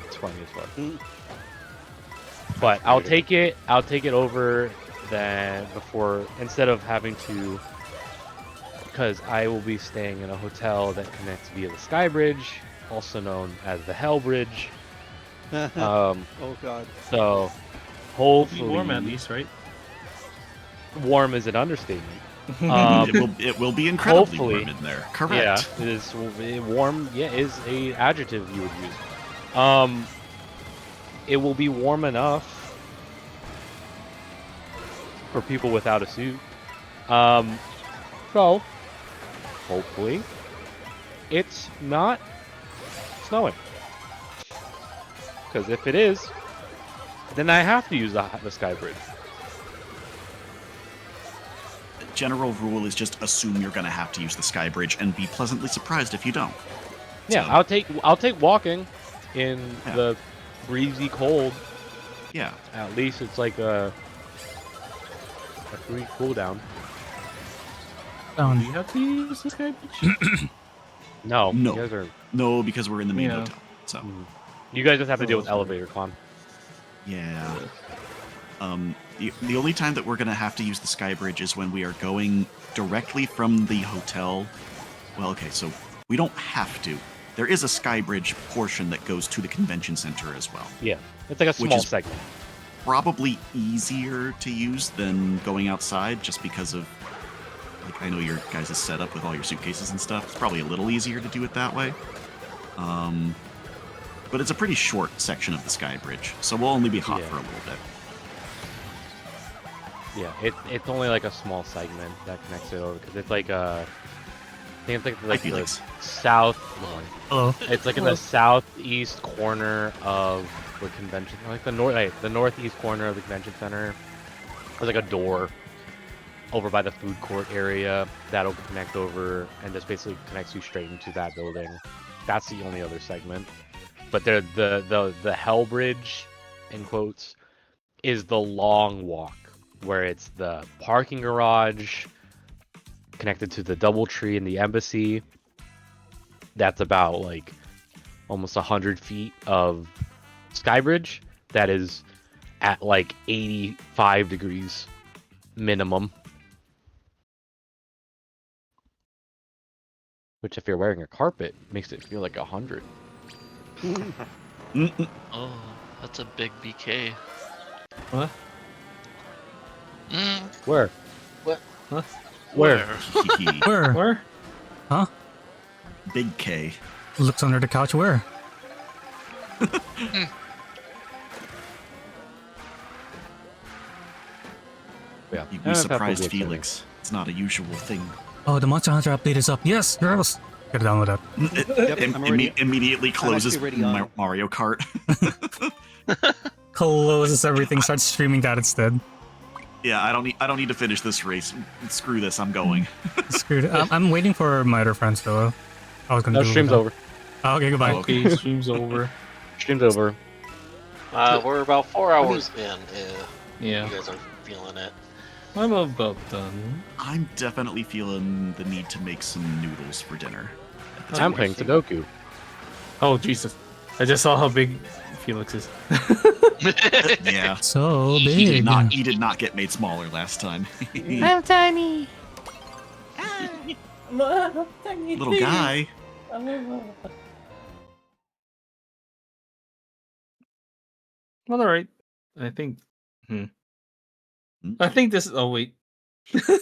F: It's funny as fuck. But I'll take it over than before, instead of having to, because I will be staying in a hotel that connects via the Sky Bridge, also known as the Hell Bridge.
H: Oh god.
F: So
D: It'll be
F: hopefully
D: warm at least, right?
F: warm is an understatement.
J: it will be incredibly
F: hopefully,
J: warm in there. Correct.
F: Yeah, it is warm. Yeah, is a adjective you would use. It will be warm enough for people without a suit. So hopefully it's not snowing. Because if it is, then I have to use the Sky Bridge.
J: General rule is just assume you're gonna have to use the Sky Bridge and be pleasantly surprised if you don't.
F: Yeah,
J: So,
F: I'll take walking in
J: Yeah.
F: the breezy cold.
J: yeah.
F: At least it's like a free cooldown.
D: Do you have to use the Sky Bridge?
F: No,
J: No.
F: you guys are.
J: No, because we're in the main
D: Yeah.
J: hotel. So
F: You guys just have to deal with
D: sorry.
F: elevator con.
J: yeah. The only time that we're gonna have to use the Sky Bridge is when we are going directly from the hotel. Well, okay, so we don't have to. There is a Sky Bridge portion that goes to the convention center as well.
F: Yeah, it's like a
J: Which
F: small
J: is-
F: segment.
J: Probably easier to use than going outside, just because of, like, I know your guys' setup with all your suitcases and stuff. It's probably a little easier to do it that way. But it's a pretty short section of the Sky Bridge, so we'll only be hot
F: Yeah.
J: for a little bit.
F: Yeah, it's only like a small segment that connects it over because it's like I think it's like the
J: Felix.
F: south.
E: Hello.
F: It's like in the southeast corner of the convention, like the northeast corner of the convention center. There's like a door over by the food court area that'll connect over and just basically connects you straight into that building. That's the only other segment. But the Hell Bridge, in quotes, is the long walk where it's the parking garage connected to the DoubleTree and the embassy. That's about like almost 100 feet of Skybridge that is at like 85 degrees minimum. Which, if you're wearing a carpet, makes it feel like 100.
G: Oh, that's a big BK.
D: What?
F: Where?
G: What?
D: Huh?
F: Where?
E: Where?
D: Where?
E: Huh?
J: Big K.
E: Looks under the couch. Where?
F: Yeah.
J: We surprised Felix. It's not a usual thing.
E: Oh, the Monster Hunter update is up. Yes, girls. Get down with that.
H: I'm already-
J: Immediately closes
H: actually already on.
J: Mario Kart.
E: Closes everything. Starts streaming that instead.
J: Yeah, I don't need to finish this race. Screw this. I'm going.
E: Screwed. I'm waiting for my other friends though. I was gonna.
F: No,
E: do
F: stream's
E: that.
F: over.
E: Oh, okay, goodbye.
D: Okay, stream's over.
F: Stream's over.
G: We're about 4 hours in.
D: Yeah.
G: You guys are feeling it.
D: I'm about done.
J: I'm definitely feeling the need to make some noodles for dinner.
F: I'm playing Sudoku.
D: Oh, Jesus. I just saw how big Felix is.
J: Yeah.
E: So big.
J: He did not get made smaller last time.
E: I'm tiny.
J: Little guy.
D: Well, alright. I think. I think this. Oh, wait. Let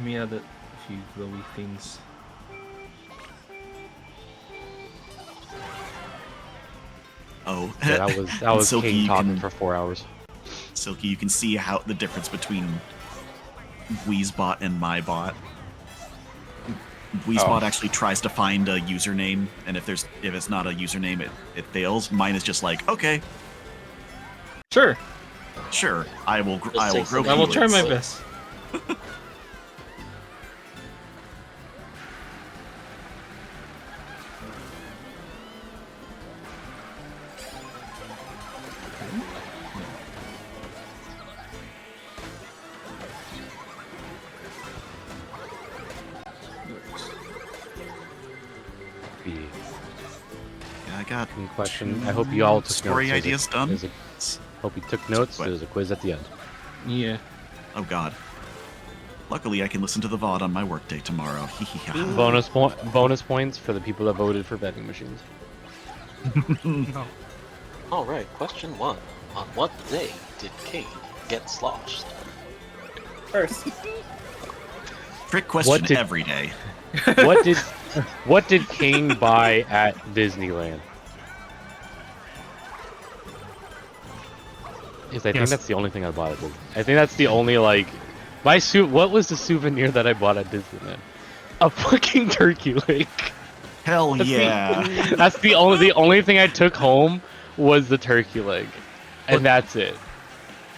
D: me add a few glowy things.
J: Oh,
F: Yeah, that was
J: Silky,
F: King
J: you
F: talking
J: can-
F: for 4 hours.
J: Silky, you can see how the difference between Weezbot and MyBot. Weezbot actually tries to find a username, and if it's not a username, it fails. Mine is just like, okay,
D: Sure.
J: sure, I will grow.
D: I will try my best.
J: Yeah, I got
F: Good question. I hope you all took
J: story
F: notes.
J: ideas done.
F: Hope you took notes. There's a quiz at the end.
D: Yeah.
J: Oh God. Luckily, I can listen to the VOD on my workday tomorrow.
F: Bonus points for the people that voted for vending machines.
G: All right, question 1. On what day did Kane get sloshed?
K: First.
J: Trick question every day.
F: What did Kane buy at Disneyland? Because I think that's the only thing I bought at Disneyland. I think that's the only what was the souvenir that I bought at Disneyland? A fucking turkey leg.
J: Hell yeah.
F: That's the only thing I took home was the turkey leg. And that's it.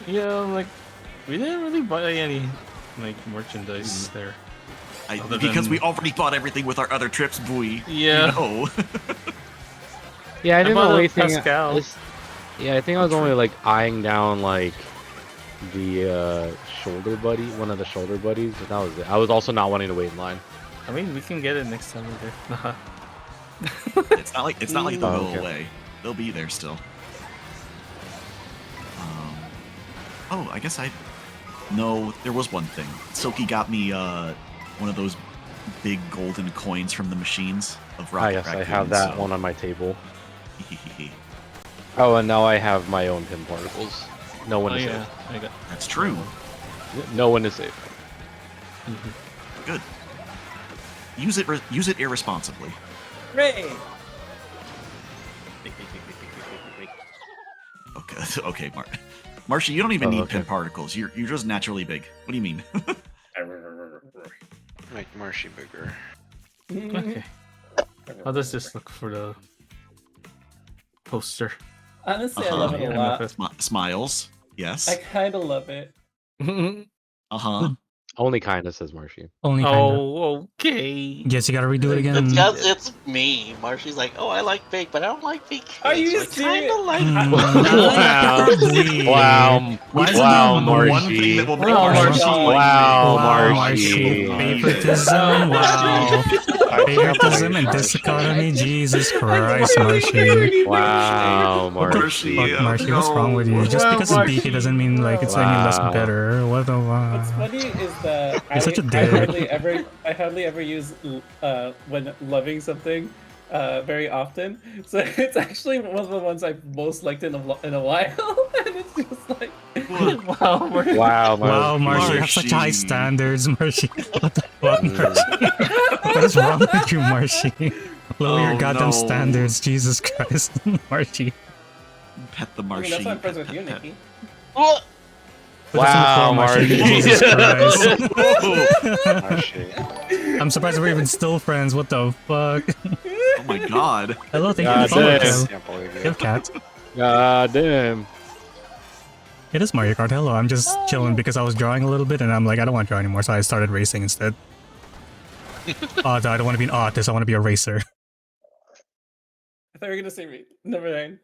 D: Yeah, like, we didn't really buy any, merchandise there.
J: Because we already bought everything with our other trips, boy.
D: Yeah.
J: You know.
F: Yeah, I think the
D: bought a
F: only thing.
D: Pascal.
F: I think I was only eyeing down the shoulder buddy, one of the shoulder buddies, but that was it. I was also not wanting to wait in line.
D: I mean, we can get it next time we're there.
J: It's not like they'll go away. They'll be there still. Oh, I guess No, there was one thing. Silky got me one of those big golden coins from the machines of Rocket
F: yes,
J: Raccoon,
F: I have that one on my table. Oh, and now I have my own pin particles. No one is safe.
J: That's true.
F: No one is safe.
J: Good. Use it irresponsibly.
K: Ray.
J: Okay, Marsha, you don't even need pin particles. You're just naturally big. What do you mean?
L: Make Marshy bigger.
D: Okay. How does this look for the poster?
K: Honestly, I love it a lot.
J: Smiles. Yes.
K: I kind of love it.
J: Uh-huh.
F: Only kinda, says Marshy.
E: Only kinda.
D: Oh, okay.
E: Guess you gotta redo it again.
G: It's me. Marshy's like, oh, I like bake, but I don't like bake
K: Are
G: cake.
K: you
G: So I kind
K: serious?
G: of like.
F: Wow.
E: Probably.
F: Wow.
E: Why is it
F: Wow,
E: not
J: The one thing
F: Marshy.
J: that will make
K: Wow,
J: Marshy
K: Marshy.
J: stop liking
F: Wow,
E: Wow,
F: Marshy.
E: Favoritism, wow. Favoritism and dichotomy, Jesus Christ, Marshy.
F: Wow,
E: What the
J: Marshy,
E: fuck, Marshy? What's wrong with you? Just
K: Wow,
E: because it's
K: Marshy.
E: beefy doesn't mean like it's any less
F: Wow.
E: better. What the
K: What's
E: fuck?
K: funny is that
E: You're such a
K: I
E: dick.
K: hardly ever use when loving something very often. So it's actually one of the ones I've most liked in a while, and it's just like, wow, Marshy.
F: Wow,
E: Wow, Marshy, you have such high standards, Marshy. What the fuck, Marshy? What is wrong with you, Marshy? Lower your
J: Oh,
E: goddamn
J: no.
E: standards, Jesus Christ, Marshy.
J: Pet the
K: I mean,
J: Marshy.
K: that's why I'm friends
J: pet,
K: with you,
J: pet, pet.
K: Nikki.
G: What?
E: Put us in the
F: Wow,
E: floor, Marshy.
F: Marshy.
E: Jesus Christ.
I: Marshy.
E: I'm surprised we're even still friends. What the fuck?
J: Oh my god.
E: Hello, thank you
F: God
E: for following,
F: damn.
E: Kel.
I: Can't believe
E: You
I: you.
E: have cat.
F: God damn.
E: It is Mario Kart. Hello, I'm just chilling because I was drawing a little bit and I'm like, I don't want to draw anymore, so I started racing instead. Oh, I don't want to be an artist, I want to be a racer.
K: I thought you were gonna say me. Never mind.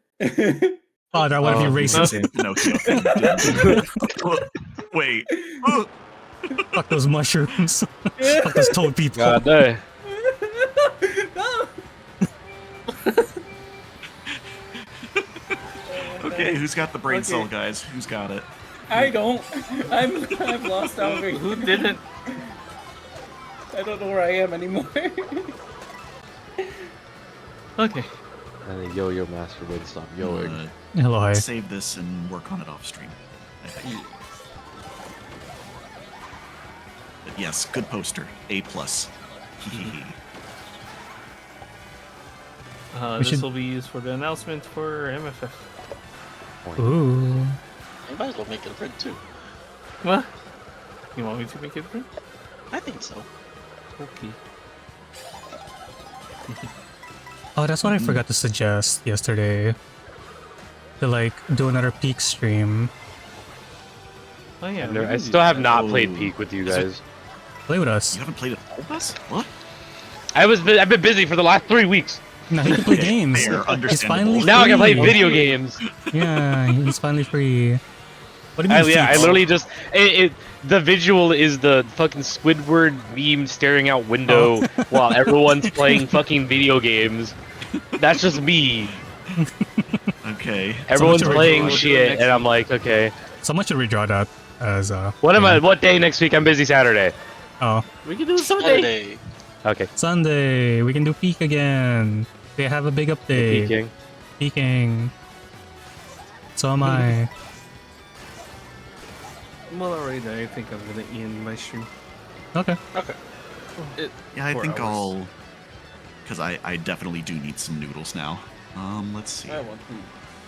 E: Oh, I want to be
F: Oh,
E: racist.
J: Pinocchio. Wait.
E: Fuck those mushrooms. Fuck those toad people.
F: God damn.
K: No!
J: Okay, who's got the brain
K: Okay.
J: cell, guys? Who's got it?
K: I don't. I've lost boundary.
D: Who didn't?
K: I don't know where I am anymore.
D: Okay.
F: And the yo-yo master would stop yoing.
E: Hello, hi.
J: Save this and work on it off stream. I think. But yes, good poster. A+.
E: We
D: This
E: should-
D: will be used for the announcement for MFF.
E: Ooh.
G: You might as well make it a print too.
D: What? You want me to make it print?
G: I think so.
D: Okay.
E: Oh, that's what I forgot to suggest yesterday. To like do another peak stream.
D: Oh yeah.
F: I still have not played Peak with you
J: Is it-
F: guys.
E: Play with us.
J: You haven't played it with us? What?
F: I've been busy for the last 3 weeks.
E: No, he can play
J: Okay,
E: games.
J: fair,
E: He's
J: understandable.
E: finally
F: Now I can play
E: free.
F: video games.
E: Yeah, he's finally free. What do you mean?
F: I
E: feats?
F: literally just the visual is the fucking Squidward meme staring out window while everyone's playing fucking video games. That's just me.
J: Okay.
F: Everyone's
E: to
F: playing
D: redraw.
F: shit,
D: Next
F: and I'm like, okay.
E: Someone should redraw that as
F: What day next week? I'm busy Saturday.
E: Oh,
D: We can do Sunday.
G: Saturday.
F: Okay.
E: Sunday. We can do peak again. They have a big update.
F: Peeking.
E: Peaking. So am I.
D: Well, alright, I think I'm gonna end my stream.
E: Okay.
G: Okay.
J: Yeah, I
D: 4
J: think
D: hours.
J: I'll... Because I definitely do need some noodles now. Let's see.
K: I want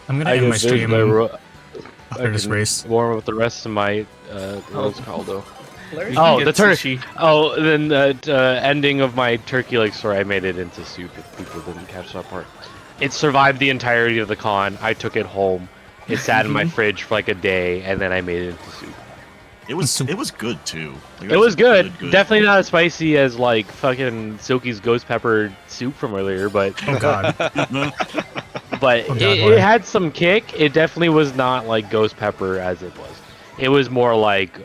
E: I'm gonna end my stream
F: I
E: after this
F: can
E: race.
F: warm up the rest of my what's it called though?
K: Larry?
F: Oh,
D: get
F: the turkey.
D: sushi.
F: Oh, then the ending of my turkey leg story, I made it into soup. If people didn't catch that part, it survived the entirety of the con. I took it home. It sat in my fridge for like a day, and then I made it into soup.
J: It was good too. Like,
F: It was good.
J: good.
F: Definitely not as spicy as like fucking Silky's ghost pepper soup from earlier, but
E: Oh god.
F: but
E: Oh, God,
F: it
E: why?
F: had some kick. It definitely was not like ghost pepper as it was. It was more like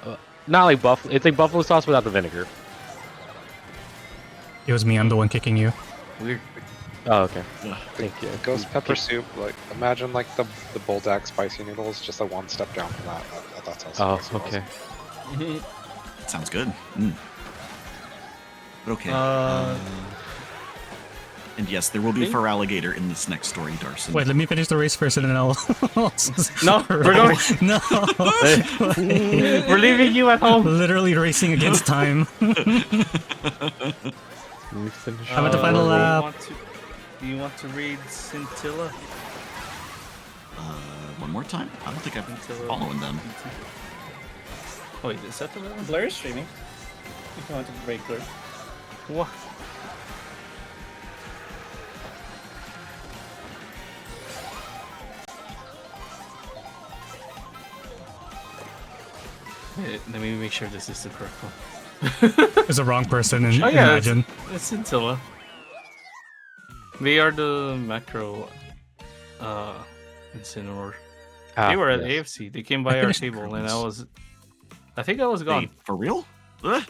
F: not like buffalo. It's like buffalo sauce without the vinegar.
E: It was me. I'm the one kicking you.
D: Weird.
F: Oh, okay.
J: Ugh.
F: Thank you.
I: Ghost pepper soup, like imagine like the Bulldog spicy noodles, just a one step down from that. That's how
F: Oh,
I: spicy it was.
F: okay.
J: Sounds good. But okay. And yes, there will be Fur Alligator in this next story, Darson.
E: Wait, let me finish the race first and then I'll.
D: No, we're going.
E: No.
D: We're leaving you at home.
E: Literally racing against time. I'm at the final lap.
D: Do you want to read Scintilla?
J: One more time? I don't think I'm
D: Scintilla.
J: following them.
D: Oh, wait, is that the one?
K: Blur is streaming. If you want to break Blur.
D: What? Let me make sure this is the correct one.
E: It's the wrong person.
D: Oh yeah,
E: Imagine.
D: it's Scintilla. They are the macro Incineroar. They were at AFC. They came by our table, and I think I was gone.
J: Wait, for real?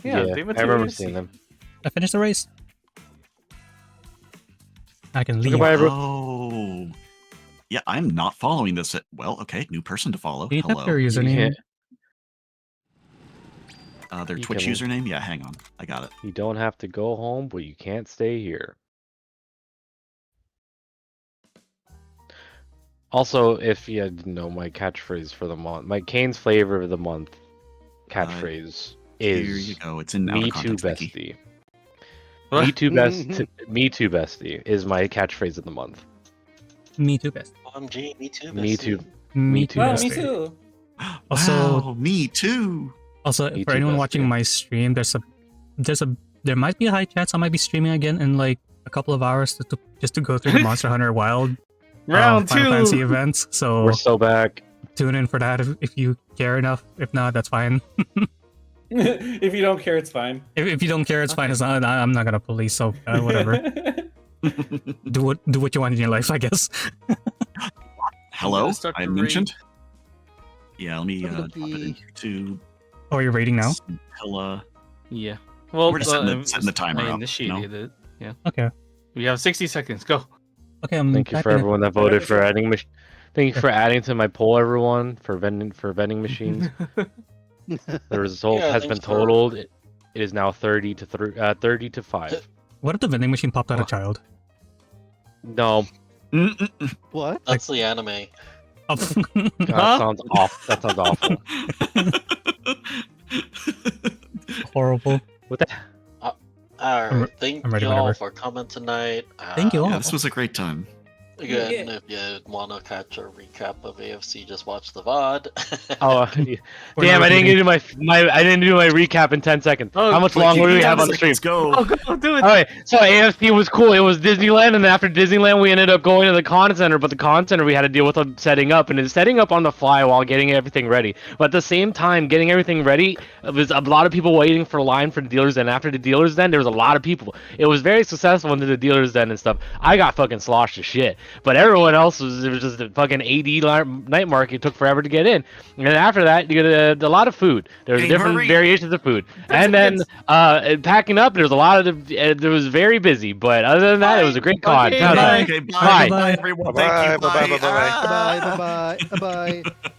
D: Yeah, they went
F: I
D: to
F: remember
D: AFC.
F: seeing them.
E: I finished the race. I can leave.
F: Goodbye, bro.
J: Oh. Yeah, I'm not following this. Well, okay, new person to follow.
E: Do you
J: Hello.
E: have their username?
J: Their
F: You
J: Twitch
F: can-
J: username? Yeah, hang on. I got it.
F: You don't have to go home, but you can't stay here. Also, if you didn't know, my catchphrase for the month, my Kane's flavor of the month catchphrase
J: Here
F: is
J: you go. It's in
F: "Me
J: outer
F: too,
J: context, Vicky.
F: bestie."
D: What?
F: Me too, best. Me too, bestie is my catchphrase of the month.
E: Me too, best.
G: OMG, me too.
F: Me
G: bestie.
F: too.
E: Me too,
K: Wow,
E: best.
K: me too.
E: Also,
J: Wow, me too.
E: Also,
F: Me
E: for
F: too,
E: anyone
F: bestie.
E: watching my stream, there might be a high chance I might be streaming again in like a couple of hours just to go through the Monster Hunter Wild
D: Round
E: Final
D: 2.
E: Fantasy events. So
F: We're so back.
E: tune in for that if you care enough. If not, that's fine.
K: If you don't care, it's fine.
E: If you don't care, it's fine. It's not, I'm not gonna police. So whatever. do what you want in your life, I guess.
J: Hello,
D: start
J: I
D: the raid.
J: mentioned. Yeah, let me
C: Okie
J: drop it in
C: dokie.
J: here too.
E: Oh, you're rating now?
J: Scintilla.
D: Yeah. Well,
J: We're just setting the timer
D: I
J: up,
D: initiated it. Yeah.
E: Okay.
D: We have 60 seconds. Go.
E: Okay. I'm
F: Thank you for
E: typing it.
F: everyone that voted for adding. Thank you for adding to my poll, everyone, for vending machines. The result
G: Yeah,
F: has
G: thanks
F: been
G: for-
F: totaled. It is now 30 to 5.
E: What if the vending machine popped out a child?
F: No,
C: What?
G: That's the anime.
E: Oh.
F: that sounds awful. That sounds awful.
E: Horrible.
F: What the?
G: Alright, thank
E: I'm ready
G: you all
E: whenever.
G: for coming tonight.
E: Thank you all.
J: Yeah, this was a great time.
G: Again, if you want to catch a recap of AFC, just watch the VOD.
F: Oh,
E: We're
F: damn!
E: not
F: I didn't
E: repeating.
F: do my I didn't do my recap in 10 seconds.
D: Oh,
F: How much
J: Quick,
F: longer do we
J: yeah,
F: have on the stream?
J: Let's go.
D: Oh, go do it.
F: Alright, so AFC was cool. It was Disneyland, and after Disneyland, we ended up going to the con center. But the con center, we had to deal with setting up, and it's setting up on the fly while getting everything ready. But at the same time, getting everything ready, it was a lot of people waiting for line for the dealers den. After the dealers den, there was a lot of people. It was very successful into the dealers den and stuff. I got fucking sloshed to shit, but everyone else it was just a fucking AD night market. It took forever to get in, and then after that, you get a lot of food. There was
J: Hey,
F: different
J: hurry.
F: variations of food, and then packing up. There's a lot of it was very busy, but other than that, it was a great con.
D: Okay,
F: Shout out.
D: bye.
J: Okay,
F: Bye.
J: bye, everyone. Thank you.
I: Bye, bye, bye, bye, bye.
J: Ah.
C: Bye, bye, bye, bye.